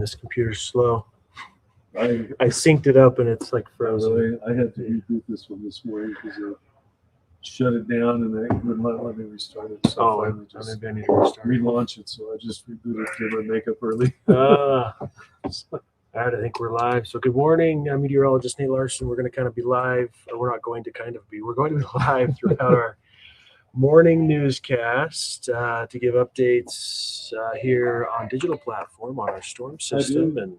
this computer's slow. I synced it up and it's like frozen. I had to reboot this one this morning because it shut it down and it wouldn't let me restart it. So finally just maybe I need to restart. relaunch it. So I just rebooted to my makeup early. All right, I think we're live. So good morning. I'm meteorologist Nate Larson. We're going to kind of be live. We're not going to kind of be. We're going to be live throughout our morning newscast to give updates here on digital platform on our storm system and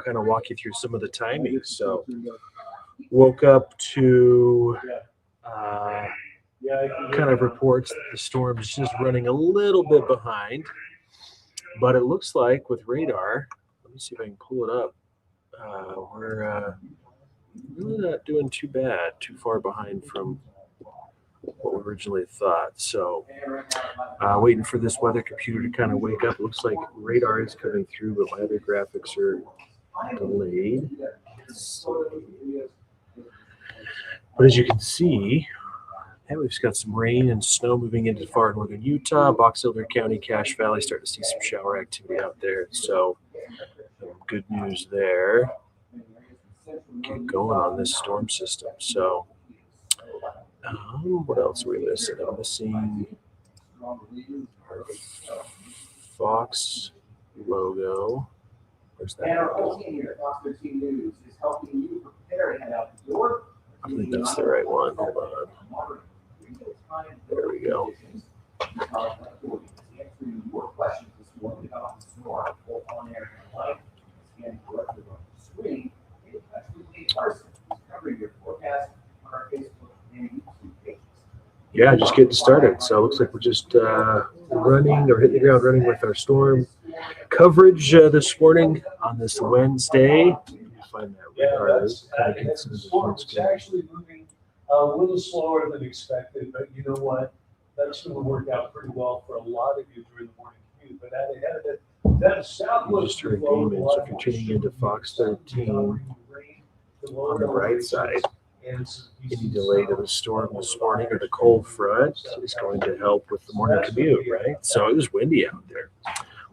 kind of walk you through some of the timing. So woke up to kind of reports that the storm is just running a little bit behind, but it looks like with radar, let me see if I can pull it up. We're really not doing too bad, too far behind from what we originally thought. So waiting for this weather computer to kind of wake up. It looks like radar is coming through, but my other graphics are delayed. But as you can see, we've just got some rain and snow moving into far northern Utah, Box Elder County, Cache Valley, starting to see some shower activity out there. So good news there. Get going on this storm system. So what else are we missing? I'm missing our Fox logo. Where's that? I think that's the right one. Hold on. There we go. Yeah, just getting started. So it looks like we're just running or hitting the ground running with our storm coverage this morning on this Wednesday. Find that radar. It's actually moving a little slower than expected, but you know what? That's going to work out pretty well for a lot of you during the morning commute. But ahead of it, that southwest just heard gaming. So if you're tuning into Fox 13 on the right side, any delay to the storm this morning or the cold front is going to help with the morning commute, right? So it was windy out there.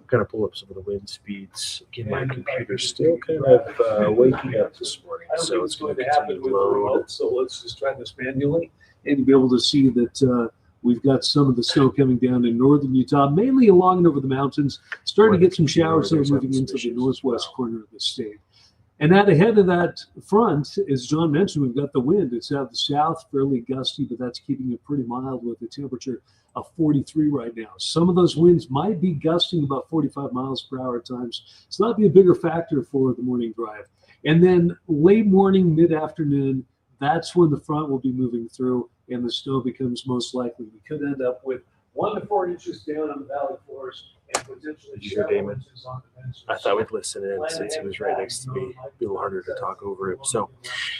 Kind of pull up some of the wind speeds. Again, my computer's still kind of waking up this morning, so it's going to continue to load. So let's just try this manually, and you'll be able to see that we've got some of the snow coming down in northern Utah, mainly along and over the mountains. Starting to get some showers that are moving into the northwest corner of the state. And ahead of that front, as John mentioned, we've got the wind. It's out of the south, fairly gusty, but that's keeping it pretty mild with the temperature of 43 right now. Some of those winds might be gusting about 45 miles per hour at times, so that'll be a bigger factor for the morning drive. And then late morning, mid-afternoon, that's when the front will be moving through and the snow becomes most likely. We could end up with 1 to 4 inches down on the valley floors and potentially several inches on the benches. I thought we'd listen in since he was right next to me. It'd be a little harder to talk over him. So,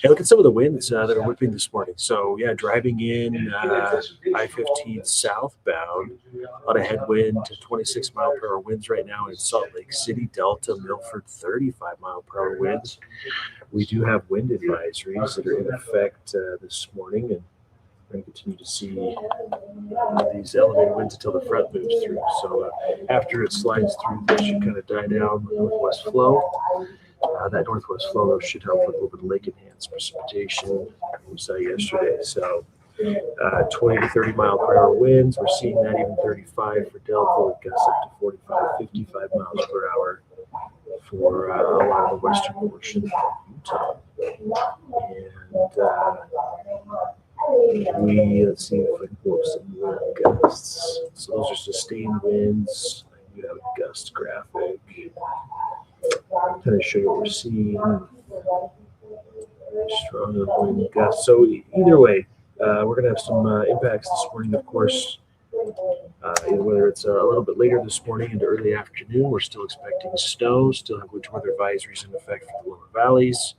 hey, look at some of the winds that are whipping this morning. So, yeah, driving in I-15 southbound, a lot of headwind to 26 mile per hour winds right now in Salt Lake City, Delta, Milford, 35 mile per hour winds. We do have wind advisories that are in effect this morning, and we're going to continue to see these elevated winds until the front moves through. So after it slides through, this should kind of die down with northwest flow. That northwest flow though should help with a little bit of lake-enhanced precipitation we saw yesterday. So 20 to 30 mile per hour winds. We're seeing that even 35 for Delta with gusts up to 45, 55 miles per hour for a lot of the western portion of Utah. And let's see if I can pull up some wind gusts. So those are sustained winds. You have a gust graphic. Kind of show you what we're seeing. Strong wind gusts. So either way, we're going to have some impacts this morning, of course. Whether it's a little bit later this morning into early afternoon, we're still expecting snow, still have winter weather advisories in effect for the lower valleys.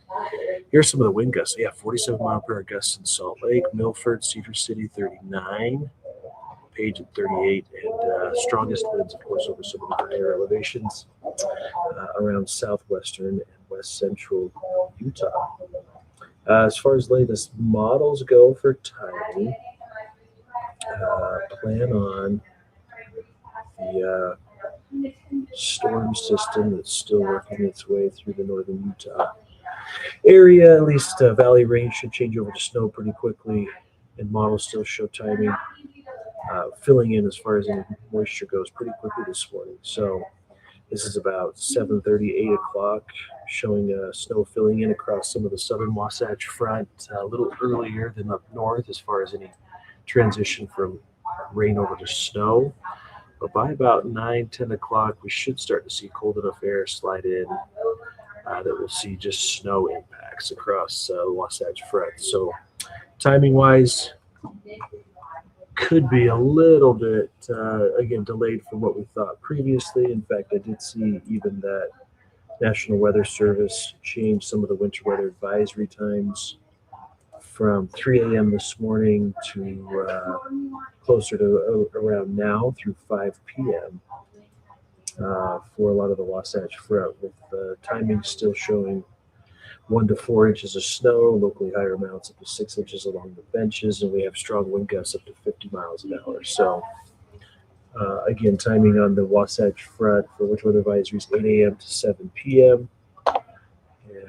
Here's some of the wind gusts. Yeah, 47 mile per hour gusts in Salt Lake, Milford, Cedar City, 39, Page at 38, and strongest winds, of course, over some of the higher elevations around southwestern and west central Utah. As far as latest models go for timing, plan on the storm system that's still working its way through the northern Utah area. At least valley range should change over to snow pretty quickly, and models still show timing filling in as far as any moisture goes pretty quickly this morning. So this is about 7:30, 8 o'clock, showing snow filling in across some of the southern Wasatch Front a little earlier than up north as far as any transition from rain over to snow. But by about 9, 10 o'clock, we should start to see cold enough air slide in that we'll see just snow impacts across the Wasatch Front. So timing-wise, could be a little bit, again, delayed from what we thought previously. In fact, I did see even that National Weather Service changed some of the winter weather advisory times from 3 a.m. this morning to closer to around now through 5 p.m. For a lot of the Wasatch Front, with timing still showing 1 to 4 inches of snow, locally higher amounts up to 6 inches along the benches, and we have strong wind gusts up to 50 miles an hour. So, again, timing on the Wasatch Front for winter weather advisories 8 a.m. to 7 p.m.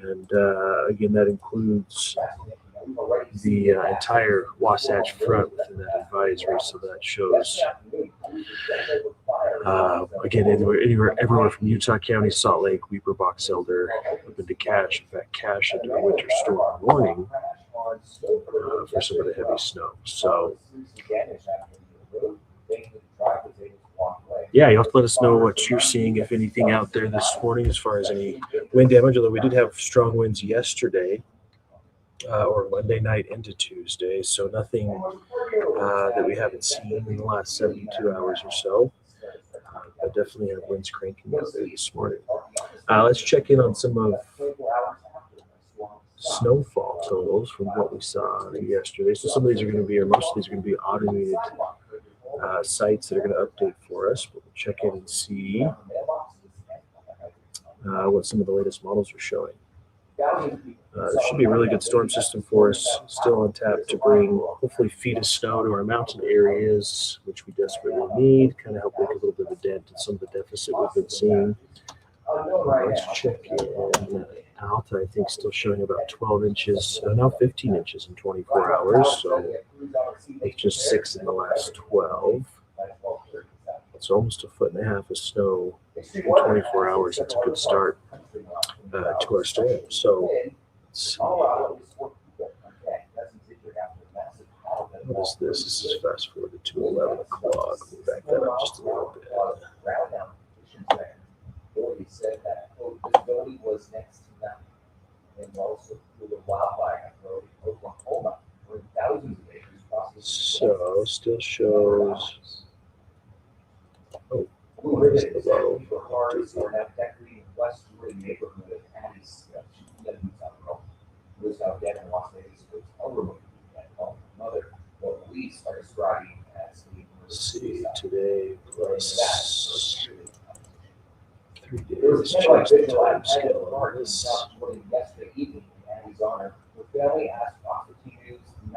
And again, that includes the entire Wasatch Front within that advisory. So that shows, again, everywhere from Utah County, Salt Lake, Weber, Box Elder, up into Cache. In fact, Cache under a winter storm warning for some of the heavy snow. So, yeah, you'll have to let us know what you're seeing, if anything, out there this morning as far as any wind damage. Although we did have strong winds yesterday or Monday night into Tuesday, so nothing that we haven't seen in the last 72 hours or so. But definitely have winds cranking out there this morning. Let's check in on some of snowfall totals from what we saw yesterday. So some of these are going to be, or most of these are going to be automated sites that are going to update for us. But we'll check in and see what some of the latest models are showing. This should be a really good storm system for us, still on tap to bring hopefully feet of snow to our mountain areas, which we desperately need, kind of help make a little bit of a dent in some of the deficit we've been seeing. Let's check in. Alta, I think, still showing about 12 inches, now 15 inches in 24 hours, so it's just 6 in the last 12. It's almost 1.5 feet of snow in 24 hours. That's a good start to our storm. So, let's see. What is this? This is fast forwarded to 11 o'clock. We'll back that up just a little bit. Said that visibility was next to nothing, and also through the wildfire road in Oklahoma, where thousands of acres crossed. So still shows. Oh, where's the bottle? Cars are now decorating westward neighborhood of Addis, was out dead in Las Vegas was overlooking that home. Mother, the police are describing as the. See today plus. 3 days, change the time scale on this.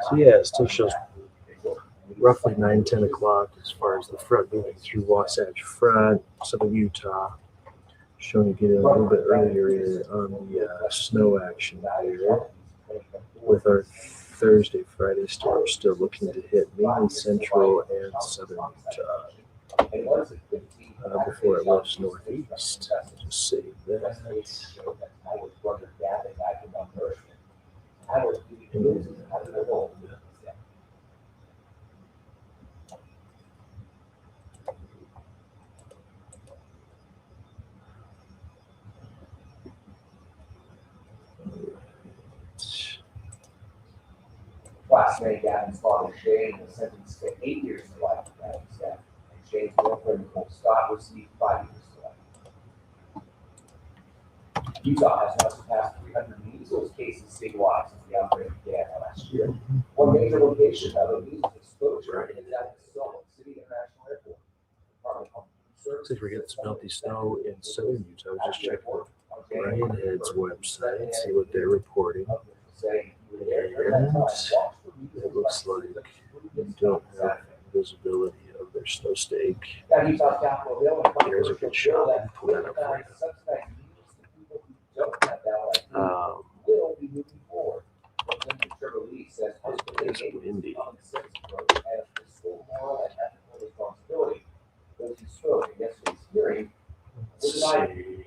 So yeah, it still shows roughly 9, 10 o'clock as far as the front moving through Wasatch Front, southern Utah, showing you getting a little bit earlier on the snow action here, with our Thursday, Friday storm still looking to hit mainly central and southern Utah. Before it lifts northeast. Just see that. Classmate Gavin's father, Shane, was sentenced to 8 years to life for Gavin's death. Shane's girlfriend, Nicole Scott, received 5 years to life. Utah has now surpassed 300 measles cases statewide since the outbreak began last year. One major location of the measles exposure is at the Salt Lake City International Airport. Since we're getting some healthy snow in southern Utah, just check Ryan Head's website, see what they're reporting. And it looks like we don't have visibility of their snow stake. Now Utah's Capitol Hill and Here's a good shot. Let me pull that up for you. subsidized units to people who don't have that Um, will be moving forward. Representative Trevor Lee says it's windy. common sense approach has fiscal, moral, and ethical responsibility. Those who spoke in yesterday's hearing Let's see.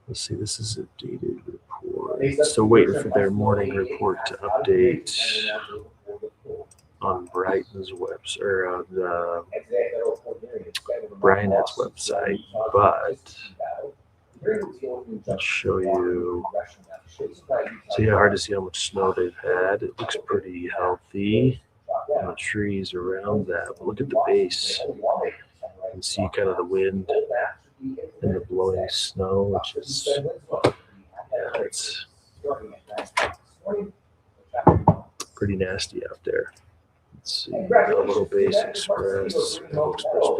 Let's see, this is a dated report. Still waiting for their morning report to update on Brighton's website, or on Bryanet's website, but I'll show you. So yeah, hard to see how much snow they've had. It looks pretty healthy. The trees around that, but look at the base. You can see kind of the wind and the blowing snow, which is, yeah, it's pretty nasty out there. Let's see, a little base express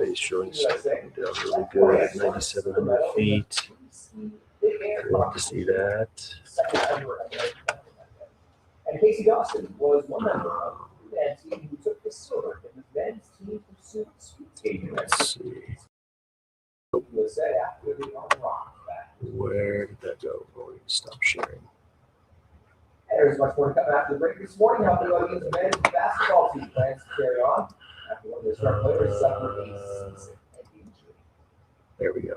base showing stuff coming down really good at 9,700 feet. Love to see that. And Casey Dawson was one member of that team who took the silver in the men's team pursuit speed skating. Let's see. Where did that go? Oh, we can stop sharing. There's much more to come after the break this morning. How the audience men's basketball team plans to carry on after one of their star players suffered a season injury. There we go.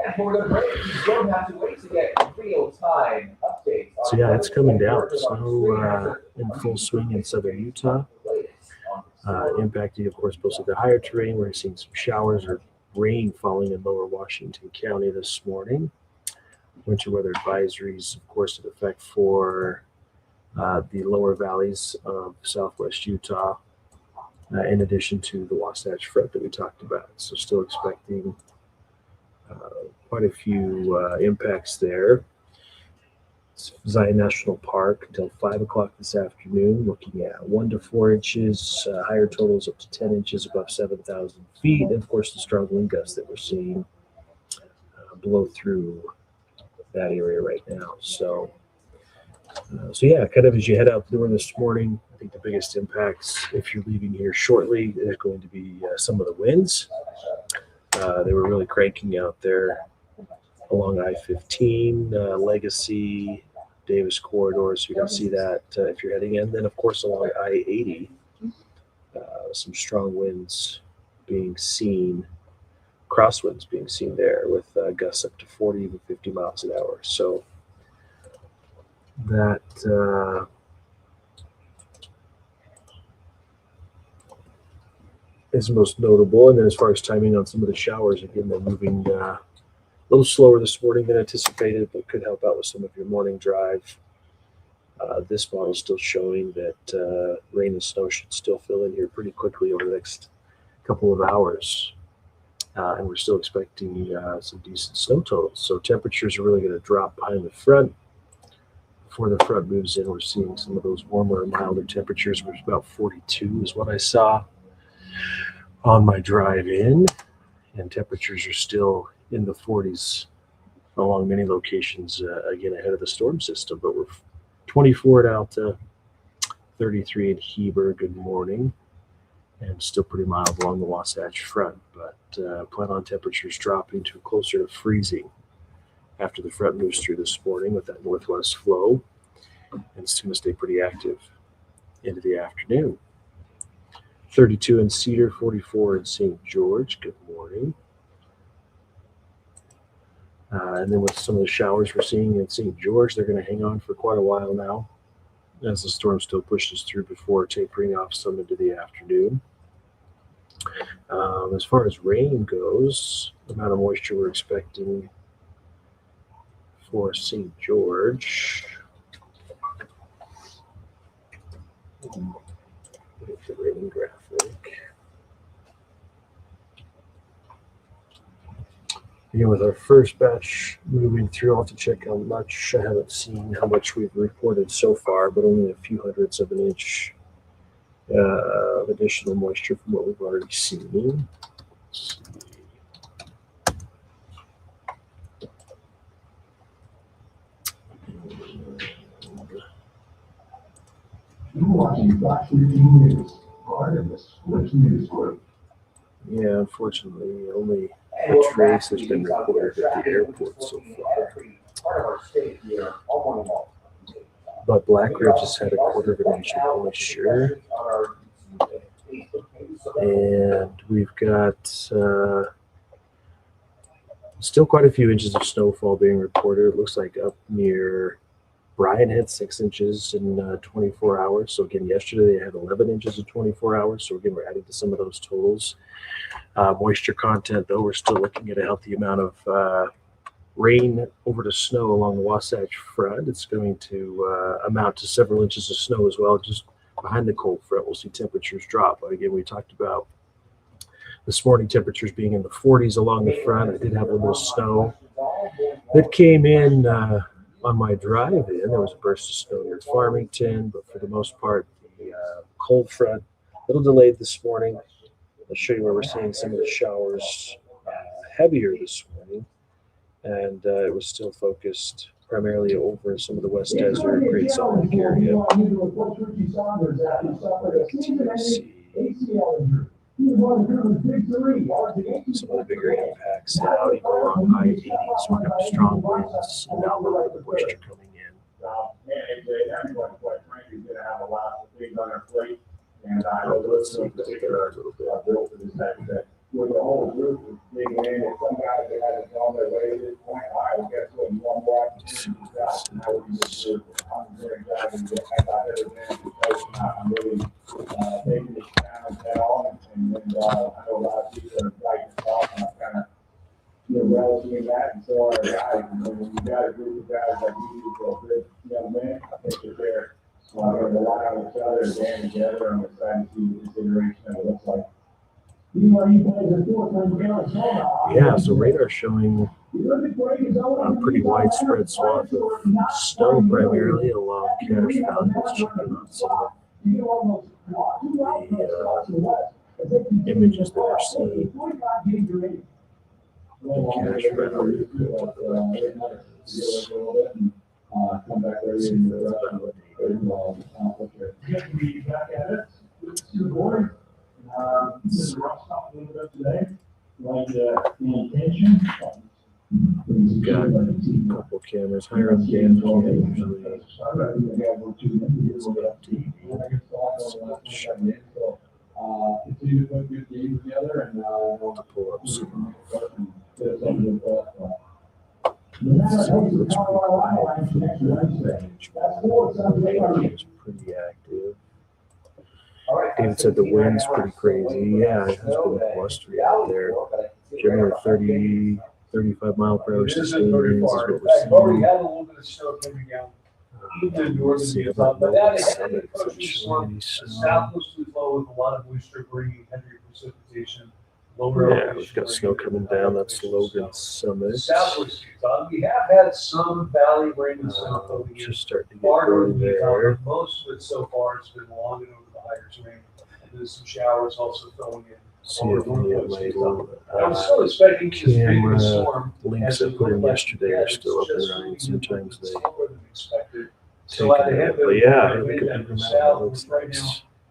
And for the break, you don't have to wait to get real-time updates. So yeah, it's coming down. Snow in full swing in southern Utah. Impacting, of course, mostly the higher terrain. We're seeing some showers or rain falling in lower Washington County this morning. Winter weather advisories, of course, in effect for the lower valleys of southwest Utah, in addition to the Wasatch Front that we talked about. So still expecting quite a few impacts there. Zion National Park until 5 o'clock this afternoon, looking at 1 to 4 inches, higher totals up to 10 inches above 7,000 feet. And of course, the strong wind gusts that we're seeing blow through that area right now. So yeah, kind of as you head out the door this morning, I think the biggest impacts, if you're leaving here shortly, is going to be some of the winds. They were really cranking out there along I-15, Legacy, Davis corridor, so you can see that if you're heading in. Then, of course, along I-80, some strong winds being seen, crosswinds being seen there with gusts up to 40, even 50 miles an hour. So that is most notable. And then as far as timing on some of the showers, again, they're moving a little slower this morning than anticipated, but could help out with some of your morning drive. This model is still showing that rain and snow should still fill in here pretty quickly over the next couple of hours. And we're still expecting some decent snow totals. So temperatures are really going to drop behind the front. Before the front moves in, we're seeing some of those warmer, milder temperatures, which is about 42 is what I saw on my drive in. And temperatures are still in the 40s along many locations, again, ahead of the storm system. But we're 24 at Alta, 33 at Heber, good morning, and still pretty mild along the Wasatch Front. But plan on temperatures dropping to closer to freezing after the front moves through this morning with that northwest flow. And it's going to stay pretty active into the afternoon. 32 in Cedar, 44 in St. George, good morning. And then with some of the showers we're seeing in St. George, they're going to hang on for quite a while now as the storm still pushes through before tapering off some into the afternoon. As far as rain goes, the amount of moisture we're expecting for St. George. The rain graphic. Again, with our first batch moving through, I'll have to check how much. I haven't seen how much we've reported so far, but only a few hundredths of an inch of additional moisture from what we've already seen. Let's see. Yeah, unfortunately, only a trace has been reported at the airport so far. Part of our state here, all morning long. But Black Ridge has had a quarter of an inch of moisture. And we've got still quite a few inches of snowfall being reported. It looks like up near Bryan had 6 inches in 24 hours. So again, yesterday they had 11 inches in 24 hours. So again, we're adding to some of those totals. Moisture content, though, we're still looking at a healthy amount of rain over to snow along the Wasatch Front. It's going to amount to several inches of snow as well. Just behind the cold front, we'll see temperatures drop. But again, we talked about this morning temperatures being in the 40s along the front. I did have a little snow that came in on my drive in. There was a burst of snow near Farmington, but for the most part, the cold front, a little delayed this morning. I'll show you where we're seeing some of the showers heavier this morning. And it was still focused primarily over some of the West Desert, Great Salt Lake area. Continue to see some of the bigger impacts out even along I-80s. We're having strong winds and now low the moisture coming in. Let's see, take it out a little bit. With the whole group is digging in, if some guys that haven't gone their way to this point, all right, well, guess what, you want more opportunity, now we can just do it. I'm very glad that as I've ever been in this place, I'm really taking this challenge head on, and I know a lot of people are fighting this off, and I'm kind of, relishing that, and so are our guys, and when you got a group of guys like you, for a good young man, I think that they're going to rely on each other and band together, and I'm excited to see what this iteration of it looks like. Yeah, so radar showing a pretty widespread swath of snow primarily along Cache Valley. Let's check out some of the images that we're seeing in Cache Valley. This is rough stuff a little bit today. Like the intention. We've got a couple cameras higher on the dam cam usually. Continue to put good games together and To pull up some. It's pretty active. David said the wind's pretty crazy. Yeah, it has been blustery out there. Generally 30, 35 mile per hour sustained winds is what I've already we're had a little bit of snow coming down. Even in northern seeing. Utah, but that is Summit, approaching storm. sunshine. Southwestly flow with a lot of moisture bringing heavier precipitation. Lower Yeah, elevation we've got snow coming down. That's Logan Summit. Southwest Utah, we have had some valley rain and snow coming in. Just starting to get Far going northern Utah, there. but most of it so far has been along and over the higher terrain. And there's some showers also filling in. See if any of my little I'm still expecting this big camera storm. links I put in yesterday are still up and running. Sometimes they take take a minute. But yeah, look at the map. It looks like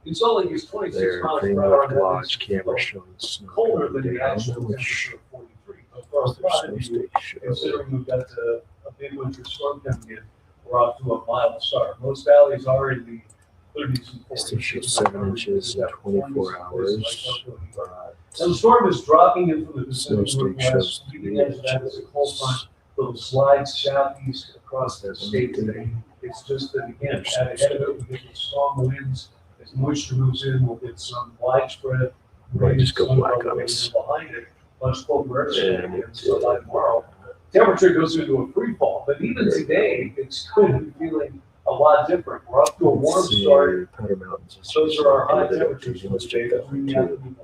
it's only used 26 they're miles pretty per hour. much lodge camera showing snow Colder coming than the down, actual which temperature of 43. But for our is their snow prime view, state show. considering we've got a big winter storm coming in, we're off to a mild start. Most valleys are in the 30s and 40s. Still shows 7 inches in 24 hours. So the storm is dropping in from the Snow Pacific state Northwest. shows Leading 3 edge of that is a cold front. inches. Little slides southeast across the state today. It's just that again, ahead of it, we get these strong winds. As moisture moves in, we'll get some widespread Might rain. just go sun black cover on wave us. behind it, much colder air. And it So by tomorrow, temperature goes into a free fall. But even today, it's going to be feeling a lot different. We're up to a warm let's see, start. Powder Mountains. is Those just are our high a bit of temperatures a- for Let's today. check That's that one really too. happening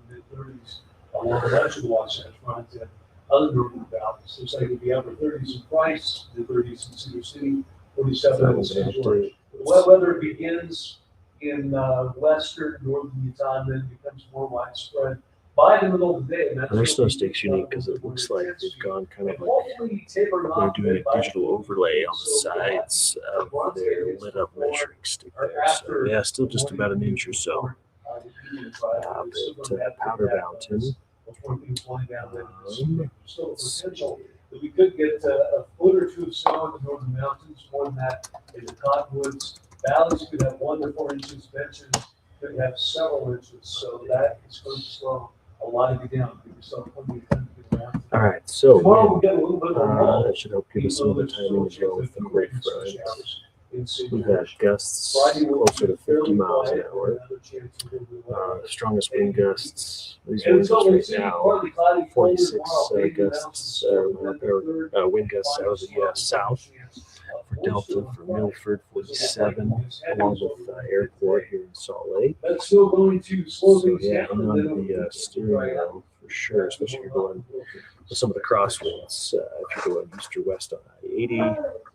in the mid-30s along the edge of the Wasatch Front and other northern valleys. Looks like it'll be upper 30s in Price, the 30s in Cedar City, 47 That in was St. an George. update. Wet weather begins in western northern Utah and then becomes more widespread by the middle of the day. And their snow stake's unique because it looks like they've gone kind of like Hopefully tapering they're off doing a by digital overlay on the sides of their lit up measuring stick there. So yeah, still just about an inch or so. Powder Mountain. That we could get a foot or two of snow in the northern mountains, more than that in the cottonwoods. Valleys could have 1 to 4 inches, benches could have several inches, so that is going to slow a lot of you down. Give yourself plenty of time to get around. All right, so Tomorrow we'll get a little bit of a lull. that should help give us some of the timing as well with the cold front. We've had gusts closer to 50 miles an hour. Strongest wind gusts, these winds right now, 46 gusts, wind gusts out of the south for Delta, for Milford, 47, along with Airport here in Salt Lake. That's still going to slow So things yeah, down. hang on to the steering wheel for sure, especially if you're going with some of the crosswinds. If you're going east or west on I-80,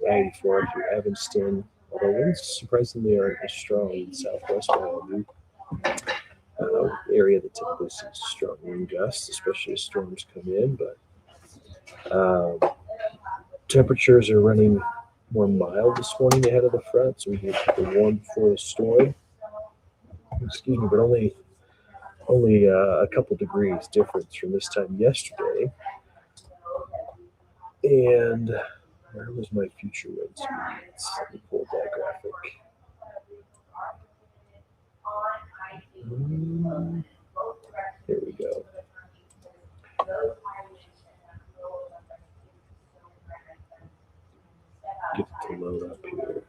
I-84 through Evanston. Although winds surprisingly aren't as strong in southwest Malibu, area that typically sees strong wind gusts, especially as storms come in. But temperatures are running more mild this morning ahead of the front, so we get the warm before the storm. Excuse me, but only a couple degrees difference from this time yesterday. And where was my future wind speeds? Let me pull that graphic. Here we go. Get it to load up here.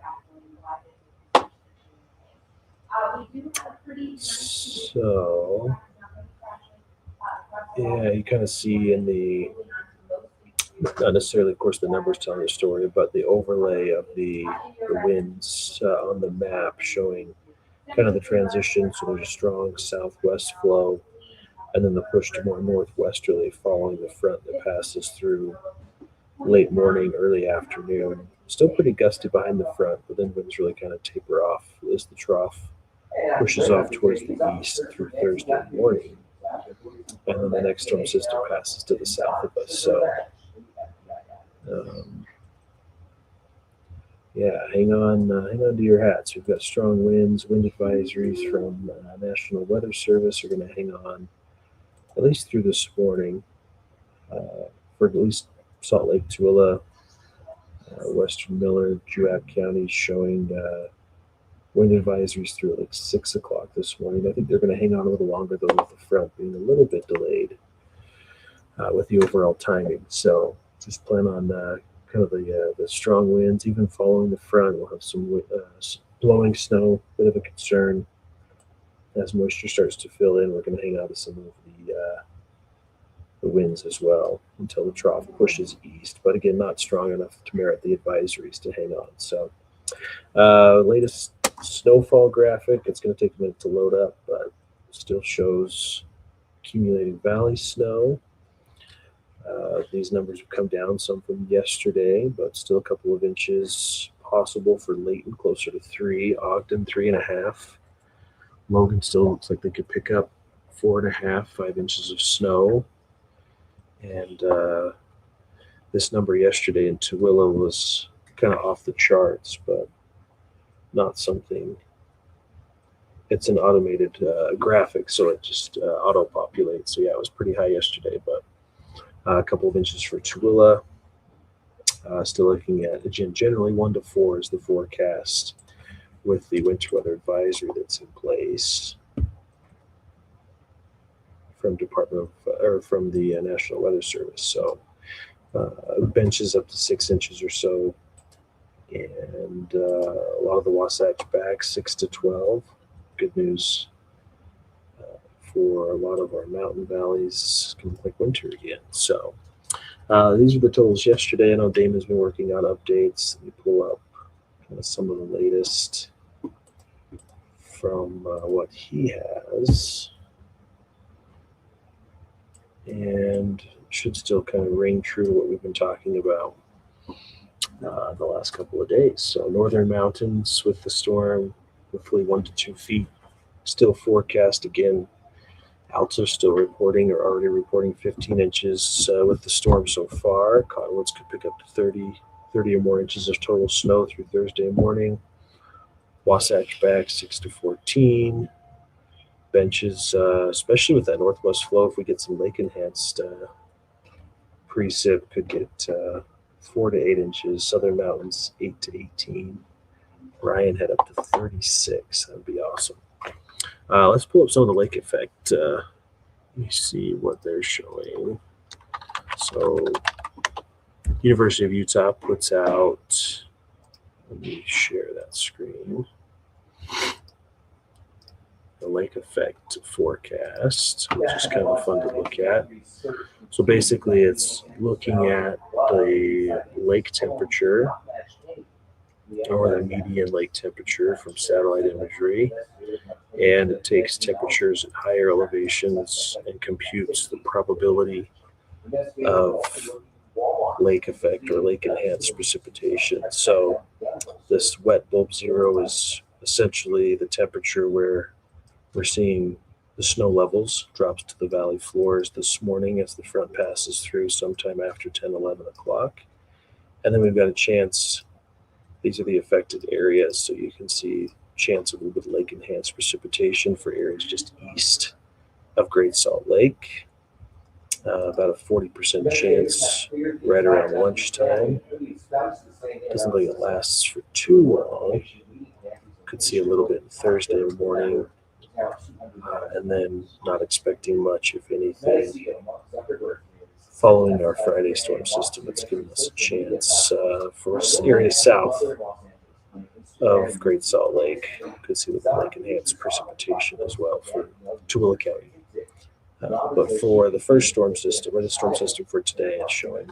So, yeah, you kind of see in the, not necessarily, of course, the numbers telling the story, but the overlay of the winds on the map showing kind of the transition. So there's a strong southwest flow, and then the push to more northwesterly following the front that passes through late morning, early afternoon. Still pretty gusty behind the front, but then winds really kind of taper off as the trough pushes off towards the east through Thursday morning. And then the next storm system passes to the south of us. So, yeah, hang on to your hats. We've got strong winds, wind advisories from National Weather Service are going to hang on at least through this morning for at least Salt Lake, Tooele, Western Millard, Juab counties showing wind advisories through like 6 o'clock this morning. I think they're going to hang on a little longer though, with the front being a little bit delayed with the overall timing. So just plan on kind of the strong winds, even following the front. We'll have some blowing snow, bit of a concern as moisture starts to fill in. We're going to hang out to some of the winds as well until the trough pushes east, but again, not strong enough to merit the advisories to hang on. So latest snowfall graphic, it's going to take a minute to load up, but still shows accumulating valley snow. These numbers have come down some from yesterday, but still a couple of inches possible for Layton, closer to 3, Ogden 3.5. Logan still looks like they could pick up 4.5, 5 inches of snow. And this number yesterday in Tooele was kind of off the charts, but not something. It's an automated graphic, so it just auto-populates. So yeah, it was pretty high yesterday, but a couple of inches for Tooele. Still looking at, again, generally 1 to 4 is the forecast with the winter weather advisory that's in place from from the National Weather Service. So benches up to 6 inches or so, and a lot of the Wasatch back 6 to 12. Good news for a lot of our mountain valleys. Can look like winter again. So these are the totals yesterday. I know Damon's been working on updates. Let me pull up kind of some of the latest from what he has. And should still kind of ring true to what we've been talking about the last couple of days. So northern mountains with the storm, hopefully 1 to 2 feet. Still forecast again Alta still reporting or already reporting 15 inches with the storm so far. Cottonwoods could pick up to 30 or more inches of total snow through Thursday morning. Wasatch back 6 to 14. Benches, especially with that northwest flow, if we get some lake enhanced precip, could get 4 to 8 inches. Southern Mountains 8 to 18. Ryan head up to 36. That would be awesome. Let's pull up some of the lake effect. Let me see what they're showing. So, University of Utah puts out, let me share that screen, the lake effect forecast, which is kind of fun to look at. So basically it's looking at the lake temperature or the median lake temperature from satellite imagery, and it takes temperatures at higher elevations and computes the probability of lake effect or lake enhanced precipitation. So this wet bulb zero is essentially the temperature where we're seeing the snow levels drops to the valley floors this morning as the front passes through sometime after 10, 11 o'clock. And then we've got a chance, these are the affected areas, so you can see chance of a little bit of lake enhanced precipitation for areas just east of Great Salt Lake. About a 40% chance right around lunchtime. Doesn't look like it lasts for too long. Could see a little bit Thursday morning, and then not expecting much, if anything, following our Friday storm system. It's given us a chance for areas south of Great Salt Lake. Could see the lake enhanced precipitation as well for Tooele County. But for the first storm system, or the storm system for today, it's showing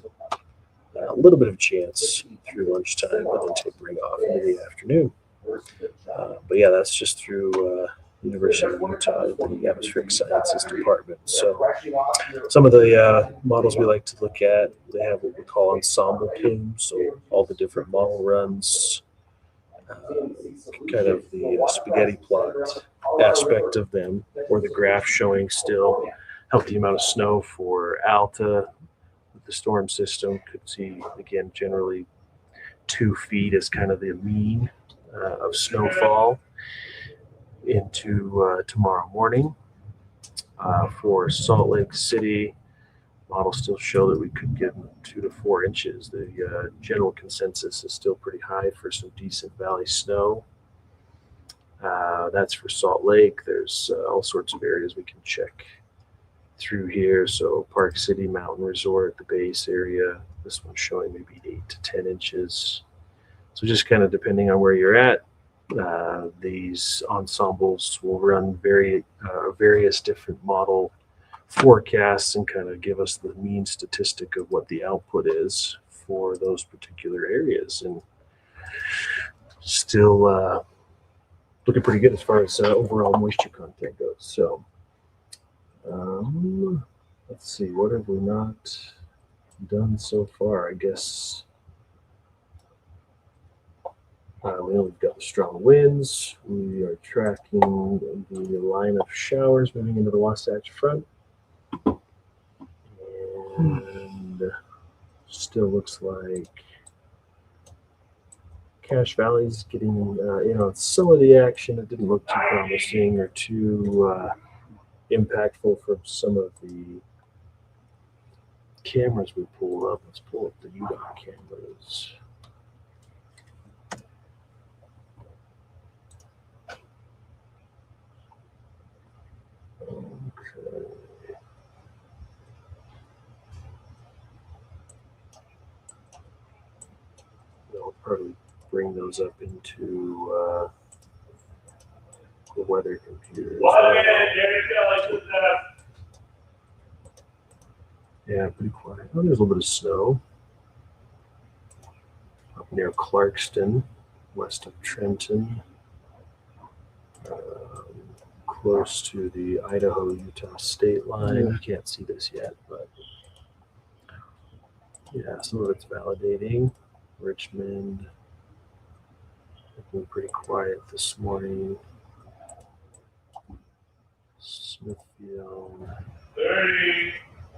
a little bit of chance through lunchtime, but then tapering off into the afternoon. But yeah, that's just through University of Utah, the Atmospheric Sciences Department. So some of the models we like to look at, they have what we call ensemble plumes, so all the different model runs, kind of the spaghetti plot aspect of them, or the graph showing still healthy amount of snow for Alta. The storm system could see, again, generally 2 feet as kind of the mean of snowfall into tomorrow morning. For Salt Lake City, models still show that we could get 2 to 4 inches. The general consensus is still pretty high for some decent valley snow. That's for Salt Lake. There's all sorts of areas we can check through here. So Park City Mountain Resort, the base area, this one's showing maybe 8 to 10 inches. So just kind of depending on where you're at, these ensembles will run various different model forecasts and kind of give us the mean statistic of what the output is for those particular areas. And still looking pretty good as far as overall moisture content goes. So let's see, what have we not done so far? I guess we know we've got the strong winds. We are tracking the line of showers moving into the Wasatch Front. And still looks like Cache Valley's getting some of the action. It didn't look too promising or too impactful from some of the cameras we pulled up. Let's pull up the UDOT cameras. Okay. I'll probably bring those up into the weather computer. Yeah, pretty quiet. Oh, there's a little bit of snow up near Clarkston, west of Trenton, close to the Idaho-Utah state line. You can't see this yet, but yeah, some of it's validating. Richmond, looking pretty quiet this morning. Smithfield.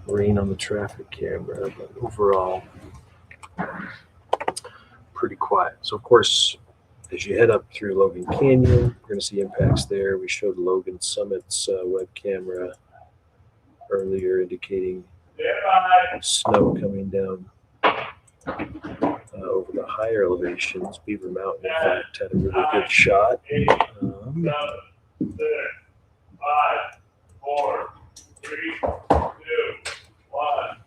Rain on the traffic camera, but overall, pretty quiet. So, of course, as you head up through Logan Canyon, you're going to see impacts there. We showed Logan Summit's web camera earlier indicating snow coming down over the higher elevations. Beaver Mountain, in fact, had a really good shot. 7, 6, 5, 4, 3, 2, 1.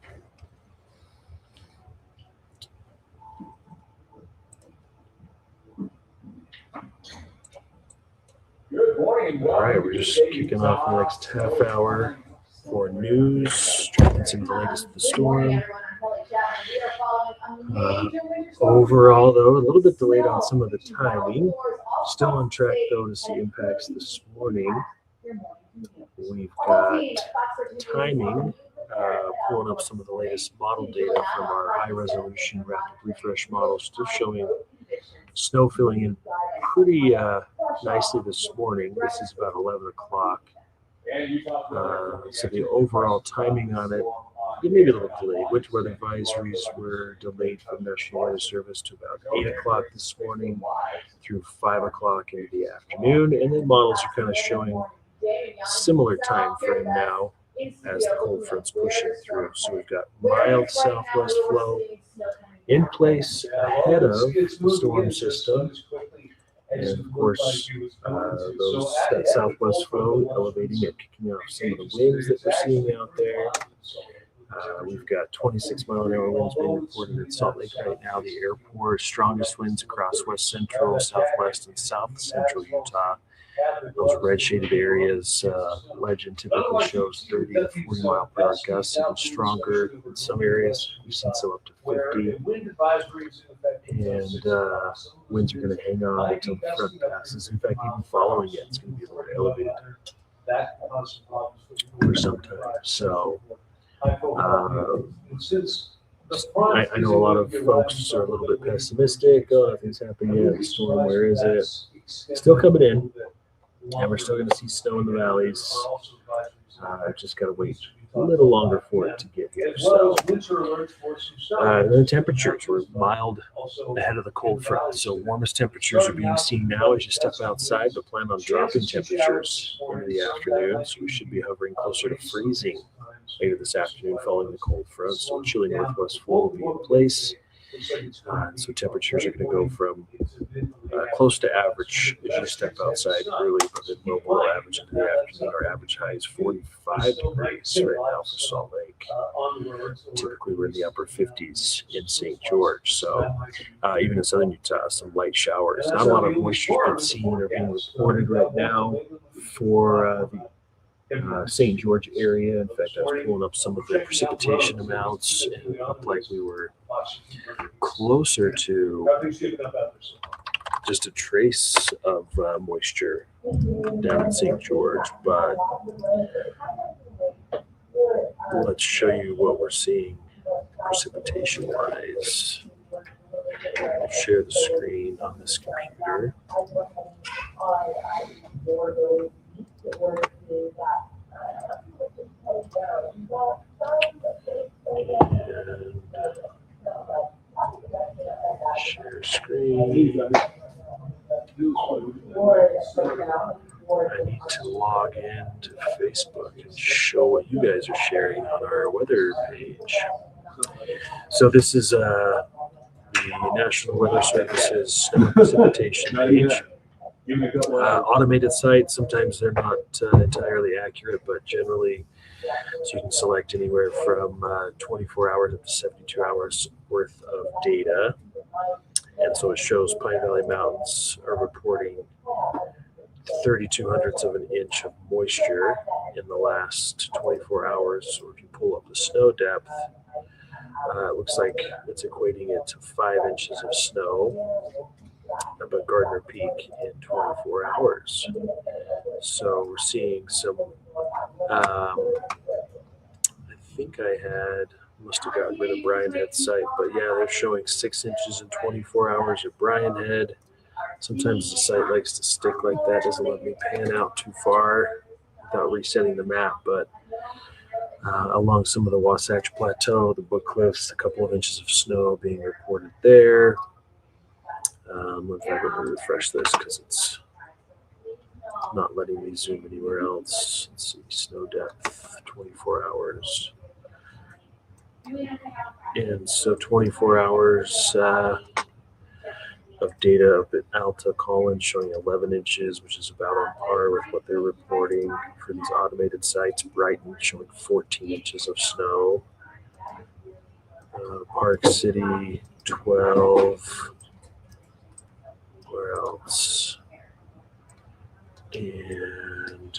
Good morning. All right, we're just kicking off the next half hour for news, tracking some of the latest of the storm. Overall, though, a little bit delayed on some of the timing. Still on track, though, to see impacts this morning. We've got timing, pulling up some of the latest model data from our high-resolution rapid refresh model, still showing snow filling in pretty nicely this morning. This is about 11 o'clock. So the overall timing on it, maybe a little delayed. Winter weather advisories were delayed from National Weather Service to about 8 o'clock this morning through 5 o'clock into the afternoon. And then models are kind of showing similar time frame now as the cold front's pushing through. So we've got mild southwest flow in place ahead of the storm system. And of course, that southwest flow elevating it, kicking off some of the winds that we're seeing out there. We've got 26-mile-an-hour winds being reported in Salt Lake right now. The airport, strongest winds across west central, southwest, and south central Utah. Those red shaded areas, legend typically shows 30 to 40 mile per hour gusts, even stronger in some areas. We've seen some up to 50. And winds are going to hang on until the front passes. In fact, even following it, it's going to be a little elevated for some time. So I know a lot of folks are a little bit pessimistic. Oh, nothing's happened yet. The storm, where is it? Still coming in. And we're still going to see snow in the valleys. Just got to wait a little longer for it to get here. So, the temperatures were mild ahead of the cold front. So warmest temperatures are being seen now as you step outside, but plan on dropping temperatures into the afternoon. So we should be hovering closer to freezing later this afternoon following the cold front. So chilly northwest flow will be in place. So temperatures are going to go from close to average as you step outside early, but then low below average into the afternoon. Our average high is 45 degrees right now for Salt Lake. Typically, we're in the upper 50s in St. George. So even in southern Utah, some light showers. Not a lot of moisture has been seen or being reported right now for the St. George area. In fact, I was pulling up some of the precipitation amounts, and it looked like we were closer to just a trace of moisture down in St. George, but let's show you what we're seeing precipitation wise. I'll share the screen on this computer. And share screen. I need to log in to Facebook and show what you guys are sharing on our weather page. So this is the National Weather Service's snow precipitation page. Automated sites, sometimes they're not entirely accurate, but generally, so you can select anywhere from 24 hours up to 72 hours worth of data. And so it shows Pine Valley Mountains are reporting 0.32 of an inch of moisture in the last 24 hours. So if you pull up the snow depth, it looks like it's equating it to 5 inches of snow up at Gardner Peak in 24 hours. So we're seeing some, I think I must have gotten rid of Brian Head's site, but yeah, they're showing 6 inches in 24 hours at Brian Head. Sometimes the site likes to stick like that, doesn't let me pan out too far without resetting the map, but along some of the Wasatch Plateau, the Book Cliffs, a couple of inches of snow being reported there. If I go to refresh this because it's not letting me zoom anywhere else. Let's see, snow depth, 24 hours. And so 24 hours of data up at Alta Collins showing 11 inches, which is about on par with what they're reporting for these automated sites. Brighton showing 14 inches of snow. Park City, 12. Where else? And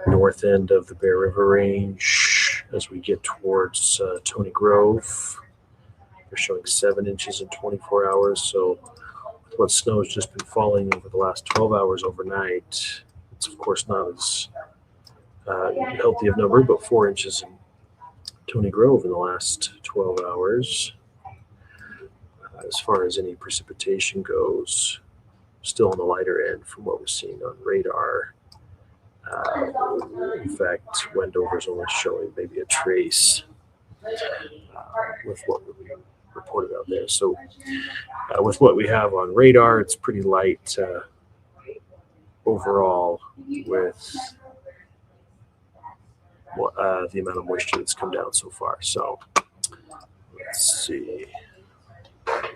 north end of the Bear River Range as we get towards Tony Grove. They're showing 7 inches in 24 hours. So what snow has just been falling over the last 12 hours overnight, it's of course not as healthy of number, but 4 inches in Tony Grove in the last 12 hours. As far as any precipitation goes, still on the lighter end from what we're seeing on radar. In fact, Wendover's only showing maybe a trace with what we reported out there. So with what we have on radar, it's pretty light overall with the amount of moisture that's come down so far. So let's see. I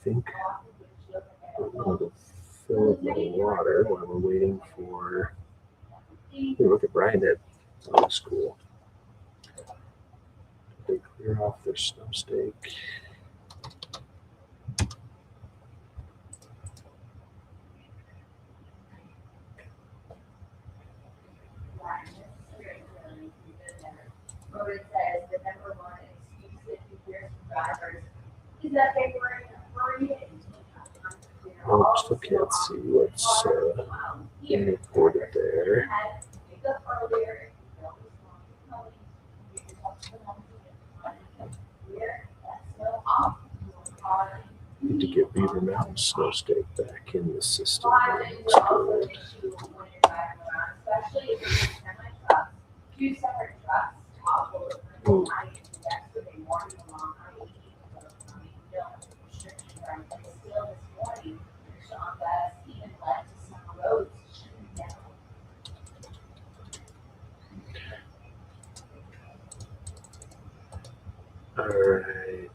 think I'm going to fill up my water while we're waiting for. Hey, look at Brian Head. That looks cool. Did they clear off their snow stake? Oh, still can't see what's being reported there. Need to get Beaver Mountain Snow Stake back in the system. Looks good. Ooh. All right.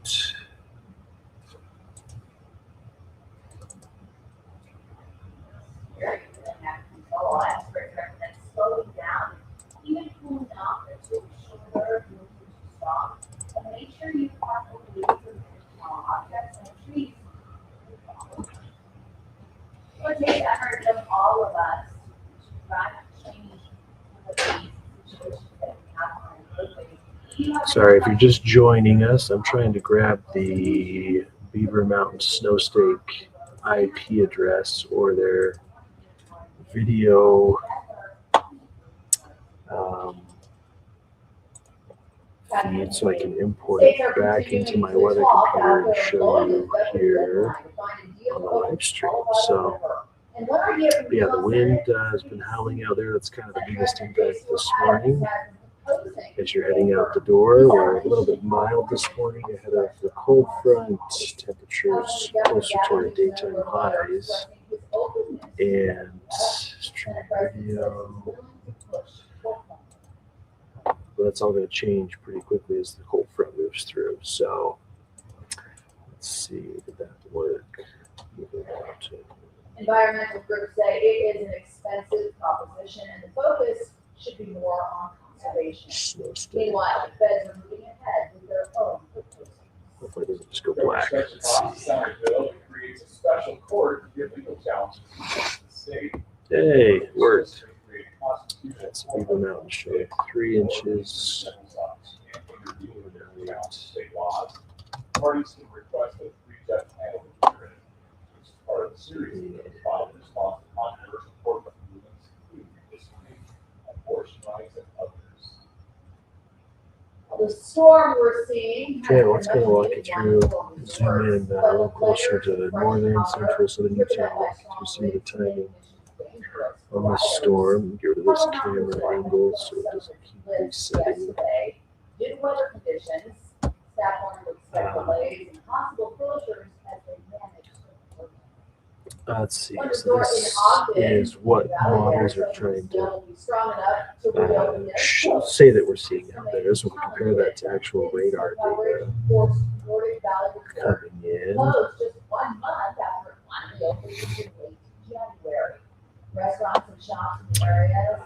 Sorry, if you're just joining us, I'm trying to grab the Beaver Mountain Snow Stake IP address or their video feed so I can import it back into my weather computer and show you here on the live stream. So, yeah, the wind has been howling out there. That's kind of the biggest impact this morning. As you're heading out the door, we're a little bit mild this morning ahead of the cold front. Temperatures closer to our daytime highs. And stream video. But that's all going to change pretty quickly as the cold front moves through. So let's see, did that work? Environmental groups say it is an expensive proposition and the focus should be more on conservation. Meanwhile, the feds are moving ahead with their own proposals. Hopefully it doesn't just go black. Let's see. Senate bill creates a special court to give legal challenges to the state. Hey, worked. That's Beaver Mountain showing 3 inches. Parties can request a three-judge panel of hearing, which is part of the series of filed in response to controversial court rulings, including redistricting, abortion rights, and others. The storm we're seeing. Okay, let's go walk you through, zoom in a little closer to northern, central, southern Utah, walk you through some of the timing on the storm. Get rid of this camera angle so it doesn't keep resetting. Due to weather conditions, staff wanted to expect delays and possible closures as they manage. Let's see, so this is what models are trying to say that we're seeing out there. So we compare that to actual radar data coming in. Closed just 1 month after it finally opened in late January. Restaurants and shops in the area.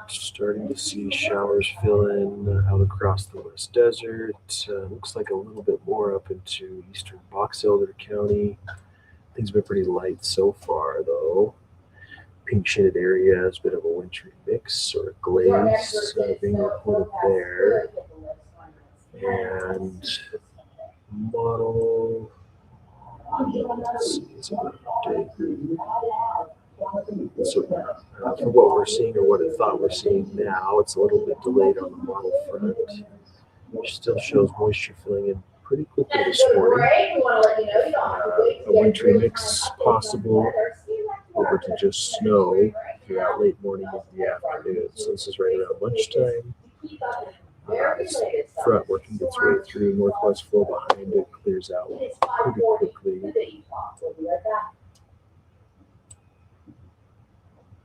Starting to see showers fill in out across the West Desert. Looks like a little bit more up into eastern Box Elder County. Things have been pretty light so far, though. Pink shaded areas, bit of a wintry mix or glaze being reported there. And model. Let's see, is it an update? So, from what we're seeing or what I thought we're seeing now, it's a little bit delayed on the model front, which still shows moisture filling in pretty quickly this morning. A wintry mix possible over to just snow throughout late morning into the afternoon. So this is right around lunchtime. It's front working its way through, northwest flow behind it clears out pretty quickly.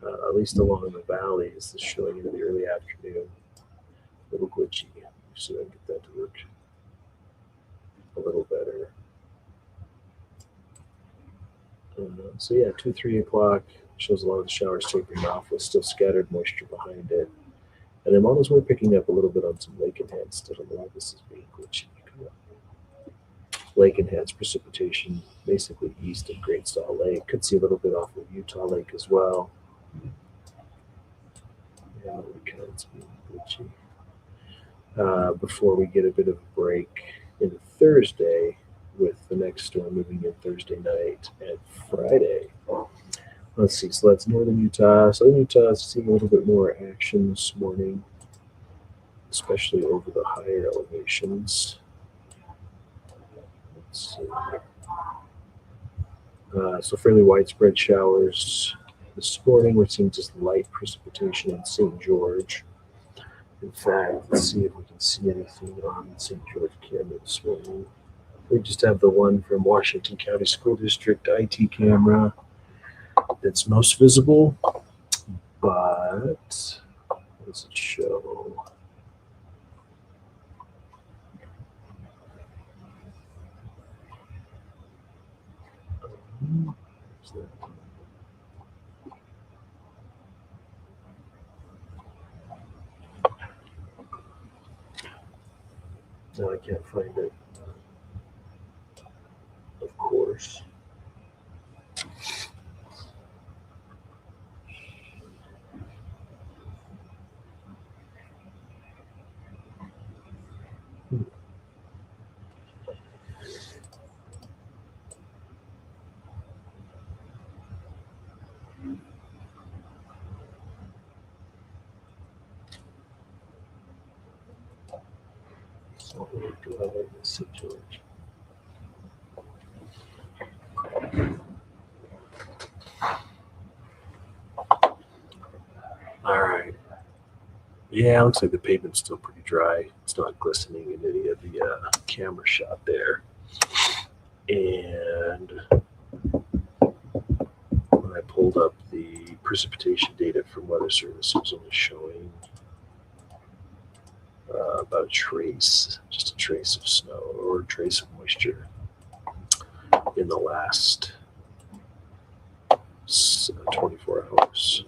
At least along the valleys, it's showing into the early afternoon. A little glitchy, so I can get that to work a little better. So yeah, 2-3 o'clock shows a lot of the showers tapering off with still scattered moisture behind it. And then models were picking up a little bit on some lake enhanced. I don't know why this is being glitchy. Lake enhanced precipitation, basically east of Great Salt Lake. Could see a little bit off of Utah Lake as well. Yeah, look at it's being glitchy. Before we get a bit of a break into Thursday, with the next storm moving in Thursday night and Friday. Let's see, so that's northern Utah. Southern Utah is seeing a little bit more action this morning, especially over the higher elevations. Let's see. So fairly widespread showers this morning. We're seeing just light precipitation in St. George. In fact, let's see if we can see anything on St. George camera this morning. We just have the one from Washington County School District IT camera that's most visible, but what does it show? No, I can't find it. Of course. So we do have a St. George. All right. Yeah, looks like the pavement's still pretty dry. It's not glistening in any of the camera shot there. And when I pulled up the precipitation data from Weather Service, it was only showing about a trace, just a trace of snow or a trace of moisture in the last 24 hours.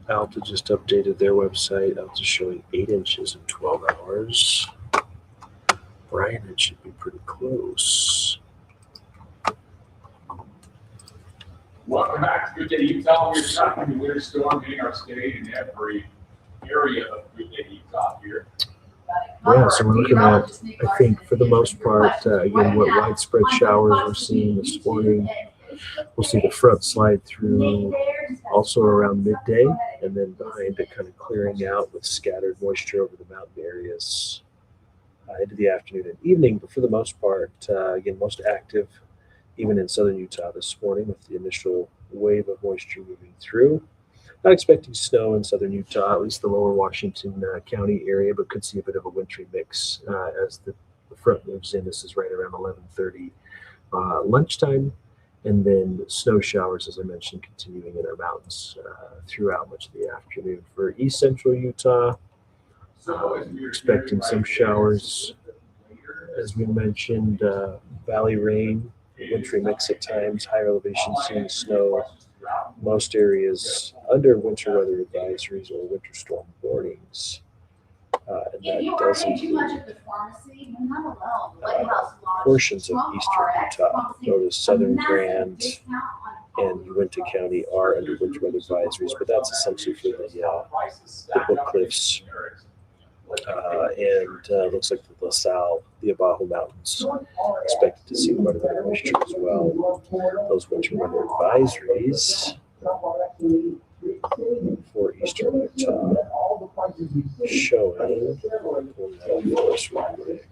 Alta just updated their website. Alta's showing 8 inches in 12 hours. Brian, it should be pretty close. Welcome back to Good Day Utah. We're tracking the winter storm hitting our state in every area of Good Day Utah here. Yeah, so we're looking at, I think, for the most part, again, what widespread showers we're seeing this morning. We'll see the front slide through also around midday, and then behind it kind of clearing out with scattered moisture over the mountain areas into the afternoon and evening. But for the most part, again, most active even in southern Utah this morning with the initial wave of moisture moving through. Not expecting snow in southern Utah, at least the lower Washington County area, but could see a bit of a wintry mix as the front moves in. This is right around 11:30 lunchtime. And then snow showers, as I mentioned, continuing in our mountains throughout much of the afternoon. For east central Utah, expecting some showers. As we mentioned, valley rain, wintry mix at times, higher elevations seeing snow. Most areas under winter weather advisories or winter storm warnings. And If you that are does in too much include of the pharmacy, you're not alone. Lighthouse Lodge, portions of Trump eastern RX Utah. pharmacy, Notice southern massive Grand discount on and Uinta County are under winter weather advisories, but that's essentially for the Book Cliffs and looks like the La Salle, the Abajo Mountains, expected to see quite a bit of moisture as well. Those winter weather advisories for eastern Utah showing, pulling that up for us real quick.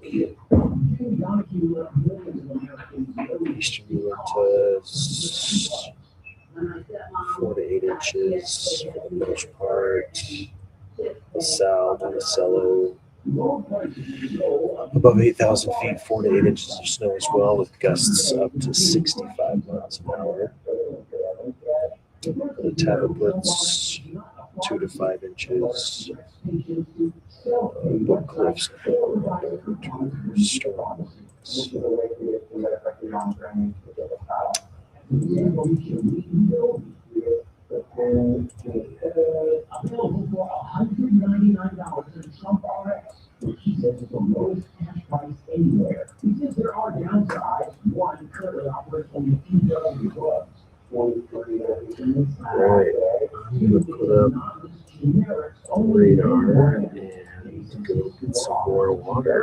Eastern Utah's 4 to 8 inches for the most part. LaSalle, Monticello, above 8,000 feet, 4 to 8 inches of snow as well, with gusts up to 65 miles an hour. The Tabaputs, 2 to 5 inches. Book Cliffs, storm. Available for $199 in Trump RX, which he says is the lowest cash price anywhere. He says there are downsides. One, currently operates only 2 dozen drugs. Right, I'm going to put up radar and go get some more water.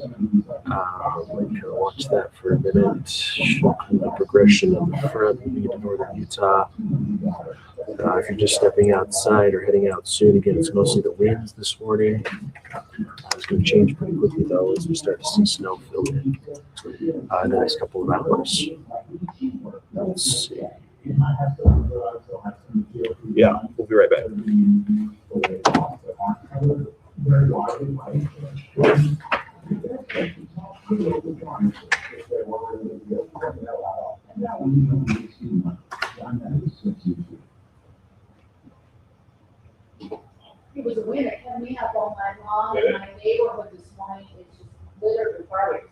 Kind of watch that for a minute. Show the progression of the front moving into northern Utah. If you're just stepping outside or heading out soon, again, it's mostly the winds this morning. It's going to change pretty quickly though as we start to see snow fill in the next couple of hours. Let's see. Yeah, we'll be right back. It was a wind that kept me up all night long, and my neighborhood this morning is just littered with garbage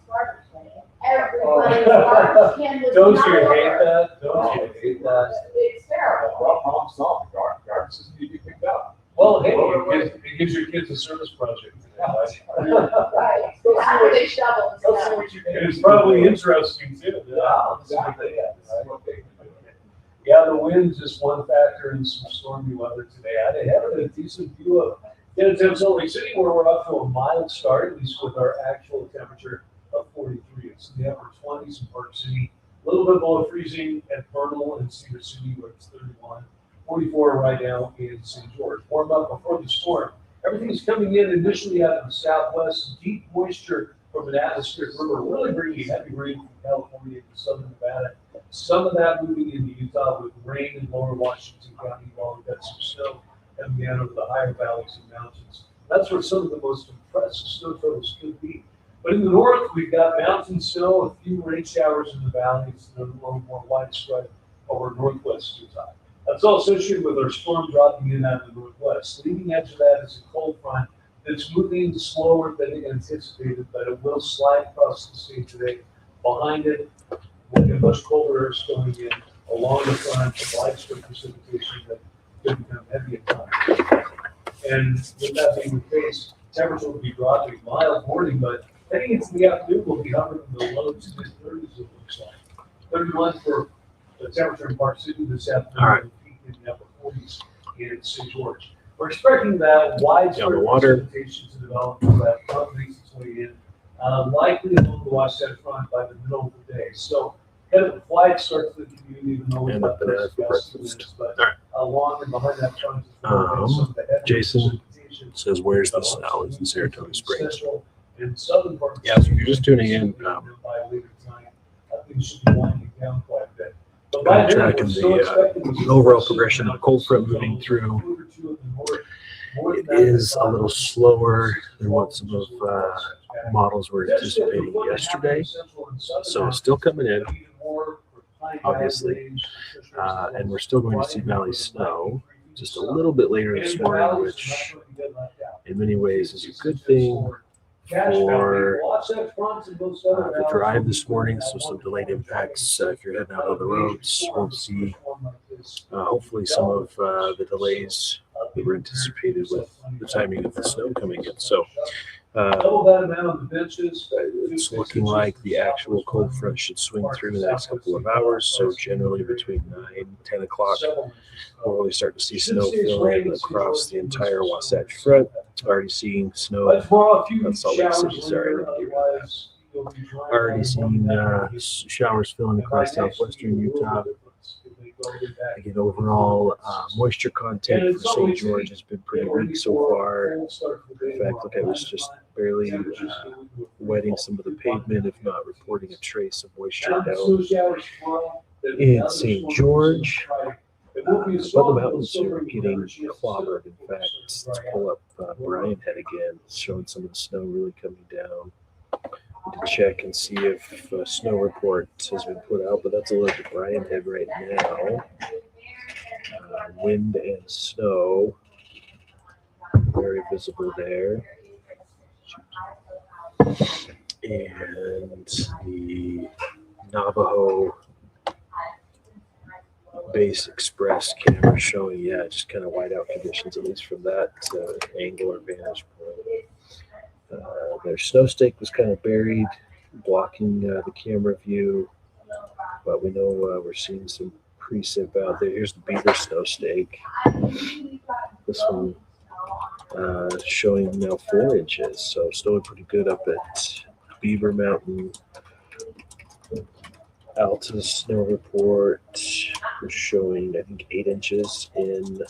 can. Everybody's garbage can was Don't not you hate over. that? Don't you hate that? It's terrible. Well, problem solved. Garbage is need to be picked up. Well, hey, it gives your kids a service project. Right, so after they shovel and Let's see stuff. what you can do. And it's probably interesting too. Yeah, exactly, yeah. This is what they can do. Yeah, the wind's just one factor in some stormy weather today. I had a decent view of downtown Salt Lake City where we're up to a mild start, at least with our actual temperature of 43. It's in the upper 20s in Park City, a little bit below freezing at Vernal and Cedar City where it's 31, 44 right now in St. George. Warm up before the storm. Everything's coming in initially out of the southwest, deep moisture from an atmospheric river, really bringing heavy rain from California to southern Nevada. Some of that moving into Utah with rain in lower Washington County while we've got some snow coming down over the higher valleys and mountains. That's where some of the most impressive snow totals could be. But in the north, we've got mountain snow, a few rain showers in the valleys, and a little more widespread over northwest Utah. That's all associated with our storm dropping in out of the northwest. The leading edge of that is a cold front that's moving slower than anticipated, but it will slide across the state today. Behind it, we'll get much colder air going in along the front, widespread precipitation that could become heavy at times. And with that being the case, temperature will be dropping mild morning, but heading into the afternoon, we'll be hovering in the low to mid 30s, it looks like. 31 for the temperature in Park City this afternoon. All right. In the upper 40s in St. George. we're expecting that widespread Down the water. precipitation to develop that front makes its way in, likely along the Wasatch Front by the middle of the day. So kind of a quiet start to the community, even though And we've a got banana those for gusts and breakfast. winds, but All right. along and behind that front is where some of the heavier Jason precipitation says, where's the snow? It's in Saratoga Springs. Central and southern part of the Yeah, so if state. you're just tuning in, By later tonight, things should be winding down quite a bit. But I'm by then, tracking we're still the, expecting the overall progression of the cold front moving through. It is a little slower than what some of models were anticipating yesterday. So it's still coming in, obviously. And we're still going to see valley snow just a little bit later this morning, which in many ways is a good thing for the drive this morning. So some delayed impacts if you're heading out on the roads. Won't see hopefully some of the delays that were anticipated with the timing of the snow coming in. So it's looking like the actual cold front should swing through in the next couple of hours. So generally between 9 and 10 o'clock, we'll really start to see snow filling across the entire Wasatch Front. Already seeing snow. That's Salt Lake City, sorry. Already seeing showers filling across southwestern Utah. Again, overall moisture content for St. George has been pretty weak so far. In fact, look, I was just barely wetting some of the pavement, if not reporting a trace of moisture down in St. George. But the mountains are getting clobbered. In fact, let's pull up Brian Head again, showing some of the snow really coming down. To check and see if a snow report has been put out, but that's a look at Brian Head right now. Wind and snow, very visible there. And the Navajo Base Express camera showing, just kind of whiteout conditions, at least from that angle or vantage point. Their snow stake was kind of buried, blocking the camera view, but we know we're seeing some precip out there. Here's the Beaver snow stake. This one showing now 4 inches, so still pretty good up at Beaver Mountain. Alta snow report was showing, I think, 8 inches in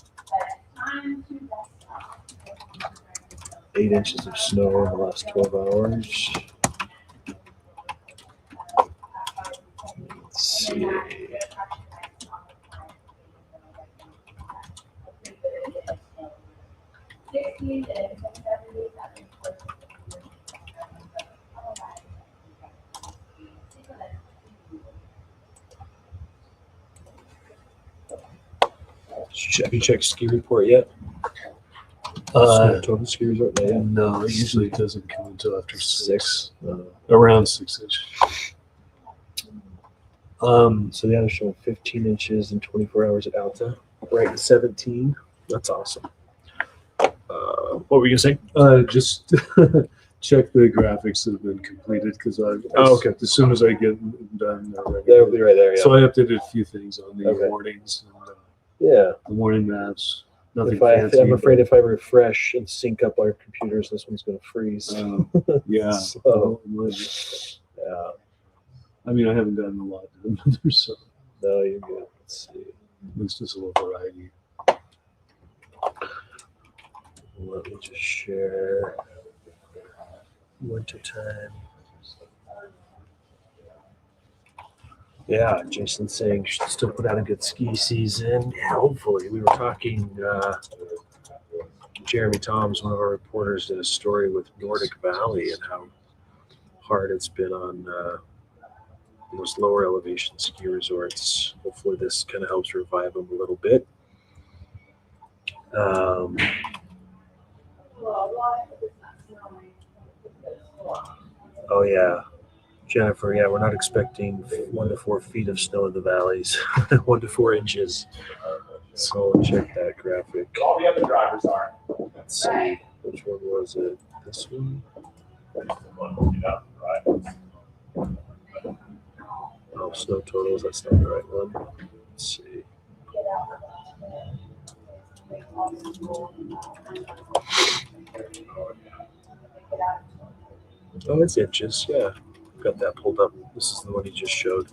8 inches of snow in the last 12 hours. Let's see. Have you checked ski report yet? Total ski resort? No, usually it doesn't come until after 6, 6. around 6-ish. So the other showing 15 inches in 24 hours at Alta, right at 17. That's awesome. What were you gonna say? Just check the graphics that have been completed because okay. As soon as I get them done, they're ready. They'll be right there. Yeah. So I updated a few things on the Okay. warnings and Yeah. the warning maps. Nothing If I, fancy. I'm afraid if I refresh and sync up our computers, this one's gonna freeze. Yeah. So, yeah. I mean, I haven't gotten a lot done, so No, you're good. Let's see. at least it's a little variety. Let me just share wintertime. Yeah, Jason saying should still put out a good ski season. Yeah, hopefully. We were talking, Jeremy Toms, one of our reporters, did a story with Nordic Valley and how hard it's been on those lower elevation ski resorts. Hopefully this kind of helps revive them a little bit. Oh yeah, Jennifer. Yeah, we're not expecting 1 to 4 feet of snow in the valleys. 1 to 4 inches. So check that graphic. All the other drivers are. Let's see, which one was it? This one? Oh, snow totals. That's not the right one. Let's see. Oh, it's inches. Yeah, got that pulled up. This is the one he just showed.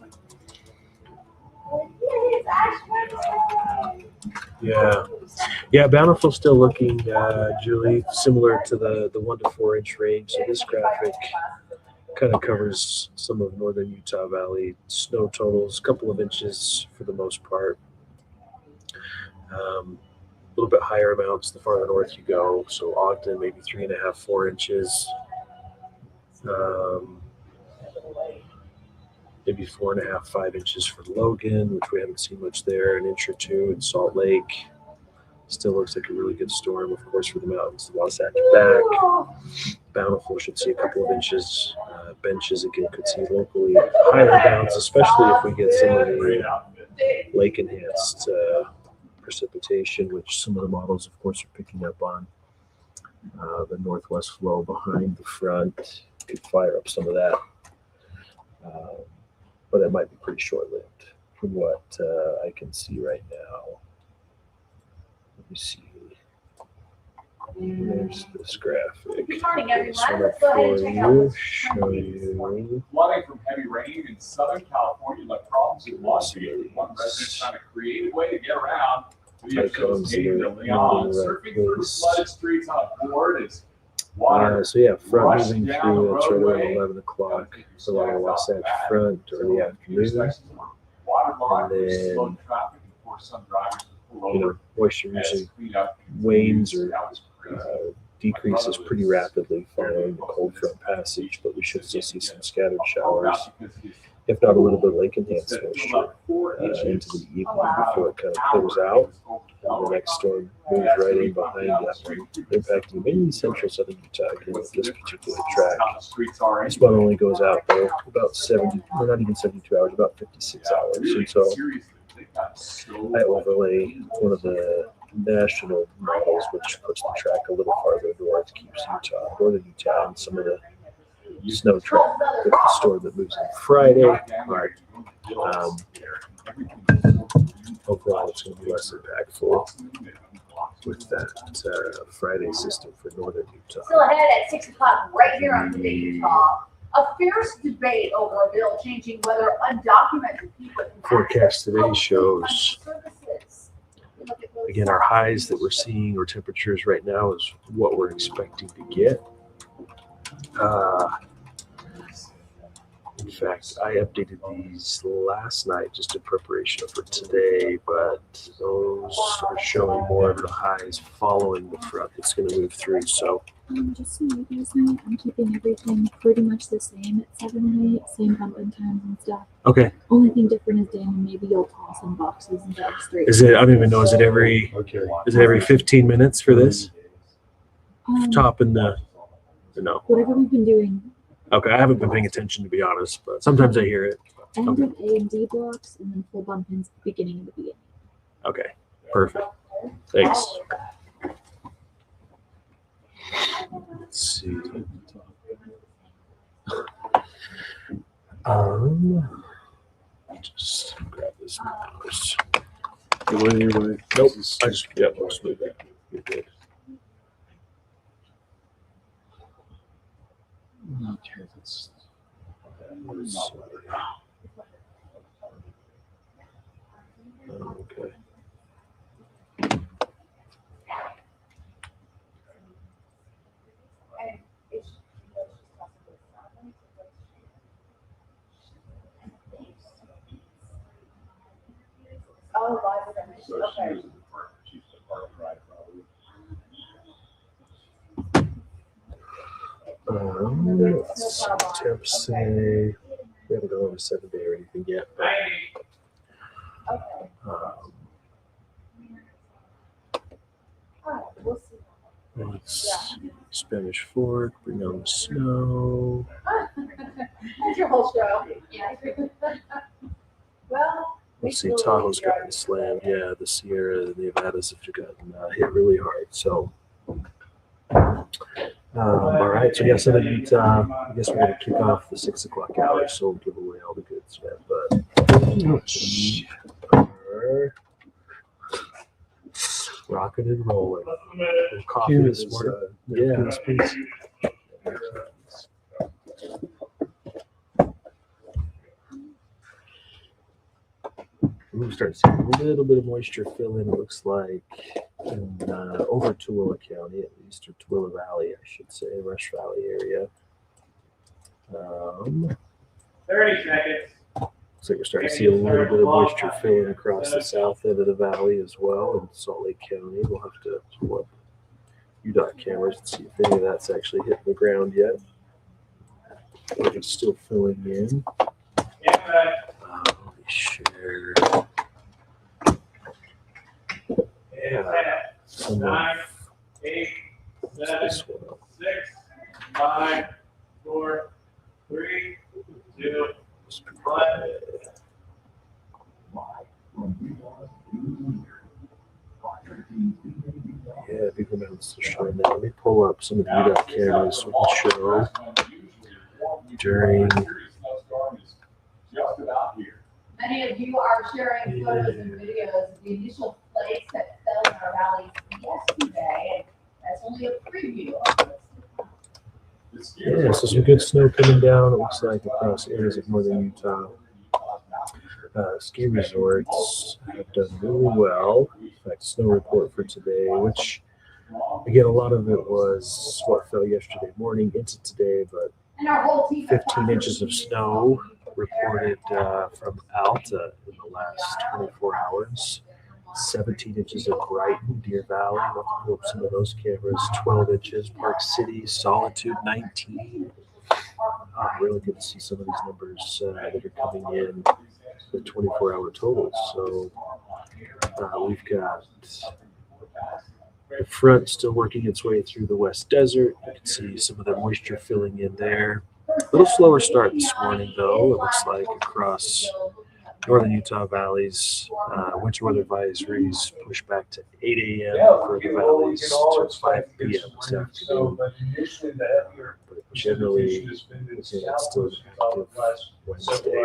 Yeah, yeah. Bountiful's still looking, Julie, similar to the 1 to 4 inch range. So this graphic kind of covers some of northern Utah Valley snow totals, a couple of inches for the most part. A little bit higher amounts the farther north you go. So Ogden, maybe 3.5, 4 inches. Maybe 4.5, 5 inches for Logan, which we haven't seen much there. An inch or two in Salt Lake. Still looks like a really good storm, of course, for the mountains. The Wasatch back. Bountiful should see a couple of inches. Benches again could see locally higher bounds, especially if we get some of the lake enhanced precipitation, which some of the models, of course, are picking up on. The northwest flow behind the front could fire up some of that. But it might be pretty short-lived from what I can see right now. Let me see. There's this graphic. Good morning, everyone. This one Let's up go ahead and for check out you. this. Show you. Flooding from heavy rain in Southern California left problems in Los Angeles. One resident found a creative way to get around the Icons skating that are building on moving surfing right through place. flooded streets on a board is water. So yeah, front Rush moving down through. the It's right around roadway. 11 o'clock along the Wasatch Front early afternoon. Waterlogged, And then, slowed traffic and forced some drivers to pull You know, over moisture as usually cleanup wanes or That was crazy. decreases pretty rapidly following the cold front passage, but we should still see some scattered showers, if not a little bit of lake enhanced moisture into the evening before it kind of clears out. And the next storm moves right in behind that one, impacting mainly central southern Utah again with this particular track. This one only goes out though about 70, or not even 72 hours, about 56 hours. And so I overlay one of the national models, which puts the track a little farther north, keeps northern Utah, and some of the snow track with the storm that moves in Friday. But overall, it's going to be less impactful with that Friday system for northern Utah. Still ahead at 6 o'clock, right here on Today Utah. A fierce debate over a bill changing whether undocumented people can Forecast today access shows, services. Look at those again, our highs that we're seeing or temperatures right now is what we're expecting to get. In fact, I updated these last night just in preparation for today, but those are showing more of the highs following the front that's going to move through. So Just so you guys know, I'm keeping everything pretty much the same at 7 and 8, same pumping times and stuff. okay, Only thing different is Dan, maybe you'll toss some boxes and down straight. is it? I don't even know. Is it every 15 minutes for this? Top and the no? Whatever we've been doing, Okay, I haven't been paying attention to be honest, but sometimes I hear it. end Okay. of A and D blocks, and then full bump ins beginning of the beginning. Okay, perfect. Thanks. Let's see. Just grab this mouse. Go on your way. Nope. I just I'll just move that. You're good. Okay, that's Okay. Oh, live stream. Okay. Let's see. Temps say we haven't gone over 7 day or anything yet, but Okay. um, All right, we'll see. let's see. Spanish Fork, bring on the snow. That's your whole show. Yeah. Well. Let's see, Tahoe's gotten slammed. Yeah, the Sierra, the Nevadas have gotten hit really hard. So, all right. So, yeah, so then I guess we're going to kick off the 6 o'clock hour. So, we'll give away all the goods, man. But, rocking and rolling. Less than a minute. A little coffee Cheers, this morning. yeah. Yes, please. We're starting to see a little bit of moisture fill in, it looks like, in over Tooele County, at least, or Tooele Valley, I should say, Rush Valley area. 30 seconds. Looks like we're starting to see a little bit of moisture filling across the south end of the valley as well in Salt Lake County. We'll have to pull up UDOT cameras and see if any of that's actually hitting the ground yet. Or if it's still filling in. Yeah, Let me share. Yeah. 10, 9, 8, 7, This one up. 6, 5, 4, 3, 2, 1. Yeah, big amounts to shine now. Let me pull up some of the UDOT cameras so we can show during. Just about here. Many of you are sharing photos and videos of the initial flakes that fell in our valleys yesterday, and that's only a preview of what's to come. Yeah, so some good snow coming down, it looks like, across areas of northern Utah. Ski resorts have done really well. In fact, snow report for today, which, again, a lot of it was what fell yesterday morning into today, but And our whole team. 15 inches of snow reported from Alta in the last 24 hours. 17 inches at Brighton, Deer Valley. I'll have to pull up some of those cameras. 12 inches, Park City, Solitude, 19. Really good to see some of these numbers that are coming in the 24-hour totals. So we've got the front still working its way through the West Desert. You can see some of the moisture filling in there. A little slower start this morning, though. It looks like across northern Utah valleys, winter weather advisories push back to 8 a.m. for the valleys to 5 p.m. this afternoon. But generally, it's still an active Wednesday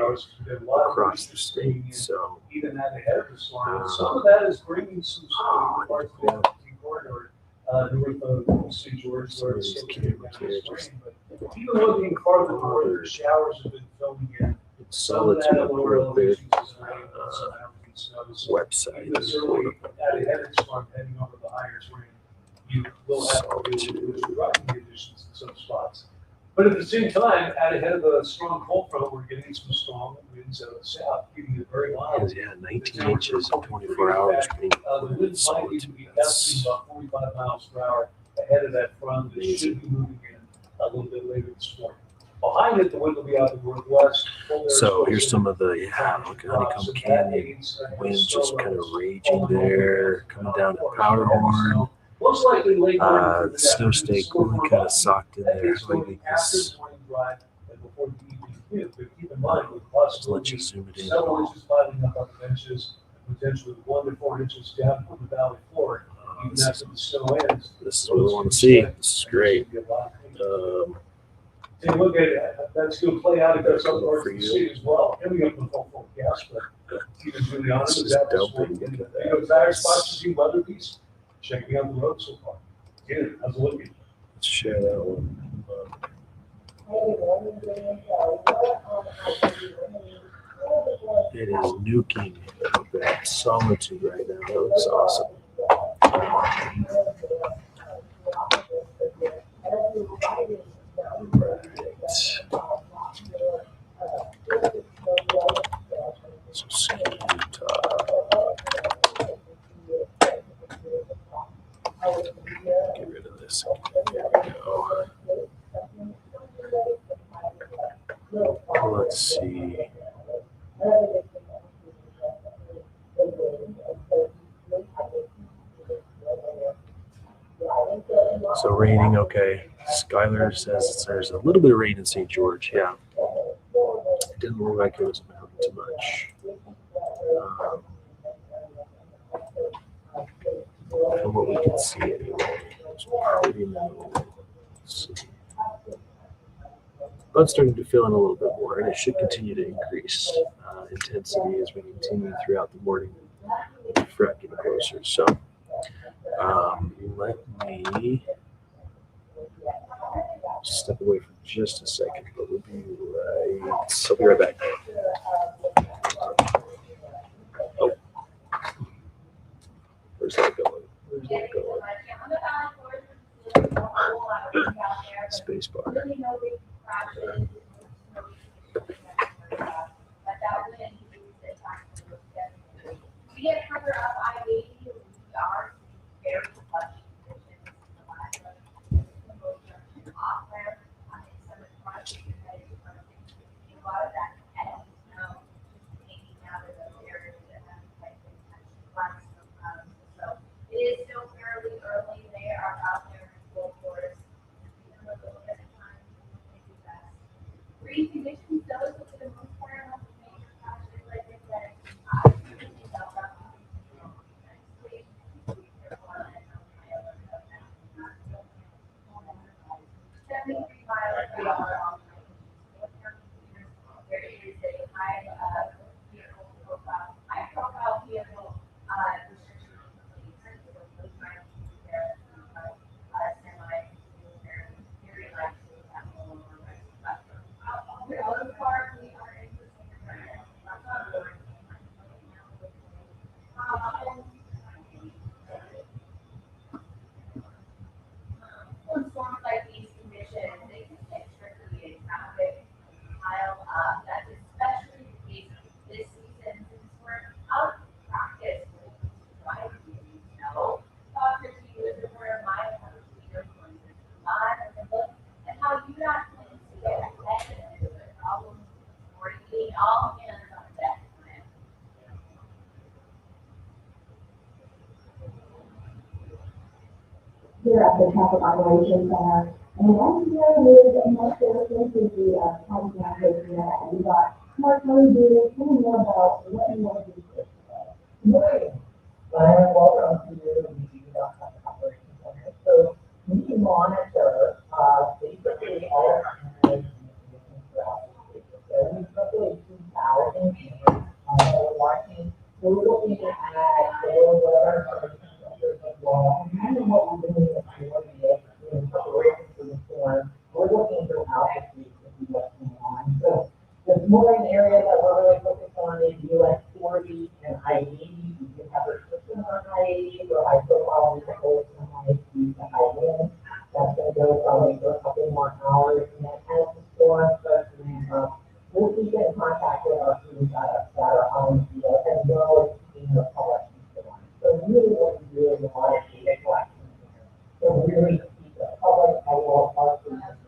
across the state. So, Even that ahead of the storm. Some of that is bringing some snow to parts of the Washington corridor, north of St. George, where it's still getting down to spring. But even looking farther north, the showers have been filling in. Solitude wrote their website. Even certainly at ahead of the storm, heading over the higher spring, you will have to deal with those rocky conditions in some spots. But at the same time, at ahead of a strong cold front, we're getting some strong winds out of the south, keeping it very mild. Yeah, 19 inches in 24 hours. The winds might even be gusting about 45 miles per hour ahead of that front that should be moving in a little bit later this morning. Behind it, the wind will be out of the northwest. So here's some of the, look at Honeycomb Canyon. Winds just kind of raging there, coming down to Powderhorn. Most likely late The snow stake really kind of socked in there. Maybe this, just let you zoom it in. Several inches piling up on the benches, potentially 1 to 4 inches down from the valley floor. Even after the snow ends. This is what we want to see. This is great. Take a look at it. That's going to play out across other parts For of the you. state as well. And we got the full forecast, but even Juliana This was is out this dumping. morning. You know, tire spots to see weather piece. Checking out the road so far. Yeah, how's it looking? Let's share that one. It is nuking that Solitude right now. That looks awesome. So see Utah. Get rid of this. There we go. Let's see. So raining, okay. Skylar says there's a little bit of rain in St. George. Yeah. It didn't look like it was amounting to much. From what we can see anyway. It's pretty low. Let's see. But it's starting to fill in a little bit more, and it should continue to increase intensity as we continue throughout the morning. The front getting closer. So Let me step away for just a second, but we'll be right. I'll be right back. Oh, where's that going? Where's that going? Space bar. We get further up I-80, we are very much conditions in the last off there. In some of the projects that you want to think a lot of that and snow hanging out of those areas that have like lots of so it is still fairly early. They are out there in full force. A little bit of time to do that. Green conditions, those for the most part are the major projects like I said. Seventy-three miles per hour. There is a high vehicle profile, vehicle restriction. Semi, very likely to have a lower risk. For the most part, we are in the same when storms like these conditions, they can get tricky in traffic, pile up. That's especially the case this season since we're out of practice with driving, Talk to you as if we're in my house, live and look at how you not plan to get ahead of the problem or getting all hands on deck. Here at the Traffic Operations Center. And one here is Mark Harrison, who's the project manager here. And we got Mark Murray doing more about what you want to do today. Great. And welcome to the Traffic Operations Center. So we monitor basically all kinds of throughout the state. So we probably 2,000 cameras. We're watching, we're looking at the weather. And what we're doing is in preparation for the storm, we're looking throughout the state to see what's going on. So the mooring area that we're really focused on is US 40 and I-80. We do have restrictions on I-80 for high profile vehicles from high-speed to high-wind. That's going to go probably for a couple more hours. And then as the storm starts to ramp up, we'll keep in contact with our crews that are on the field as well as keeping the public. So really what we do is a lot of data collection. So really keep the public, as well as our crews and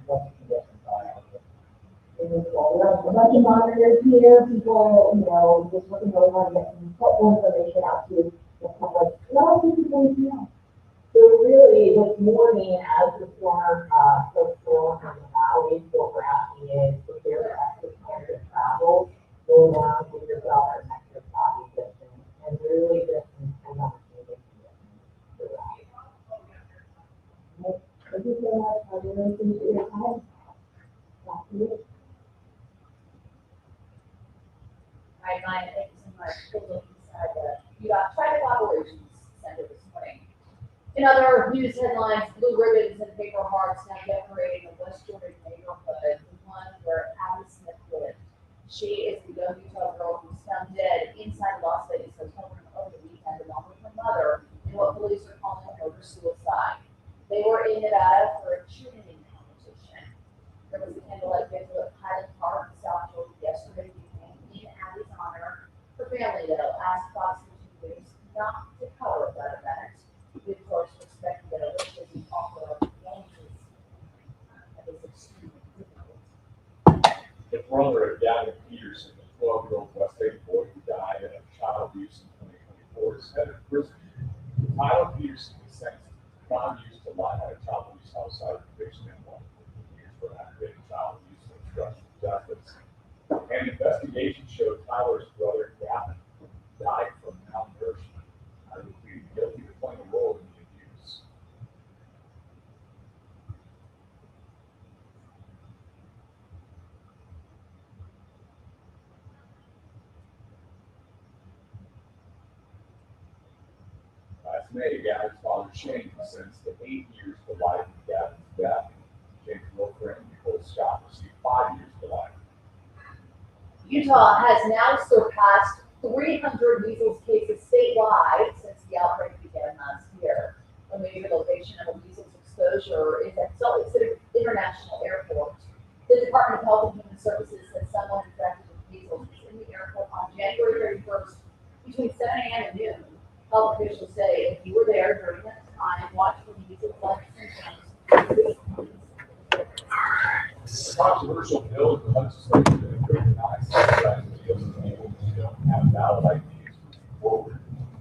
what the conditions are. We have a bunch of monitors here, people, just looking over and getting helpful information out to the public. What else is going on? So really this morning as the storm starts flowing from the valley, what we're asking is prepare for extra time to travel, go down to yourself or next to body distance, and really just depend on the conditions. Thank you so much. I really appreciate your time. Back to you. Hi, Maya, thank you so much for looking inside the Traffic Operations Center this morning. In other news headlines, blue ribbons and paper hearts now decorating a West Jordan neighborhood, the one where Abby Smith lived. She is the young Utah girl who was found dead inside Las Vegas hotel room over the weekend along with her mother in what police are calling a murder suicide. They were in Nevada for a cheerleading competition. There was a candlelight vigil at Highland Park in South Georgia yesterday evening in Abby's honor. Her family, though, asked Fox News not to cover that event. We, of course, respect that it should be offered up damages. That is extremely difficult. The brother of Gavin Peterson, a 12-year-old West Bay boy who died of child abuse in 2024, is headed to prison. Tyler Peterson was sentenced to 5 years to life at a child abuse outside conviction and 1 years for aggravated child abuse and obstruction of justice. An investigation showed Tyler's brother Gavin died from malnourishment. Tyler pleaded guilty to playing a role in the abuse. Last last May, Gavin's father Shane was sentenced to 8 years to life for Gavin's death. Shane's real friend, Nicole Scott, received 5 years to life. Utah has now surpassed 300 measles cases statewide since the outbreak began last year. A major location of a measles exposure is at Salt Lake City International Airport. The Department of Health and Human Services said someone infected with measles was in the airport on January 31st between 7 a.m. and noon. Health officials say if you were there during that time, watch for measles-like symptoms. The controversial bill in the legislature that could deny subsidizing deals with people who don't have valid IDs moving forward.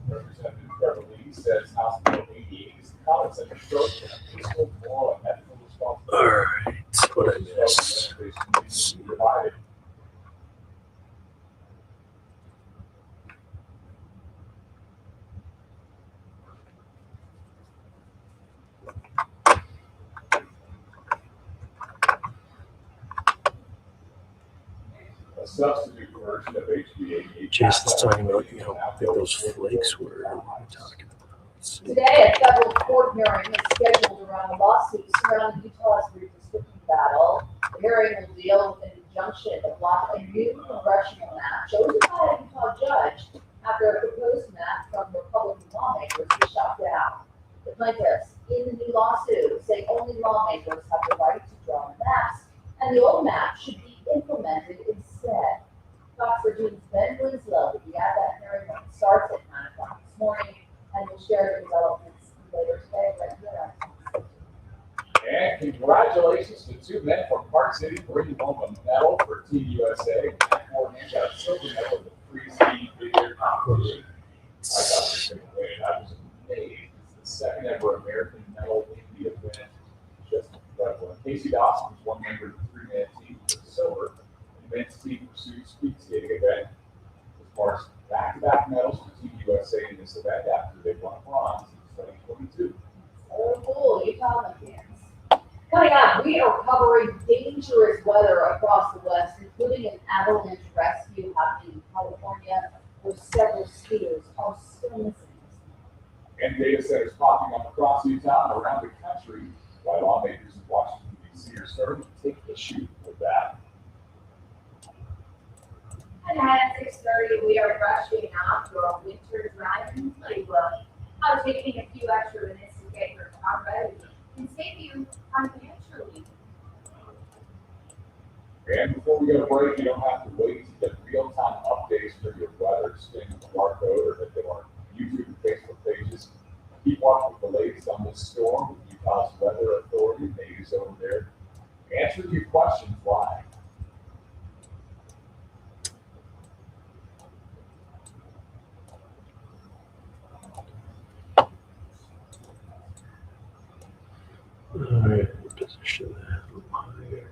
Representative Trevor Lee says House Bill 88 is the common sense approach to fiscal, moral, and ethical responsibility. All right, what I missed. Divided. A substitute version of HB88. Jason's talking about, how big those flakes were. What are we talking about? Let's see. Today, a federal court hearing is scheduled around a lawsuit surrounding Utah's redistricting battle. The hearing will deal with an injunction to block a new congressional map chosen by a Utah judge after a proposed map from Republican lawmakers was shot down. The plaintiffs in the new lawsuit say only lawmakers have the right to draw the maps, and the old map should be implemented instead. Fox 13's Ben Winslow will be at that hearing when it starts at 9 o'clock this morning, and we'll share the developments later today right here. And congratulations to 2 men from Park City bringing home a medal for Team USA. Matt Morgan got a silver medal in the free ski figure competition. I was amazed. It's the second ever American medal in the event. Just incredible. And Casey Dawson was one member of the 3-man team for silver. The men's team pursued speed skating event. As far as back-to-back medals for Team USA in this event after they won bronze in 2022. Oh, cool, Utah Olympians. Coming up, we are covering dangerous weather across the West, including an avalanche rescue happening in California, where several skiers are still missing. And data centers popping up across Utah and around the country, while lawmakers in Washington, D.C. are starting to take the shoot with that. And at 6:30, we are rushing out for a winter driving playbook. I was taking a few extra minutes to get your car ready and save you financially. And before we go to break, you don't have to wait to get real-time updates for your weather. Scan the QR code or head to our YouTube and Facebook pages. Keep watching the latest on this storm with Utah's Weather Authority. Nays over there. Answer your questions live. All right, position that a little higher.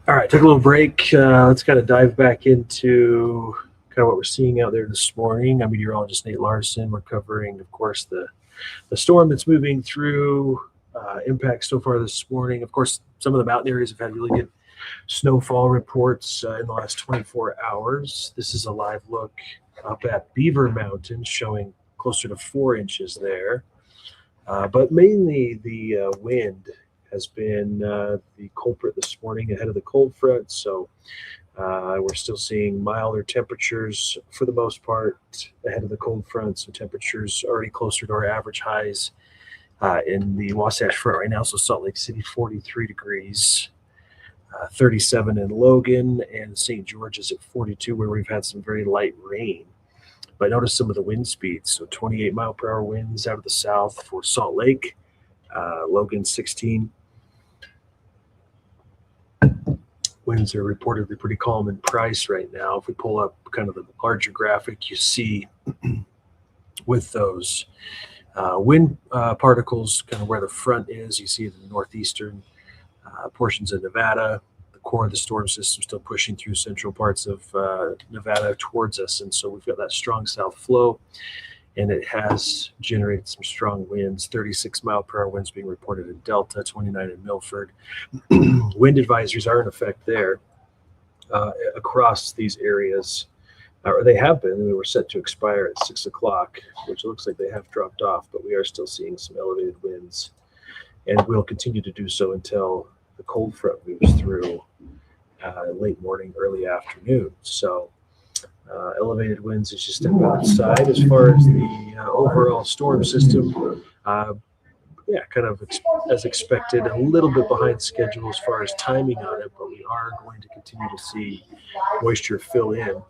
All right, took a little break. Let's kind of dive back into kind of what we're seeing out there this morning. I'm meteorologist Nate Larson. We're covering, of course, the storm that's moving through, impacts so far this morning. Of course, some of the mountain areas have had really good snowfall reports in the last 24 hours. This is a live look up at Beaver Mountain, showing closer to 4 inches there. But mainly the wind has been the culprit this morning ahead of the cold front. So we're still seeing milder temperatures for the most part ahead of the cold front. So temperatures already closer to our average highs in the Wasatch Front right now. So Salt Lake City, 43 degrees, 37 in Logan, and St. George is at 42, where we've had some very light rain. But notice some of the wind speeds. So 28 mile per hour winds out of the south for Salt Lake, Logan 16. winds are reportedly pretty calm in price right now. If we pull up kind of the larger graphic, you see with those wind particles, kind of where the front is, you see the northeastern portions of Nevada, the core of the storm system still pushing through central parts of Nevada towards us. And so we've got that strong south flow, and it has generated some strong winds. 36-mile-per-hour winds being reported in Delta, 29 in Milford. Wind advisories are in effect there across these areas, or they have been. They were set to expire at 6 o'clock, which looks like they have dropped off, but we are still seeing some elevated winds, and we'll continue to do so until the cold front moves through late morning, early afternoon. So elevated winds as you step outside. As far as the overall storm system, kind of as expected, a little bit behind schedule as far as timing on it, but we are going to continue to see moisture fill in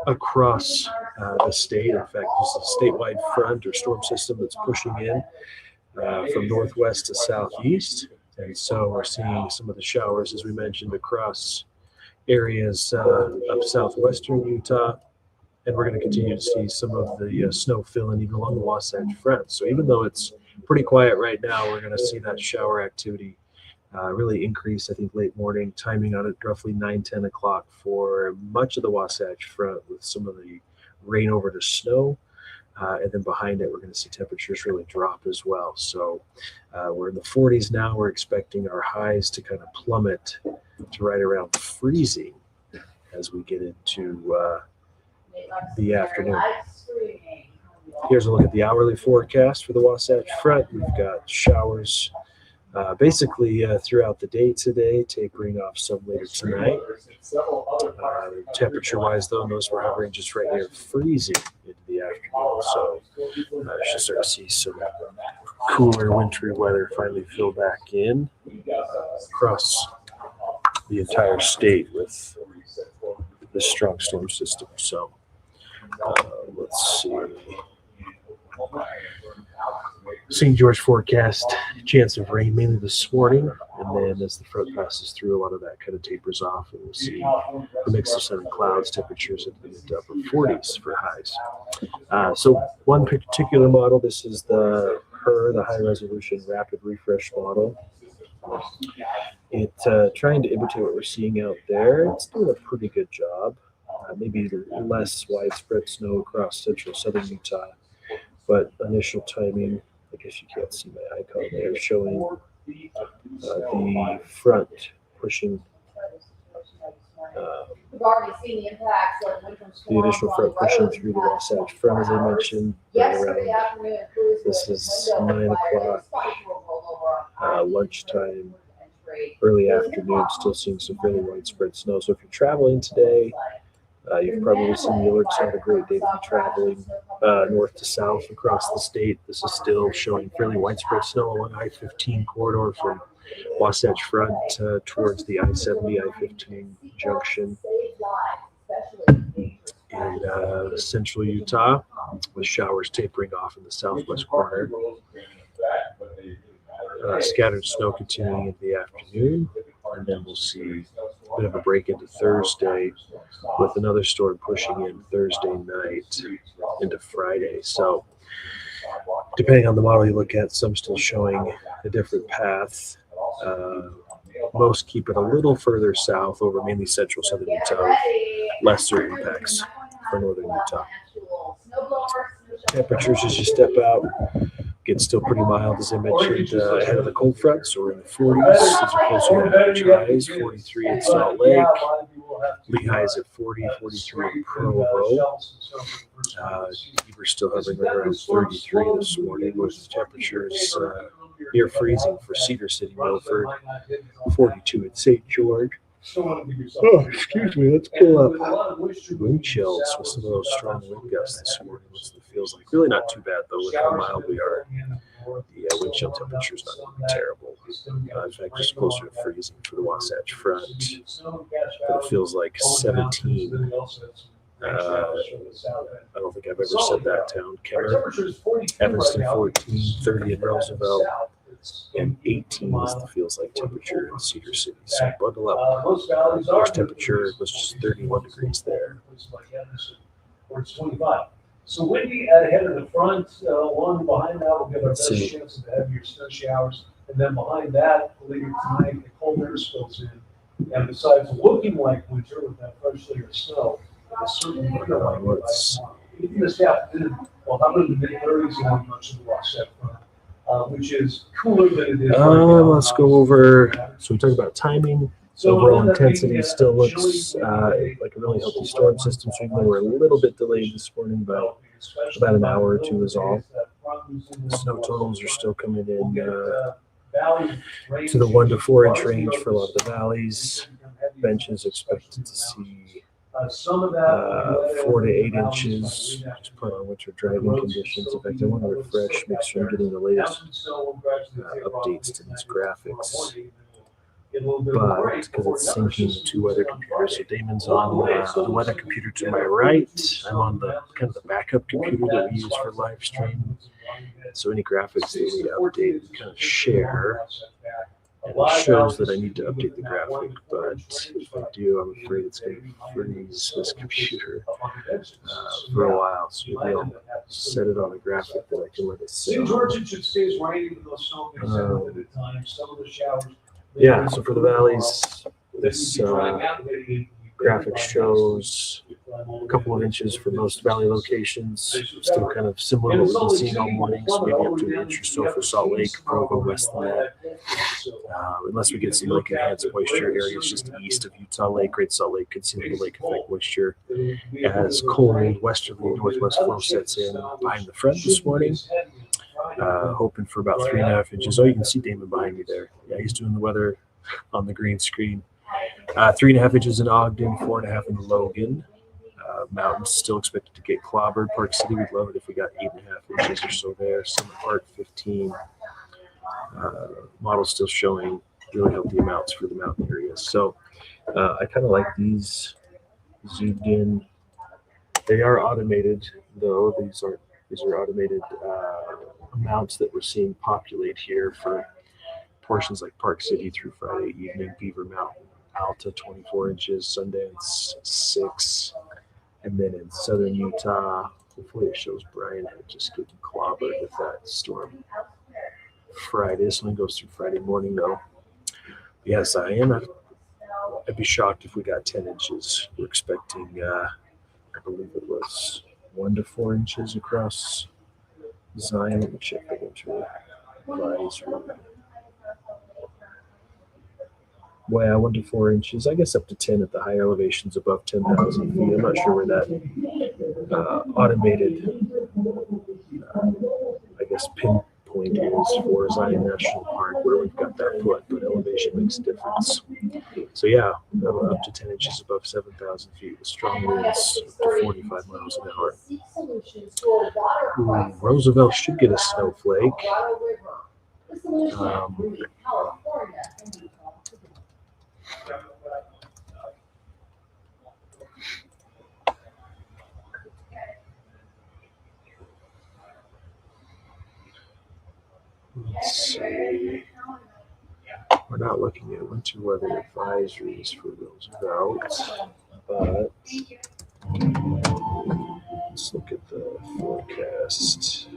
across the state. In fact, this is a statewide front or storm system that's pushing in from northwest to southeast. And so we're seeing some of the showers, as we mentioned, across areas of southwestern Utah, and we're going to continue to see some of the snow fill in even along the Wasatch Front. So even though it's pretty quiet right now, we're going to see that shower activity really increase, I think, late morning, timing on it roughly 9-10 o'clock for much of the Wasatch Front, with some of the rain over to snow. And then behind it, we're going to see temperatures really drop as well. So we're in the 40s now. We're expecting our highs to kind of plummet to right around freezing as we get into the afternoon. Here's a look at the hourly forecast for the Wasatch Front. We've got showers basically throughout the day today, tapering off some later tonight. Temperature-wise, though, those were hovering just right near freezing into the afternoon. So I should start to see some cooler, wintry weather finally fill back in across the entire state with this strong storm system. So let's see. St. George forecast, chance of rain mainly this morning, and then as the front passes through, a lot of that kind of tapers off, and we'll see a mix of sun and clouds, temperatures into the mid-upper 40s for highs. So one particular model, this is the high-resolution rapid refresh model. It's trying to imitate what we're seeing out there. It's doing a pretty good job. Maybe less widespread snow across central southern Utah, but initial timing, I guess you can't see my icon there, showing the front pushing the initial front pushing through the Wasatch Front, as I mentioned, right around, this is 9 o'clock, lunchtime, early afternoon, still seeing some fairly widespread snow. So if you're traveling today, you've probably seen the alerts. Not a great day to be traveling north to south across the state. This is still showing fairly widespread snow along I-15 corridor from Wasatch Front towards the I-70, I-15 junction in central Utah, with showers tapering off in the southwest corner. Scattered snow continuing in the afternoon, and then we'll see a bit of a break into Thursday with another storm pushing in Thursday night into Friday. So depending on the model you look at, some still showing a different path. Most keep it a little further south over mainly central southern Utah, with lesser impacts for northern Utah. Temperatures as you step out get still pretty mild, as I mentioned, ahead of the cold front. So we're in the 40s. These are closer to average highs, 43 in Salt Lake. Lehigh's at 40, 43 in Provo. We're still hovering right around 33 this morning, with temperatures near freezing for Cedar City, Milford, 42 in St. George. Oh, excuse me. Let's pull up wind chills with some of those strong wind gusts this morning. What's the feels like? Really not too bad, though, with how mild we are. The wind chill temperature is not even terrible. In fact, just closer to freezing for the Wasatch Front. But it feels like 17. I don't think I've ever said that town. Kemmer, Evanston 14, 30 in Roosevelt, and 18 is the feels like temperature in Cedar City. So bundle up. Most valleys First temperature was just 31 degrees there. Or it's 25. So windy ahead of the front, one behind that will give our Let's best see. chance of heavier snow showers. And then behind that, later tonight, the cold air spills in. And besides looking like winter with that fresh layer of snow, it's certainly feel like it right now. Even this afternoon, well, I'm in the mid-30s along much of the Wasatch Front, which is cooler than it is right now. Let's go over. So we talked about timing. So Overall within that intensity being, still looks chilly, like a really healthy storm system. So even though we're a little bit delayed this morning, but about an hour or two is all. The snow totals are still coming in to the 1 to 4 inch range for a lot of the valleys. Benches expected to see some of that 4 to 8 inches, just put on winter driving conditions. In fact, I want to refresh, make sure I'm getting the latest updates to these graphics. But because it's syncing the two weather computers, so Damon's on the weather computer to my right. I'm on the kind of the backup computer that we use for live stream. So any graphics that we update, we kind of share. And it shows that I need to update the graphic, but if I do, I'm afraid it's going to freeze this computer for a while. So maybe I'll set it on a graphic that I can let it sit St. on. George, it should stay as rainy with those snow at the time. Some of the showers. Yeah, so for the valleys, this graphic shows a couple of inches for most valley locations. Still kind of similar to what we've been seeing all morning, so maybe up to an inch or so for Salt Lake, Provo, west of that. Unless we get some lake enhanced moisture areas just east of Utah Lake, Great Salt Lake could see the lake effect moisture as cold westerly northwest flow sets in behind the front this morning. Hoping for about 3.5 inches. Oh, you can see Damon behind me there. Yeah, he's doing the weather on the green screen. 3.5 inches in Ogden, 4.5 in Logan. Mountains still expected to get clobbered. Park City, we'd love it if we got 8.5 inches or so there. Summit Park, 15. Models still showing really healthy amounts for the mountain areas. So I kind of like these zoomed in. They are automated, though. These are automated amounts that we're seeing populate here for portions like Park City through Friday evening, Beaver Mountain, Alta 24 inches, Sundance 6, and then in southern Utah, hopefully it shows Brian had just getting clobbered with that storm Friday. This one goes through Friday morning though. Yes, I am. I'd be shocked if we got 10 inches. We're expecting, I believe it was 1 to 4 inches across Zion. Let me check the winter advisory. Well, 1 to 4 inches. I guess up to 10 at the high elevations above 10,000 feet. I'm not sure where that automated, I guess, pinpoint is for Zion National Park, where we've got that put, but elevation makes a difference. So yeah, up to 10 inches above 7,000 feet with strong winds up to 45 miles an hour. Roosevelt should get a snowflake. Let's see. We're not looking at winter weather advisories for Roosevelt, but let's look at the forecast.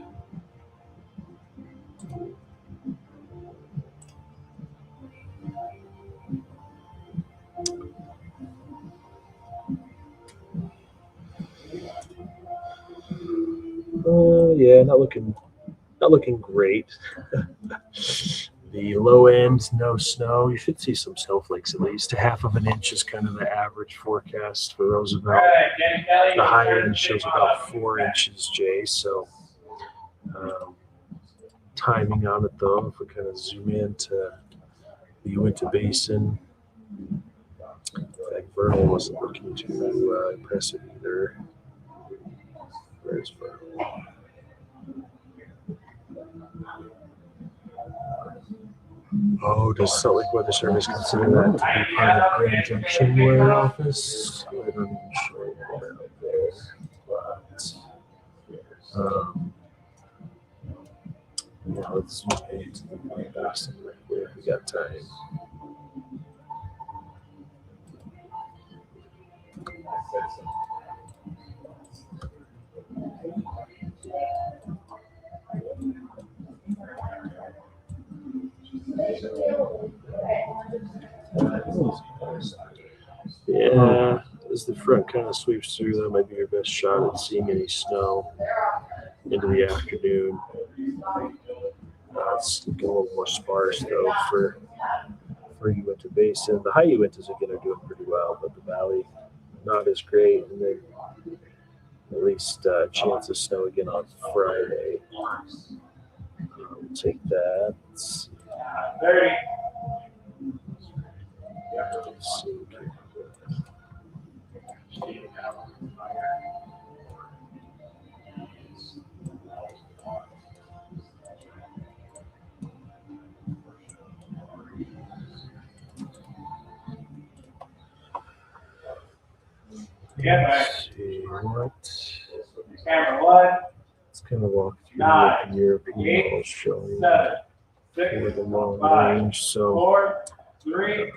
Yeah, not looking great. The low end, no snow. You should see some snowflakes at least. 1/2 inch is kind of the average forecast for Roosevelt. The high end shows about 4 inches, Jay. So timing on it though, if we kind of zoom into the Uinta Basin. In fact, Vernal wasn't looking too impressive either. Where's Vernal? Oh, does Salt Lake Weather Service consider that to be part of Grand Junction Weather Office? I don't even show you that there. But, yeah, let's zoom into the We got time. Yeah, as the front kind of sweeps through, that might be your best shot at seeing any snow into the afternoon. It's looking a little more sparse though for Uinta Basin. The high Uintas again are doing pretty well, but the valley not as great. And then at least chance of snow again on Friday. We'll take that. Let's 30. see. Yeah, Let's see what. camera 1, Let's kind of walk through Nine, what the European eight, model showing 7, for 6, the long 5, range. So 4, 3,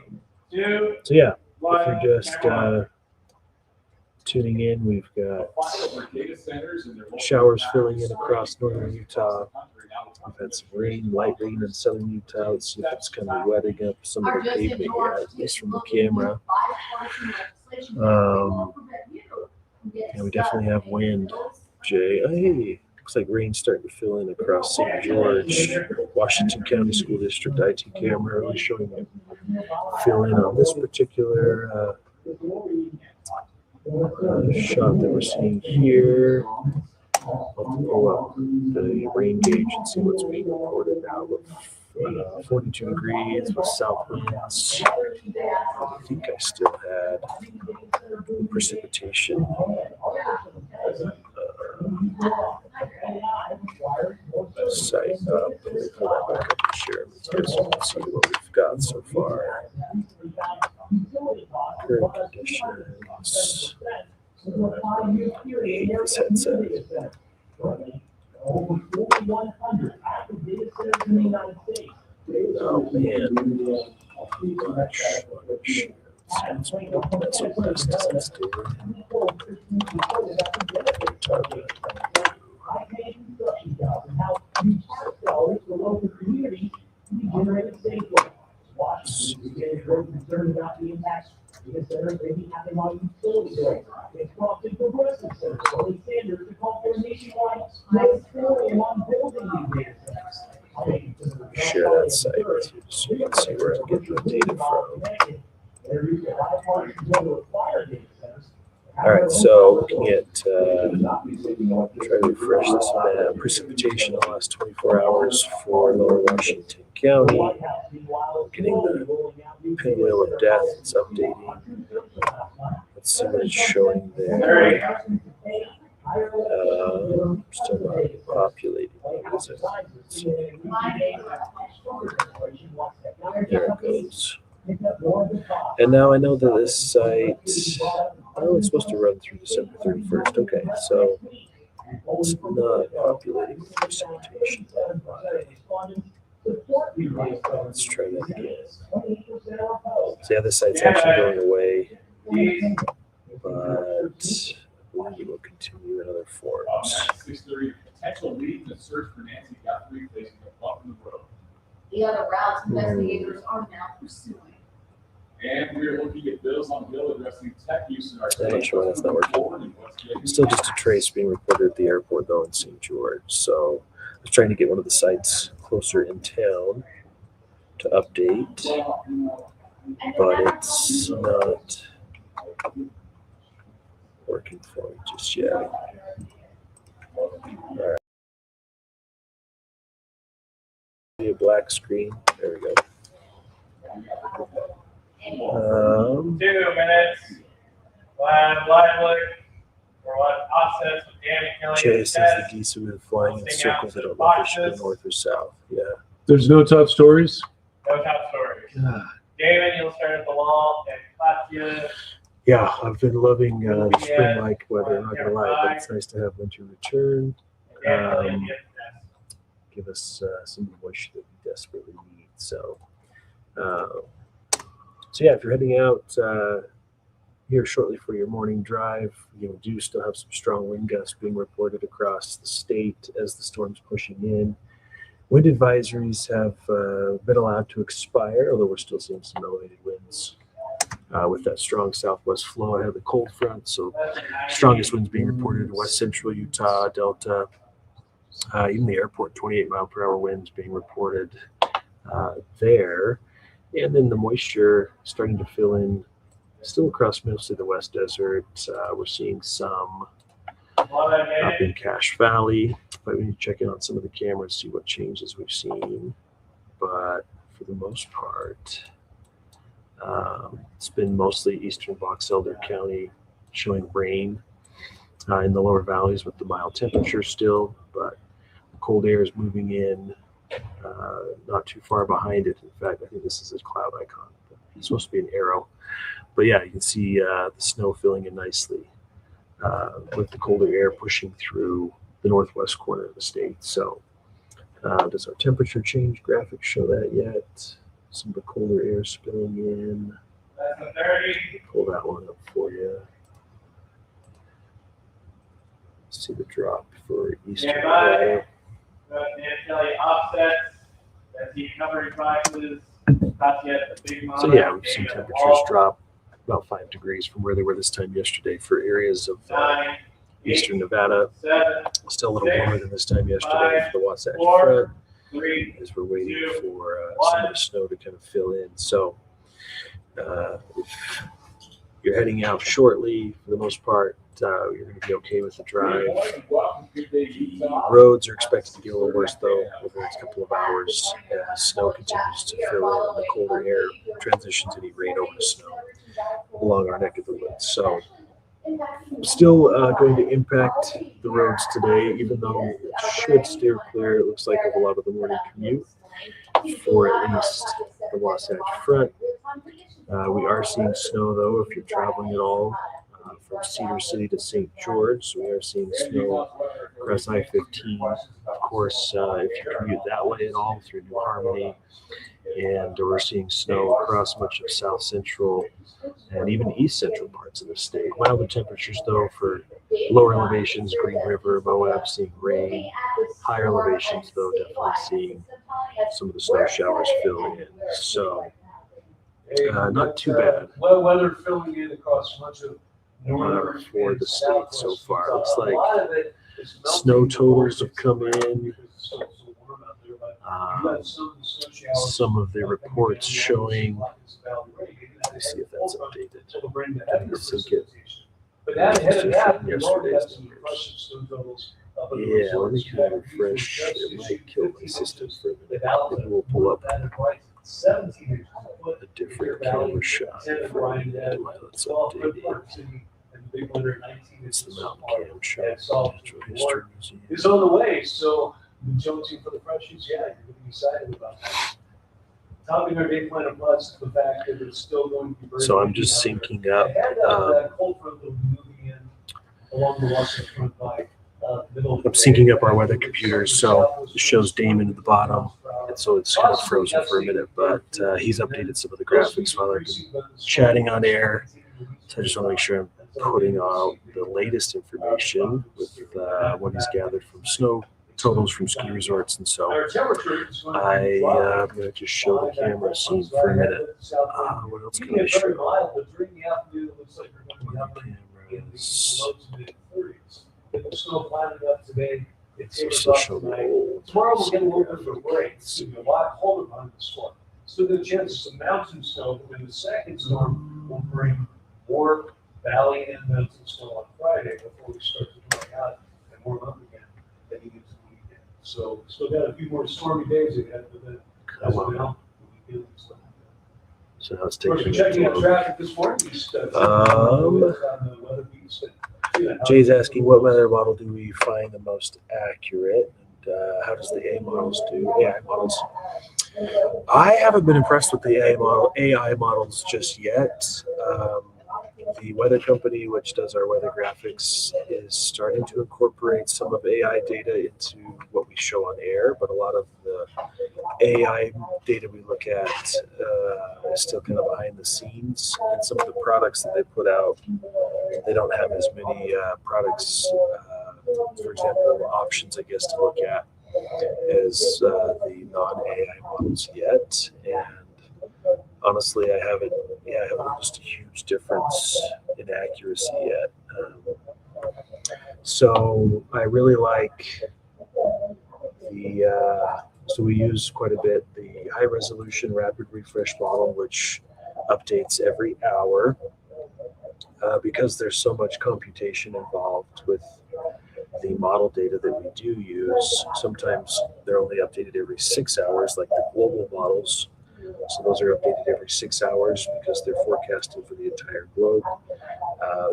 2, yeah, 1. if you're just camera one. tuning in, we've got Data centers and their local showers filling in towers, across northern Utah. We've had some rain, light rain in southern Utah. Let's see if it's kind of wetting up some of the pavement yet, at least from the camera. Yeah, we definitely have wind, Jay. Oh, hey, looks like rain's starting to fill in across St. George. Washington County School District IT camera really showing it fill in on this particular shot that we're seeing here. I'll pull up the rain gauge and see what's being reported now. With 42 degrees with south winds. I think I still had precipitation. Site up. Let me pull that back up and share with you so you can see what we've got so far. Current conditions. This headset. Oh man. That's what best does do. Share that site with you so you can see where I'm getting the data from. All right, so looking at, try to refresh this map. Precipitation in the last 24 hours for Lower Washington County. Getting the pinwheel of death, it's updating. Let's see what it's showing there. Still not populating. What is it? Let's see. There it goes. And now I know that this site, oh, it's supposed to run through December 31st. Okay, so it's not populating with precipitation. Let's try that again. So yeah, this site's actually going away, but we will continue in other forms. 6:30, potential lead in the search for Nancy Guthrie facing a bump in the road. The other routes investigators are now pursuing. And we're looking at bills on bill addressing tech use in our I'm not sure why that's not working. Still just a trace being reported at the airport though in St. George. So I was trying to get one of the sites closer in town to update, but it's not working for me just yet. All right. A black screen. There we go. 2 minutes. Lively. For what offsets with damage killing. Jay says the geese have been flying in circles. I don't know if they should go north or south. Yeah. There's no top stories. No top stories. God. David, you'll start at the wall and clap you. Yeah, I've been loving the spring-like weather. I'm not gonna lie, but it's nice to have winter return. give us some of the moisture that we desperately need. So yeah, if you're heading out here shortly for your morning drive, you do still have some strong wind gusts being reported across the state as the storm's pushing in. Wind advisories have been allowed to expire, although we're still seeing some elevated winds with that strong southwest flow ahead of the cold front. So strongest winds being reported in west central Utah, Delta, even the airport, 28-mile-per-hour winds being reported there. And then the moisture starting to fill in still across mostly the West Desert. We're seeing some up in Cache Valley, but we need to check in on some of the cameras, see what changes we've seen. But for the most part, it's been mostly eastern Box Elder County showing rain in the lower valleys with the mild temperature still, but the cold air is moving in not too far behind it. In fact, I think this is a cloud icon. It's supposed to be an arrow. But yeah, you can see the snow filling in nicely with the colder air pushing through the northwest corner of the state. So does our temperature change graphic show that yet? Some of the colder air spilling in. Pull that one up for you. See the drop for eastern Ohio. Offsets, that's the covering boxes. So yeah, we've seen temperatures drop about 5 degrees from where they were this time yesterday for areas of eastern Nevada. Still a little warmer than this time yesterday for the Wasatch Front, as we're waiting for some of the snow to kind of fill in. So if you're heading out shortly, for the most part, you're going to be okay with the drive. The roads are expected to get a little worse, though, over the next couple of hours as snow continues to fill in and the colder air transitions any rain over to snow along our neck of the woods. So still going to impact the roads today, even though it should steer clear, it looks like, of a lot of the morning commute for at least the Wasatch Front. We are seeing snow, though, if you're traveling at all. From Cedar City to St. George, so we are seeing snow across I-15. Of course, if you commute that way at all through New Harmony, and we're seeing snow across much of South Central and even East Central parts of the state. Milder temperatures, though, for lower elevations, Green River, Moab, seeing rain. Higher elevations, though, definitely seeing some of the snow showers fill in. So, not too bad. Weather filling in across much of for the state so far. Looks like snow totals have come in. Some of the reports showing. Let me see if that's updated. I think it. Yesterday's numbers. Yeah, let me kind of refresh. It might kill my system for a minute. Maybe we'll pull up a different camera shot. Let's update it. It's the mountain cam shot. Natural History Museum. It's on the way, so jonesing for the freshies, yeah, you're going to be excited about that. Topping our day plan plus the fact that it's still going to be very. So I'm just syncing up. I'm syncing up our weather computers, so it shows Damon at the bottom, and so it's kind of frozen for a minute, but he's updated some of the graphics while I've been chatting on air. So I just want to make sure I'm putting out the latest information with what he's gathered from snow totals from ski resorts. And so I'm going to just show the camera scene for a minute. What else can I show? So show the old. Tomorrow we'll get a little bit of a break. It's going to be a lot colder behind the storm. Still good chance of some mountain snow, but then the second storm will bring more valley and mountain snow on Friday before we start to dry out and warm up again heading into the weekend. So still got a few more stormy days ahead, but then as well, we'll be dealing with stuff. So now it's Of course, taking we're checking out traffic this morning. Jay's asking, what weather model do we find the most accurate? And how does the A models do? AI models. I haven't been impressed with the AI models just yet. the weather company, which does our weather graphics, is starting to incorporate some of AI data into what we show on air, but a lot of the AI data we look at is still kind of behind the scenes. And some of the products that they put out, they don't have as many products, for example, options, I guess, to look at as the non-AI models yet. And honestly, I haven't noticed a huge difference in accuracy yet. So I really like so we use quite a bit the high resolution rapid refresh model, which updates every hour because there's so much computation involved with the model data that we do use. Sometimes they're only updated every 6 hours, like the global models. So those are updated every 6 hours because they're forecasting for the entire globe.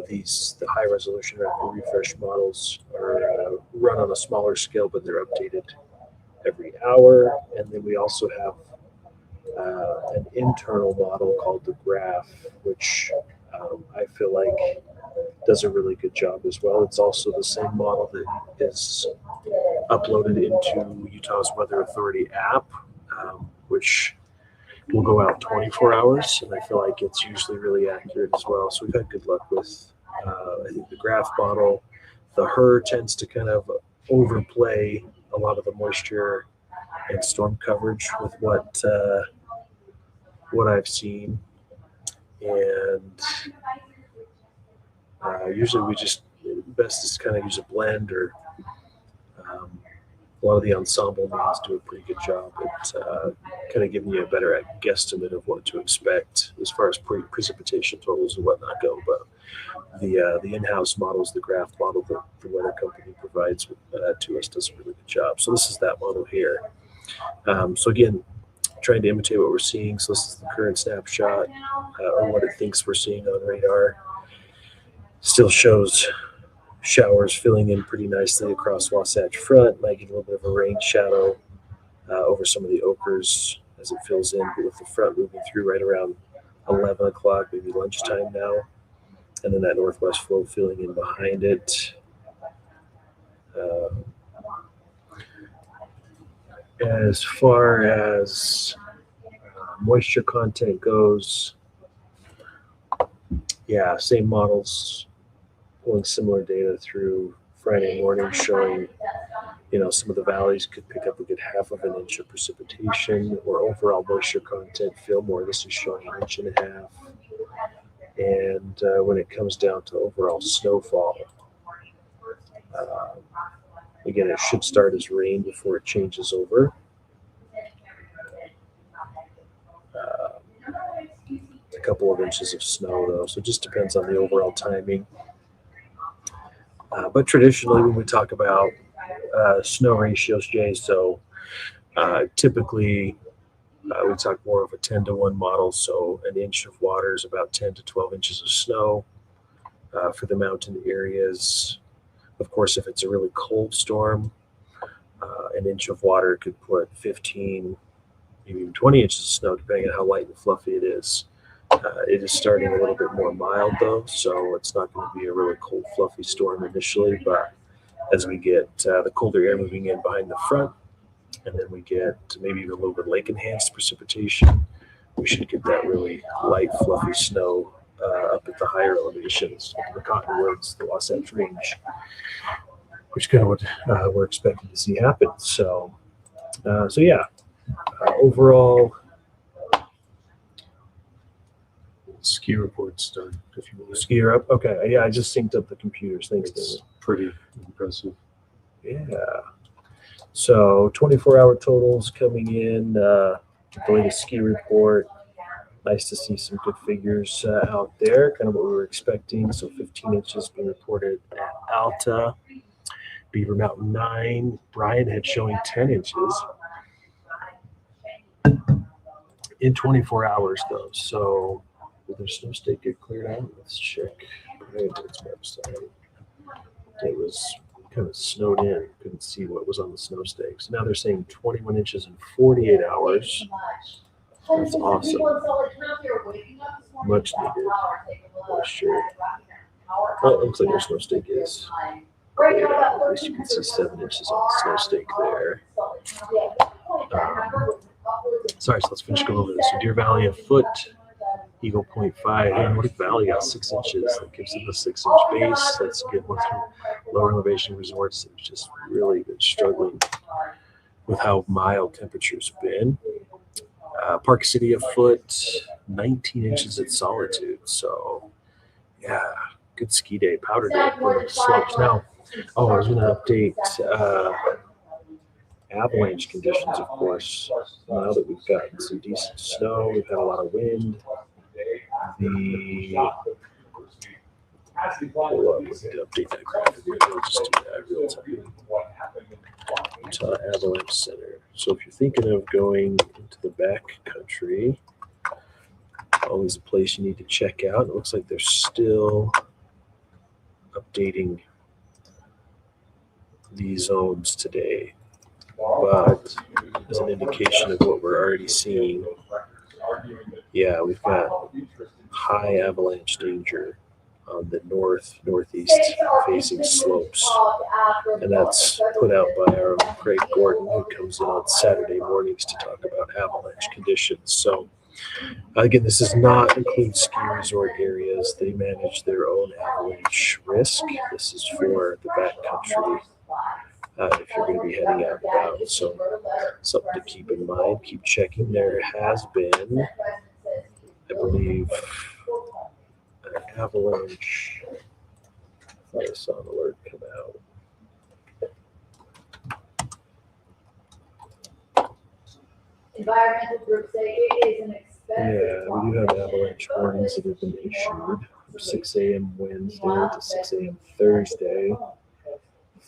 The high resolution rapid refresh models are run on a smaller scale, but they're updated every hour. And then we also have an internal model called the Graph, which I feel like does a really good job as well. It's also the same model that is uploaded into Utah's Weather Authority app, which will go out 24 hours, and I feel like it's usually really accurate as well. So we've had good luck with, I think, the Graph model. The HRRR tends to kind of overplay a lot of the moisture and storm coverage with what I've seen, and usually we just best is kind of use a blend, or a lot of the ensemble means do a pretty good job at kind of giving you a better guesstimate of what to expect as far as precipitation totals and whatnot go. But the in-house models, the Graph model that the weather company provides to us, does a really good job. So this is that model here. So again, trying to imitate what we're seeing. So this is the current snapshot, or what it thinks we're seeing on radar. Still shows showers filling in pretty nicely across Wasatch Front. Might get a little bit of a rain shadow over some of the Okers as it fills in, but with the front moving through right around 11 o'clock, maybe lunchtime now. And then that northwest flow filling in behind it. As far as moisture content goes, yeah, same models, pulling similar data through Friday morning, showing, some of the valleys could pick up a good 1/2 of an inch of precipitation, or overall moisture content Fillmore, this is showing 1.5 inches. And when it comes down to overall snowfall, again, it should start as rain before it changes over. A couple of inches of snow, though, so it just depends on the overall timing. But traditionally, when we talk about snow ratios, Jay, so typically we talk more of a 10-to-1 model. So an inch of water is about 10 to 12 inches of snow for the mountain areas. Of course, if it's a really cold storm, an inch of water could put 15, maybe even 20 inches of snow, depending on how light and fluffy it is. It is starting a little bit more mild, though, so it's not going to be a really cold, fluffy storm initially. But as we get the colder air moving in behind the front, and then we get maybe even a little bit lake-enhanced precipitation, we should get that really light, fluffy snow up at the higher elevations, the Cottonwoods, the Wasatch Range, which kind of what we're expecting to see happen. So yeah, overall, ski report's done. If you want to ski up, okay. Yeah, I just synced up the computers. Thanks, It's David. pretty impressive. Yeah. So 24-hour totals coming in. The latest ski report. Nice to see some good figures out there. Kind of what we were expecting. So 15 inches being reported at Alta. Beaver Mountain 9. Brian had showing 10 inches in 24 hours, though. So did their snow stake get cleared out? Let's check Brian's website. It was kind of snowed in. Couldn't see what was on the snow stakes. Now they're saying 21 inches in 48 hours. That's awesome. Much needed. moisture. Oh, it looks like our snow stake is. Yeah, at least you can see 7 inches on the snow stake there. Sorry, so let's finish going over this. So Deer Valley a foot, Eagle Point 5, and Nordic Valley got 6 inches. That gives them a 6-inch base. That's good. One through lower elevation resorts have just really been struggling with how mild temperatures been. Park City a foot, 19 inches at Solitude. So yeah, good ski day, powder day for the slopes. Now, I was going to update avalanche conditions, of course. Now that we've gotten some decent snow, we've had a lot of wind. Hold on, we need to update that graphic. We'll just do that real time. Utah Avalanche Center. So if you're thinking of going into the back country, always a place you need to check out. It looks like they're still updating these zones today, but as an indication of what we're already seeing, yeah, we've got high avalanche danger on the northeast facing slopes, and that's put out by our own Craig Gordon, who comes in on Saturday mornings to talk about avalanche conditions. So again, this does not include ski resort areas. They manage their own avalanche risk. This is for the backcountry if you're going to be heading out and about. So something to keep in mind. Keep checking. There has been, I believe, an avalanche. I thought I saw an alert come out. Environmental groups say it is an expensive. Yeah, we do have avalanche warnings that have been issued from 6 a.m. Wednesday to 6 a.m. Thursday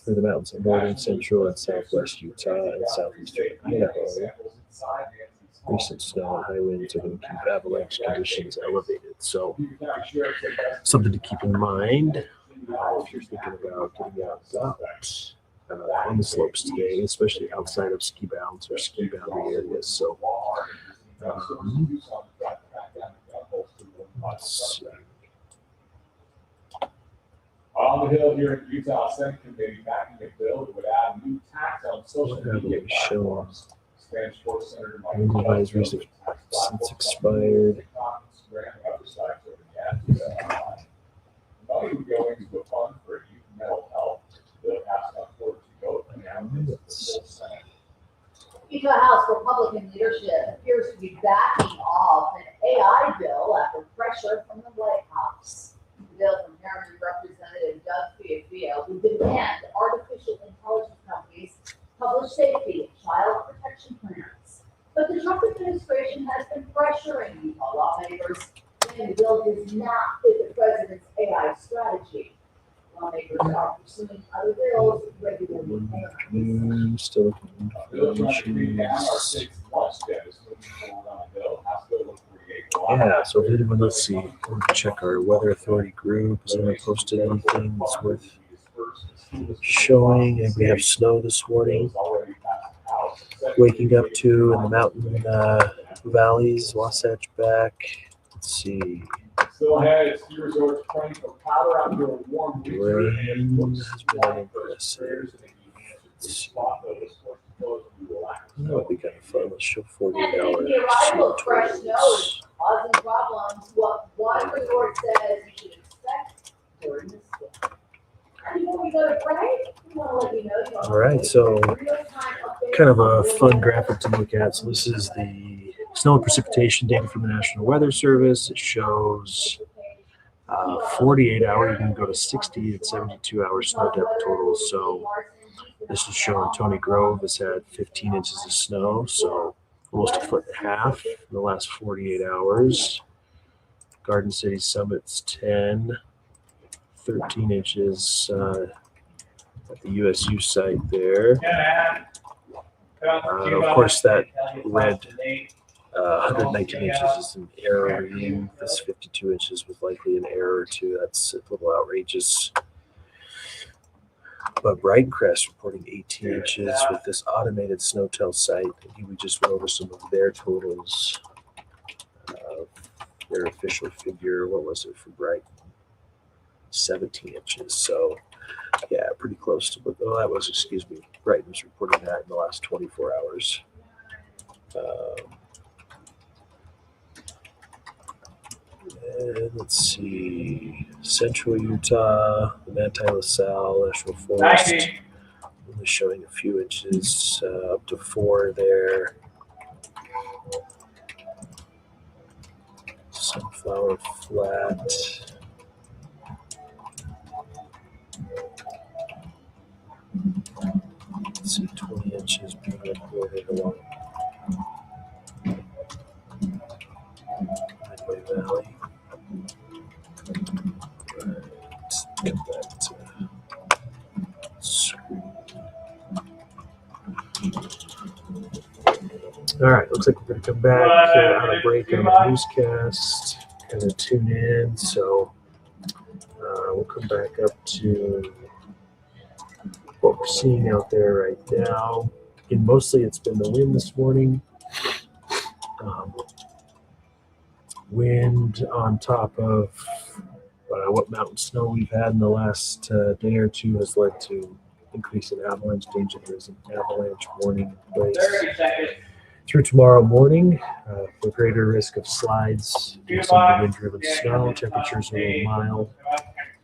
for the mountains of northern, central, and southwest Utah and southeastern Idaho. Recent snow and high winds are going to keep avalanche conditions elevated. So, something to keep in mind if you're thinking about getting out on the slopes today, especially outside of ski bounds or ski boundary areas. So, let's see. On the Hill here in Utah, Senate committee backing a bill that would add a new tax on social media platforms. Spanish Sports Senator Wind advisories have since expired. Money would go into a fund for youth mental health. The bill passed on 4 to vote and now it's the full Senate. Utah House Republican leadership appears to be backing off an AI bill after pressure from the White House. The bill from Harriman Representative Doug Fiafio would demand artificial intelligence companies publish safety and child protection plans. But the Trump administration has been pressuring Utah lawmakers, saying the bill does not fit the president's AI strategy. Lawmakers are pursuing other bills regulating AI. Still looking Bill for trying to create the House issues. State's lunch debt is moving forward on a bill. House Bill 148. Yeah, so if anyone, let's see, we'll check our weather authority group. Has anyone posted anything that's worth showing? And we have snow this morning, waking up to in the mountain valleys, Wasatch back. Let's see, Still ahead, ski resorts praying for powder after a warm winter. rain has been impressive. That would be kind of fun. Let's show 48-hour And the arrival snow of fresh snow totals. is causing problems. What one resort says you should expect during the storm. Before we go to break, we want to let you know. All right, so kind of a fun graphic to look at. So this is the snow and precipitation data from the National Weather Service. It shows 48-hour. You can go to 60 and 72-hour snow depth totals. So this is showing Tony Grove has had 15 inches of snow, so almost a foot and a half in the last 48 hours. Garden City Summit's 10, 13 inches at the USU site there. Of course, that red 119 inches is an error reading. This 52 inches was likely an error or two. That's a little outrageous. But Bright Crest reporting 18 inches with this automated SNOTEL site. I think we just went over some of their totals. Their official figure, what was it for Bright 17 inches. So yeah, pretty close to what that was. Excuse me. Brighton was reporting that in the last 24 hours. And let's see, Central Utah, the Manti LaSalle National Forest, only showing a few inches, up to 4 there. Sunflower Flat. Let's see, 20 inches being reported along Midway Valley. Let's come back to screen. All right, looks like we're going to come back on a break on the newscast. Going to tune in, so we'll come back up to what we're seeing out there right now. And mostly it's been the wind this morning. Wind on top of what mountain snow we've had in the last day or two has led to increase in avalanche danger. There's an avalanche warning in place 30 seconds. through tomorrow morning for greater risk of slides due to some of the wind-driven snow. Temperatures are a little mild.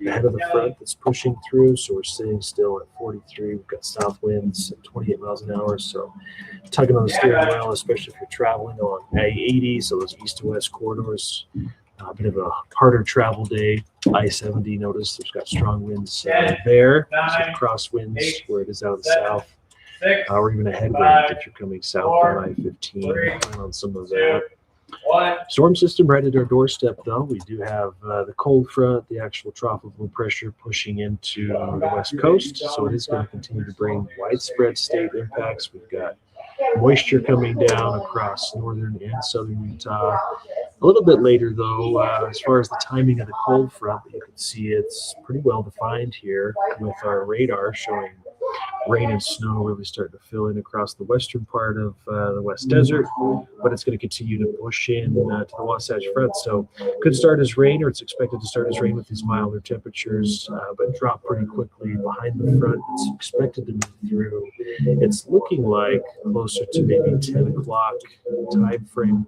Ahead of the front that's pushing through, so we're sitting still at 43. We've got south winds at 28 miles an hour, so tugging on the steering wheel, especially if you're traveling on I-80, so those east to west corridors. A bit of a harder travel day. I-70, notice there's got strong winds there, so crosswinds where it is out of the south, or even a headwind if you're coming south on I-15 on some of that. Storm system right at our doorstep, though. We do have the cold front, the actual trough of low pressure pushing into the west coast, so it is going to continue to bring widespread state impacts. We've got moisture coming down across northern and southern Utah. A little bit later, though, as far as the timing of the cold front, you can see it's pretty well defined here with our radar showing rain and snow really starting to fill in across the western part of the West Desert, but it's going to continue to push in to the Wasatch Front. So could start as rain, or it's expected to start as rain with these milder temperatures, but drop pretty quickly behind the front. It's expected to move through. It's looking like closer to maybe 10 o'clock time frame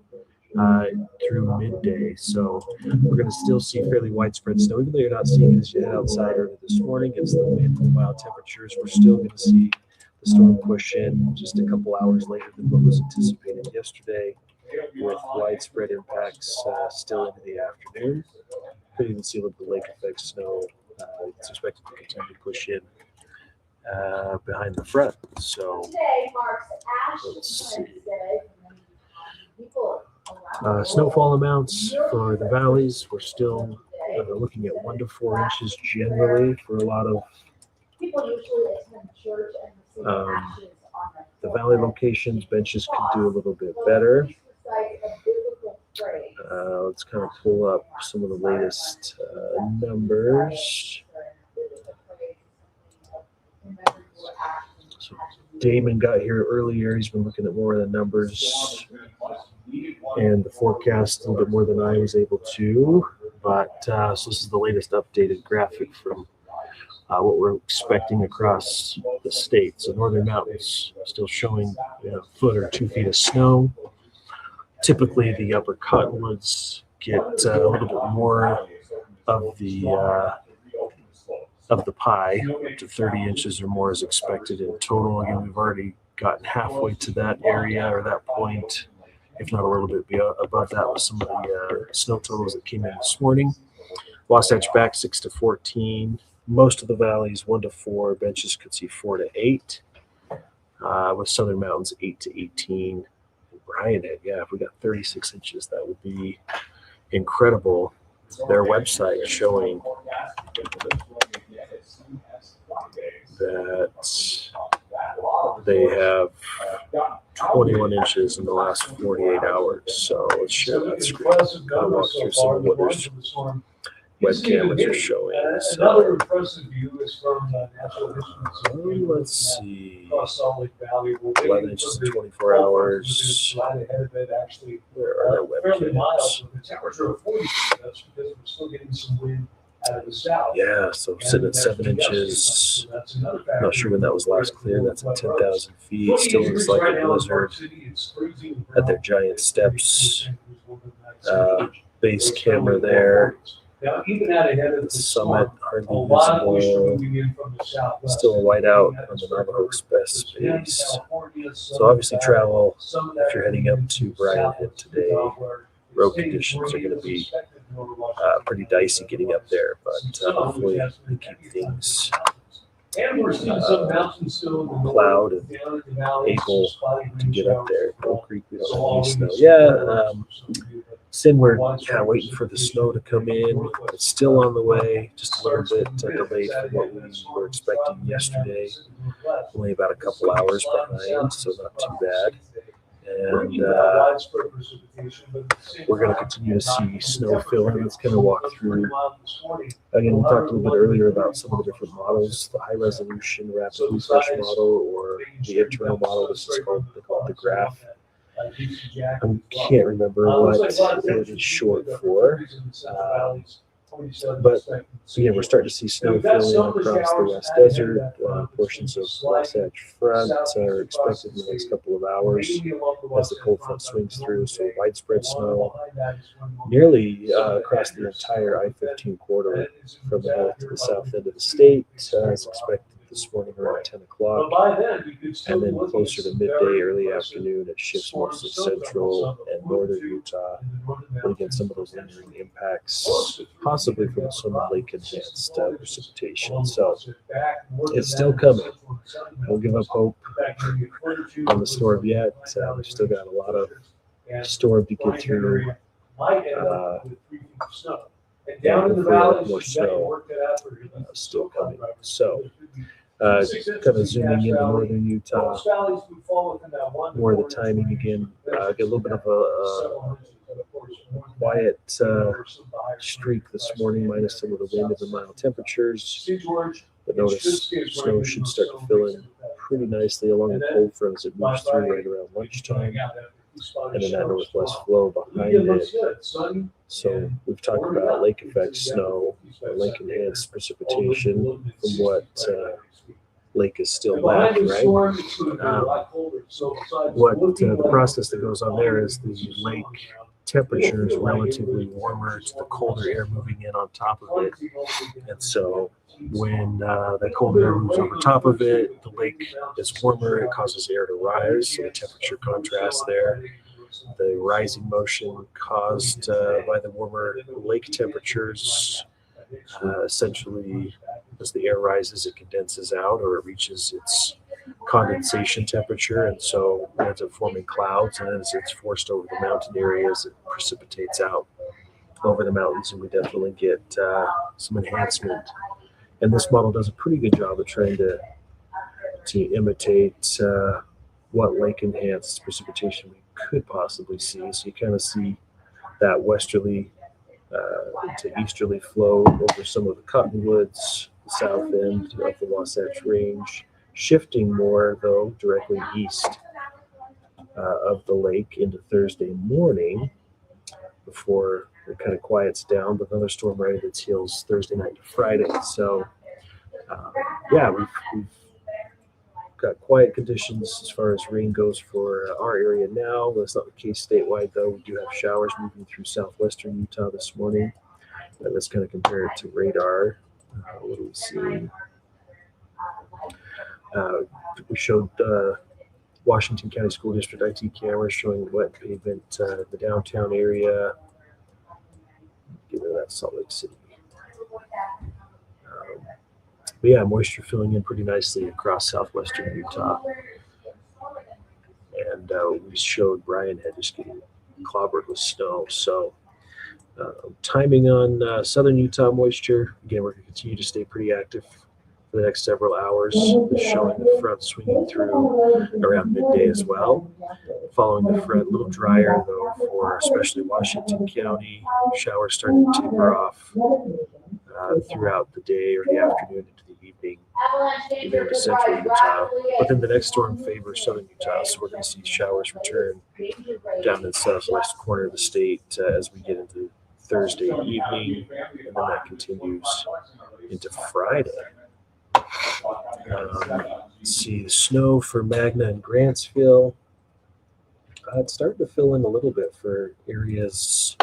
through midday. So we're going to still see fairly widespread snow, even though you're not seeing it as you head outside early this morning. It's the wind and the mild temperatures. We're still going to see the storm push in just a couple hours later than what was anticipated yesterday, with widespread impacts still into the afternoon. Could even see a little bit of lake effect snow. It's expected to continue to push in behind the front. So let's see. Snowfall amounts for the valleys, we're still looking at 1 to 4 inches generally for a lot of the valley locations. Benches could do a little bit better. Let's kind of pull up some of the latest numbers. So Damon got here earlier. He's been looking at more of the numbers and the forecast a little bit more than I was able to. But so this is the latest updated graphic from what we're expecting across the state. So Northern Mountains still showing a foot or 2 feet of snow. Typically, the upper cottonwoods get a little bit more of the pie. Up to 30 inches or more is expected in total. Again, we've already gotten halfway to that area or that point, if not a little bit above that, with some of the snow totals that came in this morning. Wasatch back 6 to 14. Most of the valleys 1 to 4. Benches could see 4 to 8. With Southern Mountains 8 to 18. Brian had, if we got 36 inches, that would be incredible. Their website showing that they have 21 inches in the last 48 hours. So let's share that screen. Kind of walk through some of what their web cameras are showing. Another impressive view is from Natural History. Let's see. Across Salt Lake Valley. 11 inches in 24 hours. Right ahead of it, actually. Where are their Fairly mild, webcams? with the temperature of 40. That's because we're still getting some wind out of the south. Yeah, so sitting at 7 inches. Not sure when that was last clear. That's at 10,000 feet. Still looks like a blizzard at their giant steps. Base camera there. Now, even out ahead of The the summit hardly a lot of moisture visible. moving in from the southwest. Still a whiteout on the Navajo Express space. So obviously travel, if you're heading up to Brian Head today, road conditions are going to be pretty dicey getting up there, but hopefully we keep things And we're seeing some mountains still in the north, plowed and down in the valley, able spotty to get up rain there. Bull showers. Creek, we don't So have all any these snow. snow. Sin, we're kind of waiting for the snow to come in. It's still on the way, just a little bit delayed from what we were expecting yesterday. Only about a couple hours behind, so not too bad. And we're going to continue to see snow filling. Let's kind of walk through. Again, we talked a little bit earlier about some of the different models, the high resolution rapid refresh model or the internal model. This is called, they call it the graph. I can't remember what it is short for. But again, we're starting to see snow filling across the West Desert. Portions of Wasatch Front are expected in the next couple of hours as the cold front swings through. So widespread snow nearly across the entire I-15 corridor from the north to the south end of the state. As expected this morning around 10 o'clock. And then closer to midday, early afternoon, it shifts mostly central and northern Utah. But again, some of those lingering impacts, possibly from some lake enhanced precipitation. So it's still coming. Don't give up hope on the storm yet. We've still got a lot of storm to get through. Down in the valley, more snow still coming. So kind of zooming into northern Utah, more of the timing again. Get a little bit of a quiet streak this morning, minus some of the wind and the mild temperatures. But notice snow should start to fill in pretty nicely along the cold front as it moves through right around lunchtime. And then that northwest flow behind it. So we've talked about lake effect snow, lake enhanced precipitation from what lake is still left, right? The process that goes on there is the lake temperature is relatively warmer. It's the colder air moving in on top of it. And so when that cold air moves over top of it, the lake is warmer. It causes air to rise, so the temperature contrasts there. The rising motion caused by the warmer lake temperatures essentially, as the air rises, it condenses out or it reaches its condensation temperature, and so it ends up forming clouds. And as it's forced over the mountain areas, it precipitates out over the mountains, and we definitely get some enhancement. And this model does a pretty good job of trying to imitate what lake enhanced precipitation we could possibly see. So you kind of see that westerly to easterly flow over some of the cottonwoods, the south end of the Wasatch Range, shifting more though directly east of the lake into Thursday morning before it kind of quiets down, but another storm right at its heels Thursday night to Friday. So we've got quiet conditions as far as rain goes for our area now. That's not the case statewide, though. We do have showers moving through southwestern Utah this morning. Let's kind of compare it to radar. What do we see? We showed Washington County School District IT cameras showing wet pavement in the downtown area. Give it that Salt Lake City. But yeah, moisture filling in pretty nicely across southwestern Utah. And we showed Brian Head just getting clobbered with snow. So timing on southern Utah moisture, again, we're going to continue to stay pretty active for the next several hours. Showing the front swinging through around midday as well. Following the front, a little drier though for especially Washington County. Showers starting to taper off throughout the day or the afternoon into the evening there to central Utah. But then the next storm favors southern Utah, so we're going to see showers return down in the southwest corner of the state as we get into Thursday evening, and then that continues into Friday. Let's see, the snow for Magna and Grantsville. It's starting to fill in a little bit for areas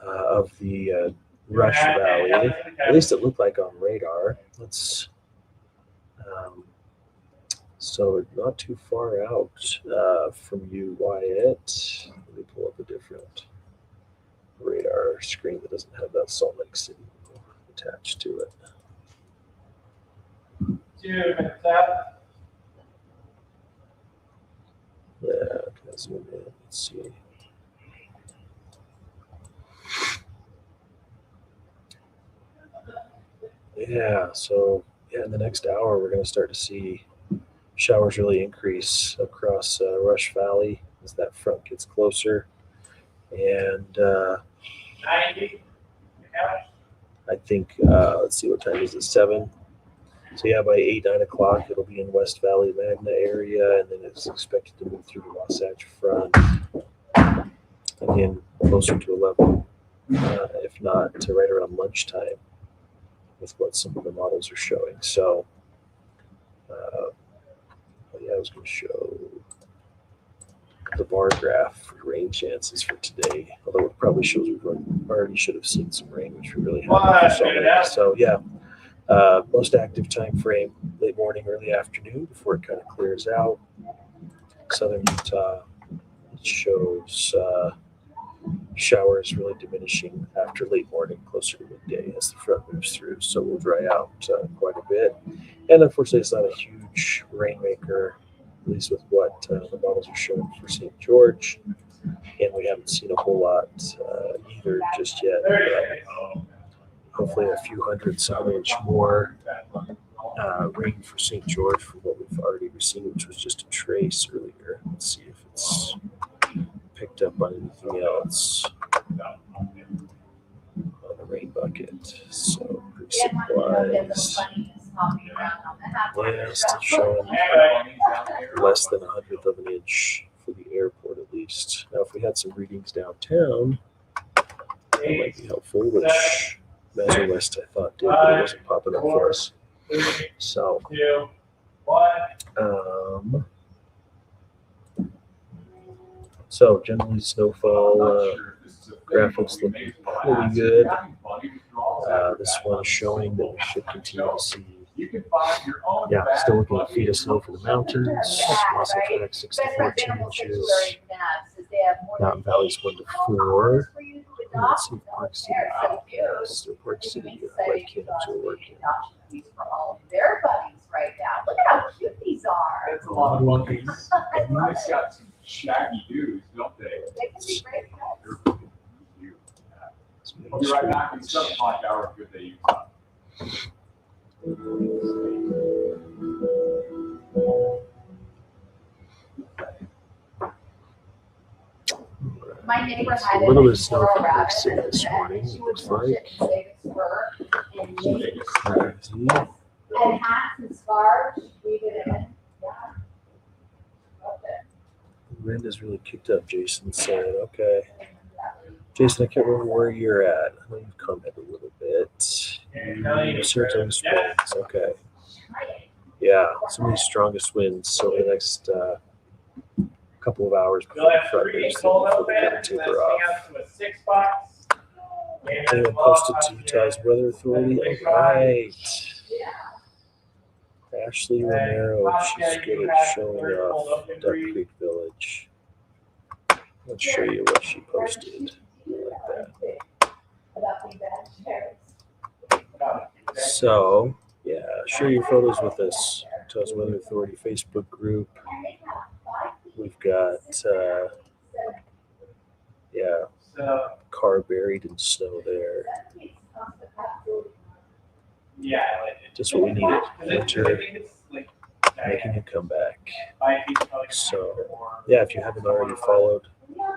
of the Rush Valley. At least it looked like on radar. So not too far out from you, Wyatt. Let me pull up a different radar screen that doesn't have that Salt Lake City attached to it. 2 minutes up. Yeah, can I zoom in? Let's see. Yeah, so in the next hour, we're going to start to see showers really increase across Rush Valley as that front gets closer. And 90. I think, let's see, what time is it? 7. So yeah, by 8, 9 o'clock, it'll be in West Valley, Magna area, and then it's expected to move through the Wasatch Front. Again, closer to 11, if not to right around lunchtime, with what some of the models are showing. So, yeah, I was going to show the bar graph for rain chances for today, although it probably shows we already should have seen some rain, which we really haven't. So yeah, most active time frame late morning, early afternoon before it kind of clears out. Southern Utah, it shows showers really diminishing after late morning, closer to midday as the front moves through. So we'll dry out quite a bit. And unfortunately, it's not a huge rainmaker, at least with what the models are showing for St. George. And we haven't seen a whole lot either just yet. Hopefully a few hundredths of an inch more rain for St. George from what we've already received, which was just a trace earlier. Let's see if it's picked up on anything else on the rain bucket. So supplies. Yeah, still showing less than 1/100 of an inch for the airport at least. Now, if we had some readings downtown, that might be helpful, which Measure West I thought did, but it wasn't popping up for us. So, so generally snowfall graphics looking pretty good. This one is showing that we should continue to see. Yeah, still looking at feet of snow for the mountains. Wasatch 6 to 14 inches. Mountain Valley's 1 to 4. Let's see if Park City forecast or Park City webcams are working. Their buddies right now. Look at how cute these are. That's a lot of monkeys. And they've got some shaggy dudes, don't they? They can be great pets. They're fucking cute. I'll be right back in 7 o'clock hour. Good day, Utah. My neighbor had A little bit of a snow squirrel from rabbit Park City and this morning, she would looks wash like. it and save its fur and make Crazy. and hats and scarves, weave it in. Yeah. Loved it. Wind has really kicked up, Jason said. Okay. Jason, I can't remember where you're at. I know you've commented a little bit. Certain Springs. Okay. Yeah, some of these strongest winds over the next couple of hours before the front moves before they kind of taper off. Anyone posted to Utah's Weather Authority? All right. Ashley Romero, she's good at showing off Duck Creek Village. Let's show you what she posted. Like that. So, yeah, share your photos with us. Utah's Weather Authority Facebook group. We've got, car buried in snow there. Yeah, Just what we needed. Winter making a comeback. So, yeah, if you haven't already followed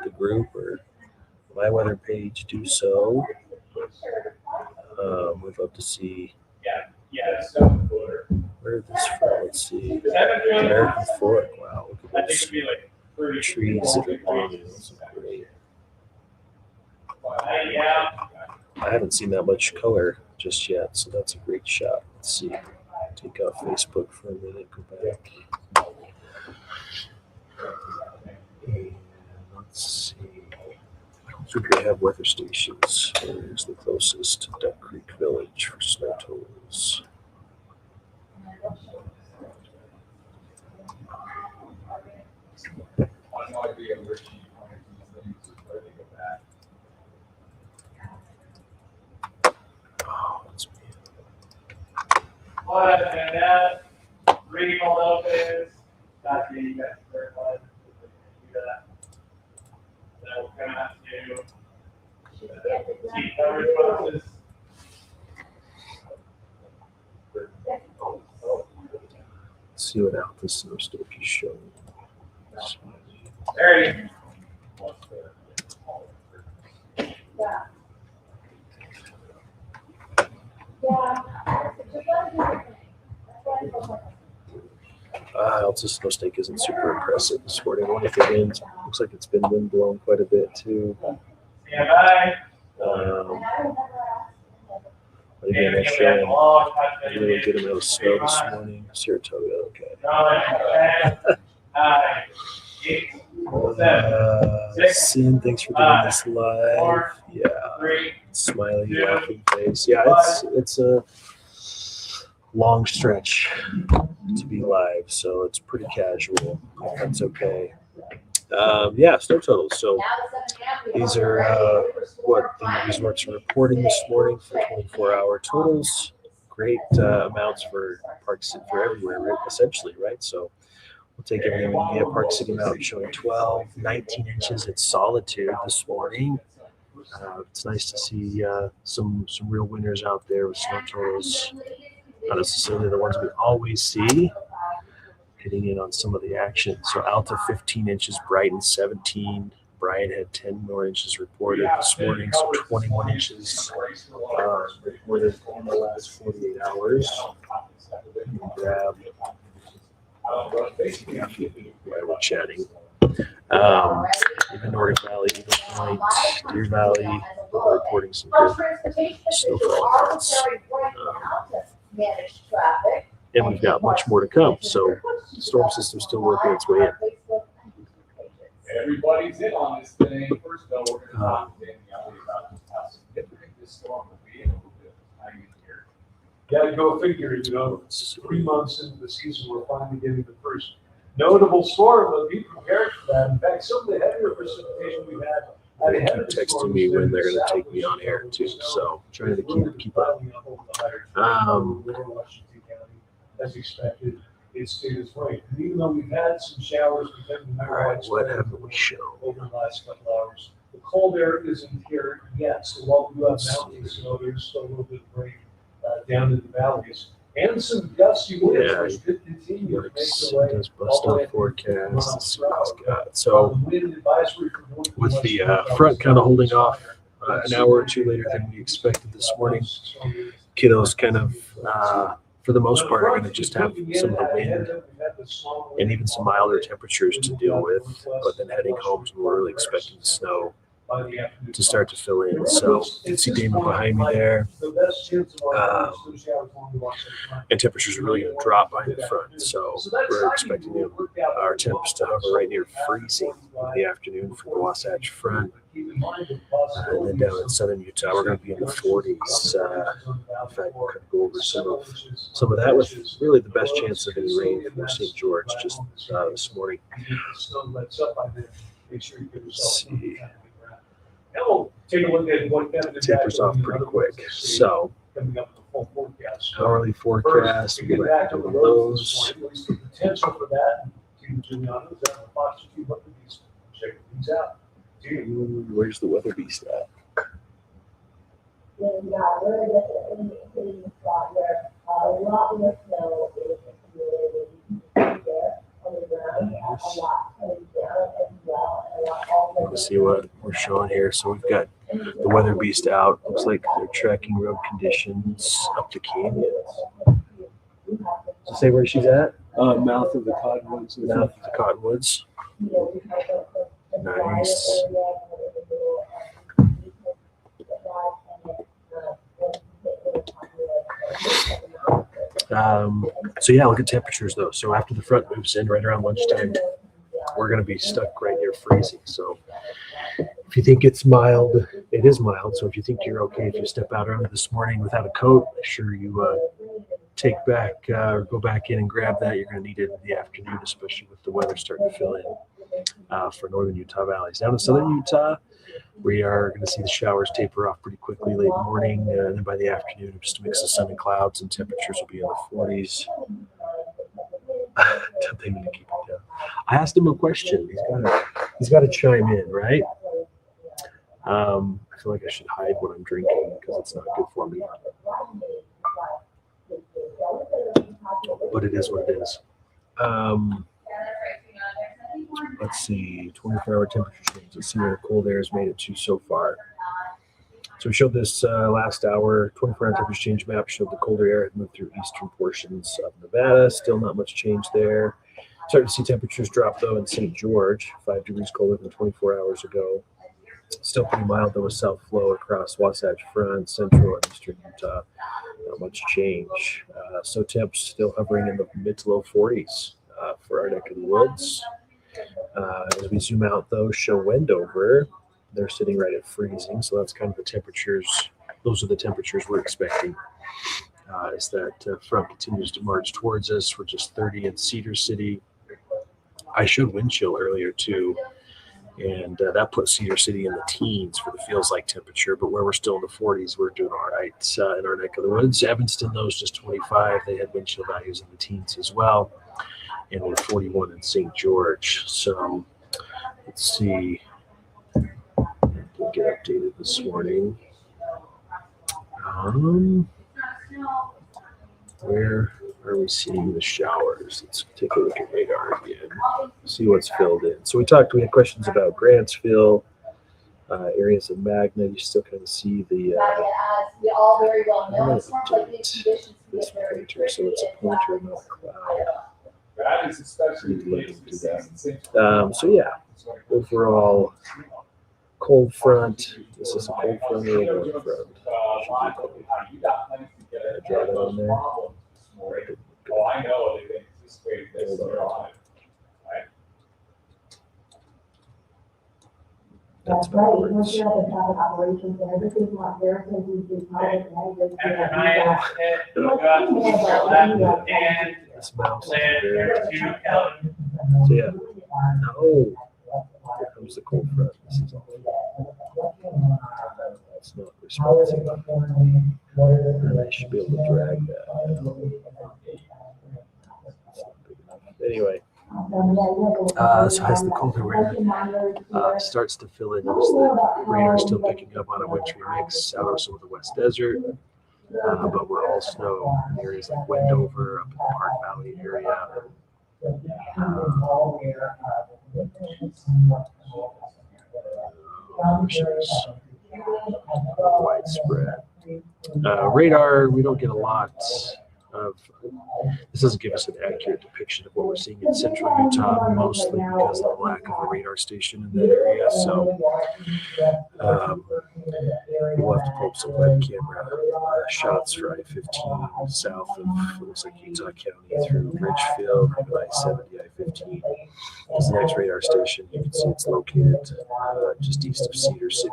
the group or my weather page, do so. We'd love to see where is this from. Let's see. American Fork. Wow, look at those trees that are blooming. Those are great. Yeah. I haven't seen that much color just yet, so that's a great shot. Let's see. Take out Facebook for a minute, go back. And let's see. I don't think they have weather stations. Where's the closest to Duck Creek Village for snow totals? I have no idea where she pointed these things, where they go back. Oh, that's me. What, and that, regional Lopez, got the, third one, do that. Then we're gonna have to, keep our responses. Let's see what Alpha Snowstorm is showing. There you Yeah. Yeah. Just let it do your thing. That's why I feel like- Alta Snow Snake isn't super impressive this morning. I wonder if it winds. Looks like it's been wind blown quite a bit too. stand by. Um, Maybe again, we they're have a showing long a really good amount of snow this morning. Saratoga, okay. 9, 8, 7, Sin, thanks for doing this live. 4, Yeah, 3, smiley, two, laughing face. Yeah, it's a long stretch to be live, so it's pretty casual. That's okay. Yeah, snow totals. So these are what the resorts are reporting this morning for 24-hour totals. Great amounts for Park City, for everywhere, right? Essentially, right? So we'll take everything we can get. Park City Mountain showing 12, 19 inches at Solitude this morning. It's nice to see some real winners out there with snow totals. Not necessarily the ones we always see. Hitting in on some of the action. So Alta 15 inches, Brighton 17. Bryan had 10 more inches reported this morning, so 21 inches reported in the last 48 hours. Grab while we're chatting. Even Nordic Valley, Eagle Point, Deer Valley, are reporting some good snowfall amounts. And we've got much more to come. So the storm system's still working its way in. Everybody's in on this thing. First of all, we're gonna talk to Danny Alley about how significant this storm will be in a little bit of time here. Gotta go figure, 3 months into the season, we're finally getting the first notable storm, but be prepared for that. In fact, some of the heavier precipitation we've had. They keep texting me when they're going to take me on air too, so trying to keep up. As expected, it stayed its way. And even though we've had some showers, we've had All right, what haven't we shown? over the last couple hours. The cold air isn't here yet, so while we do have mountain snow, there's still a little bit of rain down in the valleys. And some gusty winds, Yeah, which could continue to make Yikes, their way. does bust up forecast. Let's see what it's got. So with the front kind of holding off an hour or two later than we expected this morning, kiddos kind of, for the most part, are going to just have some of the wind and even some milder temperatures to deal with. But then heading home, we're really expecting the snow to start to fill in. So you can see Damon behind me there. And temperatures are really going to drop by the front. So we're expecting our temps to hover right near freezing in the afternoon for the Wasatch Front. And then down in southern Utah, we're going to be in the 40s. In fact, we'll kind of go over some of that with really the best chance of any rain for St. George just this morning. Let's see. Take a look at what kind of Tapers off pretty quick. So hourly forecast, we go back to those. Potential for that. Juliana, is that the box you look at these, check these out. Where's the weather beast at? Yeah, we're definitely hitting the spot where a lot more snow is accumulated there on the ground, a lot coming down as well, and a lot also. Let's see what we're showing here. So we've got the weather beast out. Looks like they're tracking road conditions up to Canyons. Does it say where she's at? Mouth of the Cottonwoods. Mouth of the Cottonwoods. Nice. So yeah, look at temperatures though. So after the front moves in right around lunchtime, we're going to be stuck right near freezing. So if you think it's mild, it is mild. So if you think you're okay if you step out early this morning without a coat, make sure you take back or go back in and grab that. You're going to need it in the afternoon, especially with the weather starting to fill in for northern Utah valleys. Down in southern Utah, we are going to see the showers taper off pretty quickly late morning, and then by the afternoon, just a mix of sun and clouds, and temperatures will be in the 40s. They need to keep it down. I asked him a question. He's got to chime in, right? I feel like I should hide what I'm drinking because it's not good for me. But it is what it is. Let's see, 24-hour temperature change. Let's see where the cold air has made it to so far. So we showed this last hour. 24-hour temperature change map showed the colder air had moved through eastern portions of Nevada. Still not much change there. Starting to see temperatures drop though in St. George, 5 degrees colder than 24 hours ago. Still pretty mild though with south flow across Wasatch Front, central and eastern Utah. Not much change. So temps still hovering in the mid to low 40s for our neck of the woods. As we zoom out though, show Wendover. They're sitting right at freezing. So that's kind of the temperatures. Those are the temperatures we're expecting. As that front continues to march towards us. We're just 30 in Cedar City. I showed wind chill earlier too. And that puts Cedar City in the teens for the feels like temperature, but where we're still in the 40s, we're doing all right in our neck of the woods. Evanston, though, is just 25. They had wind chill values in the teens as well. And we're 41 in St. George. So let's see. We'll get updated this morning. Where are we seeing the showers? Let's take a look at radar again, see what's filled in. So we had questions about Grantsville, areas of Magna. You still kind of see the we all very well know, it's not like these update conditions can this get very pointer. So it's a pointer, not a cloud. That is especially Need to look the case into with that. season. So yeah, overall cold front. This is a cold front or a warm front. Draw that on there. Oh, I know, they anticipated this, Hold they're on. on it. That's That's right, backwards. once you have the traffic operations and everything like there, since we do pilot and everything. After 9, it'll go out to the left and This mouse is land very here to Kelly. So yeah. No. Here comes the cold front. This is all. It's not responsive. And I should be able to drag that. It's not big enough. Anyway, so as the colder air starts to fill in, notice the radar is still picking up on a wintry mix out of some of the West Desert. But we're all snow in areas like Wendover, up in the Park Valley area. Which is widespread. Radar, we don't get a lot of. This doesn't give us an accurate depiction of what we're seeing in central Utah, mostly because of the lack of a radar station in that area. So we'll have to pull up some web camera shots for I-15 south of, it looks like Utah County through Ridgefield, I-70, I-15. Is the next radar station. You can see it's located just east of Cedar City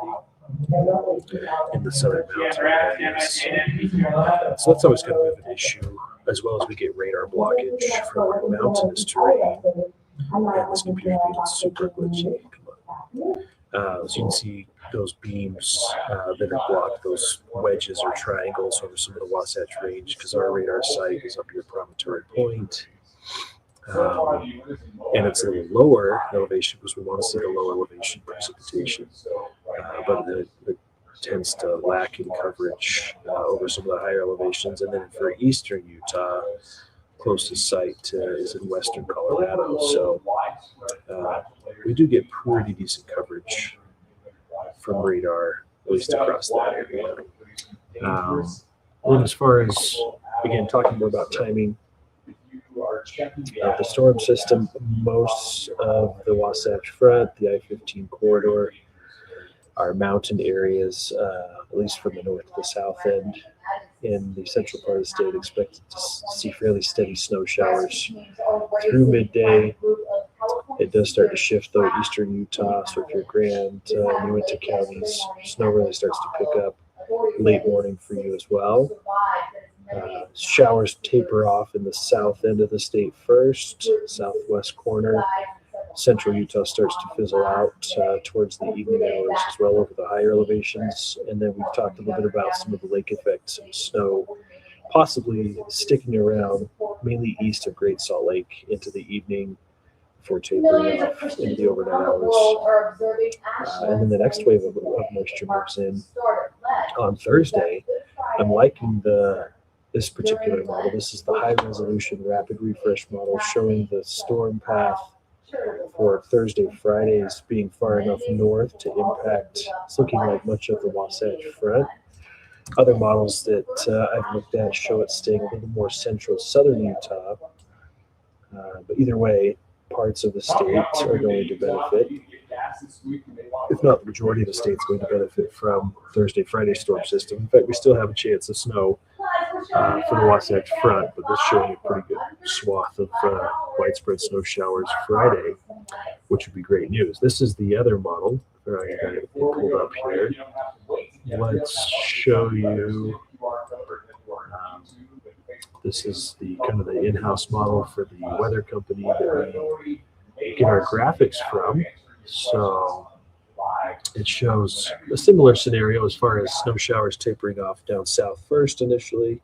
in the southern mountain areas. So that's always kind of an issue, as well as we get radar blockage from our mountainous terrain. And this computer being super glitchy. So you can see those beams that are blocked, those wedges or triangles over some of the Wasatch Range, because our radar site is up here at Promontory Point. And it's a little lower elevation because we want to see the low elevation precipitation. But it tends to lack in coverage over some of the higher elevations. And then for eastern Utah, closest site is in western Colorado. So we do get pretty decent coverage from radar, at least across that area. And as far as, again, talking more about timing, the storm system, most of the Wasatch Front, the I-15 corridor, our mountain areas, at least from the north to the south end, in the central part of the state, expected to see fairly steady snow showers through midday. It does start to shift though, eastern Utah, so if you're Grand, Uinta counties, snow really starts to pick up late morning for you as well. Showers taper off in the south end of the state first, southwest corner. Central Utah starts to fizzle out towards the evening hours as well over the higher elevations. And then we've talked a little bit about some of the lake effect snow possibly sticking around mainly east of Great Salt Lake into the evening before tapering off into the overnight hours. And then the next wave of moisture moves in on Thursday. I'm liking this particular model. This is the high resolution rapid refresh model showing the storm path for Thursday, Fridays being far enough north to impact. It's looking like much of the Wasatch Front. Other models that I've looked at show it staying a little more central southern Utah. But either way, parts of the state are going to benefit. If not, the majority of the state's going to benefit from Thursday, Friday storm system. In fact, we still have a chance of snow for the Wasatch Front, but this is showing a pretty good swath of widespread snow showers Friday, which would be great news. This is the other model. I got it pulled up here. Let's show you. This is the kind of the in-house model for the weather company that we get our graphics from. So it shows a similar scenario as far as snow showers tapering off down south first initially,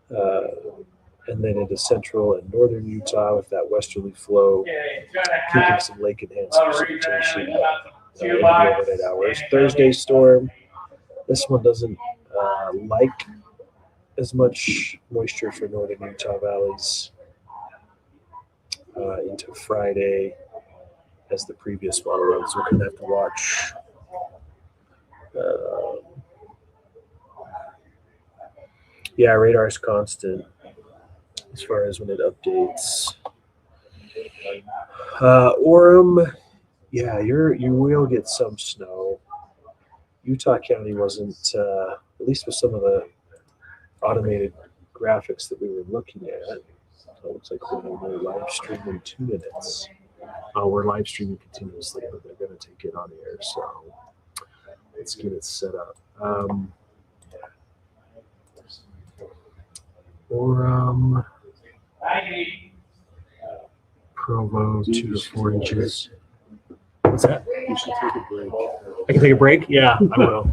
and then into central and northern Utah with that westerly flow, keeping some lake-enhanced precipitation in the overnight hours. Thursday storm. This one doesn't like as much moisture for northern Utah valleys into Friday as the previous model runs. We're going to have to watch. Yeah, radar is constant as far as when it updates. Orem, yeah, you will get some snow. Utah County wasn't, at least with some of the automated graphics that we were looking at. So it looks like we're only live streaming 2 minutes. We're live streaming continuously, but they're going to take it on air. So let's get it set up. Orem, Provo 2 to 4 inches. What's that? You should take a break. I can take a break? Yeah, I will.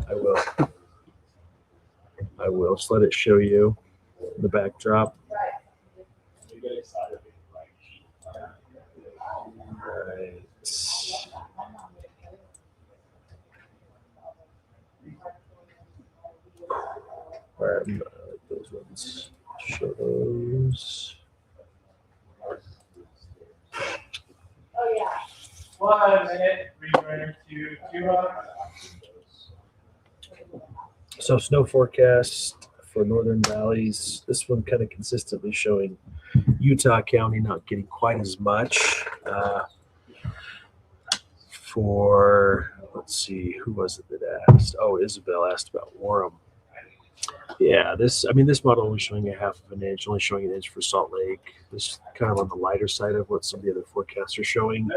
I will. Just let it show you the backdrop. Right. Where those ones show those. Oh, yeah. 1 minute, return to 200. So snow forecast for northern valleys. This one kind of consistently showing Utah County not getting quite as much. For, let's see, who was it that asked? Oh, Isabel asked about Orem. Yeah, this model only showing a half of an inch, only showing an inch for Salt Lake. This is kind of on the lighter side of what some of the other forecasts are showing,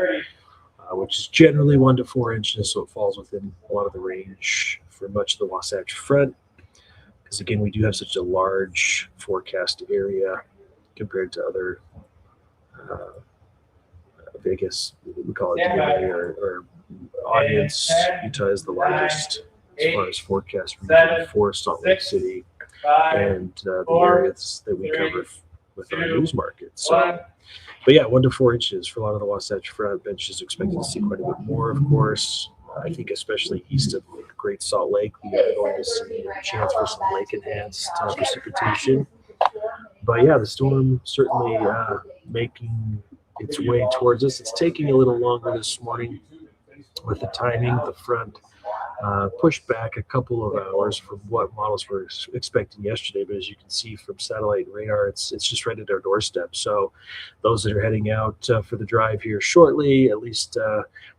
which is generally 1 to 4 inches, so it falls within a lot of the range for much of the Wasatch Front. Because again, we do have such a large forecast area compared to other Vegas, we call it DMA or audience. Utah is the largest as far as forecast region for Salt Lake City and the areas that we cover with our news market. So, but yeah, 1 to 4 inches for a lot of the Wasatch Front. Bench is expected to see quite a bit more, of course. I think especially east of Great Salt Lake, we are going to see a chance for some lake-enhanced precipitation. But yeah, the storm certainly making its way towards us. It's taking a little longer this morning with the timing. The front pushed back a couple of hours from what models were expecting yesterday. But as you can see from satellite and radar, it's just right at our doorstep. So those that are heading out for the drive here shortly, at least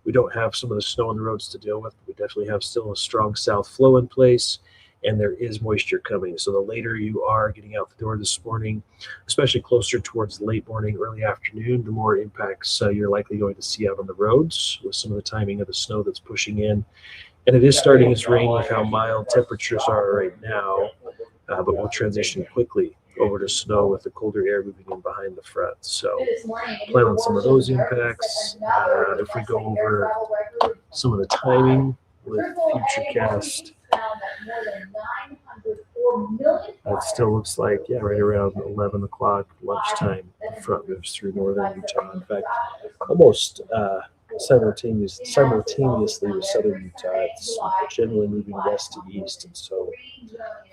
we don't have some of the snow on the roads to deal with. We definitely have still a strong south flow in place. and there is moisture coming. So the later you are getting out the door this morning, especially closer towards late morning, early afternoon, the more impacts you're likely going to see out on the roads with some of the timing of the snow that's pushing in. And it is starting its rain with how mild temperatures are right now, but we'll transition quickly over to snow with the colder air moving in behind the front. So plan on some of those impacts. If we go over some of the timing with Futurecast, it still looks like, right around 11 o'clock lunchtime, the front moves through northern Utah. In fact, almost simultaneously with southern Utah. It's generally moving west to east, and so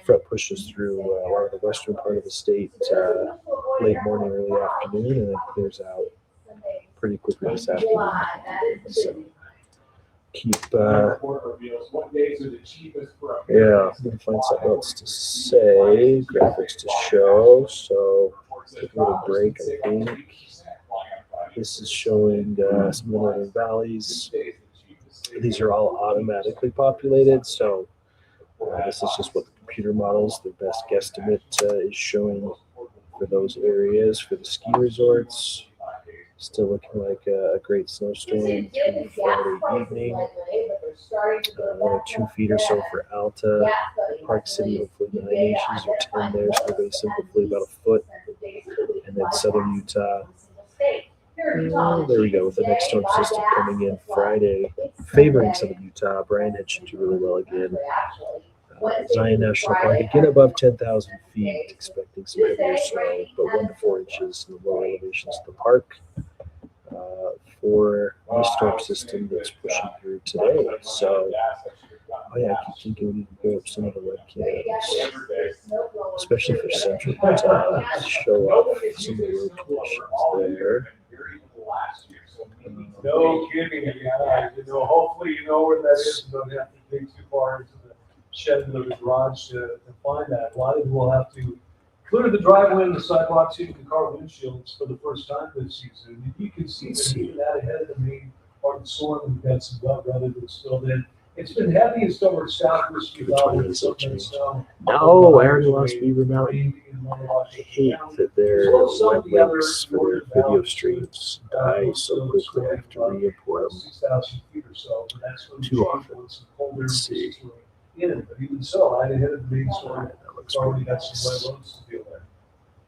front pushes through a lot of the western part of the state late morning, early afternoon, and then clears out pretty quickly this afternoon. So keep I'm gonna find something else to say, graphics to show. So take a little break, I think. This is showing some of the northern valleys. These are all automatically populated, so this is just what the computer models, their best guesstimate is showing for those areas. For the ski resorts, still looking like a great snowstorm through Friday evening. 1 or 2 feet or so for Alta. Park City, hopefully 9 inches or 10 there. So Basin, hopefully about a foot. And then southern Utah. There we go, with the next storm system coming in Friday, favoring southern Utah. Brian Head should do really well again. Zion National Park, again above 10,000 feet, expecting some heavier snow, but 1 to 4 inches in the lower elevations of the park for the storm system that's pushing through today. So, I keep thinking we need to go up some of the webcams, especially for central Utah, to show off some of the road conditions there. No kidding, hopefully you know where that is and don't have to dig too far into the shed of the garage to find that. A lot of you will have to clear the driveway and the sidewalks, even the car windshields for the first time this season. If you can see that ahead of the main part of the storm, we've got some wet weather that's filled in. It's been heaviest over south Whiskey Valley. No, I already lost Beaver Mountain. I hate that their web links for their video streams die so quickly. I have to re-import them too often. Let's see. But even so, right ahead of the main storm, That looks it's already pretty got some nice. wet roads to deal with.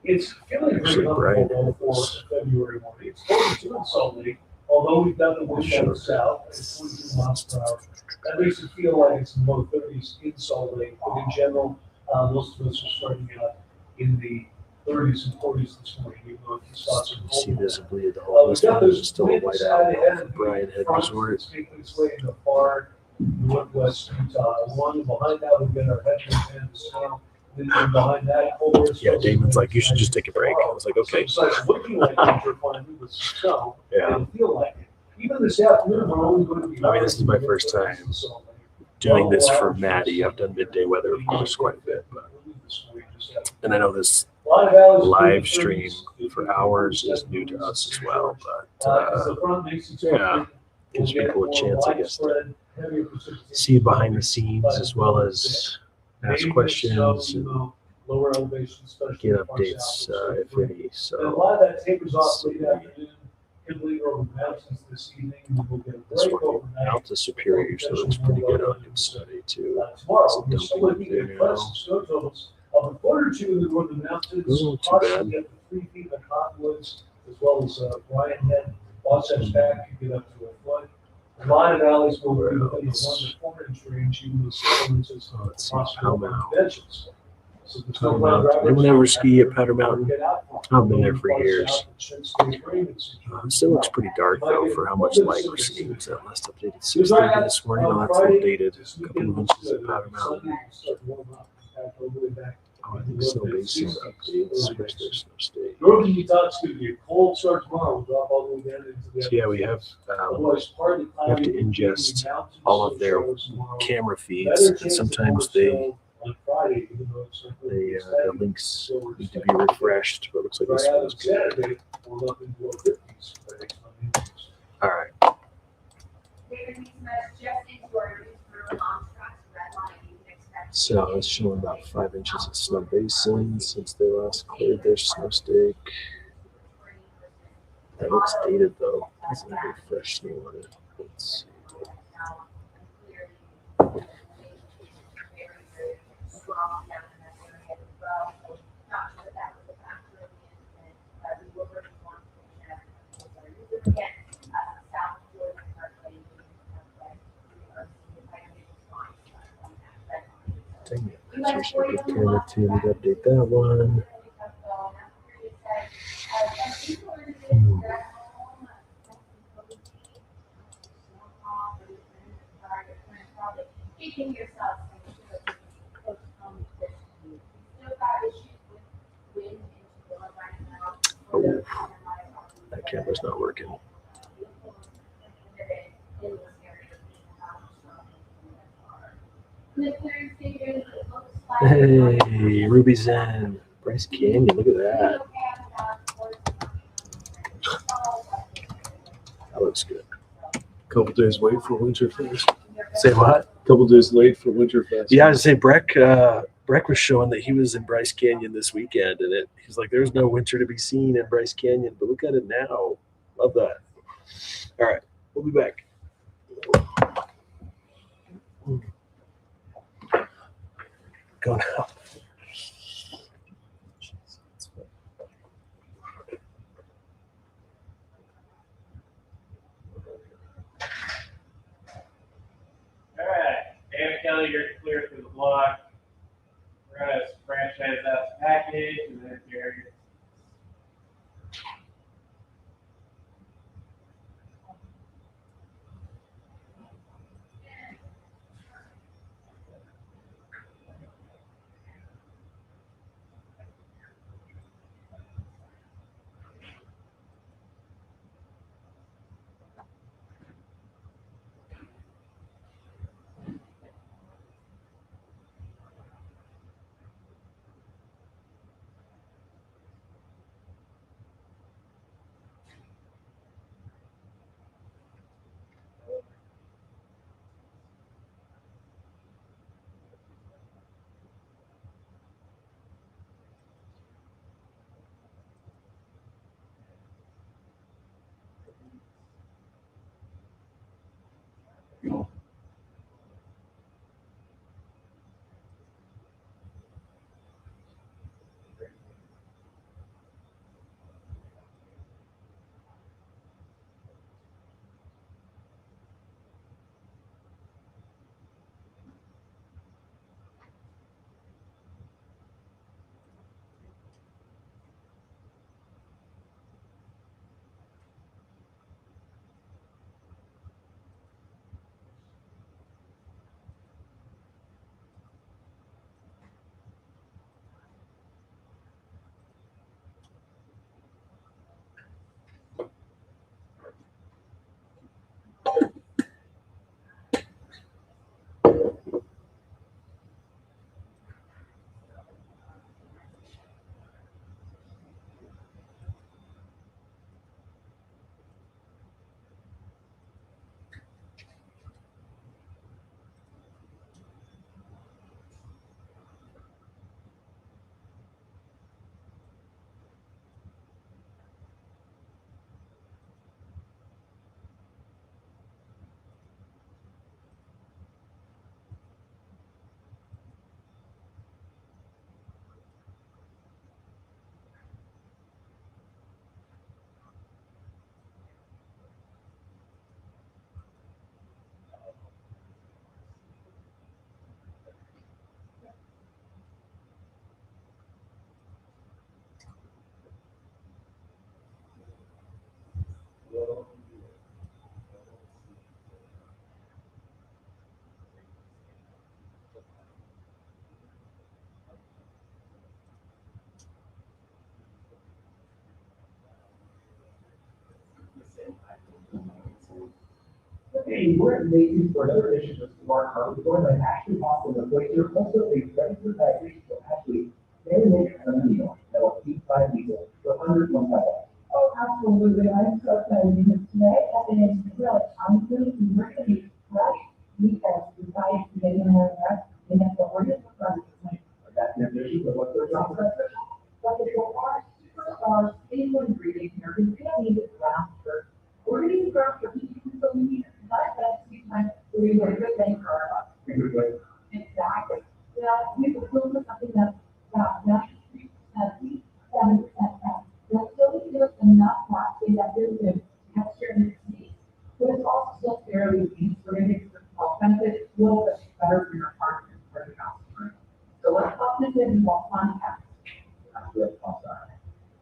It's feeling Actually, very Brian comfortable for February morning. It's 42 in Salt Lake, although we've got the wind down south, it's 42 miles per hour. That makes it feel like it's in the low 30s in Salt Lake, but in general, most of us are starting out in the 30s and 40s this morning, even though a few spots are You see cold. visibly at all this We've got one is those still a wind white side out ahead for of the Brian Head front Resort. that's making its way in the far northwest Utah. One behind that, we've got our headwind and the snow. Then behind that, polar Yeah, Damon's like, you should just take a break. I was like, okay. So it's looking like winter finally with some snow. Yeah. It'll feel like it. Even this afternoon, we're only going to be. I mean, this is my first time doing this for Maddie. I've done midday weather, of course, quite a bit, but and I know this live stream for hours is new to us as well, but yeah, gives people a chance, I guess, to see behind the scenes as well as ask questions and get updates if any. A So lot of that tapers off late afternoon. Italy over the mountains this evening. We'll get a this break one, overnight. Alta Superior, so looks pretty good on good study too. Tomorrow, Some we're still dumping looking there at now. impressive snow totals of a foot or two in the northern mountains. Oh, too Possibly bad. up to 3 feet in the cottonwoods, as well as Brian Head, Wasatch Back, you get up to a foot. A lot of valleys will be within the 1 to 4 inch range, even with snow inches. Let's see, Powell Mountain. Conventions. So the Powell snowplow Mountain. drivers Anyone ever ski at Powder Mountain? get out for it. I've been there for years. It It still looks pretty dark though for how much light we're seeing. It's that last updated 6:30 this morning. Oh, that's updated. A couple of inches at Powder Mountain. Oh, I think Snow Basin updates. Where's their snow state? Northern Utah, it's going to be a cold start tomorrow. We'll drop all the way down into the. So yeah, we have to ingest all of their camera feeds, and sometimes the links need to be refreshed. But it looks like this one is good. All right. David, these just into our news room on track red line, you can expect So it's showing about 5 inches of snow basin since they last cleared their snow stake. That looks dated though. Doesn't have any fresh snow on it. Let's see. Dang it. That's actually a good camera too. Need to update that one. Keeping yourself. Oh, that camera's not working. Hey, Ruby Zen, Bryce Canyon, look at that. That looks good. Couple days wait for Winterfest. Say what? Couple days late for Winterfest. Yeah, I was say Breck was showing that he was in Bryce Canyon this weekend, and he's like, there's no winter to be seen in Bryce Canyon, but look at it now. Love that. All right, we'll be back. Go now. All right, Dan Kelly, you're clear through the block. We're gonna franchise out the package, and then Jerry. Hey, we're at Macy's for another edition of Smart Car. We're going to Ashley Hoffman, the place here, also a regular package for Ashley. They make a meal that'll keep 5 people for $101. Oh, absolutely. I'm so excited because today at the end of the grill, honestly, we're going to be fresh because besides getting our rest, we have the order primarily instrumented authentic, will be better for your partner for the customer. So let's talk this in more context.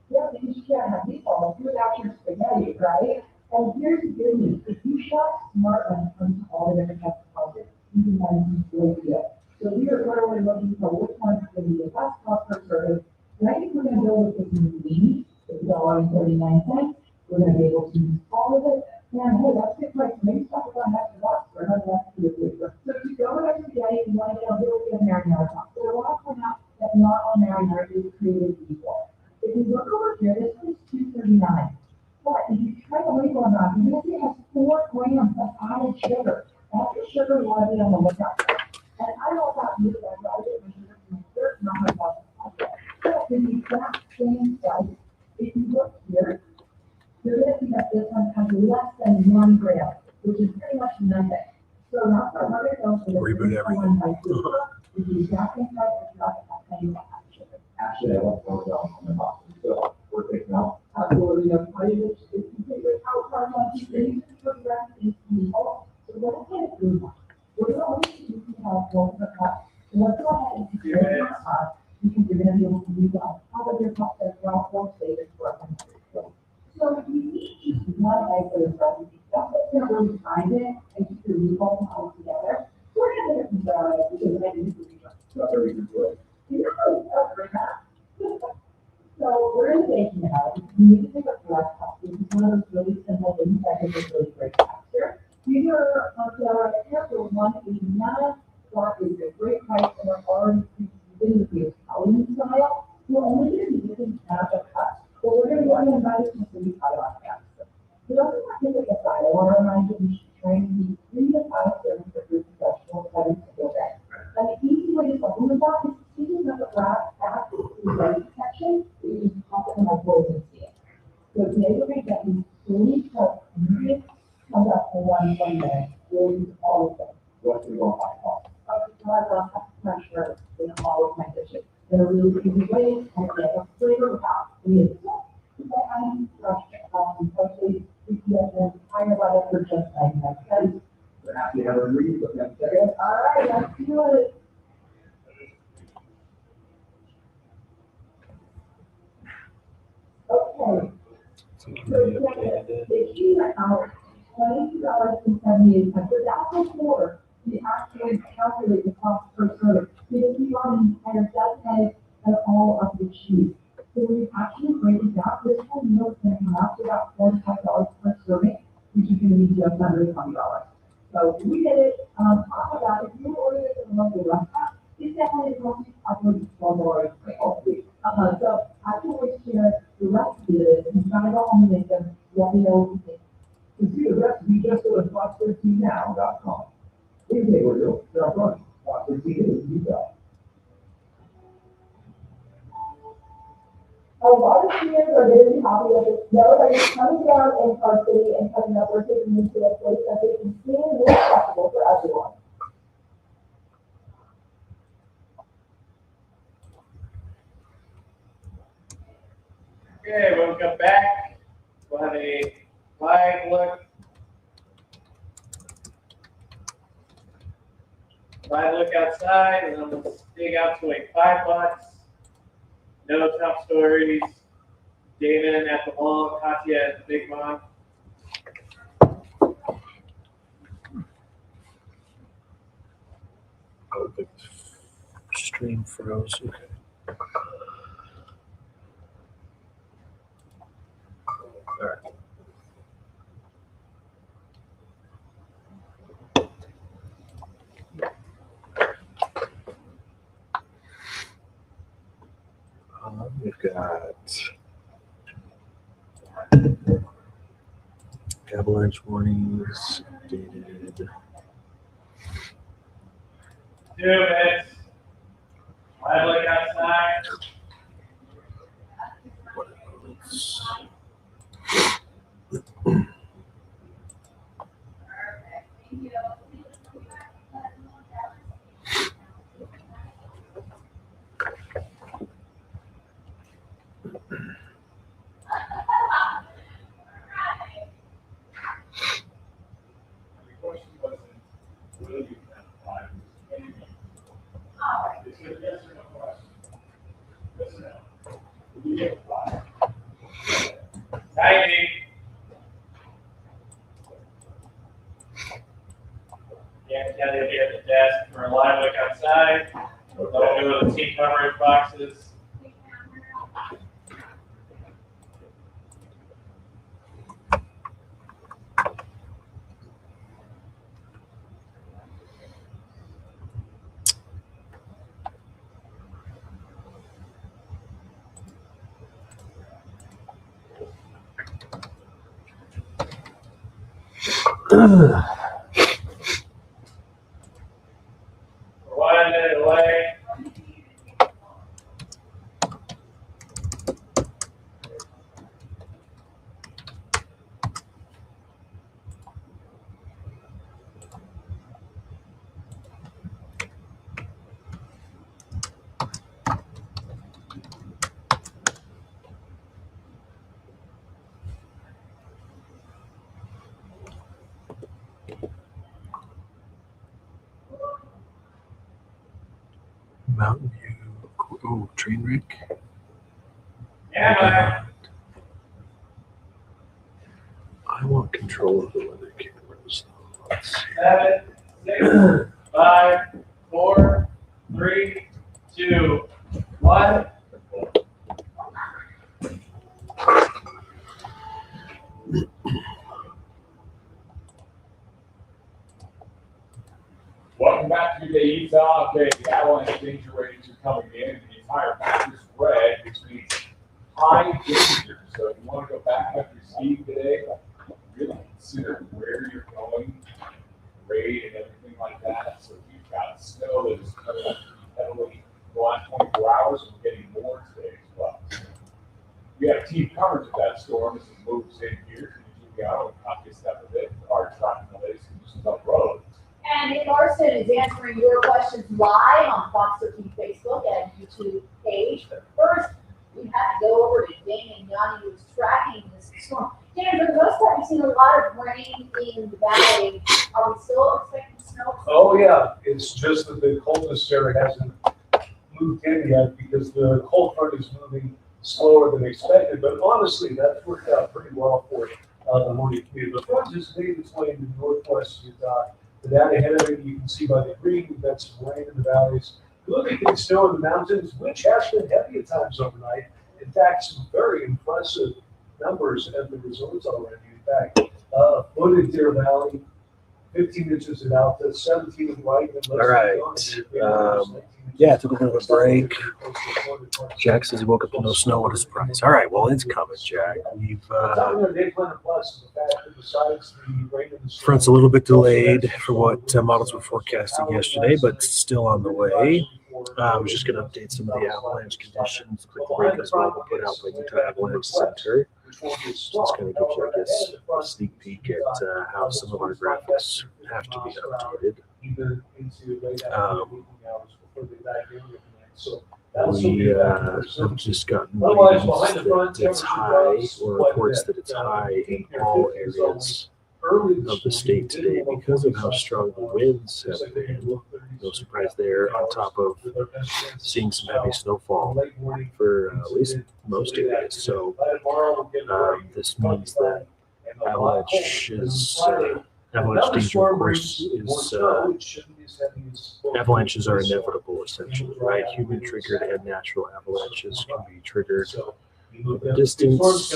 Yeah, because you can't have people without your spaghetti, right? And here's the good news, if you shop smart when it comes to all the different types of projects, you can find these really good. So we are literally looking for which one's going to be the best cost per service. And I think we're going to go with this convenience, $6.39. We're going to be able to use all of it. And hey, that's good price. Maybe stop around next box for another recipe or two. So if you go with us today, you want to get a really good marinara sauce. So I want to point out that not all marinara is created equal. If you look over here, this one is $2.39. But if you try the label on that, you're going to see it has 4 grams of added sugar. That's the sugar you want to be on the lookout for. And I don't know about you, but I did my sugar from my third number of the So in the exact same size, if you look here, you're going to see that this one has less than 1 gram, which is pretty much nothing. So not for 100 grams, but Reboot everything. it's the exact same price as not that kind of sugar. Actually, I won't go down on the box, so we're taking out. Absolutely, no, I mean, it's completely outside of the city, for the rest is the whole. So what I can't do now, we're going to only use the help of the cup. So let's go ahead and secure it because you're going to be able to use on top of your cup as well, don't save it for a minute. So if you need just one egg for the recipe, that's what's going to really find it and keep your meatballs all together. So we're going to get some because I didn't do the Not very good. You're really over that. So we're in the baking house. You need to take a flat top. This is one of those really simple things that gives us really great texture. These are flour right here for $1.89. Flour is a great price and we're already using the Italian style. We're only going to be using half a cup. But we're going to go ahead and buy this one so we cut it on half. We don't have to take a side. I want to remind you, we should try and be 3 to 5 servings of fruits and vegetables every single day. And the easy way to supplement that is using the wrap back to the ready section. You can pop it in my bowl and see it. So today we're going to get these 3 cups ingredients, come up for 1 minute. We'll use all of them. What's the going on? So I love that pressure in all of my dishes. In a really easy way, and get a flavor without any salt. But I'm fresh, especially if you have an entire butter for just 99 cents. We're happy to have a read, but then second. All right, let's do it. Okay. So So the key right now is $22.78. Without the quarter, we actually calculate the cost per serving because we want an entire dozen eggs and all of the cheese. So when you actually break it down, this whole meal is going to come out to about $45 per serving, which is going to be just under $20. So we did it. Top of that, if you order this in a local restaurant, it's definitely going to be upwards of $12 for all week. So I can always share the recipe of this and try to go home and make them. Let me know what you think. To see the recipe, just go to fox13now.com. We may we're doing, they're running, Fox 13 is detail. A lot of students are going to be happy with this. Know that you're coming down in Park City and coming up, we're taking you to a place that they can see and is accessible for everyone. Okay, welcome back. We'll have a live look. Live look outside, and then we'll dig out to a $5. No top stories. Damon at the mall, Katya at the Big Mom. Oh, the stream froze. Okay. All right. We've got avalanche warnings updated. 2 minutes. Live look outside. What else? Yeah, Kelly will be at the desk for a live look outside. They'll go to the team coverage boxes. We're 1 minute away. Mountain View. Oh, train wreck. Yeah, I want control of the weather cameras. Let's see. 7, 6, 5, 4, 3, 2, 1. Welcome back to the Utah. Okay, the avalanche danger ratings are coming in. The entire map is red, which means high danger. So if you want to go back up your skiing today, really consider where you're going, grade and everything like that. So if you've got snow that is coming up heavily the last 24 hours, and we're getting more today as well. We have team coverage of that storm as it moves in here. We are copy a step of it. Our tracking the latest conditions up road. And Nick Larson is answering your questions live on Fox 13 Facebook and YouTube page. But first, we have to go over to Damon Yanni, who's tracking this storm. Dan, for the most part, we've seen a lot of rain in the valley. Are we still expecting snow? Oh, yeah, it's just that the coldness area hasn't moved in yet because the cold front is moving slower than expected. But honestly, that's worked out pretty well for the morning commute. The front just made its way into northwest Utah. The data ahead of it, you can see by the green, we've got some rain in the valleys. Look at the snow in the mountains, which has been heavy at times overnight. In fact, some very impressive numbers at the resorts already. In fact, foot in Deer Valley, 15 inches in Alta, 17 in White. All right. Yeah, took a little bit of a break. Jack says he woke up to no snow. What a surprise. All right, well, it's coming, Jack. We've front's a little bit delayed for what models were forecasting yesterday, but still on the way. I was just going to update some of the avalanche conditions. Quick break as well. We'll put out the Utah Avalanche Center. Just kind of gives you, I guess, a sneak peek at how some of our graphics have to be updated. We have just gotten readings that it's high, or reports that it's high in all areas of the state today because of how strong the winds have been. No surprise there, on top of seeing some heavy snowfall for at least most areas. So this means that avalanche danger, of course, is avalanches are inevitable, essentially, right? Human triggered and natural avalanches can be triggered from a distance,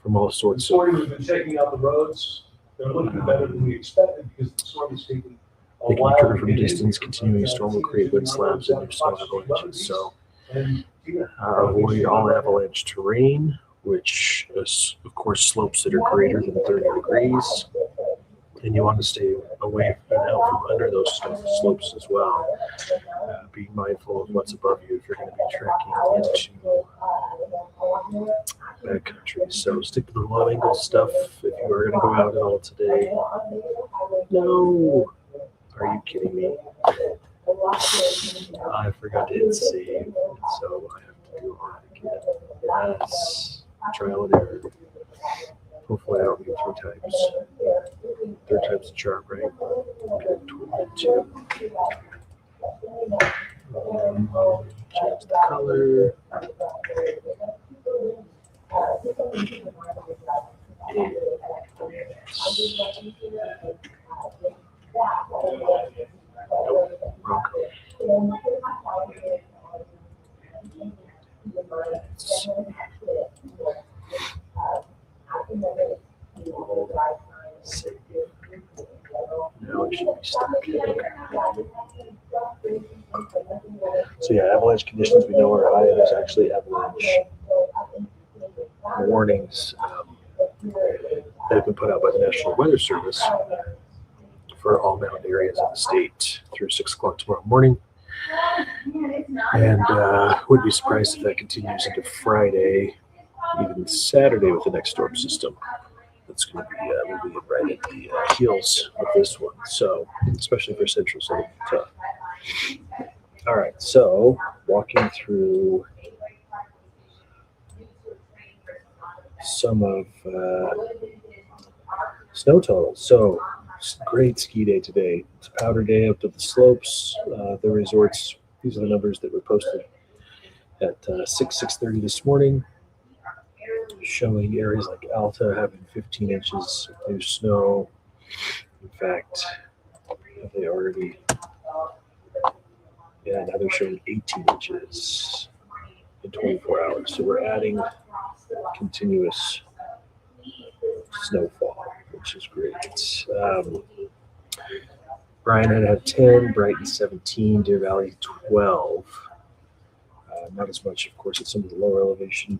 from all sorts of. We've been checking out the roads. They're looking better than we expected because the storm is taking They can be triggered from a distance. Continuing storm will create wind slabs and new snow avalanches. So avoid all avalanche terrain, which is, of course, slopes that are greater than 30 degrees. And you want to stay away from under those slopes as well. Be mindful of what's above you if you're going to be trekking into backcountry. So stick to the low angle stuff if you are going to go out at all today. No. Are you kidding me? I forgot to hit save, so I have to do it again. Yes. Trial and error. Hopefully I don't get 3 times. 3 times the chart, right? Okay, 22. Change the color. Now it should be stuck. So yeah, avalanche conditions we know are high. There's actually avalanche warnings that have been put out by the National Weather Service for all mountain areas of the state through 6 o'clock tomorrow morning. And wouldn't be surprised if that continues into Friday, even Saturday with the next storm system. That's going to be we'll be right at the heels of this one. So especially for central southern Utah. All right, so walking through some of snow totals. So great ski day today. It's a powder day up to the slopes. The resorts, these are the numbers that were posted at 6:30 this morning, showing areas like Alta having 15 inches of new snow. In fact, have they already? Yeah, now they're showing 18 inches in 24 hours. So we're adding continuous snowfall, which is great. Bryan had 10, Brighton 17, Deer Valley 12. Not as much, of course, at some of the lower elevation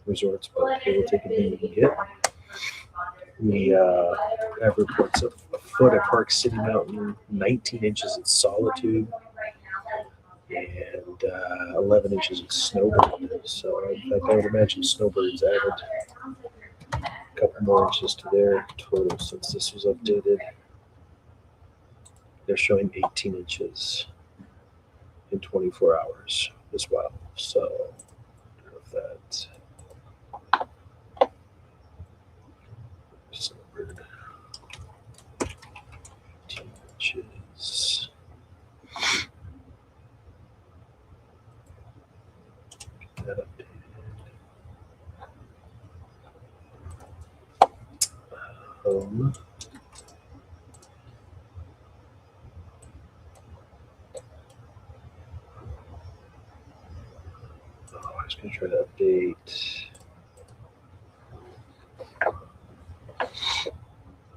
resorts, but they will take anything we can get. We have reports of a foot at Park City Mountain, 19 inches at Solitude, and 11 inches at Snowbird. So in fact, I would imagine Snowbird's added a couple more inches to their total since this was updated. They're showing 18 inches in 24 hours as well. So of that. Snowbird. 18 inches. Get that updated. I was going to try to update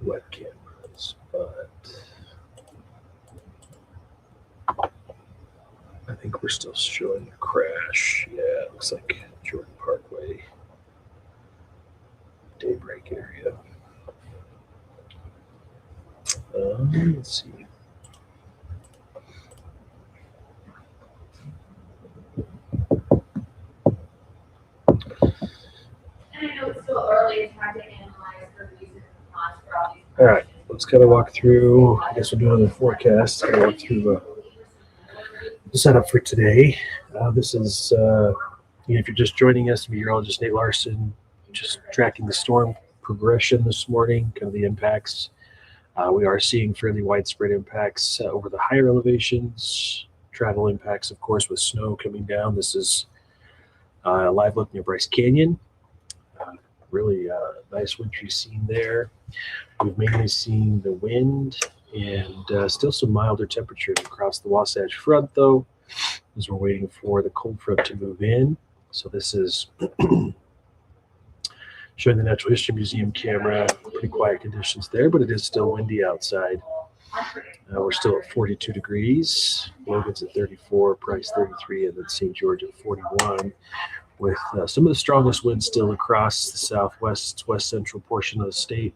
web cameras, but I think we're still showing a crash. Yeah, it looks like Jordan Parkway, Daybreak area. Let's see. And I know it's still early, it's hard to analyze for reasons for all these. All right, let's kind of walk through. I guess we'll do another forecast. Kind of walk through the setup for today. This is, if you're just joining us, meteorologist Nate Larson, just tracking the storm progression this morning, kind of the impacts. We are seeing fairly widespread impacts over the higher elevations, travel impacts, of course, with snow coming down. This is a live look near Bryce Canyon. Really nice wintry scene there. We've mainly seen the wind and still some milder temperatures across the Wasatch Front, though, as we're waiting for the cold front to move in. So this is showing the Natural History Museum camera. Pretty quiet conditions there, but it is still windy outside. We're still at 42 degrees. Logan's at 34, Price 33, and then St. George at 41. With some of the strongest winds still across the southwest, west central portion of the state.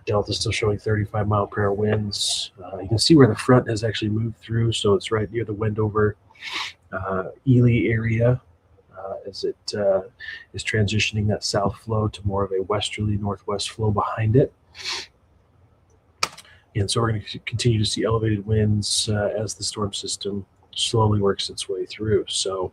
Delta's still showing 35 mile per hour winds. You can see where the front has actually moved through, so it's right near the Wendover, Ely area as it is transitioning that south flow to more of a westerly northwest flow behind it. And so we're going to continue to see elevated winds as the storm system slowly works its way through. So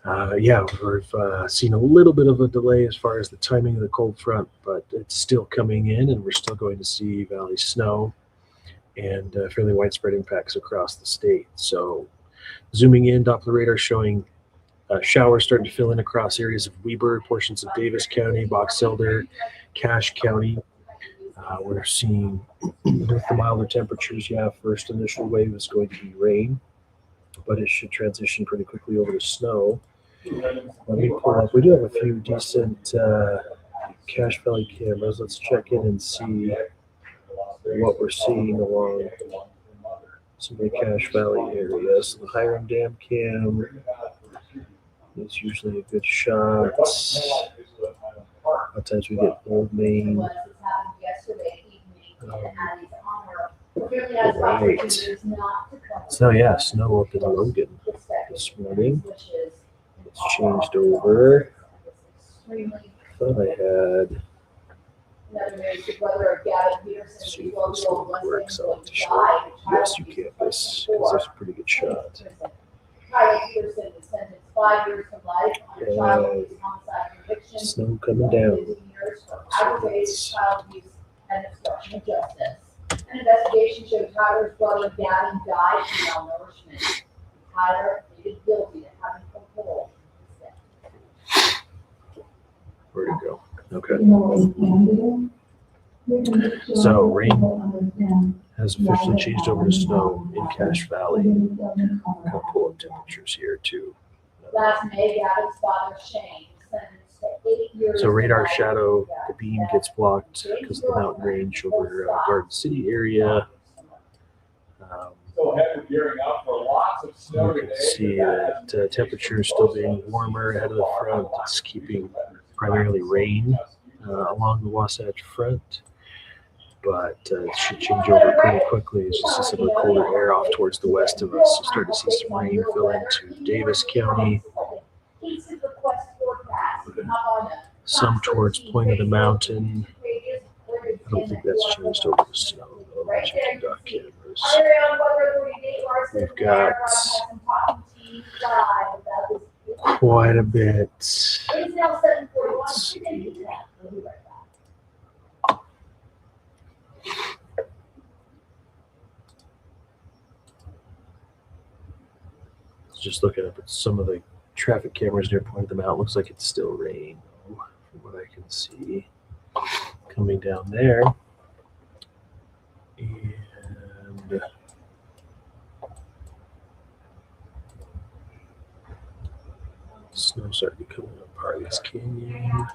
we've seen a little bit of a delay as far as the timing of the cold front, but it's still coming in, and we're still going to see valley snow and fairly widespread impacts across the state. So zooming in, Doppler radar showing Showers starting to fill in across areas of Weber, portions of Davis County, Box Elder, Cache County. We're seeing with the milder temperatures, first initial wave is going to be rain, but it should transition pretty quickly over to snow. Let me pull up. We do have a few decent Cache Valley cameras. Let's check in and see what we're seeing along some of the Cache Valley areas. The Hiram Dam cam is usually a good shot. A lot of times we get Old Main. Right. So yeah, snow up in Logan this morning. It's changed over. Thought I had. Let's see if this one works. I'll have to show USU campus because there's a pretty good shot. Snow coming down. An investigation showed Tyler's brother Gavin died from malnourishment. Tyler pleaded guilty to having control. Where'd it go? Okay. So rain has officially changed over to snow in Cache Valley. I'll pull up temperatures here too. Last May, Gavin's father Shane sentenced to 8 years. So radar shadow, the beam gets blocked because of the mountain range over Garden City area. Still heavy gearing up for lots of snow You can today. see that temperature still being warmer ahead of the front. It's keeping primarily rain along the Wasatch Front, but it should change over pretty quickly as you see some of the colder air off towards the west of us. You'll start to see some rain fill into Davis County, some towards Point of the Mountain. I don't think that's changed over to snow. Cameras. We've got quite a bit. Let's see. Just looking up at some of the traffic cameras near Point of the Mountain. Looks like it's still rain, from what I can see. Coming down there. And snow starting to come up Harley's Canyon.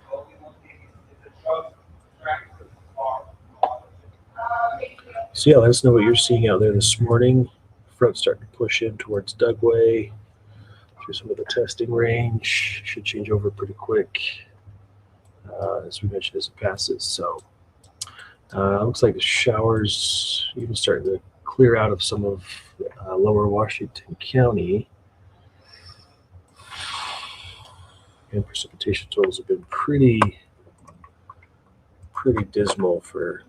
So yeah, let us know what you're seeing out there this morning. Front starting to push in towards Dugway through some of the testing range. Should change over pretty quick, as we mentioned, as it passes. So looks like the showers even starting to clear out of some of lower Washington County. And precipitation totals have been pretty dismal for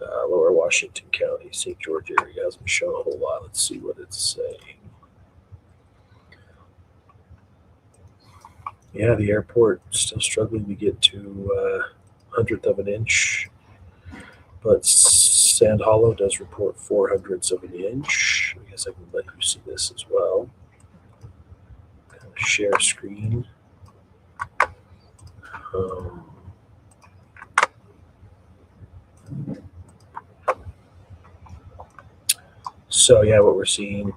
lower Washington County. St. George area hasn't shown a whole lot. Let's see what it's saying. Yeah, the airport still struggling to get to 100th of an inch, but Sand Hollow does report 0.04 of an inch. I guess I can let you see this as well. Kind of share screen. So yeah, what we're seeing,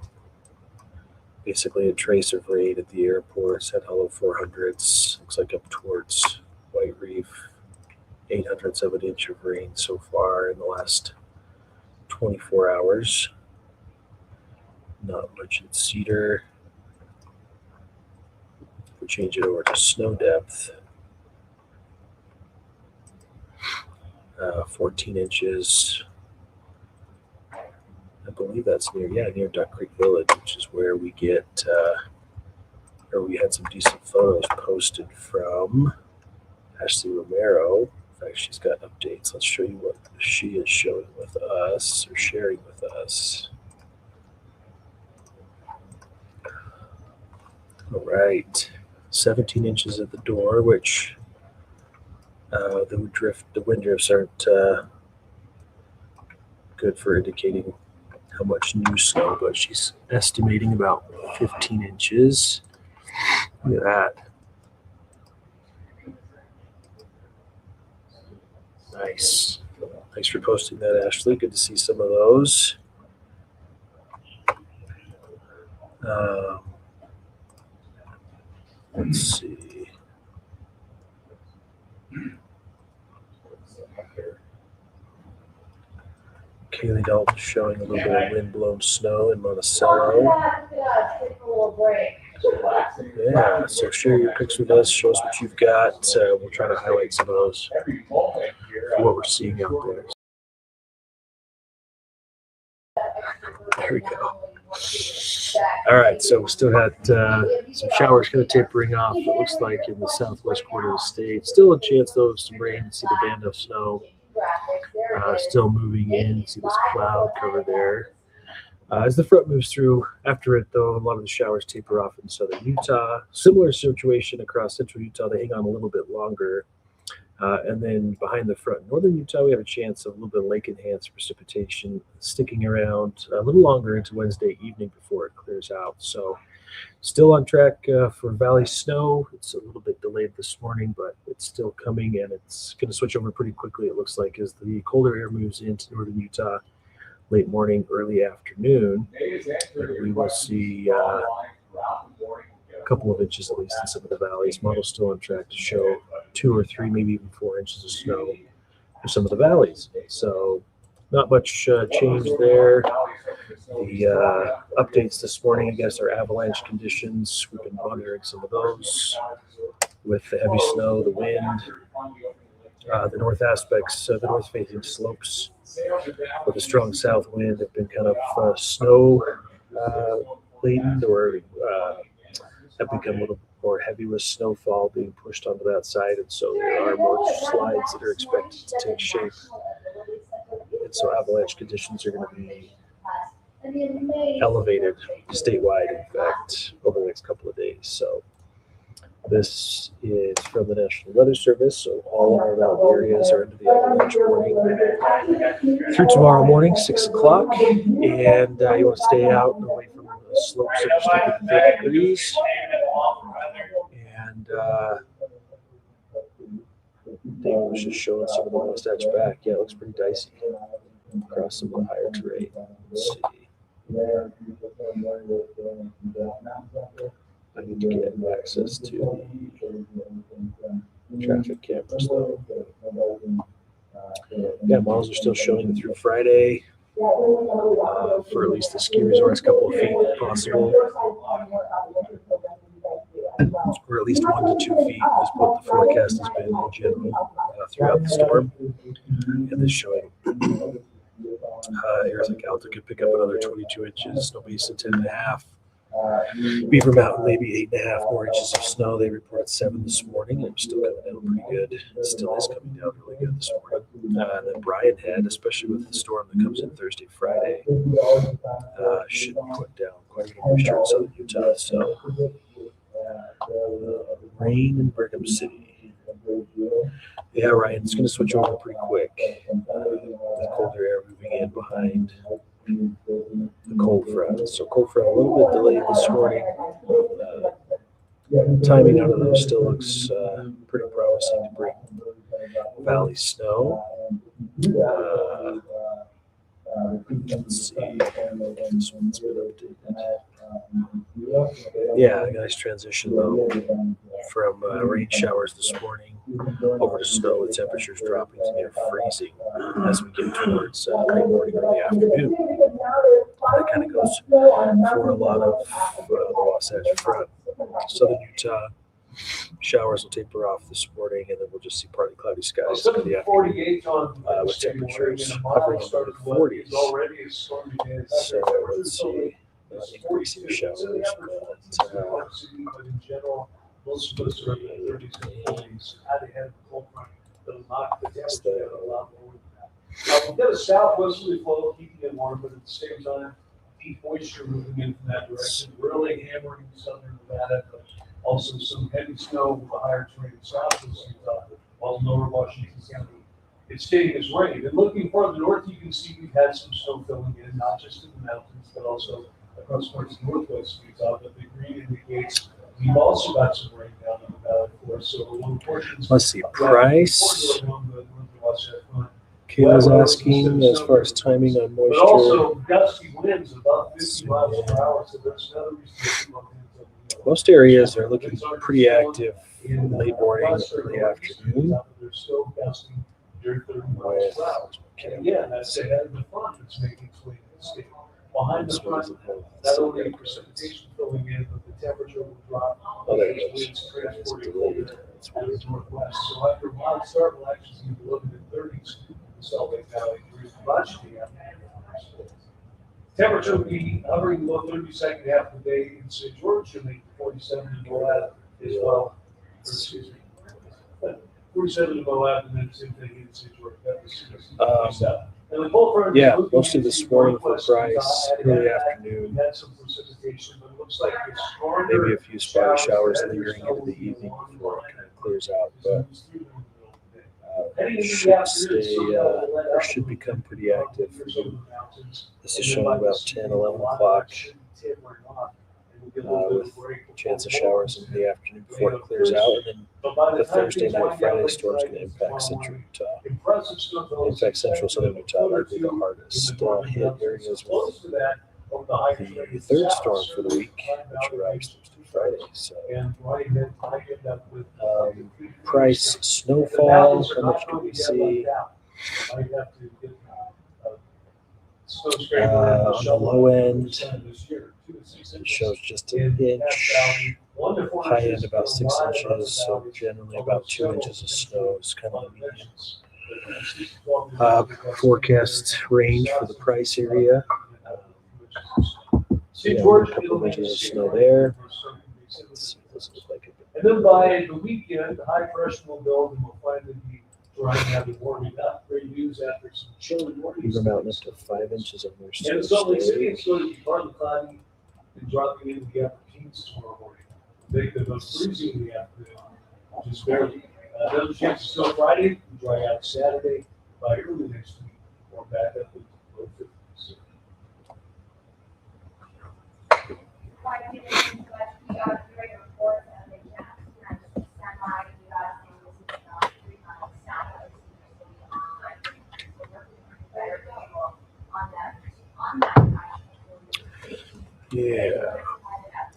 basically a trace of rain at the airport. Sand Hollow 400s, looks like up towards White Reef, 0.08 of an inch of rain so far in the last 24 hours. Not much in Cedar. We change it over to snow depth. 14 inches. I believe that's near Duck Creek Village, which is where we get, or we had some decent photos posted from Ashley Romero. In fact, she's got updates. Let's show you what she is showing with us, or sharing with us. All right, 17 inches at the door, which the wind drifts aren't good for indicating how much new snow, but she's estimating about 15 inches. Look at that. Nice. Thanks for posting that, Ashley. Good to see some of those. Let's see. Kaylee Dalton showing a little bit of wind-blown snow in Monticello. Take a little break. Yeah, so share your pics with us. Show us what you've got. We'll try to highlight some of those for what we're seeing out there. There we go. All right, so we still had some showers kind of tapering off. It looks like in the southwest corner of the state. Still a chance though of some rain. See the band of snow still moving in. See this cloud cover there. As the front moves through, after it though, a lot of the showers taper off in southern Utah. Similar situation across central Utah. They hang on a little bit longer. And then behind the front, northern Utah, we have a chance of a little bit of lake-enhanced precipitation sticking around a little longer into Wednesday evening before it clears out. So still on track for valley snow. It's a little bit delayed this morning, but it's still coming, and it's going to switch over pretty quickly, it looks like, as the colder air moves into northern Utah late morning, early afternoon. And we will see a couple of inches at least in some of the valleys. Model's still on track to show 2 or 3, maybe even 4 inches of snow for some of the valleys. So not much change there. The updates this morning, I guess, are avalanche conditions. We've been monitoring some of those with the heavy snow, the wind, the north aspects, the north-facing slopes with a strong south wind have been kind of snow laden or have become a little more heavy with snowfall being pushed onto that side, and so there are more slides that are expected to take shape. And so avalanche conditions are going to be elevated statewide, in fact, over the next couple of days. So this is from the National Weather Service. So all of our mountain areas are into the avalanche warning through tomorrow morning, 6 o'clock. And you want to stay out and away from the slopes that are steeper than 30 degrees. And David was just showing some of the Wasatch back. Yeah, it looks pretty dicey across some of the higher terrain. Let's see. I need to get access to the traffic cameras though. Yeah, models are still showing through Friday for at least the ski resorts, a couple of feet if possible, or at least 1 to 2 feet is what the forecast has been in general throughout the storm. And this showing areas like Alta could pick up another 22 inches, Snow Basin 10.5. Beaver Mountain, maybe 8.5 more inches of snow. They reported 7 this morning. It was still coming down pretty good. It still is coming down really good this morning. And then Brian Head, especially with the storm that comes in Thursday, Friday, should put down quite a bit of moisture in southern Utah. So rain in Brigham City. Yeah, Ryan, it's going to switch over pretty quick. The colder air moving in behind the cold front. So cold front a little bit delayed this morning. Timing out of those still looks pretty promising to bring valley snow. Let's see. This one's been updated. Yeah, nice transition though from rain showers this morning over to snow. The temperatures dropping to near freezing as we get towards late morning, early afternoon. That kind of goes for a lot of the Wasatch Front. Southern Utah showers will taper off this morning, and then we'll just see partly cloudy skies in the afternoon with temperatures hovering over the 40s. So let's see. Increasing showers, in general, most of us are in the 30s and 40s. Had to have cold front that'll knock the temperature down a lot more than that. We've got a southwesterly flow keeping it warm, but at the same time, deep moisture moving in from that direction, really hammering southern Nevada, but also some heavy snow with a higher terrain south of Utah, while lower Washington County. It's staying as rain. And looking farther north, you can see we've had some snow filling in, not just in the mountains, but also across parts of northwest Utah. But the green indicates We've also got some rain down in the valley for us, so one portion. Let's see, price. Kayla's asking as far as timing on But moisture. also gusty winds about 50 miles per hour, so there's another reason to keep on hands up. Most areas are looking pretty active late morning, early afternoon. They're still gusty during 30 miles With per hour. And again, that's the head of the front that's making its way to the state. Behind the this one front, doesn't have not still only got precipitation filling in, but the temperature will drop. Oh, there it Those goes. winds It's transporting delayed. over It's to the weird. northwest. So after a mild start, we'll actually see the low to mid-30s in the Salt Lake Valley through much of the afternoon. Temperature will be hovering low 30 second half of the day in St. George, and the 47 in Moab as well. Excuse me. 47 in Moab, and then same thing in St. George. That was and the cold front is Yeah, moving mostly into this morning for northwest price, Utah. early We afternoon, had some precipitation, but it looks like it's stronger. maybe a few spotty showers lingering into the evening before it kind of clears out, but should stay, or should become pretty active for you. This is showing about 10, 11 o'clock, with a chance of showers in the afternoon before it clears out, and then the Thursday night, Friday storm is going to impact central Utah. In fact, central southern Utah might be the hardest hit areas with the third storm for the week, which arrives Thursday, Friday. So, price snowfall, how much do we see? On the low end, it shows just an inch. High end about 6 inches, so generally about 2 inches of snow is kind of the median. Forecast range for the price area. So yeah, a couple of inches of snow there. Let's see, doesn't look like it. And then by the weekend, the high pressure will build and we'll finally be drying out and warming up. Great news after some chilly mornings. Beaver Mountain up to 5 inches of moisture. And in Salt Lake City, it's going to be partly cloudy and dropping into the upper teens tomorrow morning. They could go freezing in the afternoon, just barely. Another chance of snow Friday, we dry out Saturday. By early next week, we're back up to low 50s.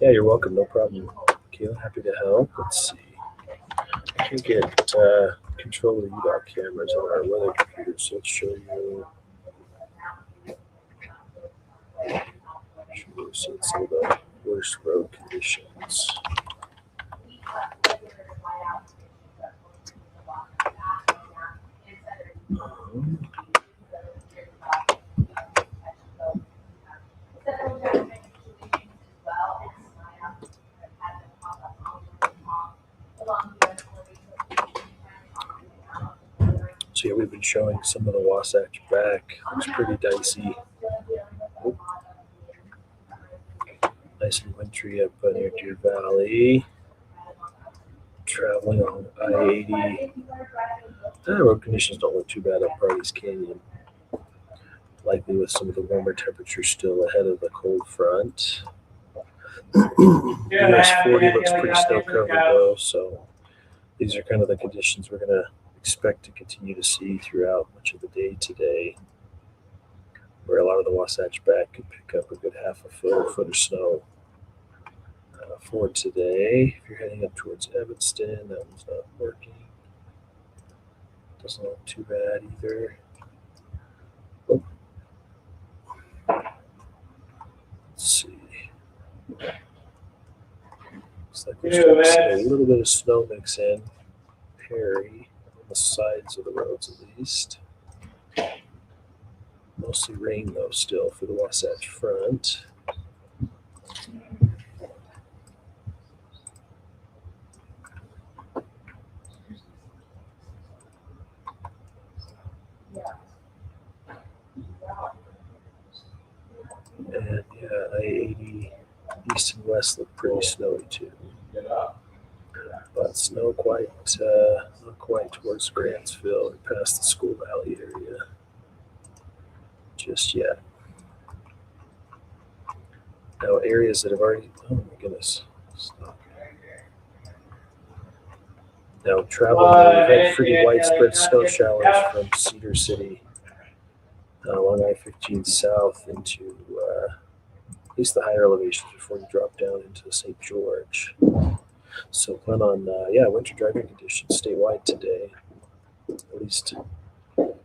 Yeah, you're welcome. No problem. Kayla, happy to help. Let's see. I can get control of the UDOT cameras on our weather computer, so let's show you. Show you some of the worst road conditions. So yeah, we've been showing some of the Wasatch back. Looks pretty dicey. Oop. Nice and wintry up near Deer Valley. Traveling on I-80. Road conditions don't look too bad up Party's Canyon. Likely with some of the warmer temperatures still ahead of the cold front. US 40 looks pretty snow covered though, so these are kind of the conditions we're going to expect to continue to see throughout much of the day today, where a lot of the Wasatch back could pick up a good half a foot of snow for today. If you're heading up towards Evanston, that one's not working. Doesn't look too bad either. Oh. Let's see. Looks like we're starting to see a little bit of snow mix in. Perry, on the sides of the roads at least. Mostly rain though still for the Wasatch Front. And yeah, I-80 east and west look pretty snowy too. But snow not quite towards Grantsville or past the School Valley area just yet. Now areas that have already, oh my goodness, stop. Now traveling, we've had pretty widespread snow showers from Cedar City along I-15 south into at least the higher elevations before you drop down into St. George. So plan on winter driving conditions statewide today, at least for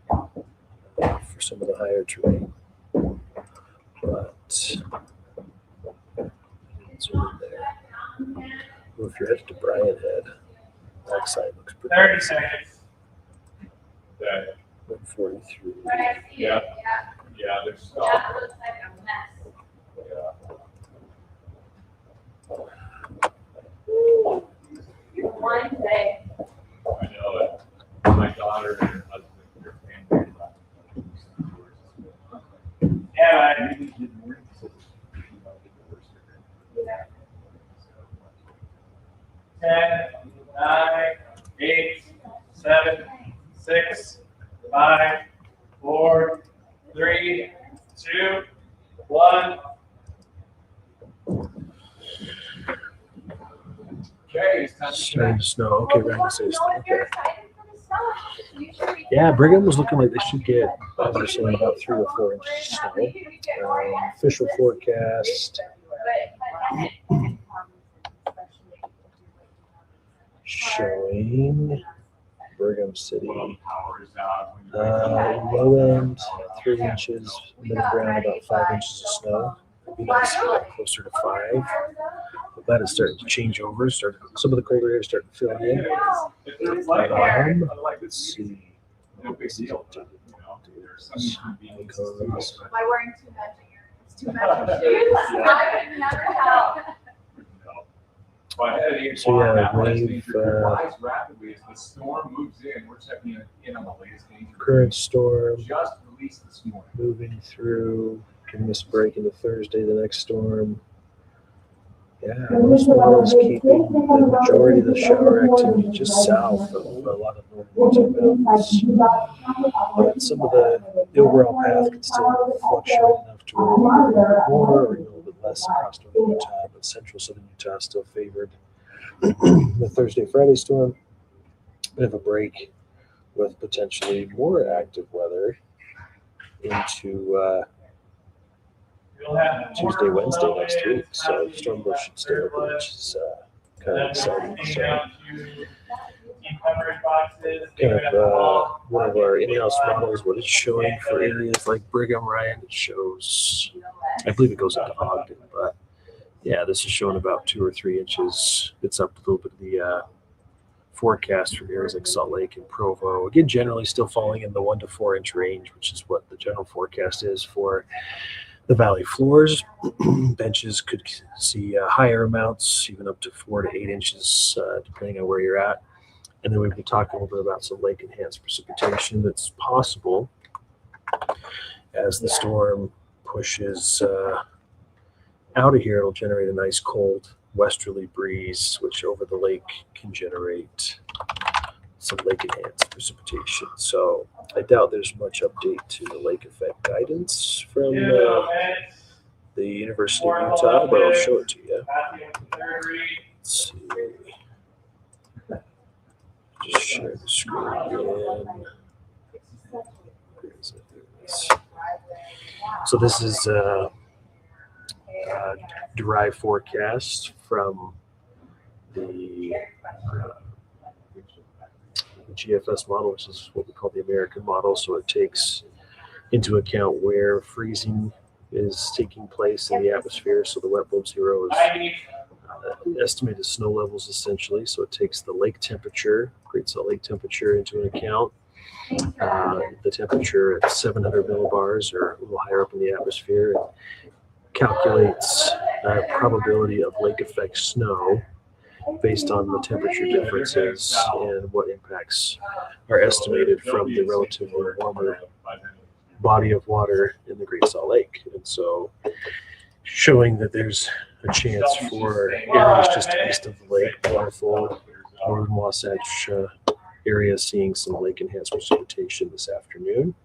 some of the higher terrain. But zoom in there. Well, if you're headed to Bryan Head, backside looks pretty 30 nice. seconds. Okay. 143. Yeah. Yeah, there's stuff. Looks like a mess. One day. I know it. My daughter and her husband, their family. Yeah, Ten, 9, 8, 7, 6, 5, 4, 3, 2, 1. Okay, it's time to Starting to snow. Okay, Brandon says. Okay. Okay. Yeah, Brigham was looking like they should get, they're saying about 3 or 4 inches of snow. Official forecast showing Brigham City. power is out. Low end 3 inches, middle ground about 5 inches of snow. It'd be nice to get closer to 5. But that is starting to change over. Some of the colder air is starting to fill in. If there's light on, like Let's see. no big deal. You know, there's some inconveniences to it, Am I wearing too matching earrings? Too matching shoes? I would never tell. No. But I had an So, yeah, that last wave, danger rise rapidly as the storm moves in. We're checking in on the latest danger. Current storm Just released this morning. moving through. Giving us a break into Thursday, the next storm. Yeah, most models keeping the majority of the shower activity just south of a lot of northern Utah mountains. But some of the overall path can still fluctuate enough to where we get a little bit more or a little bit less across northern Utah, but central southern Utah is still favored. The Thursday, Friday storm, bit of a break with potentially more active weather into Tuesday, Wednesday next week. So Stormbush should stay open, which is kind of exciting. So kind of one of our in-house models, what it's showing for areas like Brigham, Ryan, it shows, I believe it goes into Ogden, but yeah, this is showing about 2 or 3 inches. It's up a little bit of the forecast for areas like Salt Lake and Provo. Again, generally still falling in the 1 to 4 inch range, which is what the general forecast is for the valley floors. Benches could see higher amounts, even up to 4 to 8 inches, depending on where you're at. And then we've been talking a little bit about some lake enhanced precipitation that's possible as the storm pushes out of here. It'll generate a nice cold westerly breeze, which over the lake can generate some lake enhanced precipitation. So I doubt there's much update to the lake effect guidance from the University of Utah, but I'll show it to you. Let's see. Just share the screen again. Where is it? There it is. So this is derived forecast from the GFS model, which is what we call the American model. So it takes into account where freezing is taking place in the atmosphere. So the wet bulb zero is estimated snow levels essentially. So it takes the lake temperature, Great Salt Lake temperature, into an account. The temperature at 700 millibars or a little higher up in the atmosphere, and calculates probability of lake effect snow based on the temperature differences and what impacts are estimated from the relatively warmer body of water in the Great Salt Lake. And so showing that there's a chance for areas just east of the lake, Blythefold, northern Wasatch area, seeing some lake enhanced precipitation this afternoon.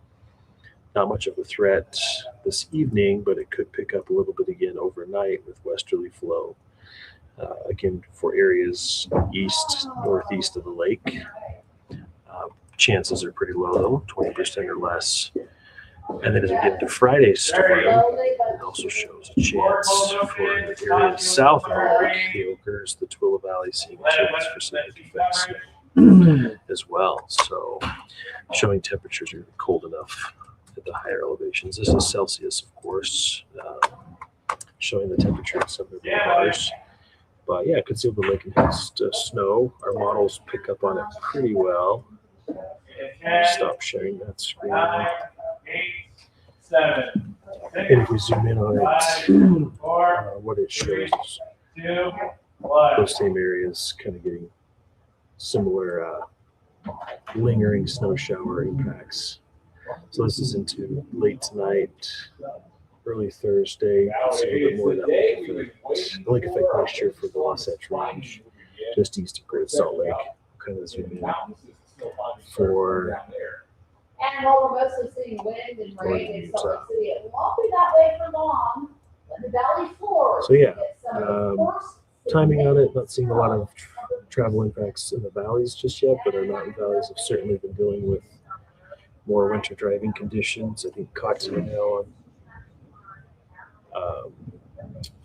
Not much of a threat this evening, but it could pick up a little bit again overnight with westerly flow. Again, for areas east, northeast of the lake, chances are pretty low, though, 20% or less. And then as we get into Friday's storm, it also shows a chance for the area south of the lake, the Oakers, the Twila Valley, seeing a chance for some effects as well. So showing temperatures are cold enough at the higher elevations. This is Celsius, of course, showing the temperature at 7 bars. But yeah, could see the lake and have snow. Our models pick up on it pretty well. Stop sharing that screen. 9, 8, 7, And if we zoom in on it, 4, what it shows is 2, 1. those same areas kind of getting similar lingering snow shower impacts. So this is into late tonight, early Thursday. See a little bit more of that lake effect moisture for the Wasatch Range, just east of Great Salt Lake. Kind of zoom in for And while we're mostly seeing wind and rain in Salt Lake City, it won't be that way for long. Let the valley floor. So yeah, get some of the first timing on it, not seeing a lot of travel impacts in the valleys just yet, but our mountain valleys have certainly been dealing with more winter driving conditions. I think Cottontail on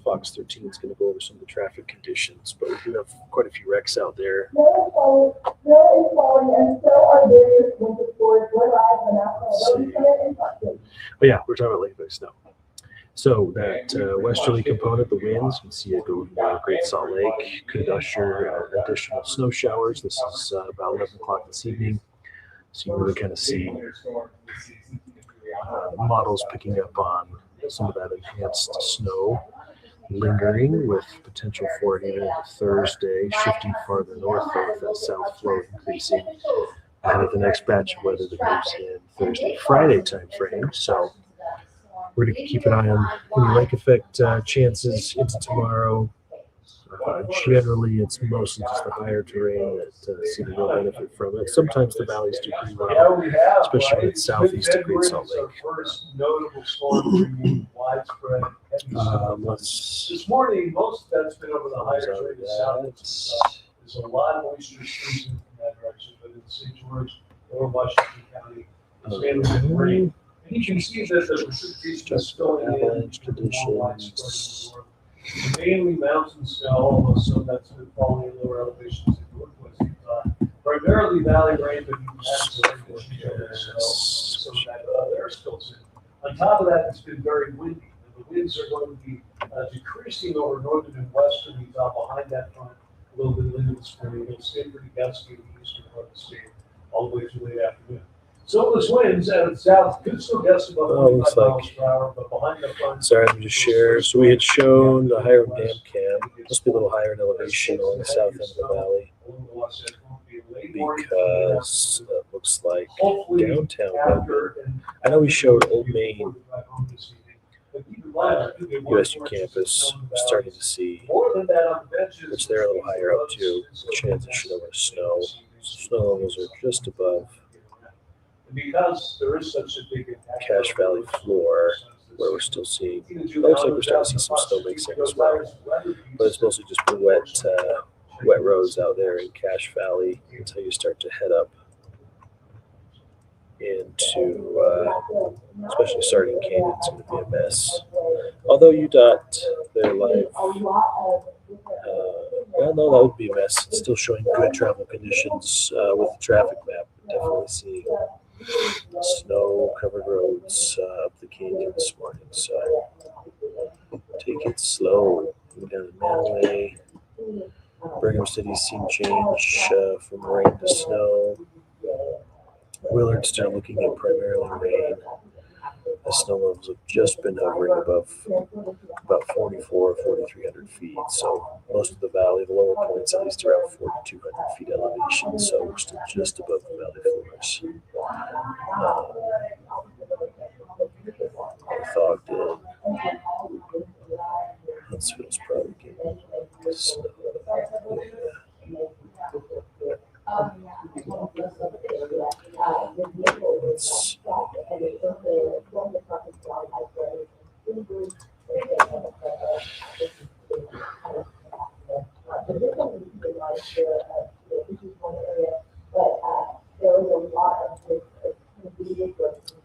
Fox 13 is going to go over some of the traffic conditions, but we do have quite a few wrecks out there. Snow is falling, and so are various winter sports, where live and national road center and parking. But yeah, we're talking about lake effect snow. So that westerly component, the winds, you can see it go over Great Salt Lake, could usher additional snow showers. This is about 11 o'clock this evening. So you really kind of see models picking up on some of that enhanced snow lingering, with potential for it even into Thursday, shifting farther north of that south flow increasing ahead of the next batch of weather that moves in Thursday, Friday time frame. So we're going to keep an eye on any lake effect chances into tomorrow. Generally, it's mostly just the higher terrain that see the real benefit from it. Sometimes the valleys do pretty well, especially when it's southeast of Great Salt Lake. First notable storm bringing widespread heavy snow. This morning, most of that's been over the higher terrain south. There's a lot of moisture streams in from that direction, but in St. George or Washington County, it's mainly been rain. And you can see that the precipitation is filling in. Avalanche conditions. Mainly mountain snow, although some that's been falling in lower elevations in northwest Utah. Primarily valley rain, but you can have some rain, some of that air spills in. On top of that, it's been very windy. And the winds are going to be decreasing over northern and western Utah behind that front a little bit into the spring. It'll stay pretty gusty in the eastern part of the state all the way through late afternoon. So those winds out of the south could still gust about 25 miles per hour, but behind the front. Sorry, let me just share. So we had shown the Hiram Dam Cam. Must be a little higher in elevation along the south end of the valley, because it looks like downtown Denver. I know we showed Old Main USU campus. We're starting to see, which they're a little higher up too, transition over to snow. Snow levels are just above Because there is such a big impact. Cache Valley floor, where we're still seeing, it looks like we're starting to see some snow mixing as well, but it's mostly just wet roads out there in Cache Valley until you start to head up into, especially starting Canyon, it's going to be a mess. Although UDOT, they're live, well, no, that would be a mess. It's still showing good travel conditions with the traffic map. Definitely seeing snow-covered roads up the canyon this morning, so take it slow. Go down to Manaway. Brigham City's seen change from rain to snow. Willard still looking at primarily rain. The snow levels have just been hovering above about 4,400 or 4,300 feet. So most of the valley, the lower points, at least around 4,200 feet elevation. So we're still just above the valley floors. Fogged in. Huntsville's probably getting snow.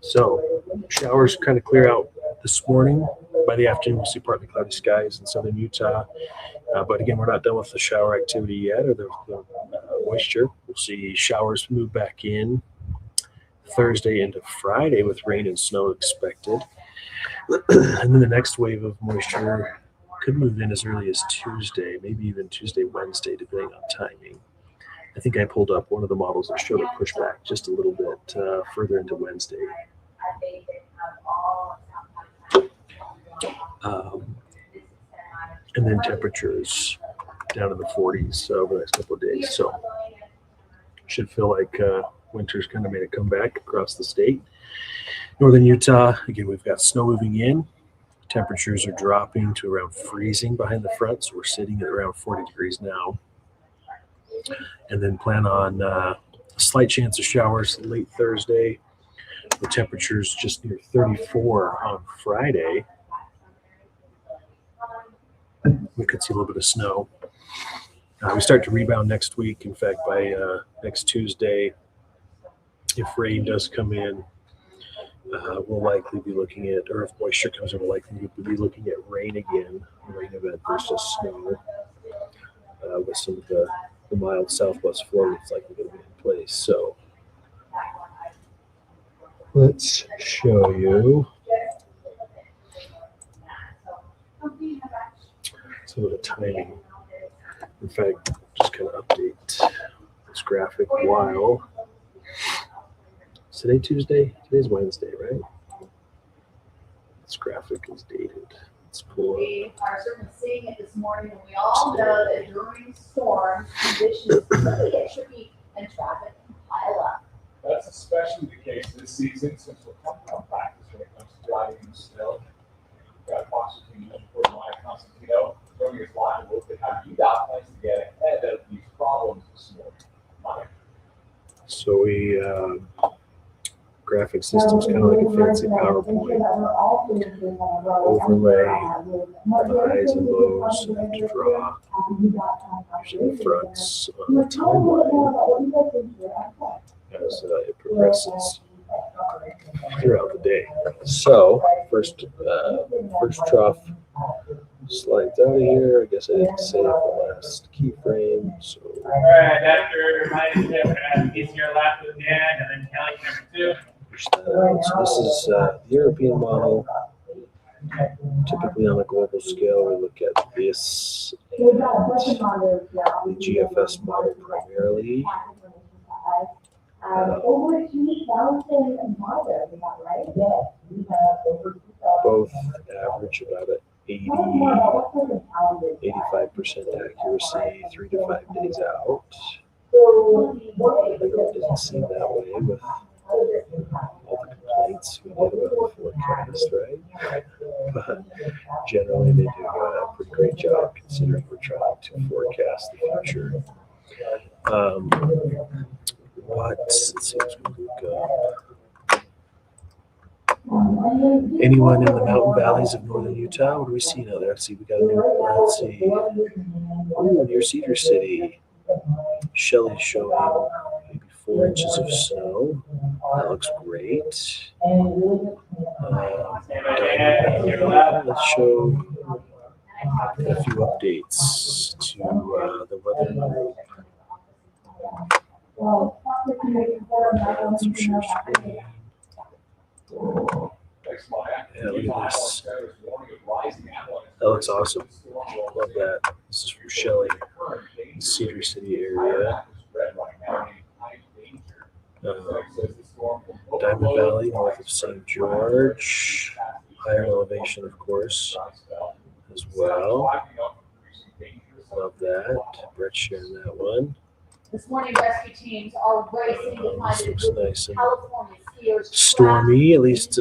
So showers kind of clear out this morning. By the afternoon, we'll see partly cloudy skies in southern Utah. But again, we're not done with the shower activity yet, or the moisture. We'll see showers move back in Thursday into Friday with rain and snow expected. And then the next wave of moisture could move in as early as Tuesday, maybe even Tuesday, Wednesday, depending on timing. I think I pulled up one of the models that showed a pushback just a little bit further into Wednesday. And then temperatures down in the 40s over the next couple of days. So should feel like winter's kind of made a comeback across the state. Northern Utah, again, we've got snow moving in. Temperatures are dropping to around freezing behind the front. So we're sitting at around 40 degrees now. And then plan on a slight chance of showers late Thursday. The temperatures just near 34 on Friday. We could see a little bit of snow. We start to rebound next week. In fact, by next Tuesday, if rain does come in, we'll likely be looking at, or if moisture comes in, we'll likely be looking at rain again, rain event versus snow, with some of the mild southwest flow that's likely going to be in place. So let's show you some of the timing. In fact, just kind of update this graphic while. Is today Tuesday? Today's Wednesday, right? This graphic is dated. Let's pull up. We are certainly seeing it this morning, and we all know that during storms, conditions really get tricky and traffic can pile up. That's especially the case this season since we're coming on practice when it comes to driving in the snow. We've got Fox Team for Maya Constantino showing us live a look at how UDOT plans to get ahead of these problems this morning. Maya. So we graphic system's kind of like a fancy PowerPoint. Overlay the highs and lows to draw usually the fronts on the timeline as it progresses throughout the day. So first trough slides out of here. I guess I didn't save the last keyframe. So All right, after my piece your left with Dan, and then Kelly number 2. push that out. So this is the European model. Typically on a global scale, we look at this and the GFS model primarily. Both average about an 85% accuracy, 3 to 5 days out. I know it doesn't seem that way with all the complaints we get about the forecast, right? But generally, they do a pretty great job considering we're trying to forecast the future. Let's see what's going to look up. Anyone in the mountain valleys of northern Utah? What do we see now there? Let's see, we got a new, let's see. Ooh, near Cedar City. Shelley's showing maybe 4 inches of snow. That looks great. Let's show a few updates to the weather group. Some share screen. Yeah, look at this. That looks awesome. Love that. This is from Shelley, Cedar City area. Diamond Valley, north of St. George. Higher elevation, of course, as well. Love that. Brett's sharing that one. This morning, rescue teams are racing to find This a looks group of nice and California skiers. stormy, at least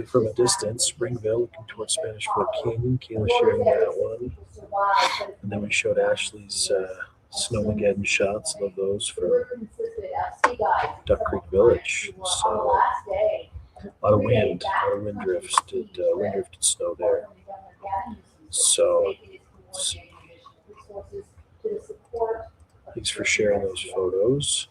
from a distance. Springville looking towards Spanish Fort King. Kayla sharing that one. And then we showed Ashley's Snowmageddon shots. Love those from Duck Creek Village. So a lot of wind drifts. Wind drifted snow there. So thanks for sharing those photos.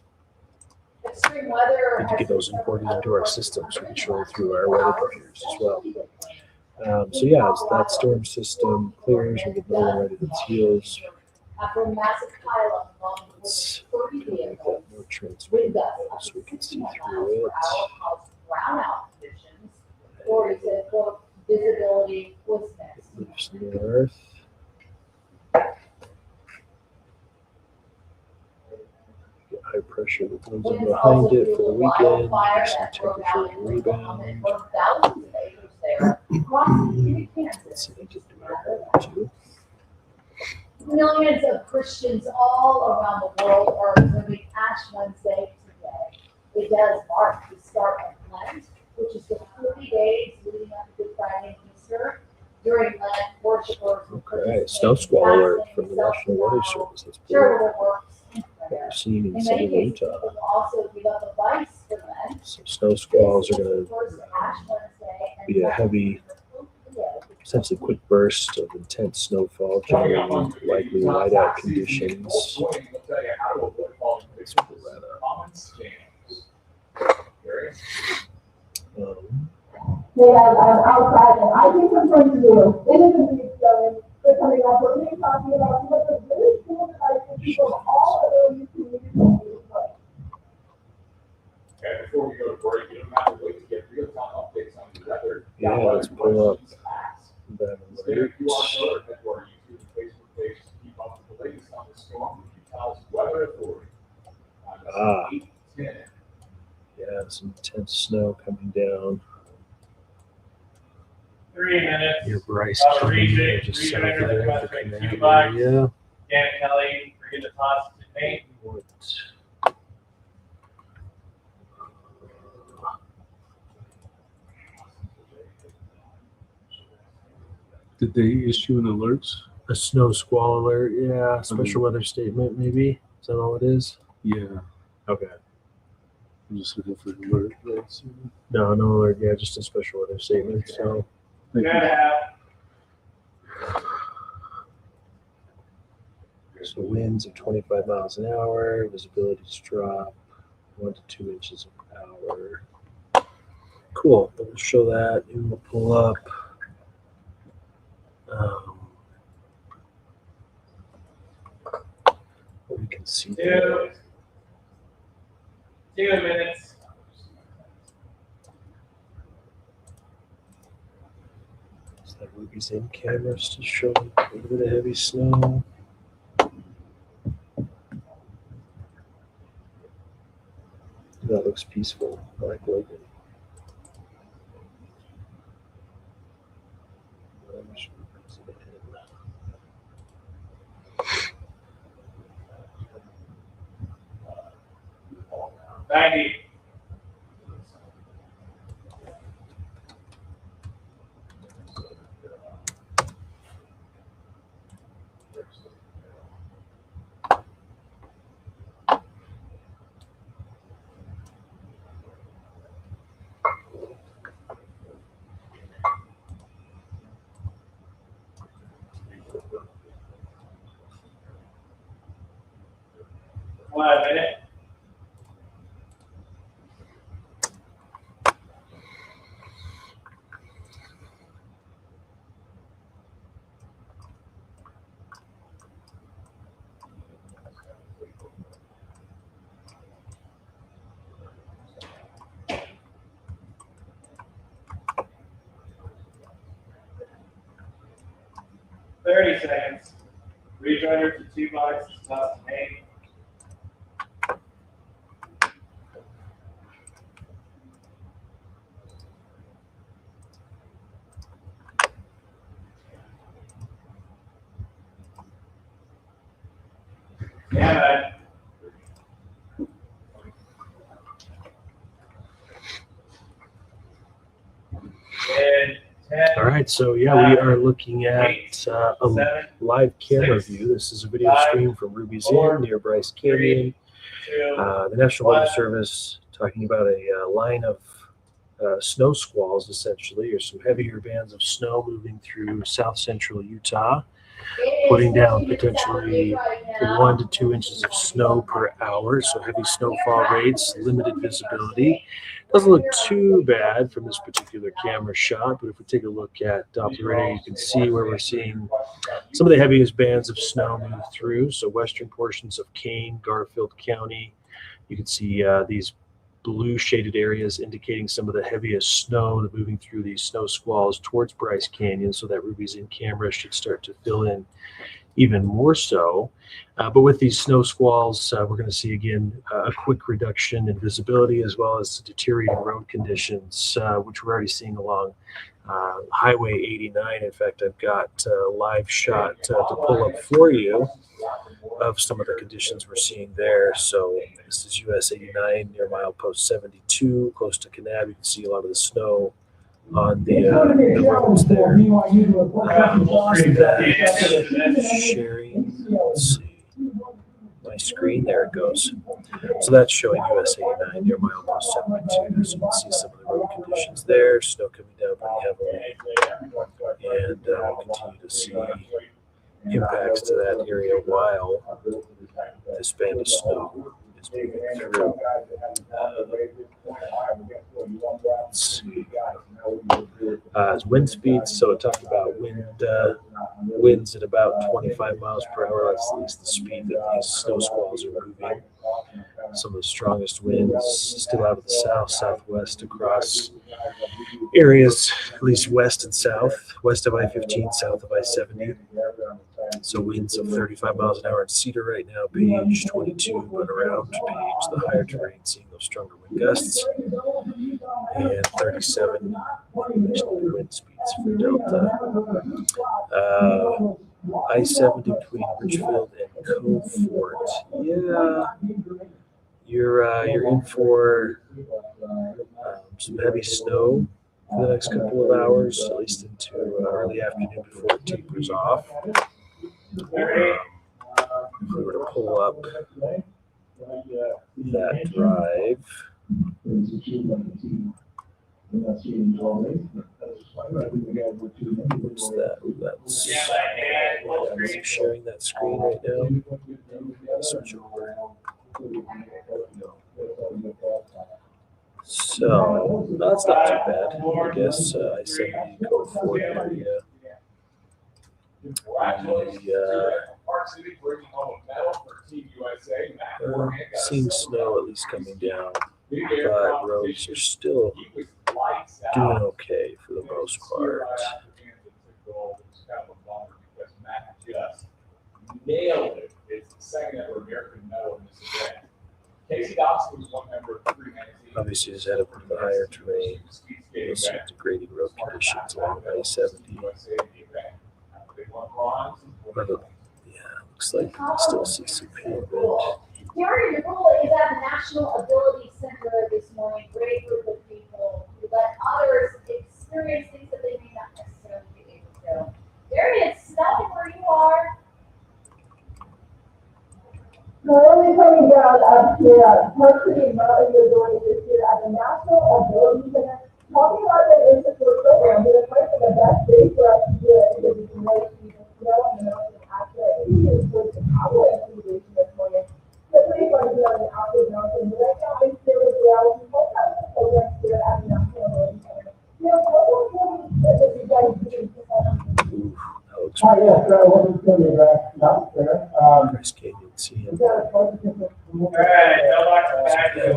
Extreme weather. Need to get those imported into our system so we can show through our weather computers as well. So yeah, as that storm system clears, we get another one right at its heels. After a massive pileup along the Let's 30 make that vehicles, more wind transparent gusts up so to we can see 60 miles through it. per hour caused brownout conditions. Authorities said, quote, visibility was mixed. It moves north. Get high pressure that comes in Winds behind also it for the fueled weekend. wildfire Get some that broke out temperature in Oklahoma and rebound. burned thousands of acres there, crossing Let's Kansas. see if I can do that too. Millions of Christians all around the world are observing Ash Wednesday today. It does mark the start of Lent, which is the 40 days leading up to Good Friday and Easter. During Lent, worshipers will Okay, snow squall alert from the National Weather Service. Let's pull up charitable works, and what prayer. we're seeing in In many southern cases, Utah. people also give up a vice for Lent. Some snow squalls are This is going the first Ash Wednesday and be a heavy, essentially quick burst of intense snowfall, generating likely whiteout conditions. We'll tell you how to avoid falling Let's victim pull that to up. common scams. Gary? They have outside, and I think I'm going to do, it is a big going, they're coming up, we're going to be talking about what the really cool devices people of all other youth communities can use. Okay, before we go to break, you don't have to wait to get real-time updates on the weather. Yeah, let's pull up Questions, ask. that Scan alert. a QR code or head to our YouTube and Facebook page to keep up with the latest on the storm with Utah's Weather Authority. Ah. 8:10. Yeah, some intense snow coming down 3 minutes. near Bryce Read Canyon, it, just read south it, of there, the read it, canal bags. area. Janet Kelly, forget to toss to paint. What? Did they issue an alert? A snow squall alert, yeah. Special weather statement, maybe. Is that all it is? Yeah, Okay. I'm just looking for an alert. No alert. Yeah, just a special weather statement. So Thank Good you. have. So winds of 25 miles an hour, visibility's drop 1 to 2 inches per hour. Cool. We'll show that and we'll pull up. What we can see there. 2 minutes. Is that Ruby's in camera still showing a little bit of heavy snow? That looks peaceful. I like Logan. $90. One minute. $30 seconds. Rejoiner to 2 bucks, plus paint. Yeah, man. And 10, All right, so yeah, we are looking at a 7, live camera 6, view. This is a video 5, stream from Ruby's 4, Inn near Bryce Canyon. 2, The National Weather 1. Service talking about a line of snow squalls, essentially, or some heavier bands of snow moving through south central Utah. putting down potentially 1 to 2 inches of snow per hour. So heavy snowfall rates, limited visibility. Doesn't look too bad from this particular camera shot, but if we take a look at Doppler radar, you can see where we're seeing some of the heaviest bands of snow move through. So western portions of Kane, Garfield County, you can see these blue shaded areas indicating some of the heaviest snow that moving through these snow squalls towards Bryce Canyon. So that Ruby's in camera should start to fill in even more so. But with these snow squalls, we're going to see again a quick reduction in visibility as well as deteriorating road conditions, which we're already seeing along Highway 89. In fact, I've got a live shot to pull up for you of some of the conditions we're seeing there. So this is US 89 near milepost 72, close to Kanab. You can see a lot of the snow on the roads there. Sharing. Let's see. My screen, there it goes. So that's showing US 89 near milepost 72. So you can see some of the road conditions there. Snow coming down pretty heavily. And we'll continue to see impacts to that area while this band of snow is moving through. Let's see. Wind speeds. So it talked about winds at about 25 miles per hour. That's at least the speed that these snow squalls are moving. Some of the strongest winds still out of the south, southwest across areas, at least west and south, west of I-15, south of I-70. So winds of 35 miles an hour in Cedar right now, Page 22, but around Page, the higher terrain, seeing those stronger wind gusts. And 37 wind speeds for Delta. I-70 between Richfield and Cove Fort. Yeah, you're in for some heavy snow for the next couple of hours, at least into early afternoon before it tapers off. If we were to pull up that drive, what's that? That's sharing that screen right now. Switch over. So that's not too bad. I guess I-70 Cove Fort area. Seeing snow at least coming down, but roads are still doing okay for the most part. Nailed it. It's the second ever American medal in this event. Casey Dawson was one member of 3 magazines. Obviously, as head up into the higher terrain, you'll see degrading road conditions along I-70. But yeah, looks like we can still see some pavement. Darren DeRulla is at the National Ability Center this morning. Great group of people who let others experience things that they may not necessarily be able to. Darren, it's snowing where you are. Currently coming down up here, Mercury Mountain Resort this year at the National Ability Center. Talking about the Institute program, we're going to the best day for us to do it because it's really season snow and the mountain after it was the power intimidation this morning. So pretty fun to be on the outdoor mountain. But right now I'm here with Rail. We both have some programs here at the National Ability Center. You know, what are that you guys do? That looks Hi, yes, welcome to the mountain center. Bryce Canyon, see We it. got a bunch of different. All right, no back to the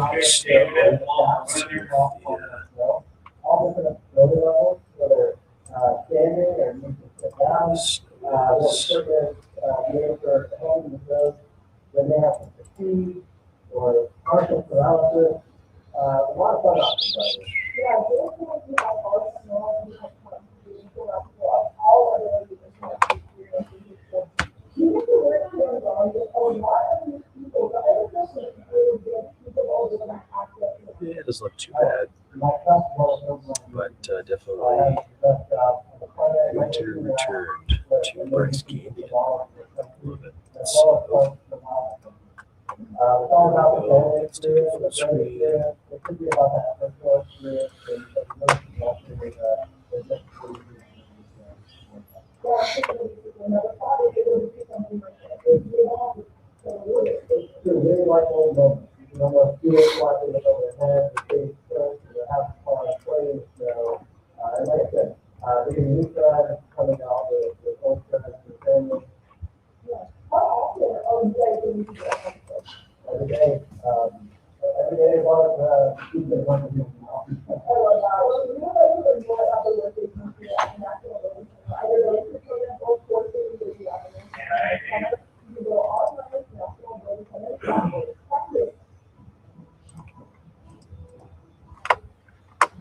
All different building levels, whether standing or you can sit down. What's good is be able to home in the road when they have some fatigue or partial paralysis. A lot of fun options. Yeah, those ones we have all small, we have all of those experiences. Even if you're working on a lot of these people, the other person is really good. People all different aspects. Yeah, it doesn't look too bad, My trust was but definitely winter returned to Bryce Canyon. Love it. It's all about the Let's take a full screen. It could be about that personal experience and Yeah, another part is the new front coming out, the old front, the family. Oh, yeah, oh, yeah, you can do that. Every day, we've been wanting to Oh, wow. Well, you know, I really enjoy other locations here, and that's what I'm doing. I did a picture of both courses, and the other one. And I- you go all the way to National Road, and then it's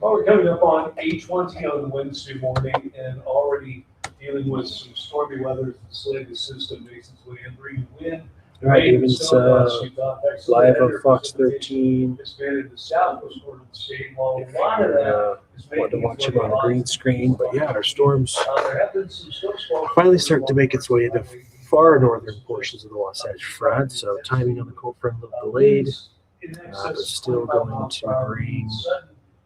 Well, we're coming up on 8:20 on Wednesday morning and already dealing with some stormy weather as the latest system makes its way in, bringing wind. All right, rain, and David's snow across Utah. In fact, some of live that on Fox precipitation 13. has been in the southwest corner of the state, while a If lot of you're that is wanting to making watch its him way on the green screen, but yeah, our storms There have been some snowstorms. finally starting to make its way into far northern portions of the Wasatch Front. So timing on the cold front a little delayed, but still going to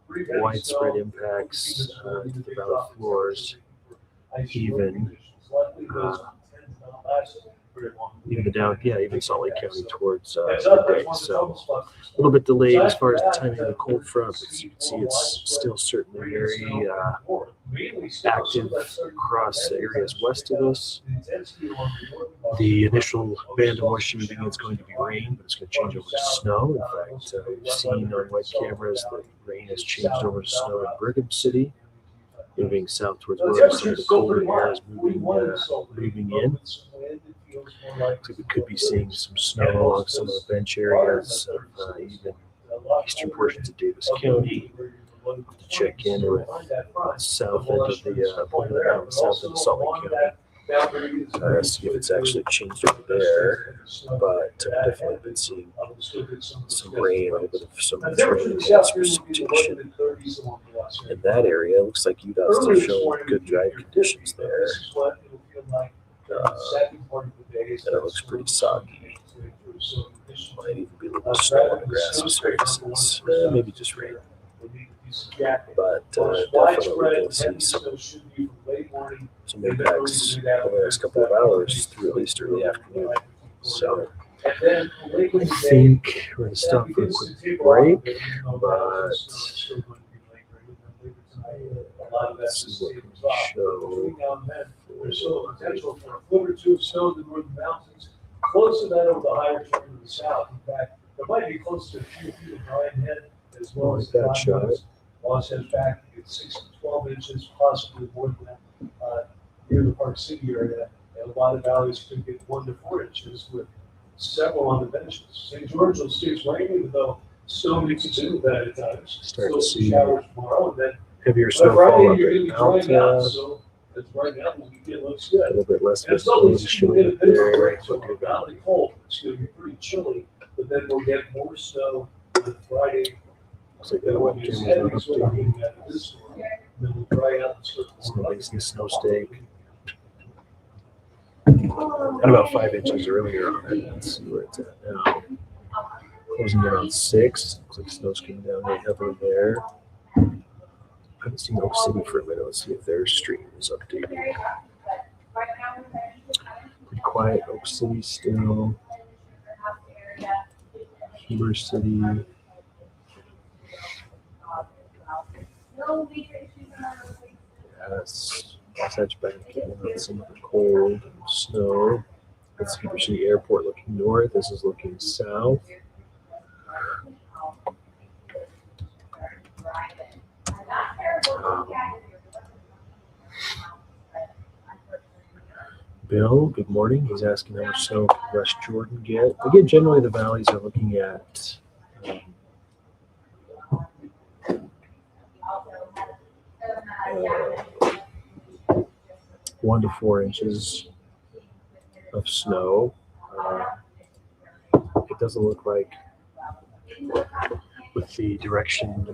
bring widespread impacts to the valley floors, even even the down, yeah, even Salt Lake County towards midday. So a little bit delayed as far as the timing of the cold front, but as you can see, it's still certainly very active across the areas west of us. The initial band of moisture moving in is going to be rain, but it's going to change over to snow. In fact, we've seen on web cameras that rain has changed over to snow in Brigham City, moving south towards where some of the colder air is moving in. So we could be seeing some snow along some of the bench areas of even eastern portions of Davis County. We'll have to check in with the south end of the south end of Salt Lake County. See if it's actually changed over there, but definitely been seeing some rain, a little bit of some rain precipitation in that area. It looks like Utah's still showing good dry conditions there. And it looks pretty soggy. Might even be a little bit of snow on the grassy surfaces. Maybe just rain. But definitely going to see some impacts over the next couple of hours through at least early afternoon. So I think we're going to stop for a quick break, but let's see what we can show. There's still a potential for a foot or two of snow in the northern mountains, close to that over the higher turn to the south. In fact, there might be close to a few feet of Bryan Head as well as that shot. Wasatch back to get 6 to 12 inches, possibly more than that, near the Park City area. And a lot of valleys could get 1 to 4 inches with several on the benches. St. George will stay raining, though snow makes it into that at times. Start Still to some see showers tomorrow, and then heavier by snowfall Friday, up you're at going to be drying out, Alta. so that's right now, the weekend looks A good. little bit less And so visibility it's going to showing get a bit of a there. break, so we're valley cold. It's going to be pretty chilly, but then we'll get more snow on Friday. Looks like Then that when one it's camera's heavy, not so we're updating. looking at this storm. Then we'll dry out and start. Snow basin, snow stake. Got about 5 inches earlier on it. Let's see where it's at now. Closing in on 6. Looks like snow's coming down really heavily there. I haven't seen Oak City for a minute. Let's see if their stream is updated. Pretty quiet. Oak City still. Heber City. Yes. Wasatch Bank getting out some of the cold and snow. That's Heber City Airport looking north. This is looking south. Bill, good morning. He's asking how much snow can West Jordan get. Again, generally the valleys are looking at 1 to 4 inches of snow. It doesn't look like with the direction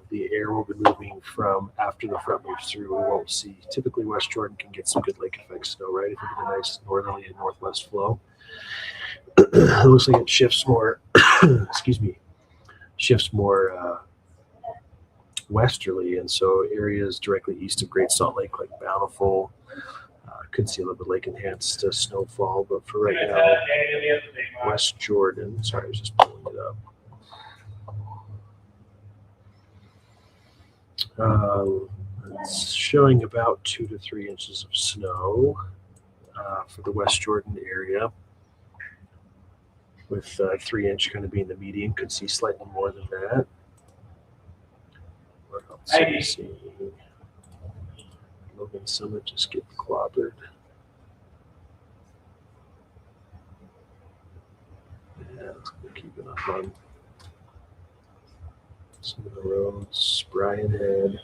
the air will be moving from after the front moves through, we won't see. Typically, West Jordan can get some good lake effect snow, right? If you get a nice northerly and northwest flow. It looks like it shifts more, shifts more westerly. And so areas directly east of Great Salt Lake, like Bountiful, could see a little bit lake enhanced snowfall. But for right now, West Jordan, sorry, I was just pulling it up. Let's showing about 2 to 3 inches of snow for the West Jordan area, with 3 inch kind of being the median. Could see slightly more than that. What else are we seeing? Logan Summit just getting clobbered. Yeah, keeping up on some of the roads. Brian Head.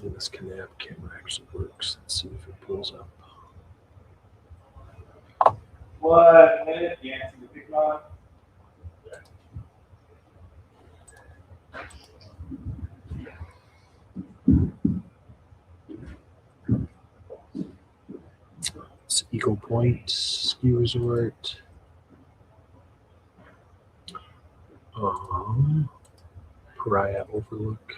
This Canap camera actually works. Let's see if it pulls up. 1 minute, the answer to the big one. It's Eagle Point Ski Resort. Pariah Overlook.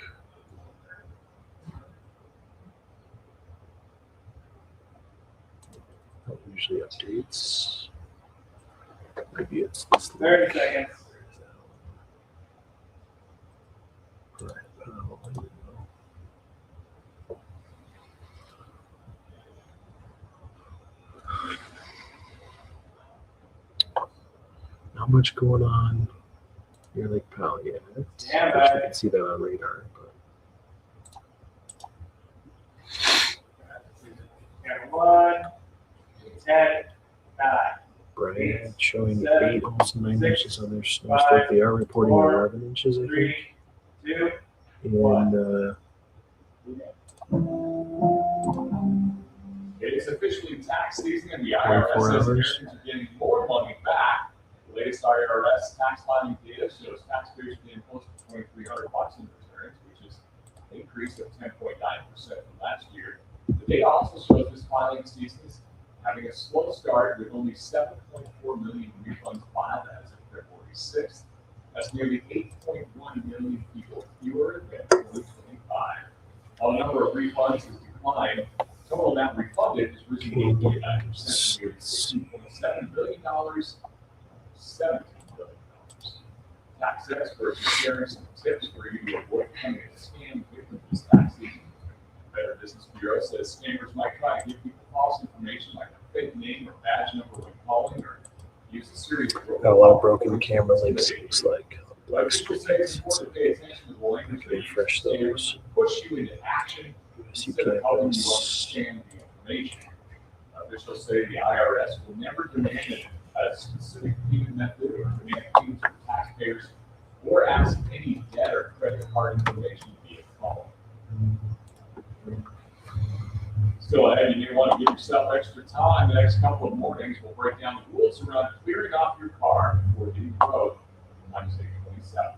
That usually updates. Maybe it's this. 30 seconds. Pariah Powell, I don't know. Not much going on near Lake Powell yet. Of course, Yeah, you but- can see that on radar. But Camera 1, 10, 9. Brian showing 7, 8, almost 9 6, inches on their snow state. They are reporting 4, 11 inches, I 3, think. 2, And It is officially tax season and the 24 IRS says hours. Americans are getting more money back. The latest IRS tax filing data shows taxpayers being close to $2,300 in returns, which is an increase of 10.9% from last year. The data also shows this filing season is having a slow start with only 7.4 million refunds filed as of February 6th. That's nearly 8.1 million people fewer than 2025. While the number of refunds has declined, total amount refunded has risen 8.9% to nearly $16.7 billion, $17 billion. Tax experts are sharing some tips for you to avoid becoming a scam victim this tax season. Better Business Bureau says scammers might try to give people false information like a fake name or badge number when calling, or use a series of got a lot of broken camera links, it looks like. But officials say it's important to pay attention to the language they Refresh use. those. Push you into action Yes, you instead of helping you canvas. understand the information. Officials say the IRS will never demand a specific payment method or demand payments from taxpayers or ask any debt or credit card information via phone. Still ahead, you may want to give yourself extra time. The next couple of mornings, we'll break down the rules around clearing off your car before hitting the road on State 27.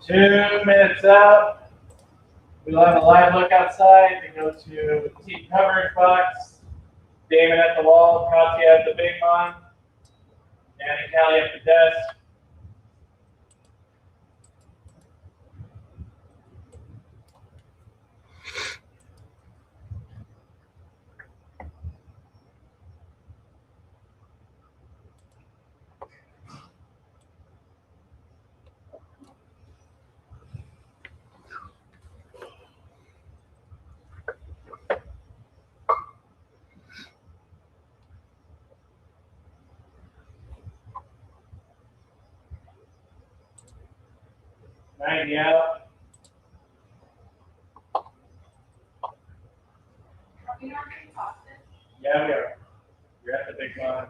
Two minutes out. We'll have a live look outside to go to the seat coverage box. Damon at the wall, Katya at the big one, Dan and Callie at the desk. Ninety out. Yeah, we are. You're at the big one.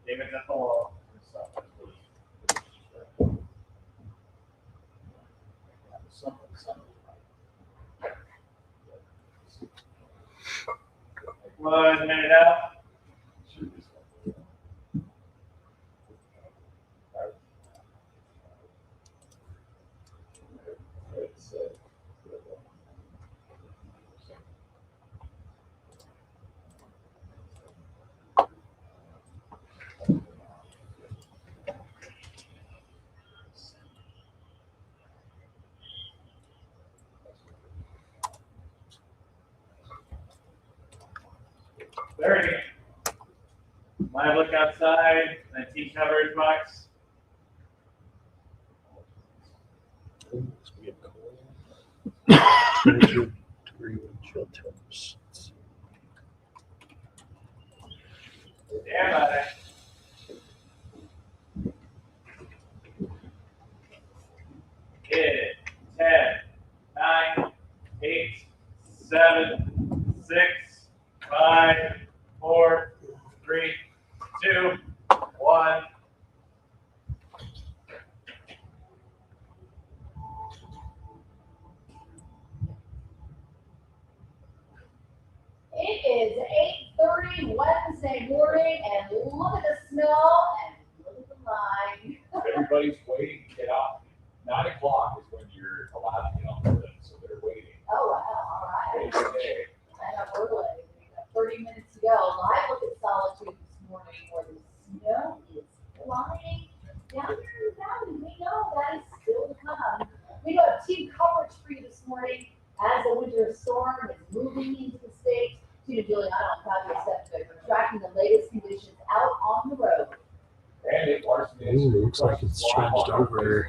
Damon's at the wall. One minute out. 30. Live look outside, 19 coverage box. It's getting cold. 200-degree wind chill temps. Stand by. Hit 10, 9, 8, 7, 6, 5, 4, 3, 2, 1. It is 8:30 Wednesday morning, and look at the snow and look at the line. Everybody's waiting to get out. 9 o'clock is when you're allowed to get on the list, so they're waiting. Oh, wow, all right. Okay. I know, we're like, we got 30 minutes to go. Live look at Solitude this morning where the snow is flying down here in the valley. We know that is still to come. We got team coverage for you this morning as the winter storm is moving into the state. Tina Giuliano and Fabio Stefano are tracking the latest conditions out on the road. And it Larson is. Ooh, looks like it's changed over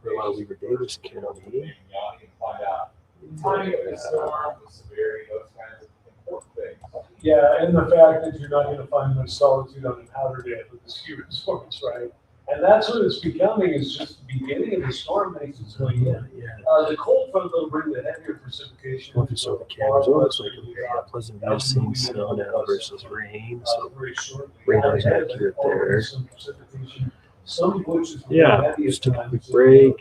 for Weaver Davis County. And find out the timing of the storm, the severity, those kinds of important things. Yeah, and the fact that you're not gonna find much solitude on an outer day with the ski resorts, right? And that's what it's becoming, is just the beginning of the storm makes its way in. Yeah. The cold front will bring the heavier precipitation. Well, if you saw the cameras, oh, it looks like a pleasant view seeing snow now versus rain. So very shortly. radar is accurate there. Some precipitation, some of which is. Yeah, just took a quick break.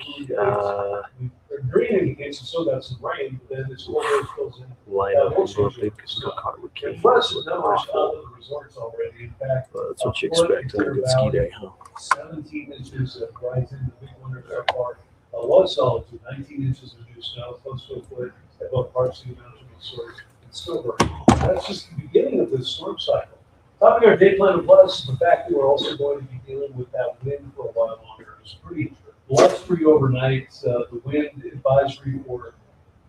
Green indicates you still got some rain, but then this cold air spills in. Line up and go big because we got caught with King. Impressive numbers out of the resorts already. In fact, But that's what you expect on a good ski day, huh? 17 inches of rising, the big winter so far. Was Solitude, 19 inches of new snow, close to a foot at both parts of the mountain resorts. It's still burning. That's just the beginning of this storm cycle. Topping our day plan plus is the fact that we're also going to be dealing with that wind for a while longer. It's pretty blustery overnight. The wind advisory for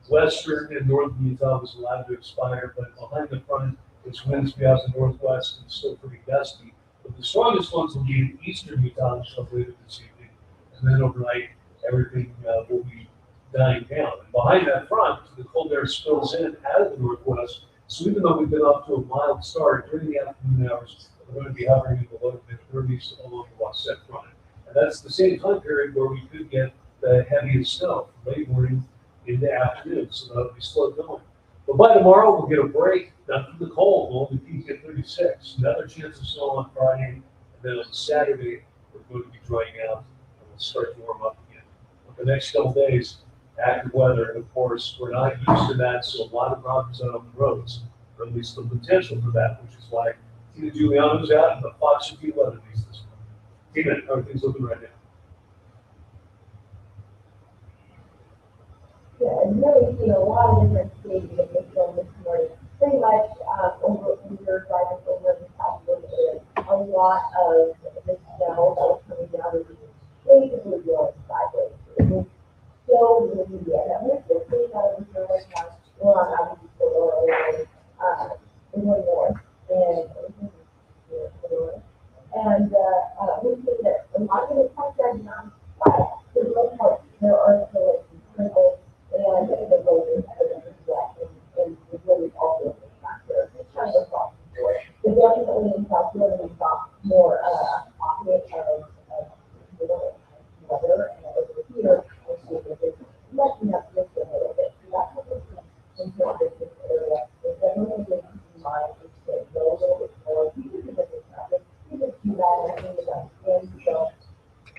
western and northern Utah was allowed to expire, but behind the front, it's winds be out the northwest and still pretty gusty. But the strongest ones will be in eastern Utah until later this evening. And then overnight, everything will be dying down. And behind that front, the cold air spills in out of the northwest. So even though we've been off to a mild start during the afternoon hours, we're going to be hovering in the low to mid-30s along the Wasatch front. And that's the same time period where we could get the heaviest snow from late morning into afternoon. So that'll be slow going. But by tomorrow, we'll get a break. Not from the cold, we'll only peak at 36. Another chance of snow on Friday. And then on Saturday, we're going to be drying out and we'll start to warm up again. But the next couple days, active weather, and of course, we're not used to that, so a lot of problems out on the roads, or at least the potential for that, which is why Tina Giuliano's out and the Fox and weather piece this morning. Tina, how are things looking right now? Yeah, and really seen a lot of different stages of this film this morning. Pretty much over we were driving over the top of the area. A lot of the snow that was coming down was basically going sideways. It was so windy, and we're still seeing that in the right now. We're on obviously the lower area, in the north, and we see that a lot of the parts are not flat. For the most part, there are still some sprinkles. And the road is wet, and the road is also a factor. It's kind of a soft door. But definitely in South Florida, we saw more pocket of weather, and over here, we're seeing that it's letting up just a little bit. So that's what we're seeing in this area. It's definitely good to keep in mind. It's going to go a little bit more. Even if it's traffic, even if you got anything that's in, so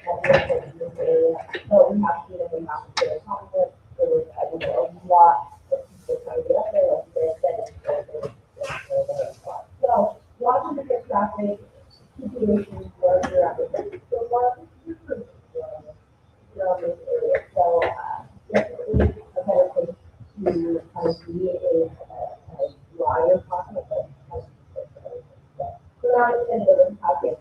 that's what in this area. So we have to get we have to get a confidence. There was, I think, a lot of people trying to get up there, like they said, so watching the good traffic situations where you're at the so far, around this area. So definitely a better place to kind of be a drier pocket, but kind of so now it's in the pocket.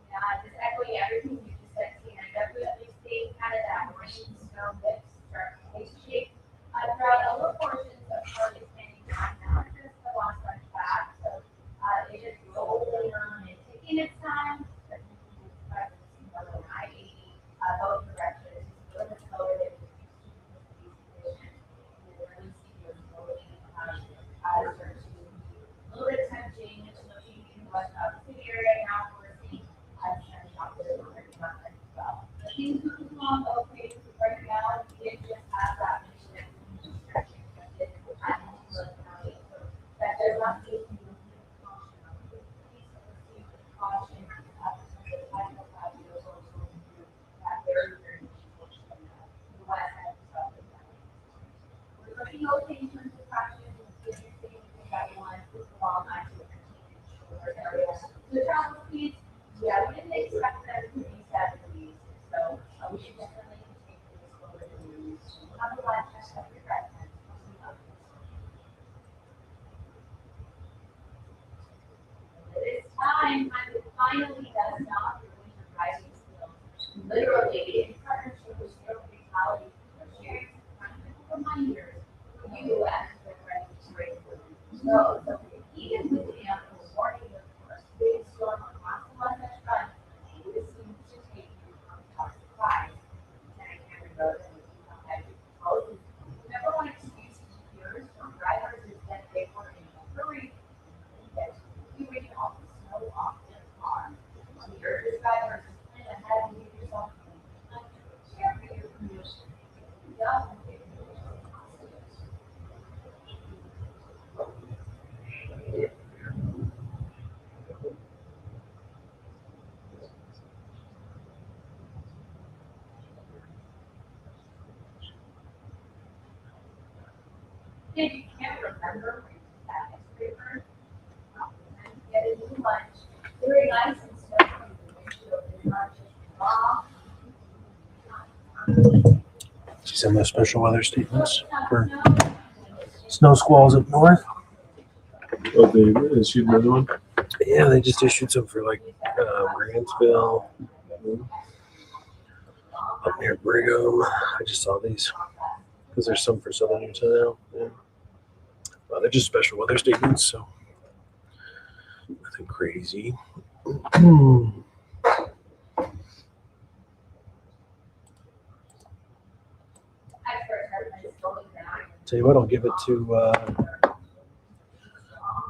Yeah, just echoing everything you just said, Tina, definitely stay kind of that rain snow mix starting to take shape throughout other portions of Charlotte County, not just finally has not the winter driving skill. Literally, in partnership with Zero Fatality, sharing reminders for you as the ready to race. So, even with the warning of the first big storm across the West Front, this seems to take you by surprise. And I can't remember number one excuse to hear from drivers is that they were in a hurry. That you reach off the snow off their car. The urges drivers plan ahead and give yourself share for your permission. If you can't remember where you sat next paper, get a new lunch. Very nice and snow from the windshield is not just raw. See some of the special weather statements for snow squalls up north. Oh, they issued another one? Yeah, they just issued some for like Grantsville, up near Brigham. I just saw these because there's some for Southern Utah now. Yeah. Well, they're just special weather statements, so nothing crazy. Tell you what, I'll give it to.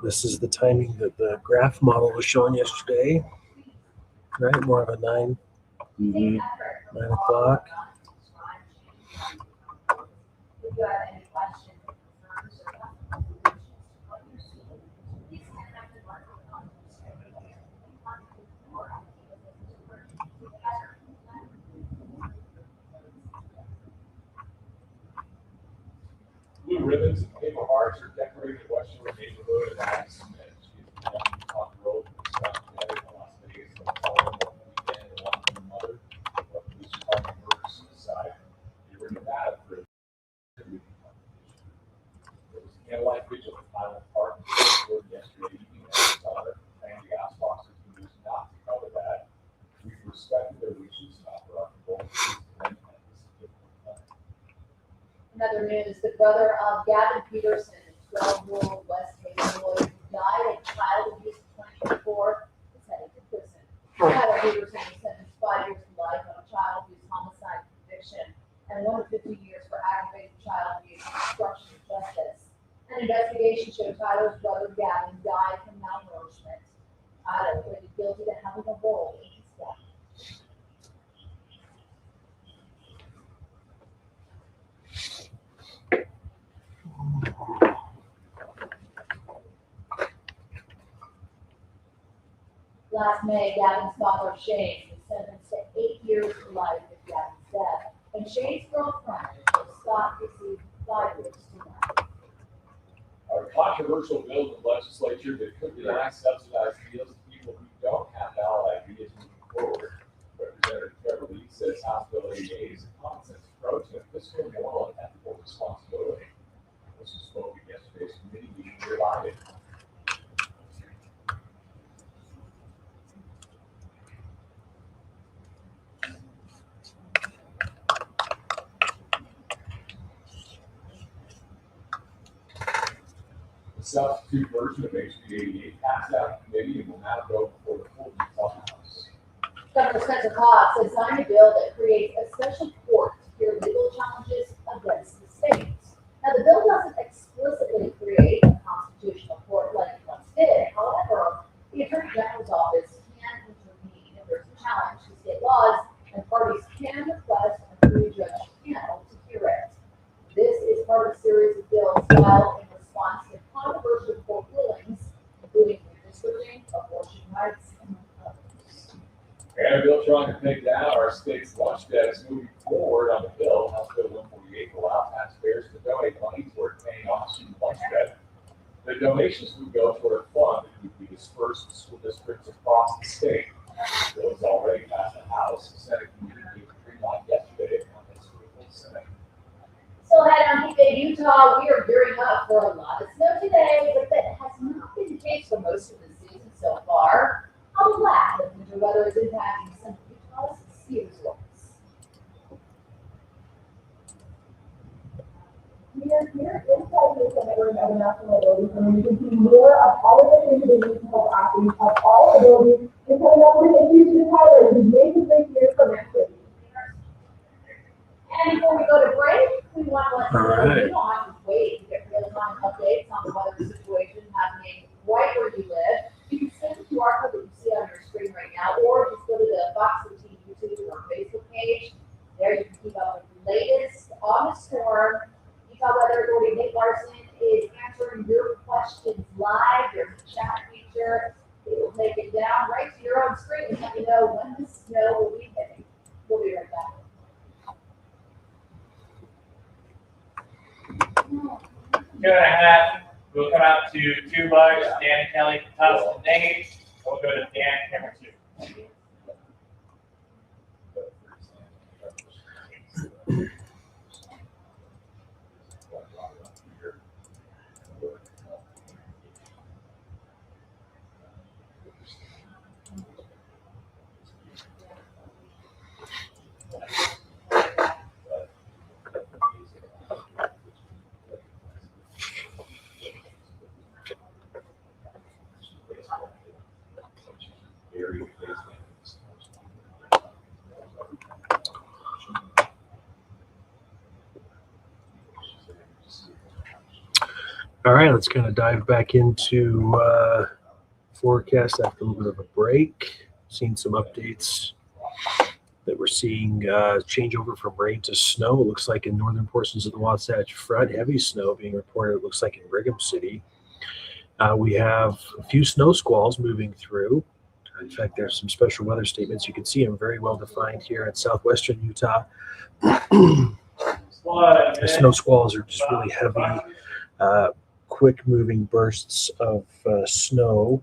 This is the timing that the graph model was showing yesterday, right? More of a 9 o'clock. If you have any questions or concerns or please contact the market Blue ribbons and paper hearts are decorating the Westwood neighborhood of Addison. On the road, Las Vegas, weekend, one from the mother, police department murder suicide. You were in Nevada for a there was a candlelight vigil at Highland Park yesterday evening. And the gas boxes were used not to cover that. We respect their wishes, not for our condolences. Another news, the brother of Gavin Peterson, 12-year-old West Haven boy who died of child abuse in 2024, is headed to prison. Tyler Peterson was sentenced 5 years to life on a child abuse homicide conviction and 1 to 50 years for aggravated child abuse and obstruction of justice. An investigation showed Tyler's brother Gavin died from malnourishment. Tyler pleaded guilty to having a role in his death. Last May, Gavin's father, Shane, was sentenced to 8 years to life with Gavin's death, and Shane's girlfriend, Scott, received 5 years to life. A controversial bill in the legislature that could deny subsidized deals to people who don't have valid ideas moving forward. Representative Trevor Lee says House Bill 88 is a common sense approach to fiscal, moral, and ethical responsibility. This was spoken yesterday's committee meeting relied it. The substitute version of HB 88 passed out in committee and will now go before the full Utah House. Governor Spencer Cox has signed a bill that creates a special court to hear legal challenges against the states. Now, the bill doesn't explicitly create a constitutional court like it once did. However, the Attorney General's office can intervene if there's a challenge to state laws, and parties can request a three-judge panel to hear it. This is part of a series of bills filed in response to controversial court rulings, including redistricting, abortion rights, and others. And a bill trying to take down our state's lunch debt is moving forward on the bill. House Bill 148 will allow taxpayers to donate money toward paying off student lunch debt. The donations would go toward a fund that would be dispersed to school districts across the state. The bill has already passed the House. The Senate committee gave the green light yesterday on this full Senate. So ahead on Heat Day, Utah, we are gearing up for a lot of snow today, but that has not been the case for most of the season so far. I'm glad that buildings, and you can see more of all of the individual athletes of all the buildings, and coming up with a Houston Tyler, who's made the great year for next week. And before we go to break, we want to let you know, Alright. you don't have to wait to get real-time updates on the weather situation happening right where you live. You can send the QR code that you see on your screen right now, or just go to the Fox 13 YouTube or Facebook page. There you can keep up with the latest on the storm. Utah Weather Authority Nick Larson is answering your questions live. There's a chat feature. It will take it down right to your own screen and let you know when the snow will be hitting. We'll be right back. Two and a half, we'll come out to 2 bucks, Dan and Kelly can toss the Nate. We'll go to Dan, camera 2. All right, let's kind of dive back into forecast after a little bit of a break. Seen some updates that we're seeing changeover from rain to snow. It looks like in northern portions of the Wasatch Front, heavy snow being reported. It looks like in Brigham City. We have a few snow squalls moving through. In fact, there's some special weather statements. You can see them very well defined here in southwestern Utah. The snow squalls are just really heavy, quick moving bursts of snow,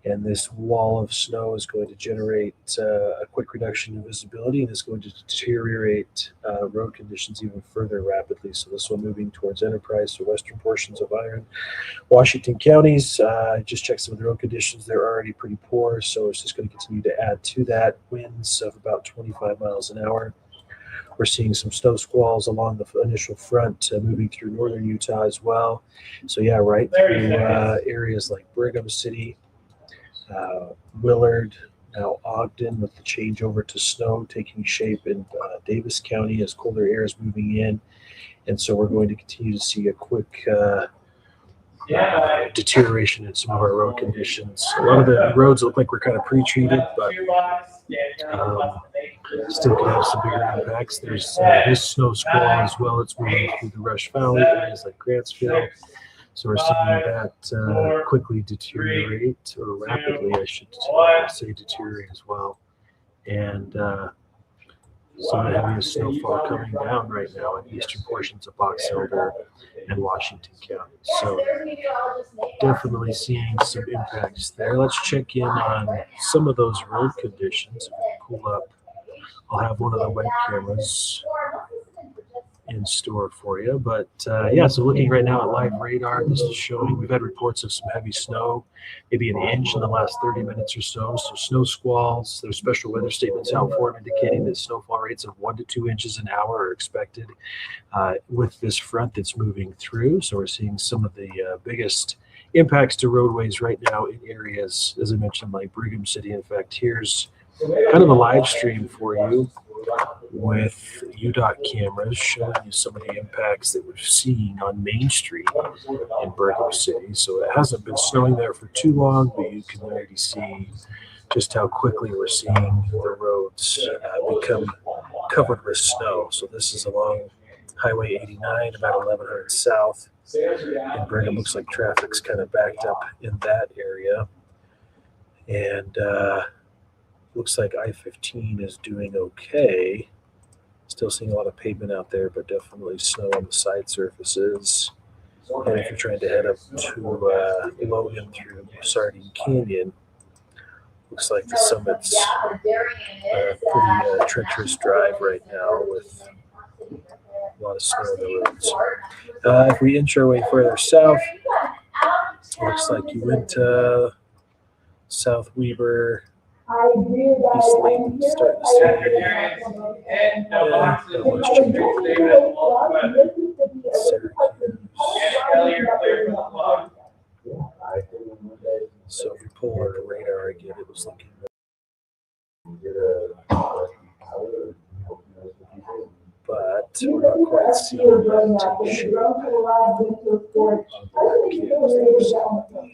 and this wall of snow is going to generate a quick reduction in visibility and is going to deteriorate road conditions even further rapidly. So this one moving towards Enterprise, so western portions of Iron, Washington counties. Just check some of the road conditions. They're already pretty poor, so it's just going to continue to add to that. Winds of about 25 miles an hour. We're seeing some snow squalls along the initial front moving through northern Utah as well. So yeah, right through areas like Brigham City, Willard, now Ogden, with the changeover to snow taking shape in Davis County as colder air is moving in. And so we're going to continue to see a quick deterioration in some of our road conditions. A lot of the roads look like we're kind of pre-treated, but still can have some bigger impacts. There's this snow squall as well. It's moving through the Rush Valley, areas like Grantsville. So we're seeing that quickly deteriorate, or rapidly, I should say, deteriorate as well. And some of the heaviest snowfall coming down right now in eastern portions of Box Elder and Washington County. So definitely seeing some impacts there. Let's check in on some of those road conditions. If we pull up, I'll have one of the web cameras in store for you. But yeah, so looking right now at live radar, this is showing we've had reports of some heavy snow, maybe an inch in the last 30 minutes or so. So snow squalls, there's special weather statements out for them indicating that snowfall rates of 1 to 2 inches an hour are expected with this front that's moving through. So we're seeing some of the biggest impacts to roadways right now in areas, as I mentioned, like Brigham City. In fact, here's kind of a live stream for you with UDOT cameras showing you some of the impacts that we're seeing on Main Street in Brigham City. So it hasn't been snowing there for too long, but you can already see just how quickly we're seeing the roads become covered with snow. So this is along Highway 89, about 1100 south. And Brigham looks like traffic's kind of backed up in that area. And looks like I-15 is doing okay. Still seeing a lot of pavement out there, but definitely snow on the side surfaces. And if you're trying to head up to Logan through Sardine Canyon, looks like the summit's a pretty treacherous drive right now with a lot of snow on the roads. If we inch our way further south, looks like you went to South Weber, East Layton, starting to see Syracuse. pull our radar again. It was looking. But we're not quite seeing that shape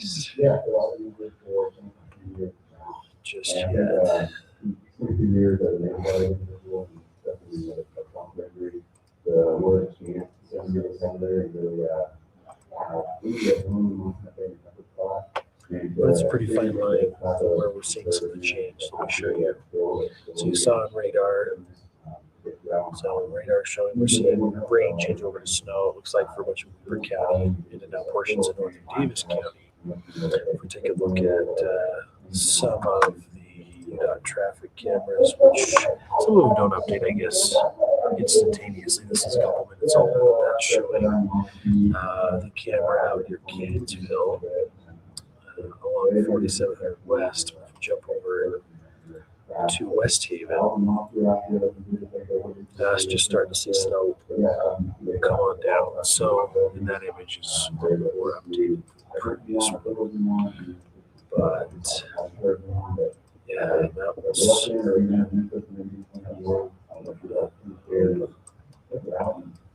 just yet. But it's a pretty fine line where we're seeing some of the change. So let me show you. So you saw on radar. So radar showing we're seeing rain change over to snow. It looks like for much of Weber County and now portions of northern Davis County. If we take a look at some of the traffic cameras, which some of them don't update, I guess, instantaneously. This is a couple minutes old. That's showing the camera out near Kansville along 4700 West. We'll jump over to West Haven. It's just starting to see snow come on down. So, in that image is more updated than the previous one. But, yeah, that was.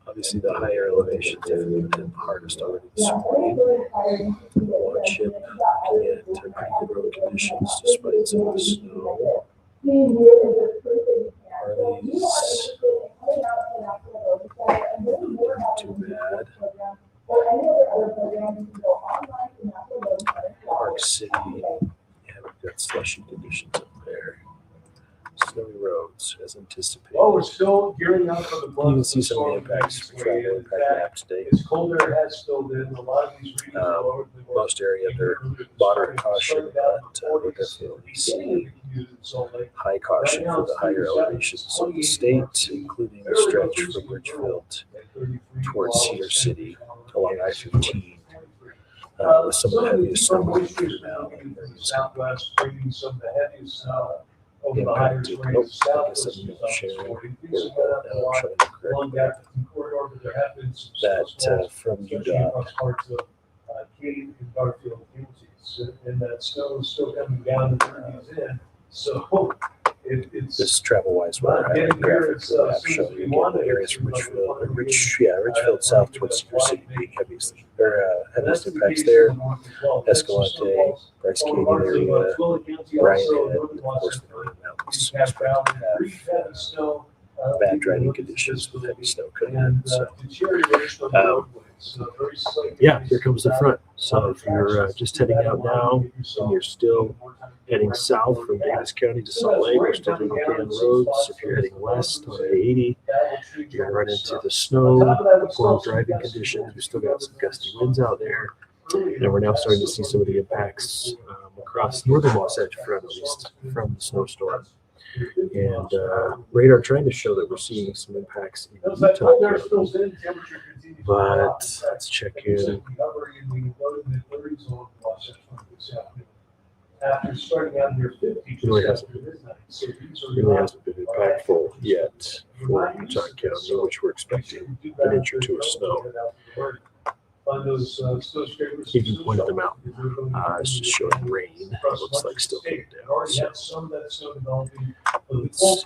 Obviously, the higher elevations have been hit hardest already this morning. One ship looking at pretty good road conditions despite some of the snow. Harley's not too bad. Park City, yeah, we've got slushy conditions up there. Snowy roads as anticipated. Well, we're still gearing up for the. You can see some of the impacts for travel impact map today. It's colder, it has filled in. A lot of these regions all over the world. Most area under moderate caution, but we're definitely seeing high caution for the higher elevations of the state, including the stretch from Richfield towards Cedar City along I-15. With some of the heaviest snow now. Southwest, bringing some of the heaviest snow over the higher range of southwest. That from UDOT. Katy and Garfield counties, and that snow is still coming down and turning in. So it's this travel-wise weather I have a graphic map showing you again the areas from Richfield south towards Cedar City being heaviest impacts there. Escalante, Bryce Canyon area, Ryan Head, and of course the Northern Mountains expected to have bad driving conditions with heavy snow coming in. So, yeah, here comes the front. So if you're just heading out now and you're still heading south from Davis County to Salt Lake, we're still doing Dan roads. If you're heading west on I-80, you're going to run into the snow, the poor driving conditions. We still got some gusty winds out there. And we're now starting to see some of the impacts across northern Wasatch Front, at least from the snowstorm. And radar trying to show that we're seeing some impacts in Utah County. But let's check in. After starting out near 50, Really hasn't been impactful yet for Utah County, which we're expecting an inch or two of snow. Even pointed them out. It's just showing rain. It looks like still coming down. So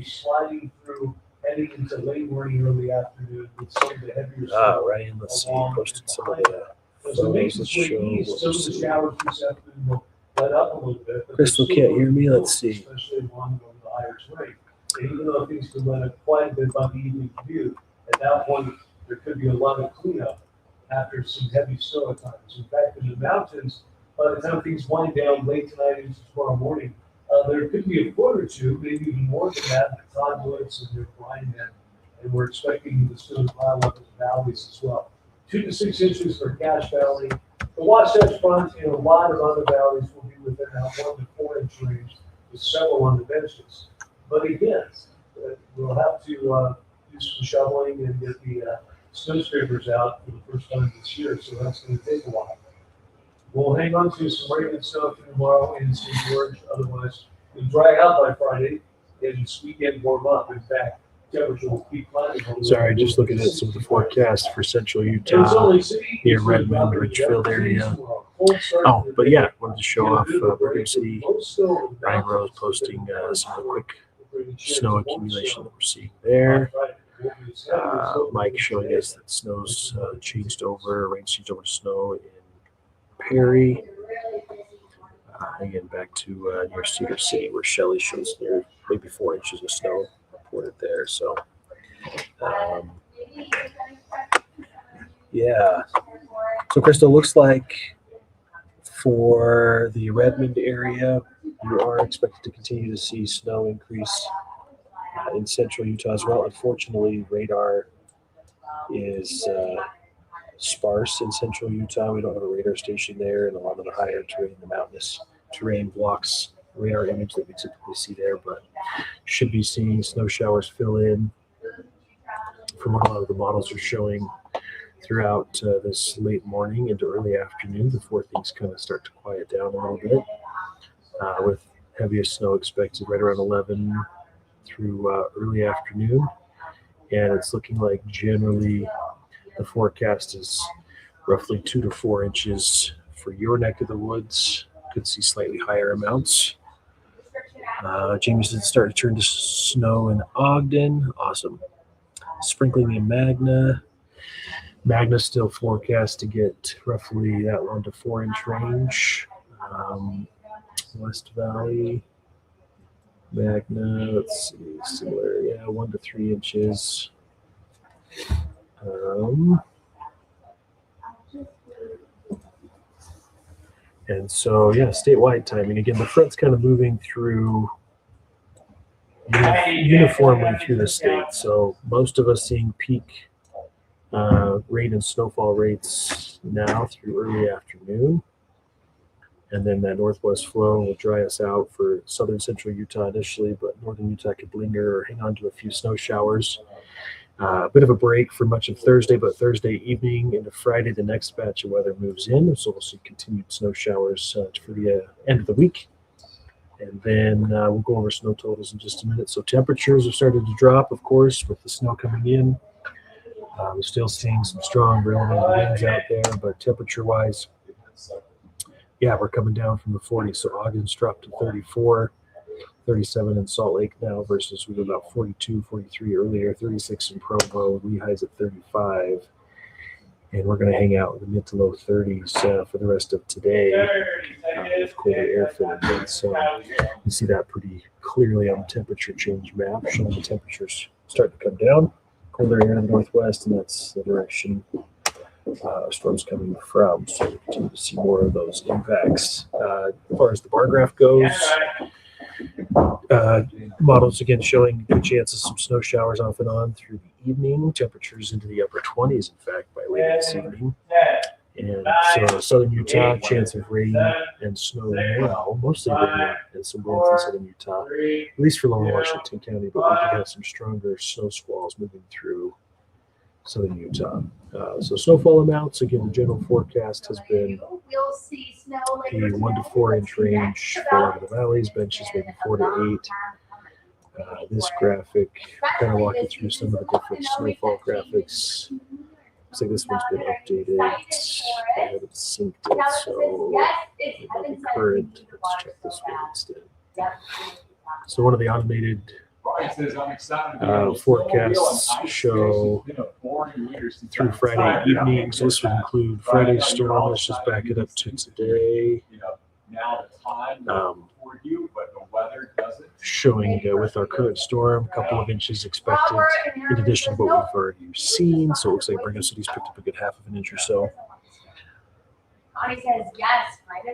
sliding through heading into late morning, early afternoon with some of the heavier Ryan, let's see. Posted some of the photos that show what we're seeing. Let up a little bit. Crystal can't hear me. Let's see. Especially along the higher terrain. And even though things could let up quite a bit by the evening commute, at that point there could be a lot of cleanup after some heavy snow at times. In fact, in the mountains, by the time things wind down late tonight into tomorrow morning, there could be a foot or two, maybe even more than that, in Toddwoods and near Bryanhead, and we're expecting the snow to pile up in the valleys as well. 2 to 6 inches for Cache Valley. The Wasatch Front and a lot of other valleys will be within that 1 to 4 inch range, with several on the benches. But again, we'll have to do some shoveling and get the snow scrapers out for the first time this year, so that's going to take a while. We'll hang on to some rain and snow tomorrow in St. George. Otherwise, it'll dry out by Friday and this weekend warm up. In fact, temperature will keep climbing. Sorry, just looking at some of the forecast for central And it's Utah, only near Redmond, Richfield area. Oh, but yeah, wanted to show off Brigham City. Ryan Rose posting some of the quick snow accumulation that we're seeing there. Mike showing us that snow's changed over, rain changed over to snow in Perry. Again, back to near Cedar City, where Shelley shows near maybe 4 inches of snow reported there. So, yeah. So, Crystal, looks like for the Redmond area, you are expected to continue to see snow increase in central Utah as well. Unfortunately, radar is sparse in central Utah. We don't have a radar station there, and a lot of the higher terrain, the mountainous terrain blocks radar image that we typically see there, but should be seeing snow showers fill in from what a lot of the models are showing throughout this late morning into early afternoon before things kind of start to quiet down a little bit, with heaviest snow expected right around 11 through early afternoon. And it's looking like generally the forecast is roughly 2 to 4 inches for your neck of the woods. Could see slightly higher amounts. Jameson's starting to turn to snow in Ogden. Awesome. Sprinkling in Magna. Magna's still forecast to get roughly that 1 to 4 inch range. West Valley, Magna, let's see, similar, yeah, 1 to 3 inches. And so, yeah, statewide timing. Again, the front's kind of moving through uniformly through the state. So most of us seeing peak rain and snowfall rates now through early afternoon. And then that northwest flow will dry us out for southern central Utah initially, but northern Utah could linger or hang on to a few snow showers. A bit of a break for much of Thursday, but Thursday evening into Friday, the next batch of weather moves in. So we'll see continued snow showers for the end of the week. And then we'll go over snow totals in just a minute. So temperatures have started to drop, of course, with the snow coming in. We're still seeing some strong relative winds out there, but temperature-wise, yeah, we're coming down from the 40s. So Ogden's dropped to 34, 37 in Salt Lake now versus we were about 42, 43 earlier, 36 in Provo, Lehigh's at 35. And we're going to hang out in the mid to low 30s for the rest of today with colder air filling in. So you see that pretty clearly on the temperature change map, showing the temperatures start to come down. Colder air in the northwest, and that's the direction storms coming from. So we continue to see more of those impacts. As far as the bar graph goes, models again showing good chances of some snow showers off and on through the evening. Temperatures into the upper 20s, in fact, by late this evening. And so southern Utah, chance of rain and snow now, mostly rain and some winds in southern Utah, at least for lower Washington County, but we could have some stronger snow squalls moving through southern Utah. So snowfall amounts, again, the general forecast has been the 1 to 4 inch range for a lot of the valleys, benches maybe 4 to 8. This graphic kind of walk you through some of the different snowfall graphics. Looks like this one's been updated. I haven't synced it, so it might be current. Let's check this one instead. So one of the automated forecasts show through Friday evening. So this would include Friday's storm. Let's just back it up to today. Showing with our current storm, a couple of inches expected in addition to what we've already seen. So it looks like Brigham City's picked up a good half of an inch or so.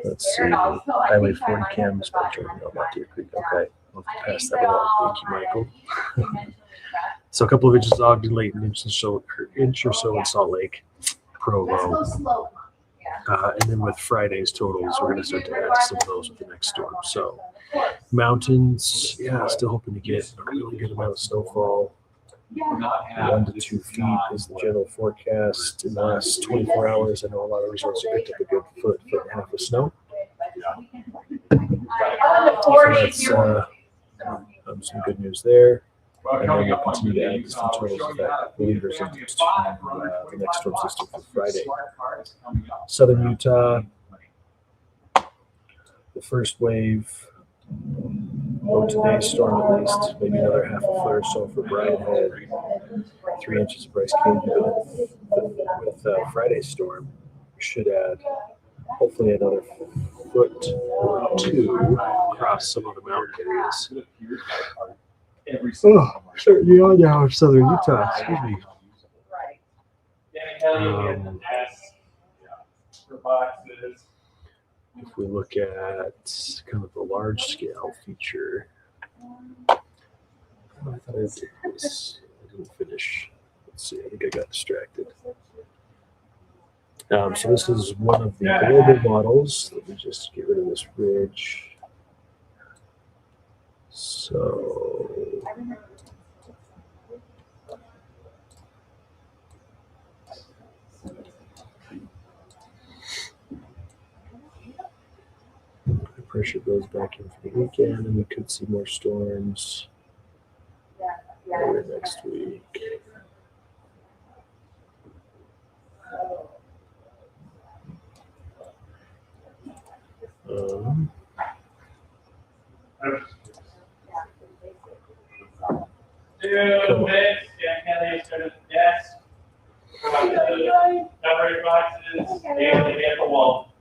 Let's see, Highway 40 cam spectrum. No, not Deer Creek. Okay, I'll pass that along. Thank you, Michael. So a couple of inches Ogden, late an inch or so in Salt Lake, Provo. And then with Friday's totals, we're going to start to add some of those with the next storm. So mountains, yeah, still hoping to get a really good amount of snowfall. 1 to 2 feet is the general forecast. In the last 24 hours, I know a lot of resorts have picked up a good foot and a half of snow. So that's some good news there. And then we'll continue to add distant totals of that. Believers into the next storm system for Friday. Southern Utah, the first wave. Today's storm at least, maybe another half a foot or so for Brian Head. 3 inches of Bryce Canyon. With Friday's storm, we should add hopefully another foot or two across some of the mountain areas. Certainly on now in southern Utah. Excuse me. If we look at kind of the large scale feature, I thought I did this. I didn't finish. Let's see. I think I got distracted. So this is one of the global models. Let me just get rid of this ridge. So the pressure goes back in for the weekend, and we could see more storms next week. Number boxes, and the wall.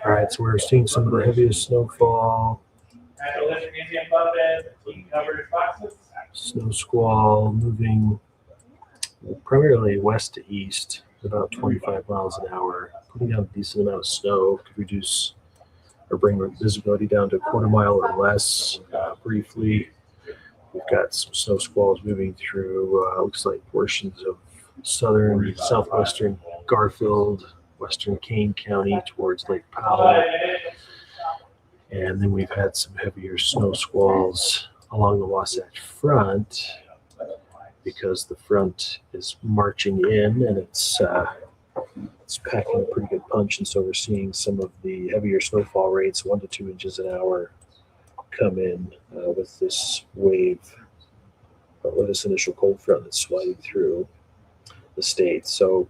All right, so we're seeing some of the heaviest snowfall, snow squall moving primarily west to east, about 25 miles an hour, putting down a decent amount of snow, could reduce or bring visibility down to a quarter mile or less briefly. We've got some snow squalls moving through, looks like portions of southern, southwestern Garfield, western Kane County towards Lake Powell. And then we've had some heavier snow squalls along the Wasatch Front because the front is marching in and it's packing a pretty good punch. And so we're seeing some of the heavier snowfall rates, 1 to 2 inches an hour, come in with this wave, with this initial cold front that's sliding through the state. So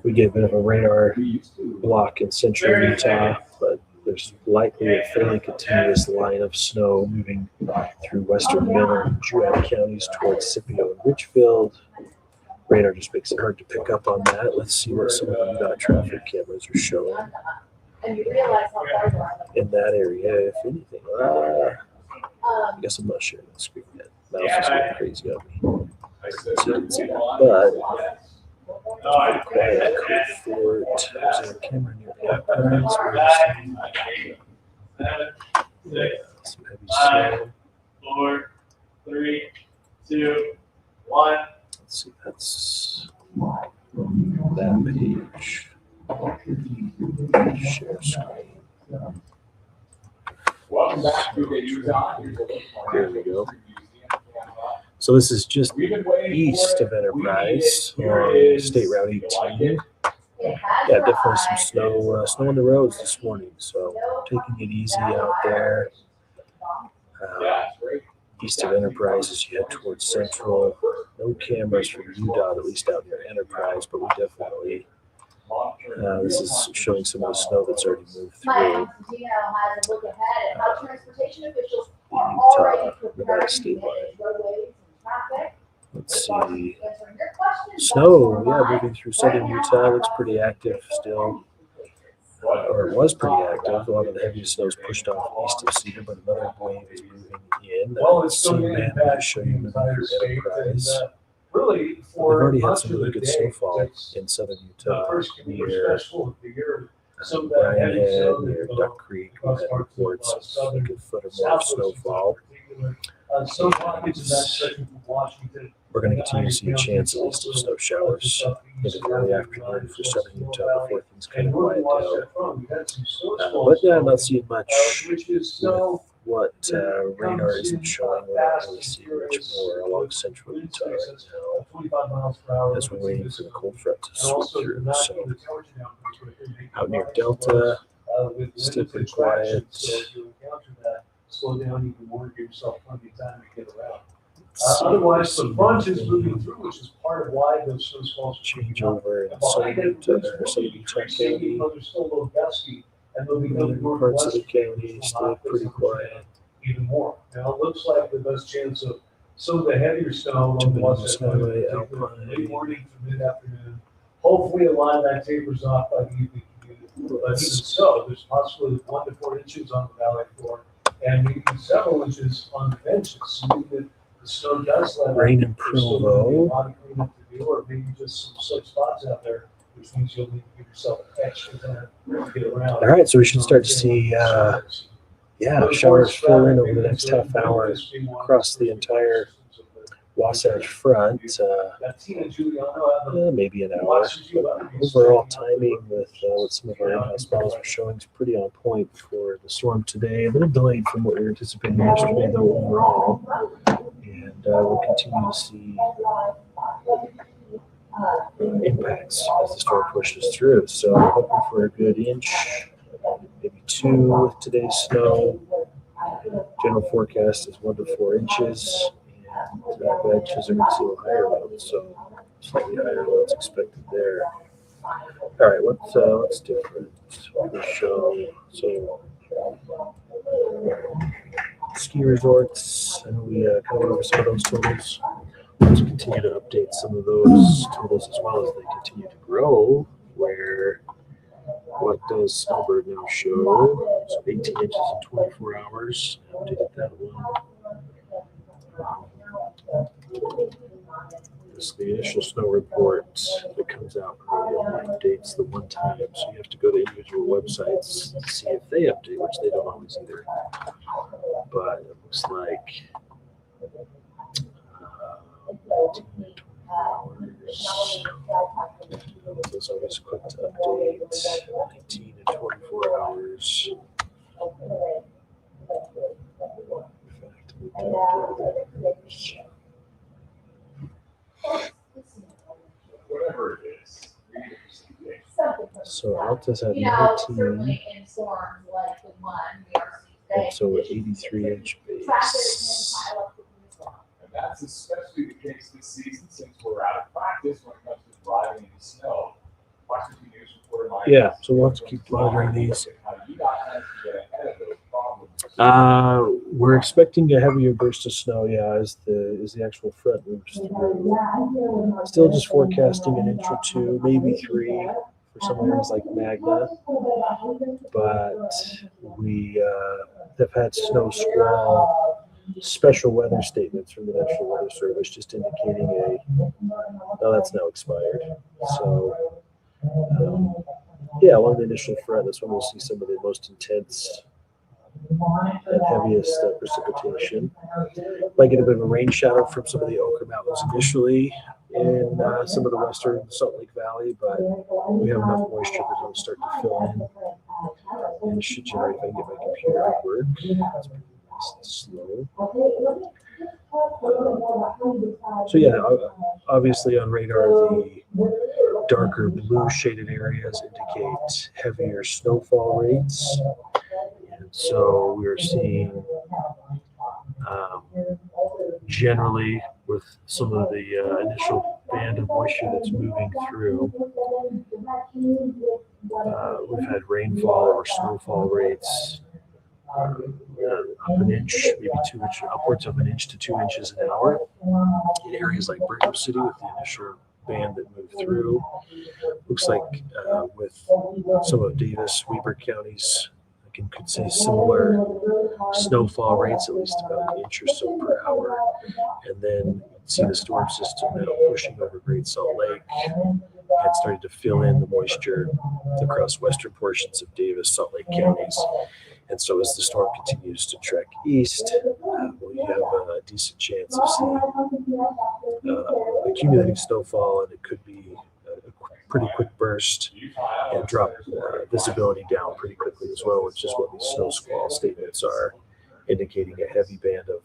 we get a bit of a radar block in central Utah, but there's likely a fairly continuous line of snow moving through western Miller and Juab counties towards Scipio and Richfield. Radar just makes it hard to pick up on that. Let's see what some of the UDOT traffic cameras are showing in that area, if anything. I guess I'm not sharing the screen yet. Mouse is going crazy on me. So you can see that. But quiet Fort. There's a camera near the some heavy snow. 4, 3, 2, 1. Let's see, that's that page. Share screen. Welcome back to the Utah. There we go. So this is just east of Enterprise on State Route 18. Yeah, definitely some snow on the roads this morning. So taking it easy out there. East of Enterprise as you head towards Central. No cameras for UDOT, at least out near Enterprise, but we definitely, this is showing some of the snow that's already moved through Utah, Nevada state line. Let's see. Snow, yeah, moving through southern Utah. Looks pretty active still. Or it was pretty active. A lot of the heaviest snow is pushed off east of Cedar, but another wave is moving in. Let's see, man, to show you moving through Enterprise. We've already had some really good snowfall in southern Utah near Brian Head, near Duck Creek. We've had reports of a good foot or more of snowfall. We're going to continue to see a chance at least of snow showers in the early afternoon for southern Utah before things kind of quiet down. But yeah, I'm not seeing much with what radar isn't showing. We don't really see much more along central Utah right now, 25 miles per hour. as we're waiting for the cold front to And sweep also through. not So the temperature down pretty quickly. out near Delta, With still winds pretty and traction, quiet. So if you encounter that, slow down even more, give yourself plenty of time to get around. let's see if we Otherwise, the see front is anything moving through, which is part of why those snowfalls change over in southern Utah, County. They're still a little gusty, and they'll be going Other parts of the northwest. county stay pretty quiet. Even more. Now, it looks like the best chance of some of the heavier snow on the Typical west side, Highway, particularly late Alpine. morning to mid-afternoon. Hopefully, a lot of that tapers off by the evening. But even so, there's possibly 1 to 4 inches on the valley floor, and maybe several inches on the benches. So maybe the snow does let up. Rain in There's still gonna be a Provo. lot of cleanup to do, or maybe just some slick spots out there, which means you'll need to give yourself extra time to get around. All right, so we should start to see, showers fill in over the next half hour across the entire Wasatch Front. Maybe an hour. But overall timing with what some of our in-house models are showing is pretty on point for the storm today. A little delayed from what we were anticipating yesterday, though, overall. And we'll continue to see impacts as the storm pushes through. So we're hoping for a good inch, maybe 2 with today's snow. General forecast is 1 to 4 inches. And benches are going to see a little higher loads, so slightly higher loads expected there. All right, what's different? We'll show ski resorts. I know we kind of went over some of those totals. Let's continue to update some of those totals as well as they continue to grow. Where what does Snowbird now show? So 18 inches in 24 hours. I updated that one. This is the initial snow report that comes out and updates the one time. So you have to go to individual websites to see if they update, which they don't always either. But it looks like 19 and 24 hours. It's always quick to update. 19 and 24 hours. In fact, we got Whatever it is. so Alta's at You know, 19, certainly in storms like the one we are seeing and today. so 83-inch Tractors base. can pile up with these logs. And that's especially the case this season since we're out of practice when it comes to driving in the snow. Washington News reported my- Yeah, so we'll have to keep monitoring these. How you guys have to get ahead of those problems. We're expecting a heavier burst of snow, as the actual front moves through. Still just forecasting an inch or 2, maybe 3 for some areas like Magna. But we have had snow squall special weather statements from the National Weather Service just indicating that's now expired. So, along the initial front, that's when we'll see some of the most intense and heaviest precipitation. Might get a bit of a rain shadow from some of the Ochre Mountains initially in some of the western Salt Lake Valley, but we have enough moisture that it'll start to fill in. And it should generate, if I can get my computer to work. It's pretty nice and slow. So obviously on radar, the darker blue shaded areas indicate heavier snowfall rates. And so we're seeing generally with some of the initial band of moisture that's moving through, we've had rainfall or snowfall rates up an inch, maybe 2 inches, upwards of 1 inch to 2 inches an hour in areas like Brigham City with the initial band that moved through. Looks like with some of Davis, Weber counties, I could say similar snowfall rates, at least about 1 inch or so per hour. And then you can see the storm system now pushing over Great Salt Lake and starting to fill in the moisture across western portions of Davis, Salt Lake counties. And so as the storm continues to trek east, we have a decent chance of seeing accumulating snowfall, and it could be a pretty quick burst and drop visibility down pretty quickly as well, which is what these snow squall statements are indicating a heavy band of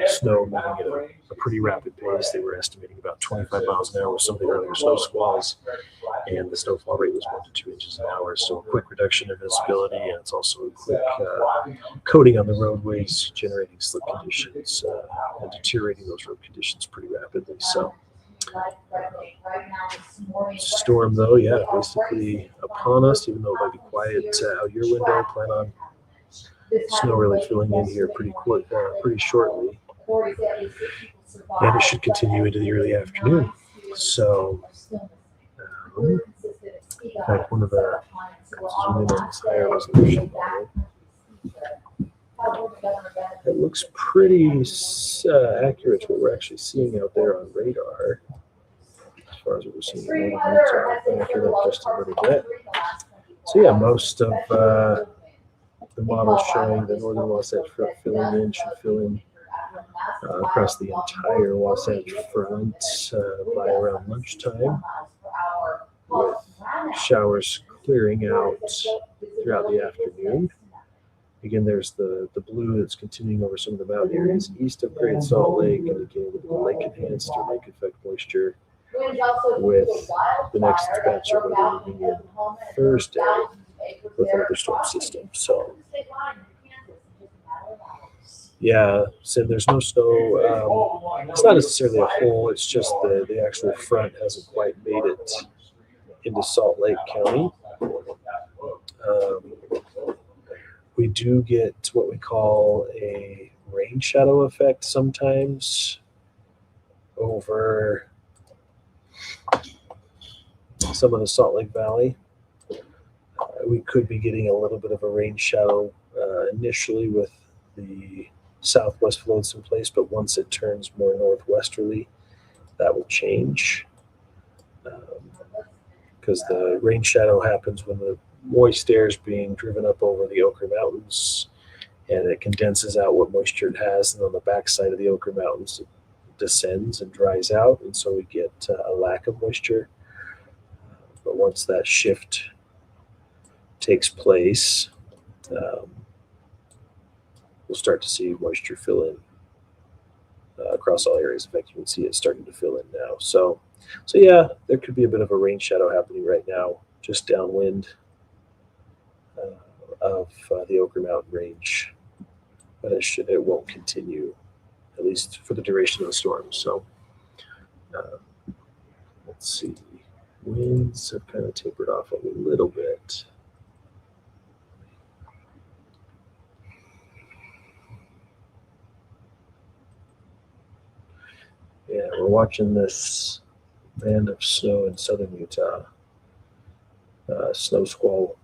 snow moving at a pretty rapid pace. They were estimating about 25 miles an hour with some of the earlier snow squalls, and the snowfall rate was 1 to 2 inches an hour. So a quick reduction in visibility, and it's also a quick coating on the roadways, generating slip conditions and deteriorating those road conditions pretty rapidly. So storm though, yeah, basically upon us, even though it might be quiet out your window. Plan on snow really filling in here pretty quick, pretty shortly, and it should continue into the early afternoon. So, in fact, one of the zoom in on this higher resolution model, it looks pretty accurate to what we're actually seeing out there on radar. As far as what we're seeing, after that just a little bit. So yeah, most of the models showing the northern Wasatch Front filling in should fill in across the entire Wasatch Front by around lunchtime, with showers clearing out throughout the afternoon. Again, there's the blue that's continuing over some of the mountain areas east of Great Salt Lake, indicating the lake enhanced or lake effect moisture, with the next batch of weather moving in Thursday with another storm system. So yeah, so there's no snow. It's not necessarily a hole, it's just the actual front hasn't quite made it into Salt Lake County. We do get what we call a rain shadow effect sometimes over some of the Salt Lake Valley. We could be getting a little bit of a rain shadow initially with the southwest flows in place, but once it turns more northwesterly, that will change, because the rain shadow happens when the moist air is being driven up over the Ochre Mountains, and it condenses out what moisture it has, and on the backside of the Ochre Mountains it descends and dries out, and so we get a lack of moisture. But once that shift takes place, we'll start to see moisture fill in across all areas. In fact, you can see it starting to fill in now. So yeah, there could be a bit of a rain shadow happening right now, just downwind of the Ochre Mountain range, but it won't continue, at least for the duration of the storm. So let's see, winds have kind of tapered off a little bit. Yeah, we're watching this band of snow in southern Utah. Snow squall.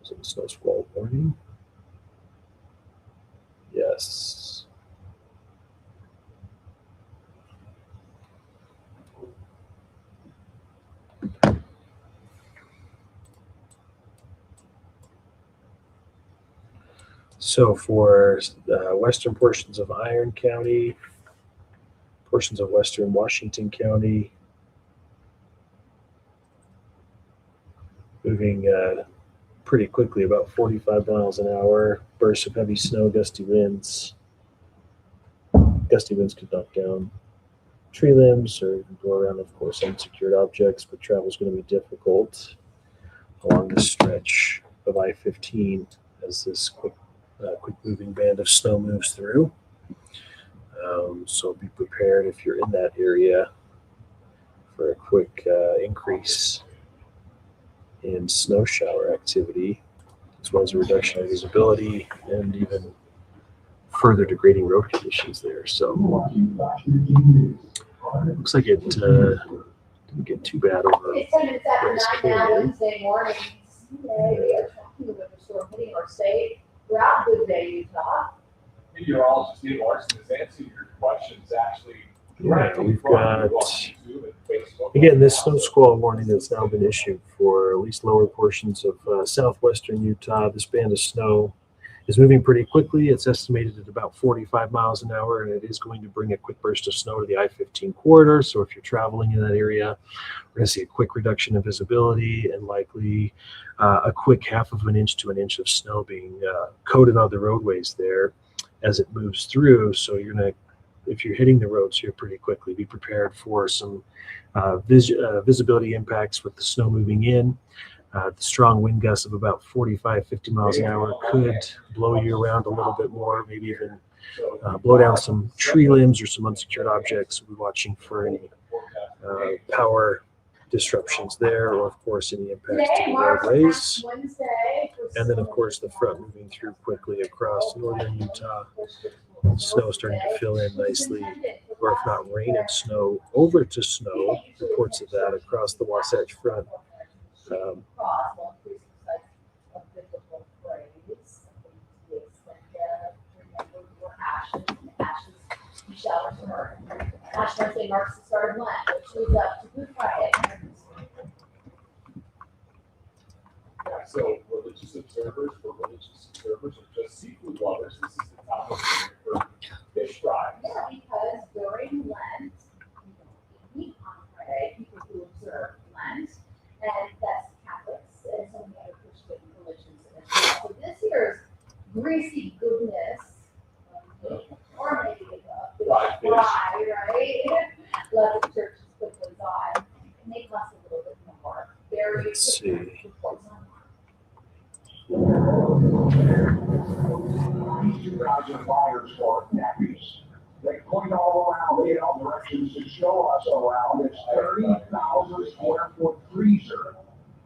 Is it a snow squall warning? Yes. So for western portions of Iron County, portions of western Washington County, moving pretty quickly, about 45 miles an hour, bursts of heavy snow, gusty winds. Gusty winds could knock down tree limbs or go around, of course, unsecured objects, but travel is going to be difficult along this stretch of I-15 as this quick moving band of snow moves through. So be prepared if you're in that area for a quick increase in snow shower activity, as well as a reduction in visibility and even further degrading road conditions there. So looks like it didn't get too bad over It's 10 minutes after Bryce 9 now, Canyon. Wednesday morning. Today, we are tracking the winter storm hitting our state throughout the day, Utah. Meteorologist Dave Larson is answering your questions actually. Yeah, we've got, again, this snow squall warning that's now been issued for at least lower portions of southwestern Utah. This band of snow is moving pretty quickly. It's estimated at about 45 miles an hour, and it is going to bring a quick burst of snow to the I-15 corridor. So if you're traveling in that area, we're going to see a quick reduction in visibility and likely a quick half of an inch to an inch of snow being coated on the roadways there as it moves through. So you're going to, if you're hitting the roads here pretty quickly, be prepared for some visibility impacts with the snow moving in. The strong wind gusts of about 45, 50 miles an hour could blow you around a little bit more, maybe even blow down some tree limbs or some unsecured objects. We'll be watching for any power disruptions there, or of course any impacts to the roadways. And then of course the front moving through quickly across northern Utah. Snow starting to fill in nicely, or if not rain and snow over to snow. Reports of that across the Wasatch Front. Ash Wednesday marks the start of Lent, which leads up to Good Friday. Yeah, so religious observers or just seafood lovers, this is the top of the for fish fries. Yeah, because during Lent, we don't eat meat on Friday, people who observe Lent, and that's Catholics and some of the other Christian religions. So this year's greasy goodness, or maybe a Fried fish. fry, right? Let the churches quickly buy, and they cost a little bit more. Very Let's see. Buyers for nappies. They point all around in all directions to show us around this 30,000 square foot freezer.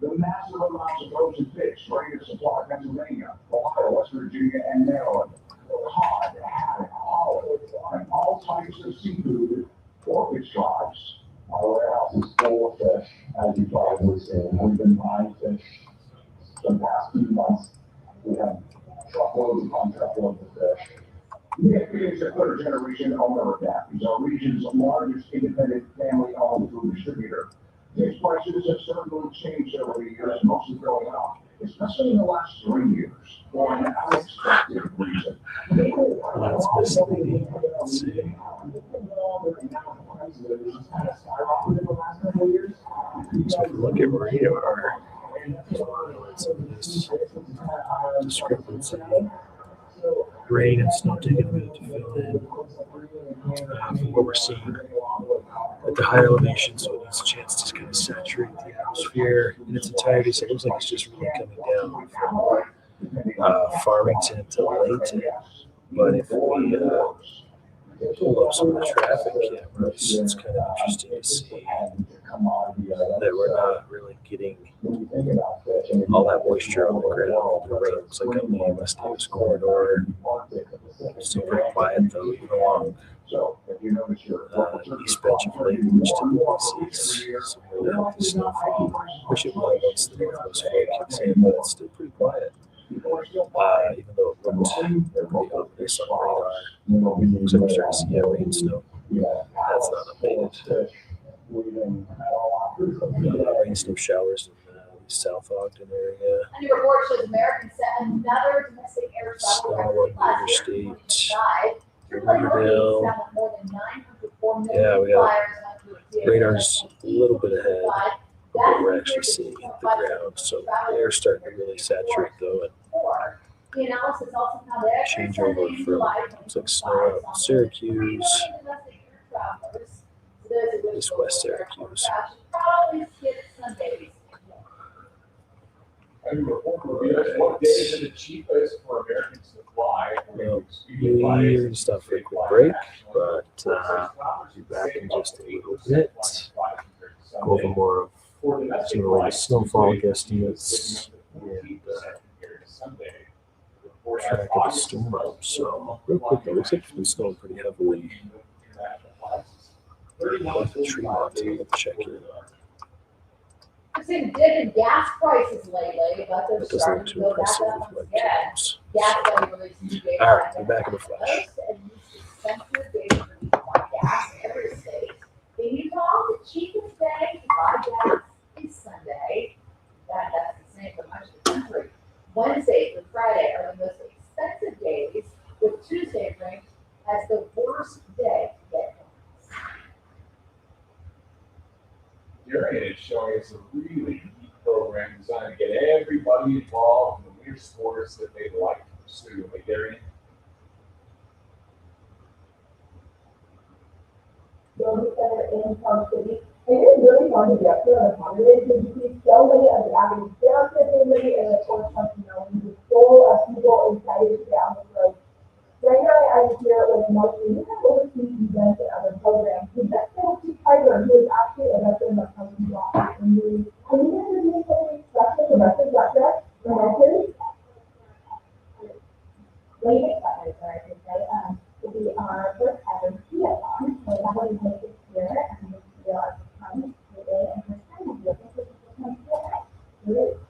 The massive amounts of frozen fish ready to supply Pennsylvania, Ohio, West Virginia, and Maryland. Cod, haddock, olive, and all types of seafood for fish fries. Our warehouse is full of fish, as you probably seen. We've been buying fish the past few months. We have truckloads upon truckloads of fish. Nippy is a third generation owner of Daffy's, our region's largest independent family-owned food distributor. Fish prices have certainly changed over the years, mostly going up, especially in the last 3 years, for an unexpected reason. That's misleading. Let's see. So if we look at radar, some of this discrepancy. Rain and snow taking a minute to fill in from what we're seeing at the higher elevation, so it needs a chance to kind of saturate the atmosphere in its entirety. So it looks like it's just really coming down from Farmington to Layton. But if we pull up some of the traffic cameras, it's kind of interesting to see that we're not really getting all that moisture on the ground. The rain looks like on the West Davis corridor. Still pretty quiet though, even along east bench of Lake, which typically sees some really healthy snowfall. Wish it would once the northwest flow kicks in, but it's still pretty quiet. Even though it looked pretty ominous on radar. Looks like we're starting to see rain snow. That's not updated. Rain snow showers in the South Ogden area. A new report shows Americans set another domestic air travel record last year. Riverdale. Yeah, we got radar's a little bit ahead of what we're actually seeing at the ground. So the air's starting to really saturate though, and change over from looks like snow out in Syracuse. This West Syracuse. What day is it cheapest for Americans to fly? Well, we're going to stop for a quick break, but I'll be back in just a little bit. Go over more of some of the snowfall guesstimates and track of the storm. So, real quick, it looks like it's been snowing pretty heavily. The Tremont to check in. I've seen dip in gas prices lately, but they're That doesn't starting look to too go back impressive up with once my again. cams. Gas company released new data. All right, we're back in the flash. Most and most expensive day for Utah gas in every state. In Utah, the cheapest day to buy gas is Sunday. That's the same for much of the country. Wednesday through Friday are the most expensive Darian is showing us a really neat program designed to get everybody involved in the winter sports that they'd like to pursue. Hey, Darian? Building center in Park City. It is really fun to be up here on a Saturday because you see so many of the activities get out there community and of course, you know, the soul of people excited to get on the road. Right now, I'm here with mostly we have overseas events and other programs. The next thing is Tiger, who is actually a veteran of Company Block. And we are you guys doing something special for veterans, is that correct? For veterans? Ladies, sorry, I should say, will be our first ever ski-a-thon. So that will be this year, and this year our time today and first time will be a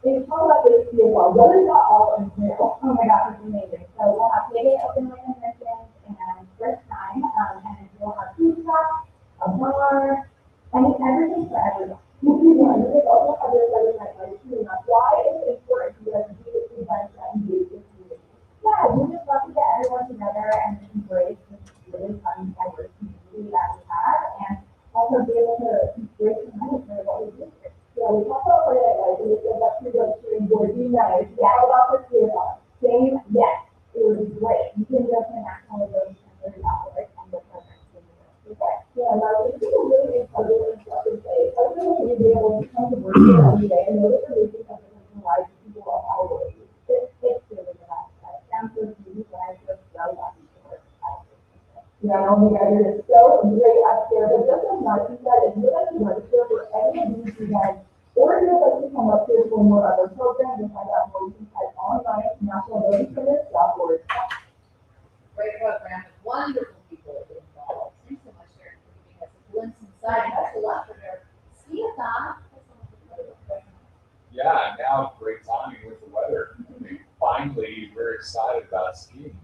it's all about this ski-a-thon. What is that all in here? Oh my gosh, it's amazing. So we'll have Payday Open like I mentioned, and first time, and we'll have food trucks, a bar, everything for everyone. There's also other events like too. Why is it important for you guys to do this event that engage with community? Yeah, we just love to get everyone together and embrace this really fun, diverse community that we have, and also be able to embrace the money for what we do here. Yeah, we talk about what it is, and we feel that through those two board, you know, yeah, about the theater. Same, yes, it would be great. You can go to an actual $30 and the program. Okay, yeah, now we feel really excited and stuff to say. I really need to be able to come to work here every day and know that the reason of the lives of people of all ways. It's really the best. Sounds so sweet, but I feel so lucky to work. Not only are you so great up there, but just as Marcy said, if you'd like to register for any of these events, or if you'd like to come up here for more other programs and find out more, you can type online nationalvotingcenter.org. Great program, with wonderful people involved. Thanks so much, Sharon, for giving us a glimpse inside. Best of luck for their ski-a-thon. Yeah, now great timing with the weather. I mean, finally, we're excited about skiing.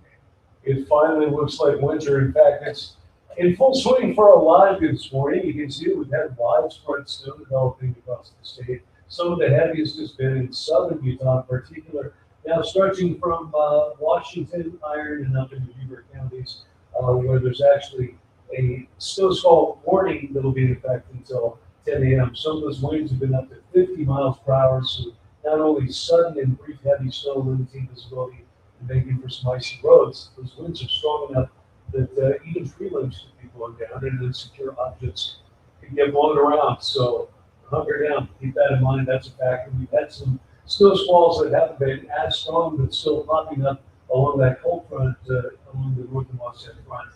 It finally looks like winter. In fact, it's in full swing for a lot this morning. You can see it. We've had widespread snow developing across the state. Some of the heaviest has been in southern Utah in particular. Now stretching from Washington, Iron, and up into Beaver counties, where there's actually a snowfall warning that'll be in effect until 10 a.m. Some of those winds have been up to 50 miles per hour, so not only sudden and brief heavy snow limiting visibility and making for some icy roads, those winds are strong enough that even tree limbs can be blown down and insecure objects can get blown around. So hunker down, keep that in mind. That's a factor. We've had some snow squalls that haven't been as strong, but still popping up along that cold front, along the northern Wasatch front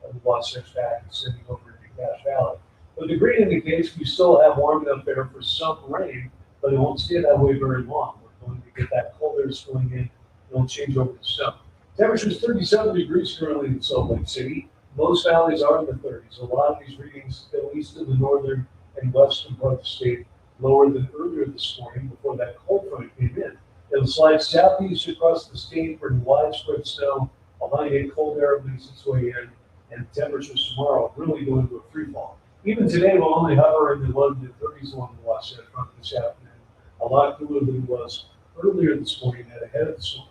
of the Wasatch Back and sending over into Cache Valley. But the green indicates we still have warm enough there for some rain, but it won't stay that way very long. We're going to get that cold air swing in. It'll change over to snow. Temperature is 37 degrees currently in Salt Lake City. Most valleys are in the 30s. A lot of these readings, at least in the northern and western part of the state, lower than earlier this morning before that cold front came in. It'll slide southeast across the state for widespread snow. Behind it, cold air leads its way in, and temperatures tomorrow really go into a free fall. Even today, we'll only hover in the low to 30s along the Wasatch front this afternoon. A lot cooler than it was earlier this morning and ahead of the storm.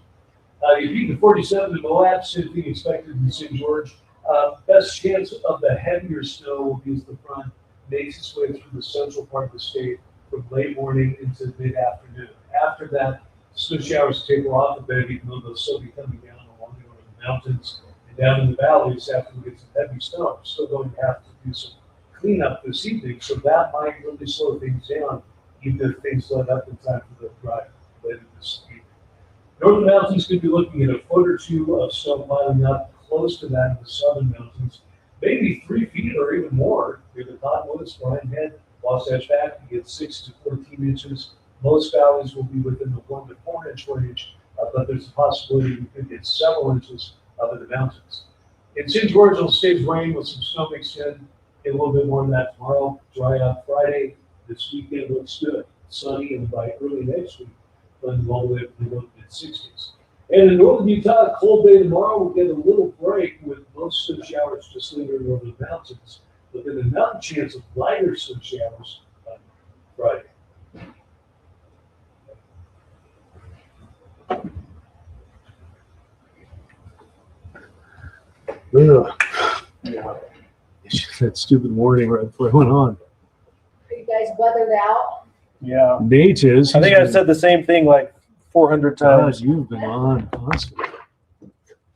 You beat the 47 in Moab, same thing expected in St. George. Best chance of the heavier snow will be as the front makes its way through the central part of the state from late morning into mid-afternoon. After that, snow showers taper off a bit, even though they'll still be coming down along the northern mountains and down in the valleys after we get some heavy snow. We're still going to have to do some cleanup this evening, so that might really slow things down, even if things let up in time for the drive later this evening. Northern mountains could be looking at a foot or two of snow piling up close to that in the southern mountains, maybe 3 feet or even more near the Cottonwoods, Bryan Head, Wasatch Back. You get 6 to 14 inches. Most valleys will be within the 1 to 4 inch range, but there's a possibility we could get several inches up in the mountains. In St. George, it'll stage rain with some snow mixed in. Get a little bit more than that tomorrow. Dry out Friday. This weekend looks good. Sunny, and by early next week, blending all the way up to the low mid-60s. And in northern Utah, a cold day tomorrow. We'll get a little break with most snow showers just lingering over the mountains. But then another chance of lighter snow showers on Friday. Yeah. It's just that stupid warning right before I went on. Are you guys weathered out. Yeah. Nate is. I think I've said the same thing like 400 God, times. you've been on constantly.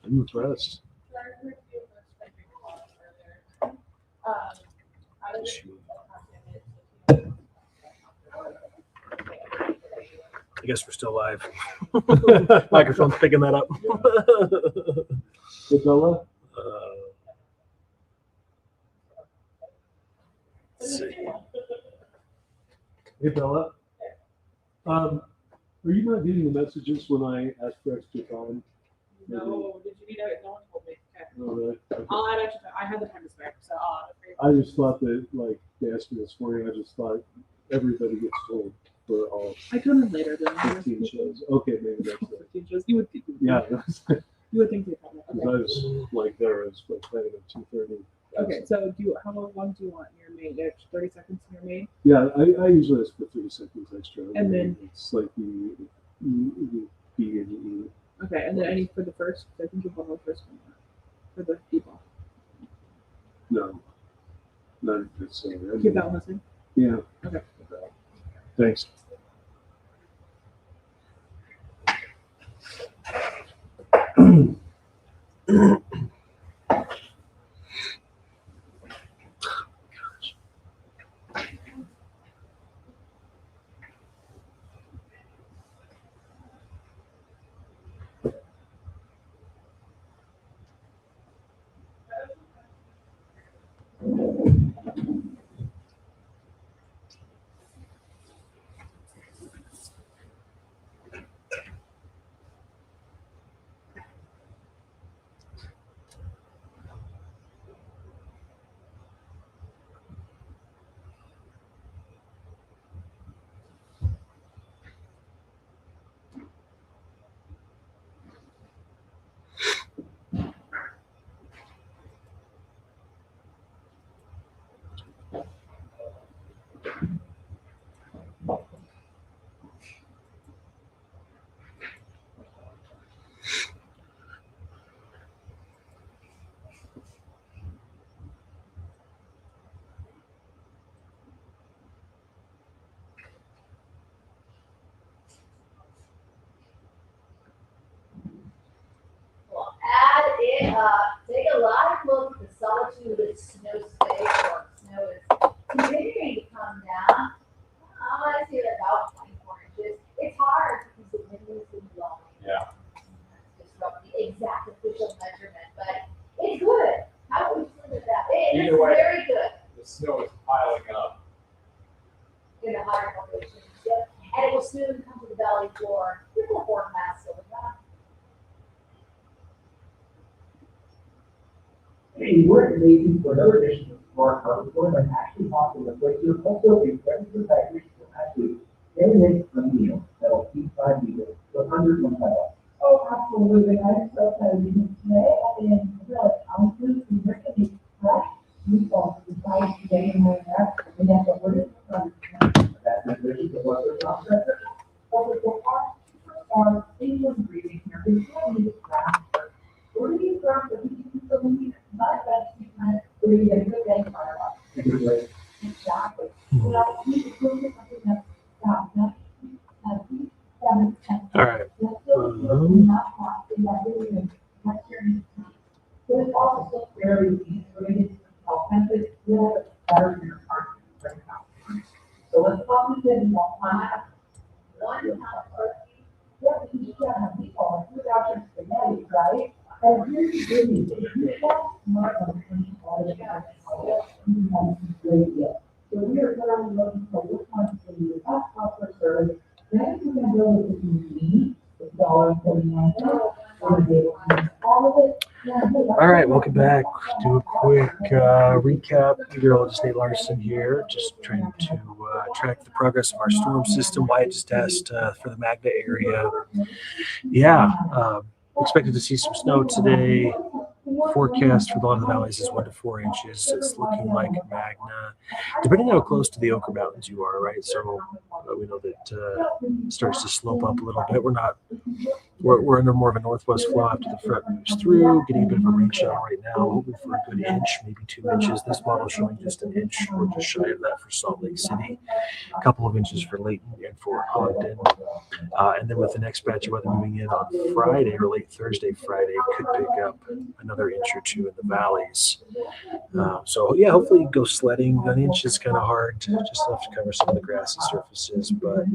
I'm impressed. I guess we're still live. Microphone's picking that up. Hey, Bella? Let's see. Hey, Bella? Are you not getting the messages when I ask for extra time? No, did you need it? No one told me. Okay. No, really? Okay. I'll add extra time. I had the time to spare, so I'll add it for I you. just thought that, like, they asked me this morning, I just thought everybody gets told for all I come in later than 15 shows. Okay, maybe that's it. 15 shows. You would think. Yeah, You would think they come. because I was like there, I was like planning at 2:30. Okay, so how long do you want in your main? 30 seconds in your main? Yeah, I usually ask for 30 seconds extra. And then- it's like the B and E. Okay, and then any for the first? I think you have one more first one for the people. No, not this. Keep that one the same. Yeah. Okay. Thanks. Well, add it up. Take a live look at the solitude of snow space or snow is continuing to come down. I want to see it about 24 inches. It's hard because the wind is blowing. Yeah. Disrupt the exact official measurement, but it's good. How would you say that? It is Either way. very good The snow is piling up. in the higher elevations. Yep. And it will soon come to the valley floor. People forecast over that. Hey, we're waiting for another edition of Smart Harbor, going to actually talk to the place here, also a friendly package for actually every from meal that'll keep 5 people to 101 miles. Oh, absolutely. I'm so excited today. And really, honestly, we're going to be fresh meatballs besides today and like that. And that's what we're doing. That's the vision of what we're talking about. But the our single ingredient here is really the craft. We're going to be craft, but we can do something not that you kind of really get a good thing for our life. Exactly. Well, we can do something that's not All right. But it's also very integrated, authentic, real, better in your heart. So let's talk to them about one turkey. Yeah, you just gotta have people, like 2,000 spaghetti, right? And here's the thing, if you have smart on all the time, you have a great deal. So we are currently looking for which one's going to be the best customer service. Then we're gonna go with the convenience, the $1.49. We're gonna be able to use all of it. All right, welcome back. Do a quick recap. Meteorologist Nate Larson here, just trying to track the progress of our storm system. Wyatt just asked for the Magna area. Yeah, expected to see some snow today. Forecast for a lot of the valleys is 1 to 4 inches. It's looking like Magna, depending on how close to the Oquirrh Mountains you are, right? So we know that it starts to slope up a little bit. We're not we're under more of a northwest flow after the front moves through, getting a bit of a rain shower right now, hoping for a good inch, maybe 2 inches. This model is showing just an inch. We're just shy of that for Salt Lake City, a couple of inches for Layton and for Ogden. And then with the next batch of weather moving in on Friday or late Thursday, Friday, could pick up another inch or two in the valleys. So yeah, hopefully go sledding. An inch is kind of hard, just enough to cover some of the grassy surfaces, but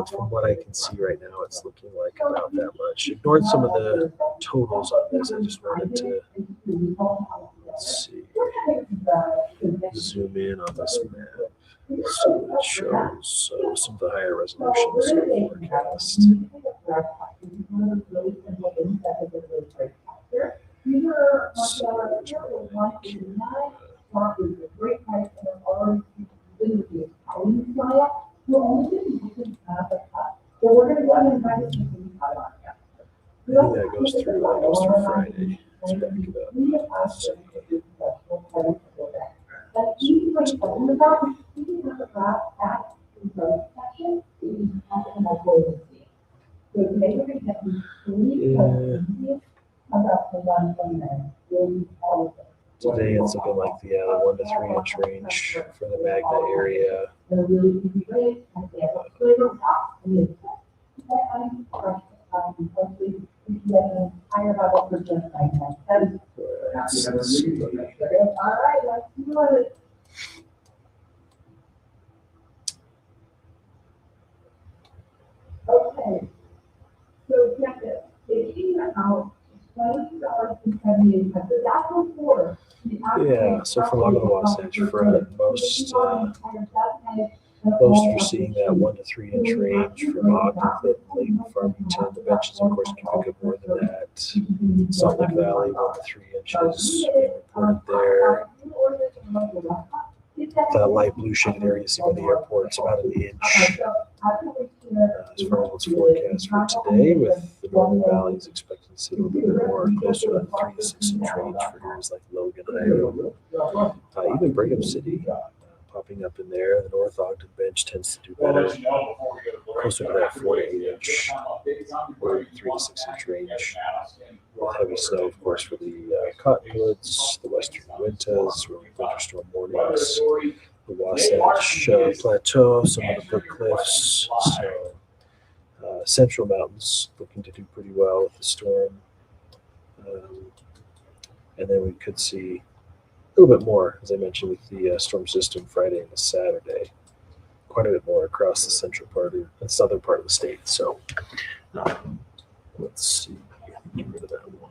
from what I can see right now, it's looking like about that much. Ignored some of the totals on this. I just wanted to, let's see, zoom in on this map, see what it shows. So some of the higher resolutions forecast. So we're gonna go ahead and find this. I think that goes through Friday. Let's back it up. Today it's looking like the 1 to 3 inch range for the Magna area. Let's see. Okay. So check this. If you out $20.78, so that's before. Yeah, so for along the Wasatch Front, most are seeing that 1 to 3 inch range from Ogden, Clinton, Layton, Farmington. The benches, of course, can pick up more than that. Salt Lake Valley, 1 to 3 inches being reported there. The light blue shaded area you see by the airport, it's about an inch. As far as what's forecast for today, with the Northern Valley is expected to see a little bit more, closer to the 3 to 6 inch range for areas like Logan, Idaho. Even Brigham City popping up in there. The North Ogden bench tends to do better, closer to that 4 to 8 inch or 3 to 6 inch range. With heavy snow, of course, for the Cottonwoods, the Western Uintas, where we winter storm warnings, the Wasatch Plateau, some of the Brook Cliffs. So Central Mountains looking to do pretty well with the storm. And then we could see a little bit more, as I mentioned, with the storm system Friday and Saturday. Quite a bit more across the central part of the southern part of the state. So let's see. Get rid of that one.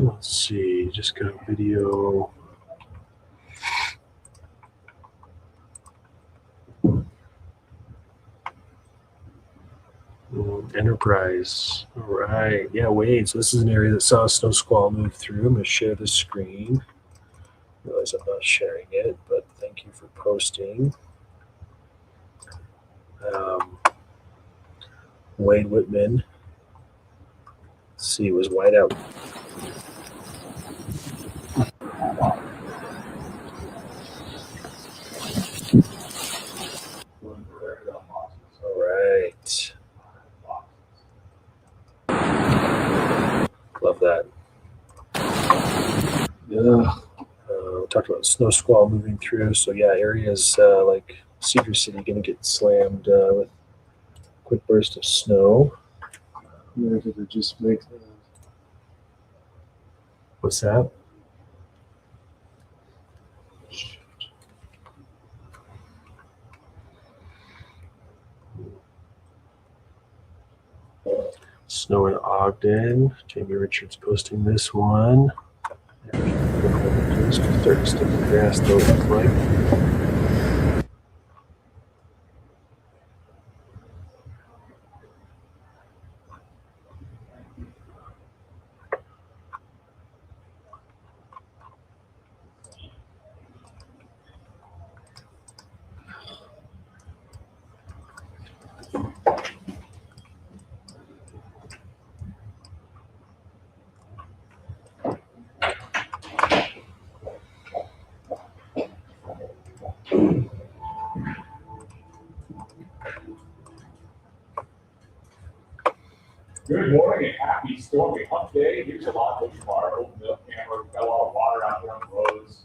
Let's see, just got video. Enterprise. All right. Yeah, Wade. So this is an area that saw a snow squall move through. I'm going to share the screen. Realize I'm not sharing it, but thank you for posting. Wade Whitman. Let's see, it was white out. All right. Love that. Yeah. We talked about snow squall moving through. So yeah, areas like Cedar City going to get slammed with a quick burst of snow. Where did it just make that? What's that? Snow in Ogden. Jamie Richards posting this one. Just start to stick the grass though, it looks like. stormy hump day. Here's a lot of our old milk camera. We've got a lot of water out there on the roads.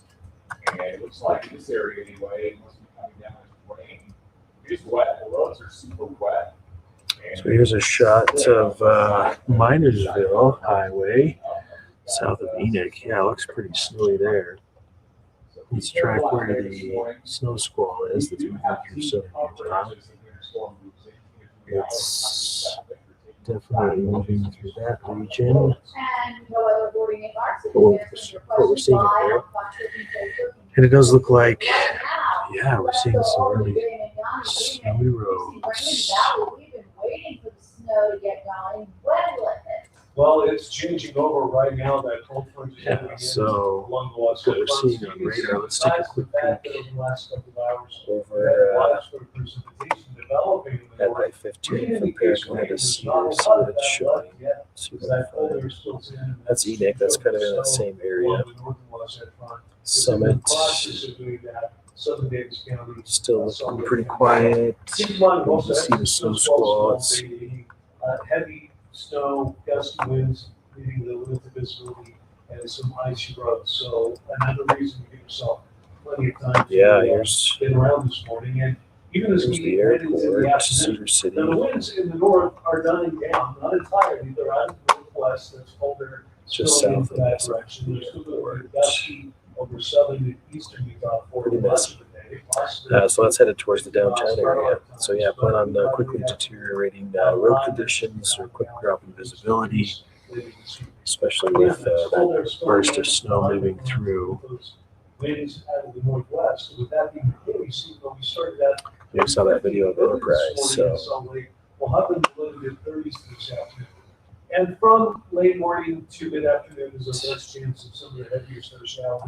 And it looks like in this area anyway, it must be coming down as rain. It's wet. The roads are super wet. And So here's a shot of Minersville Highway, south of Enoch. Yeah, it looks pretty snowy there. Let's track where the snow squall is that's moving through southern Utah. It's definitely moving through that region. And no other boarding in Larson. What we're seeing out there. And it does look like, yeah, we're seeing some really snowy roads. We've been waiting for the snow to get going. When will it hit? Well, it's changing over right now. That cold front is Yeah, moving in so along the west what we're coast. seeing on radar, let's take a quick peek Over the last couple of hours. over Widespread precipitation developing in the at north. I-15 from Paragon to Cedar, see what it's showing. See what I That folder find. still in. That's Enoch, that's kind of in that same area. Along the north and west edge front. Summit, In the process of doing that, Southern Davis County. still looking pretty quiet. Keep in mind, we You also can see have the snow snow squall. squalls It's meaning, heavy snow, gusty winds, leading the limited visibility, and some icy roads. So another reason to give yourself plenty of time. to, yeah, here's Get around this morning, and even as here's we the head into the airport, afternoon. Cedar City. Now, the winds in the north are dying down, not entirely. They're out of the northwest. That's colder. Just still in south of that this direction. There's still going to airport. be gusty over southern and eastern Utah for Pretty the rest messy. of the day. Possibly So that's headed towards the downtown area. So yeah, plan on quickly deteriorating road conditions or quick drop in visibility, especially with that burst of snow moving through. Winds out of the northwest. So with that being the case, when we started that. You saw that video of Enterprise, so We'll have them low to 30s this afternoon. And from late morning to mid afternoon is the best chance of some of the heavier snow showers,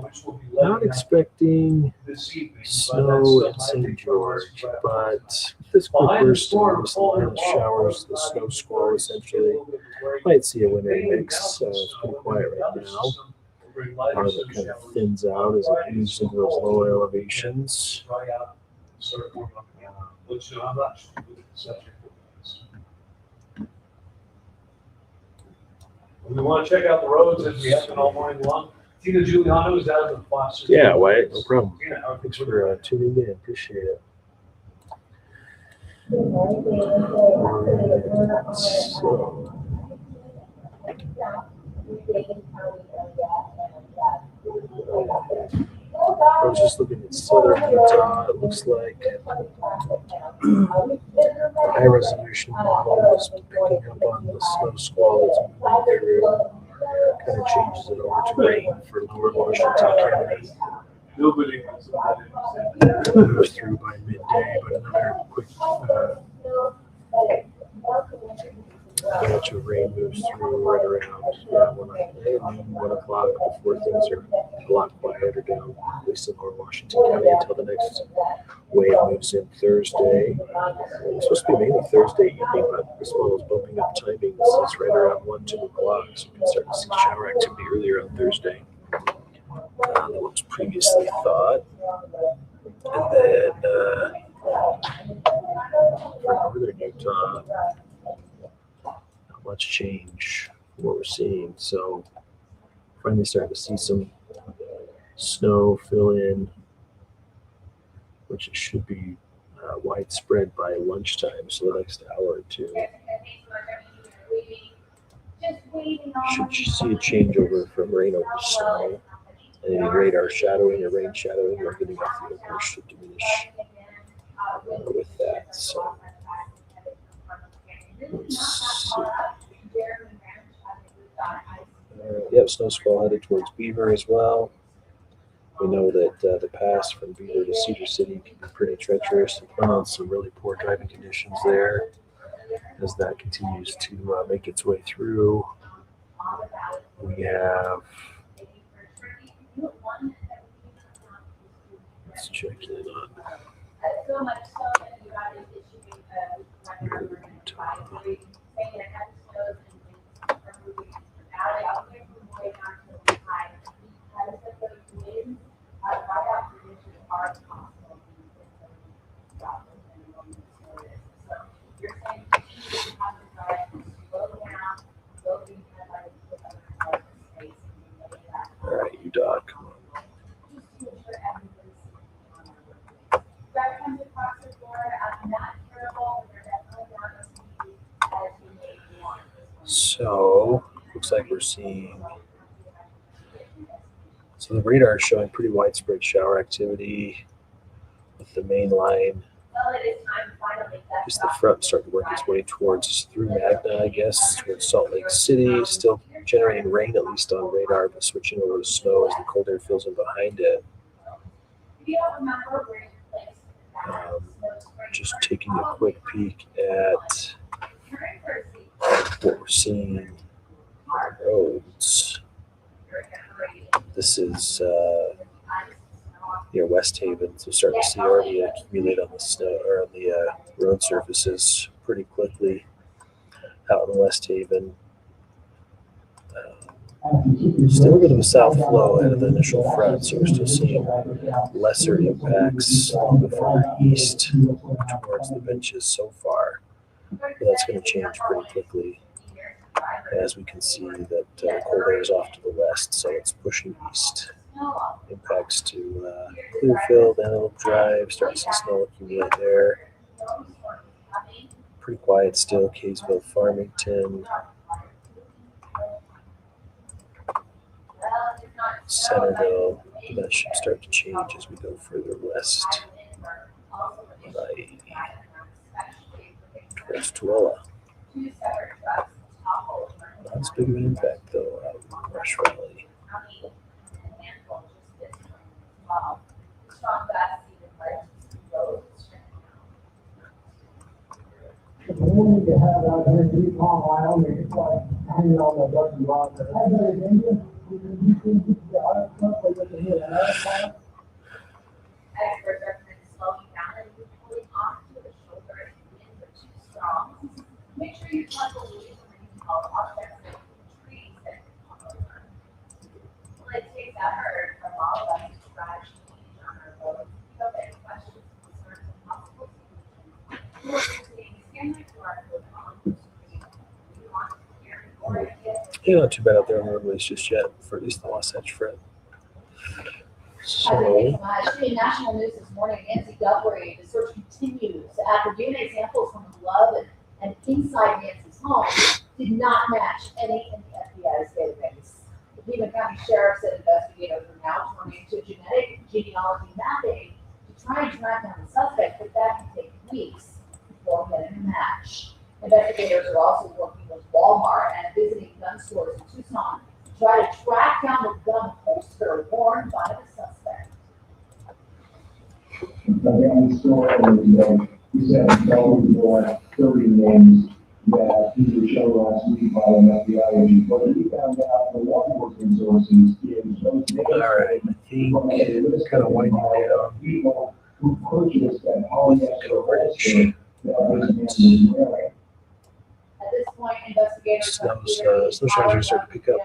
which will be not letting out expecting this evening. snow in St. George, but this quick burst of the showers, the snow squall essentially, might see a winter mix, so it's pretty quiet right now. Part of it kind of thins out as it moves into those lower elevations. Dry out, start warming up again, which I'm not sure what the subject is. We want to check out the roads as we have been all morning long. Tina Giuliano is out of the Fox. Yeah, Wyatt, no problem. Tina, Thanks for tuning in. Appreciate it. So, I was just looking at southern Utah. It looks like the high resolution model is picking up on the snow squall that's moving through. Kind of changes it over to rain for lower Washington County. Nobody. Move through by midday, but another quick batch of rain moves through right around 1 o'clock before things are a lot quieter down, at least in lower Washington County, until the next wave moves in Thursday. It's supposed to be mainly Thursday evening, but this model's bumping up timings. It's right around 1, 2 o'clock, so we can start to see shower activity earlier on Thursday than what was previously thought. And then for northern Utah, not much change from what we're seeing. So finally starting to see some snow fill in, which it should be widespread by lunchtime, so the next hour or two. Should you see a changeover from rain over snow, and any radar shadowing or rain shadowing or getting off the over should diminish with that. So let's see. Yep, snow squall headed towards Beaver as well. We know that the pass from Beaver to Cedar City can be pretty treacherous and plan on some really poor driving conditions there as that continues to make its way through. We have, let's check in on So looks like we're seeing. So the radar is showing pretty widespread shower activity with the main line. Well, it is time finally. Just the front starting to work its way towards through Magna, I guess, towards Salt Lake City. Still generating rain, at least on radar, but switching over to snow as the cold air fills in behind it. If you don't remember where you placed Just taking a quick peek at what we're seeing on the roads. This is near West Haven, so starting to see already accumulate on the snow or on the road surfaces pretty quickly out in West Haven. Still a bit of a south flow ahead of the initial front, so we're still seeing lesser impacts on the further east towards the benches so far. But that's going to change pretty quickly as we can see that cold air is off to the west, so it's pushing east. Impacts to Clearfield, Antelope Drive, starting to see snow accumulate there. Pretty quiet still, Kaysville, Farmington. Centerville, that should start to change as we go further west by towards Tooele. Not as big of an impact though out in Rush Valley. We need to have that energy on Wyoming, it's like hanging on the button box. Experts recommend slowing down and pulling onto the shoulder if winds are too strong. Make sure you plug the leaves when you call objects like trees that come over. Well, it takes effort from all of us to try to change on our roads. If you have any questions, concerns, and possible solutions, Yeah, not too bad out there on the roadways just yet, for at least the Wasatch Front. So, in national news this morning, Nancy Guthrie, the search continues after DNA samples from the glove and inside Nancy's home did not match any in the FBI's database. The Pima County Sheriff said investigators are now turning to genetic genealogy mapping to try and track down the suspect, but that can take weeks before getting a match. Investigators are also working with Walmart and visiting gun stores in Tucson to try to track down the gun holster worn by the suspect. On the story, he said, more 30 names that he was shown last week by an FBI agent, but he found out the law enforcement sources is those names. all right, I think it's kind of winding down. People who purchased that polyester holster that this man was wearing. At this point, investigators are Snow showers are starting to pick up.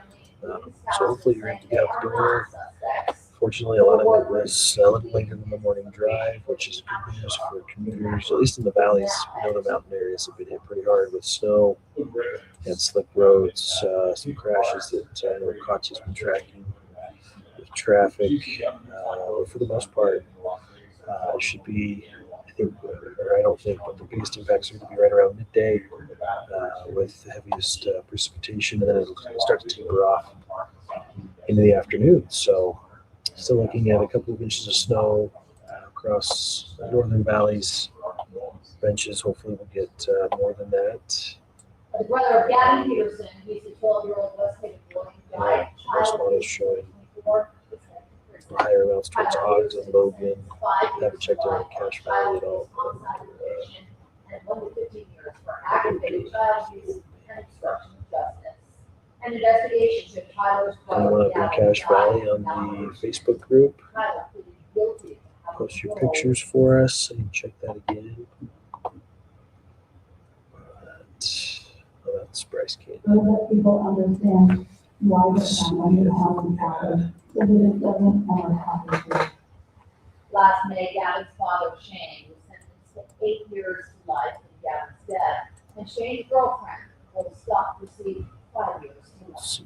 So hopefully you're able to get out the door. Fortunately, a lot of it was a little later than the morning drive, which is good news for commuters, at least in the valleys. We know the mountain areas have been hit pretty hard with snow and slick roads, some crashes that I know Kochi's been tracking with traffic. But for the most part, it should be, I think, or I don't think, but the biggest impacts are going to be right around midday with the heaviest precipitation, and then it'll start to taper off into the afternoon. So still looking at a couple of inches of snow across the northern valleys. Benches, hopefully we'll get more than that. The brother of Gavin Peterson, he's the 12-year-old West Haven boy who died. First one is showing higher amounts towards Hogs and Logan. Haven't checked in on Cache Valley at all. And 1 to 15 years for aggravated child abuse and obstruction of justice. An investigation showed Tyler's And one up in Cache Valley on the Facebook group. Tyler pleaded guilty. Post your pictures for us so you can check that again. That's Bryce Canyon. So that people understand why the family and how it happened, so that it doesn't ever happen to them. Last May, Gavin's father, Shane, was sentenced to 8 years to life in Gavin's death, and Shane's girlfriend, will stop receiving 5 years to life. Let's see.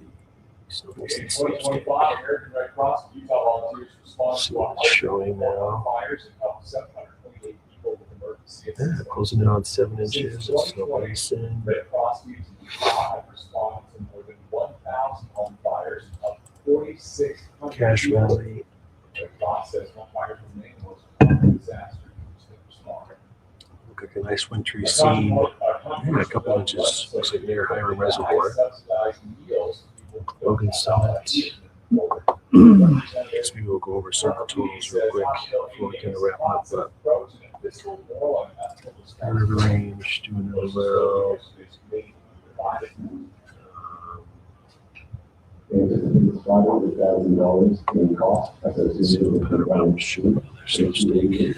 So In this is 2025, American Red Cross and Utah volunteers responded see to what it's showing now. fires and helped 728 people with emergency Yeah, assistance. closing in on 7 inches of snow on the sun. Red Cross used 5 responded 1,000 home fires, up 4,600. Cache people. Valley. The process home fires remain the most common disaster. Look like a nice wintry scene. Yeah, a couple inches. Looks like near Hiram Reservoir. Logan Summit. Guess maybe we'll go over some totals real quick before we kind of wrap up. But River Range doing really well. See what Panorama shooting. There's no stake.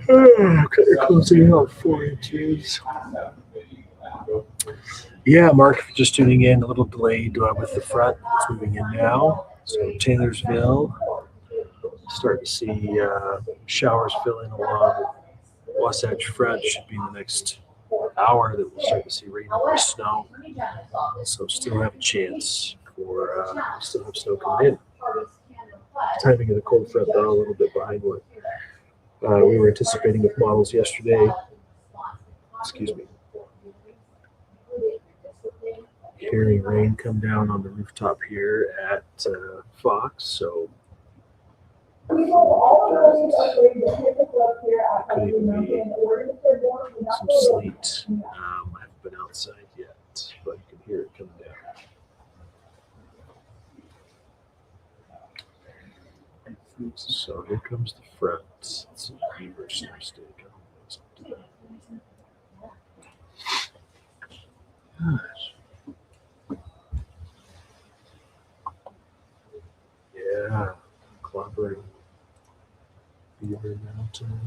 Okay, closing out 4 inches. Yeah, Mark, if you're just tuning in, a little delayed with the front. It's moving in now. So Taylorsville, start to see showers fill in along Wasatch Front. Should be in the next hour that we'll start to see rain or snow. So still have a chance for still have snow coming in. Timing of the cold front though a little bit behind what we were anticipating with models yesterday. Excuse me. Hearing rain come down on the rooftop here at Fox, so could even be some sleet. I haven't been outside yet, but you can hear it coming down. So here comes the front. Let's see if Beaver snow stake. Yeah, clobbering Beaver Mountain.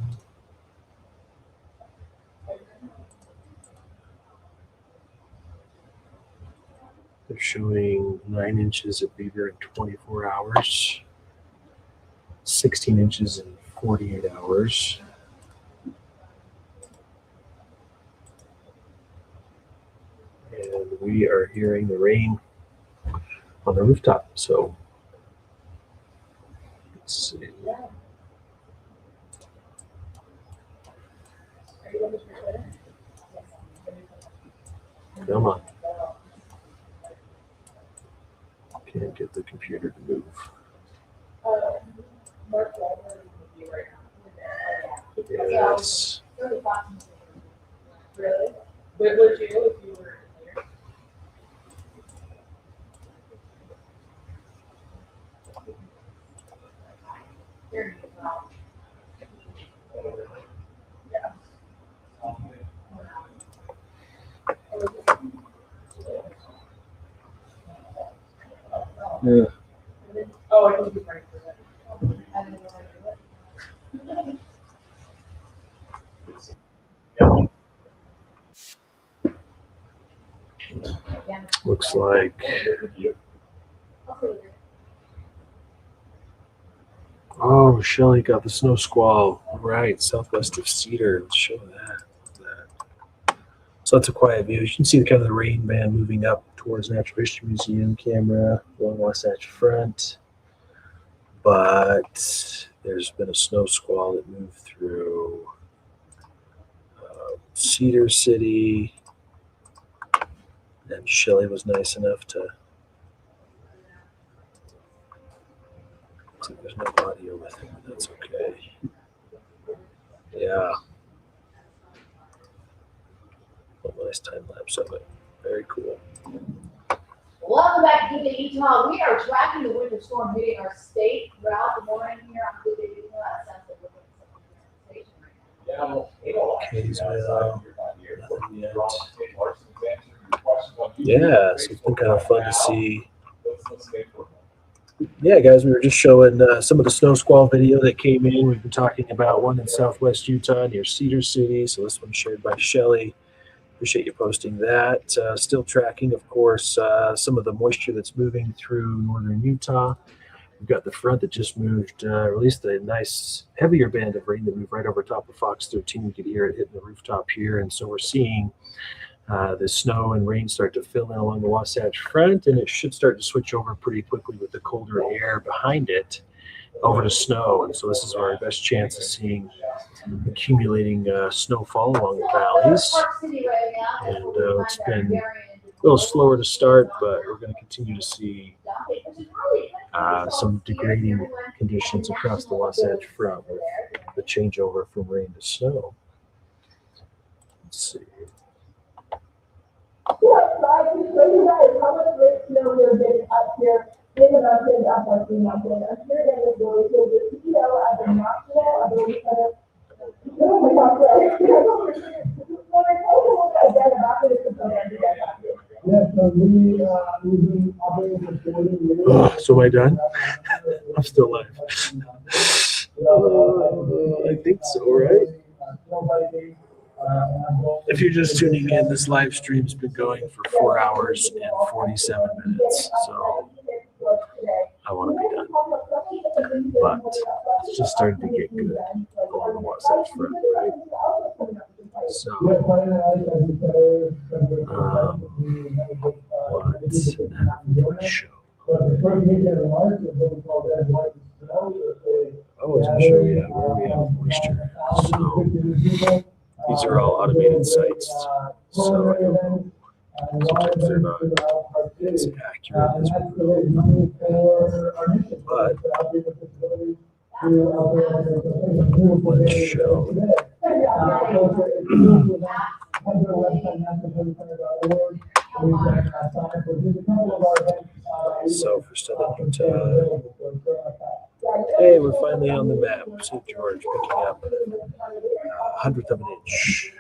They're showing 9 inches of Beaver in 24 hours, 16 inches in 48 hours. And we are hearing the rain on the rooftop, so let's see. Come on. Can't get the computer to move. Yes. Really? But would you if you were here? Here you go. Yeah. Oh, I think you're right for that. I didn't know I did it. Looks like Shelley got the snow squall right southwest of Cedar. Let's show that. So that's a quiet view. You can see the kind of the rain band moving up towards Natural History Museum camera along Wasatch Front. But there's been a snow squall that moved through Cedar City. And Shelley was nice enough to. So there's no audio with it, but that's okay. Yeah. A nice time lapse of it. Very cool. Welcome back to Good Day Utah. We are tracking the winter storm hitting our state throughout the morning here on Good Day Utah. That sounds like we're getting some Kaysville. Nothing yet. Yeah, so it's been kind of fun to see. Yeah, guys, we were just showing some of the snow squall video that came in. We've been talking about one in southwest Utah near Cedar City. So this one's shared by Shelley. Appreciate you posting that. Still tracking, of course, some of the moisture that's moving through northern Utah. We've got the front that just moved, released a nice heavier band of rain that moved right over top of Fox 13. You could hear it hitting the rooftop here. And so we're seeing the snow and rain start to fill in along the Wasatch Front, and it should start to switch over pretty quickly with the colder air behind it. over to snow. And so this is our best chance of seeing accumulating snowfall along the valleys. Park City right now. And it's been a little slower to start, but we're going to continue to see some degrading conditions across the Wasatch Front with the changeover from rain to snow. Let's see. Yeah, so I can show you guys how much great snow we're getting up here in the mountains, up our Green Mountain. I'm sure that is really cool. The CEO of the national, of the oh my gosh, right. When I told you what I did about it, it's something I did that. Yes, so we've been operating for 40 years. So am I done? I'm still live. I think so, right? If you're just tuning in, this live stream's been going for 4 hours and 47 minutes, so I want to be done. But it's just starting to get good along the Wasatch Front, right? So, what show? I was going to show you where we have moisture. So, these are all automated sites, so I don't know. Sometimes they're not as accurate as we would. But let's show. So for Southern Utah, hey, we're finally on the map. St. George picking up 100th of an inch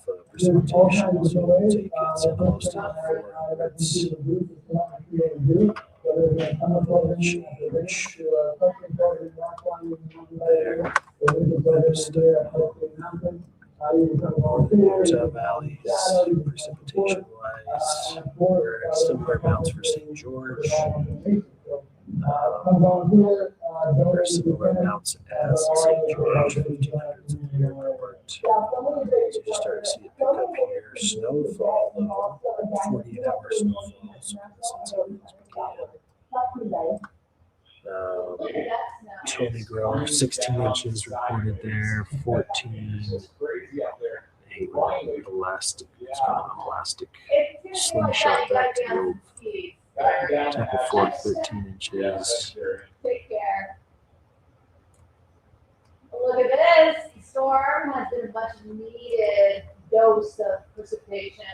of precipitation. So we'll take it. San Austin 400ths. Utah valleys, precipitation wise, we're at similar amounts for St. George. Very similar amounts as St. George, 1500s of the year apart. So you start to see it pick up here. Snowfall, though, 48-hour snowfall. So that's how things began. Tony Grove, 16 inches reported there, 14. Elastic, it's kind of an elastic slingshot back to the old Temple Fort, 13 inches. Take care. Look at this. The storm has been a much needed dose of precipitation,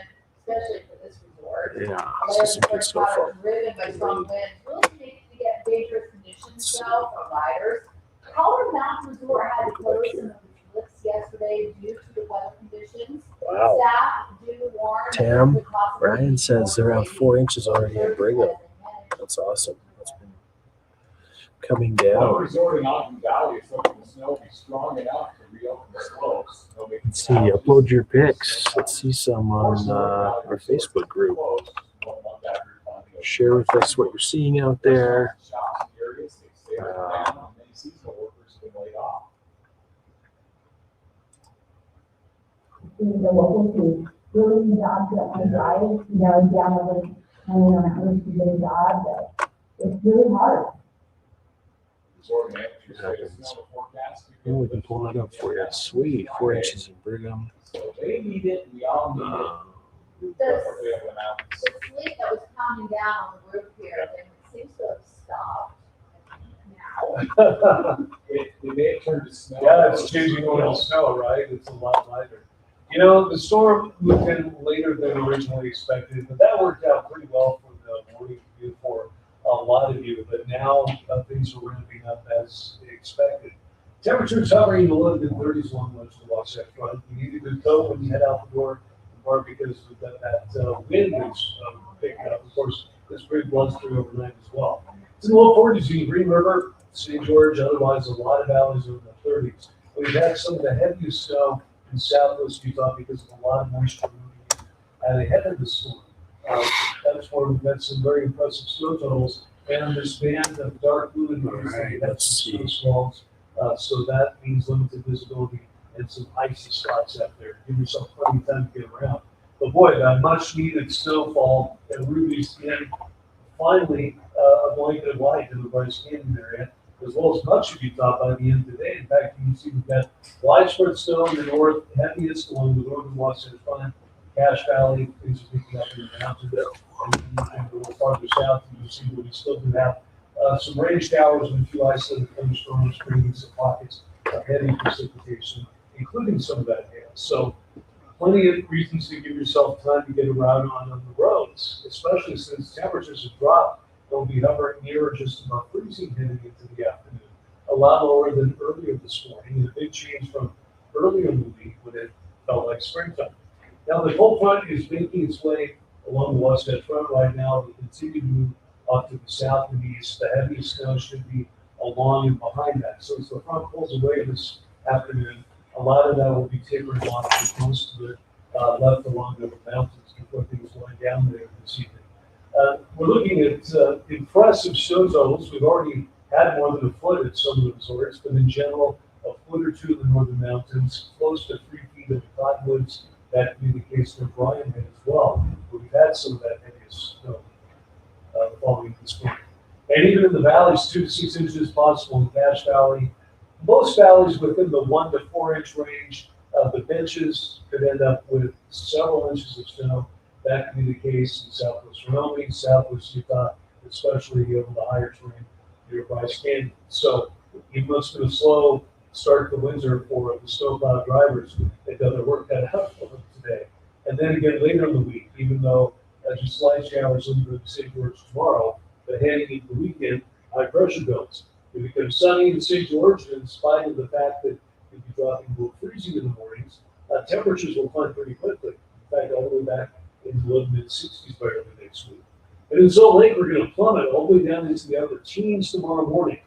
especially for this resort. Yeah, so some good snowfall. Driven by strong winds, really making to get dangerous conditions though for riders. Colorado Mountain Resort had to close some of the lifts yesterday due to the weather conditions. Wow. Staff do warn. Tam, Ryan says they're around 4 inches already in Brigham. That's awesome. That's been coming One down. resort in Ogden Valley is hoping the snow will be strong enough to reopen the slopes. Let's see, upload your pics. Let's see some on our Facebook group. Share with us what you're seeing out there. The local team really jobs that I drive, down over, on a house to get a job, but it's really hard. Yeah, we can pull that up for you. Sweet, 4 inches in Brigham. They need it, we all need it. The sleet that was pounding down on the roof here, it seems to have stopped now. It may have turned to snow. Yeah, it's changing over to snow, right? It's a lot lighter. You know, the storm moved in later than originally expected, but that worked out pretty well for the morning view for a lot of you. But now things are ramping up as expected. Temperatures hovering in the low to mid-30s along much of the Wasatch Front. You need a good coat when you head out the door, in part because we've got that wind that's picking up. Of course, this big blows through overnight as well. It's in the low 40s in Green River, St. George, otherwise a lot of valleys are in the 30s. We've had some of the heaviest snow in southwest Utah because of a lot of moisture moving in ahead of the storm. That's where we've had some very impressive snow totals and this band of dark blue and Alright, let's see. swells. So that means limited visibility and some icy spots out there. Give yourself plenty of time to get around. But boy, that much needed snowfall at Ruby's Inn. Finally, a blanket of light in the Bryce Canyon area. as well as much of Utah by the end of the day. In fact, you can see we've got widespread snow in the north, heaviest along the northern Wasatch Front, Cache Valley, things are picking up in the mountains. And you can go a little farther south, and you see where we still do have some rain showers and a few isolated thunderstorms, bringing some pockets of heavy precipitation, including some of that hail. So plenty of reasons to give yourself time to get around on the roads, especially since temperatures have dropped. They'll be hovering near or just above freezing heading into the afternoon, a lot lower than earlier this morning, and a big change from earlier in the week when it felt like springtime. Now, the cold front is making its way along the Wasatch Front right now. It will continue to move up to the south and east. The heaviest snow should be along and behind that. So as the front pulls away this afternoon, a lot of that will be tapering off, with most of it left along the mountains before things wind down there this evening. We're looking at impressive snow totals. We've already had more than a foot at some of the resorts, but in general, a foot or two in the northern mountains, close to 3 feet in the cottonwoods. That could be the case for Bryan Head as well, where we've had some of that heaviest snow falling this morning. And even in the valleys, 2 to 6 inches possible in Cache Valley. Most valleys within the 1 to 4 inch range. The benches could end up with several inches of snow. That could be the case in southwest Wyoming, southwest Utah, especially over the higher terrain near Bryce Canyon. So even though it's been a slow start to winter for the snowplow drivers, they've got their work cut out for them today. And then again later in the week, even though just slight showers over St. George tomorrow, but heading into the weekend, high pressure builds. It becomes sunny in St. George, and in spite of the fact that it'll be dropping below freezing in the mornings, temperatures will climb pretty quickly. In fact, all the way back into the mid-60s by early next week. And in Salt Lake, we're going to plummet all the way down into the upper teens tomorrow morning.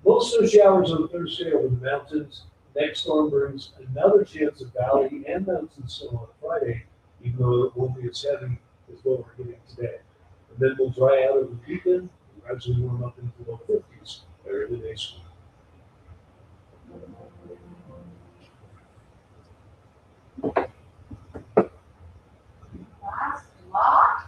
Most snow showers on Thursday over the mountains. Next storm brings another chance of valley and mountain snow on Friday, even though it won't be as heavy as what we're getting today. And then we'll dry out over the weekend and gradually warm up into the low 50s by early next week. Last lot.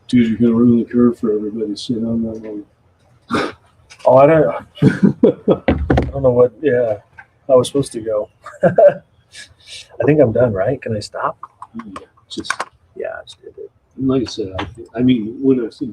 Dude, you're going to ruin the curve for everybody sitting on that one. Oh, I don't know what, how we're supposed to go. I think I'm done, right? Can I stop? Just, Yeah, I just did it. like I said, I mean, when I've seen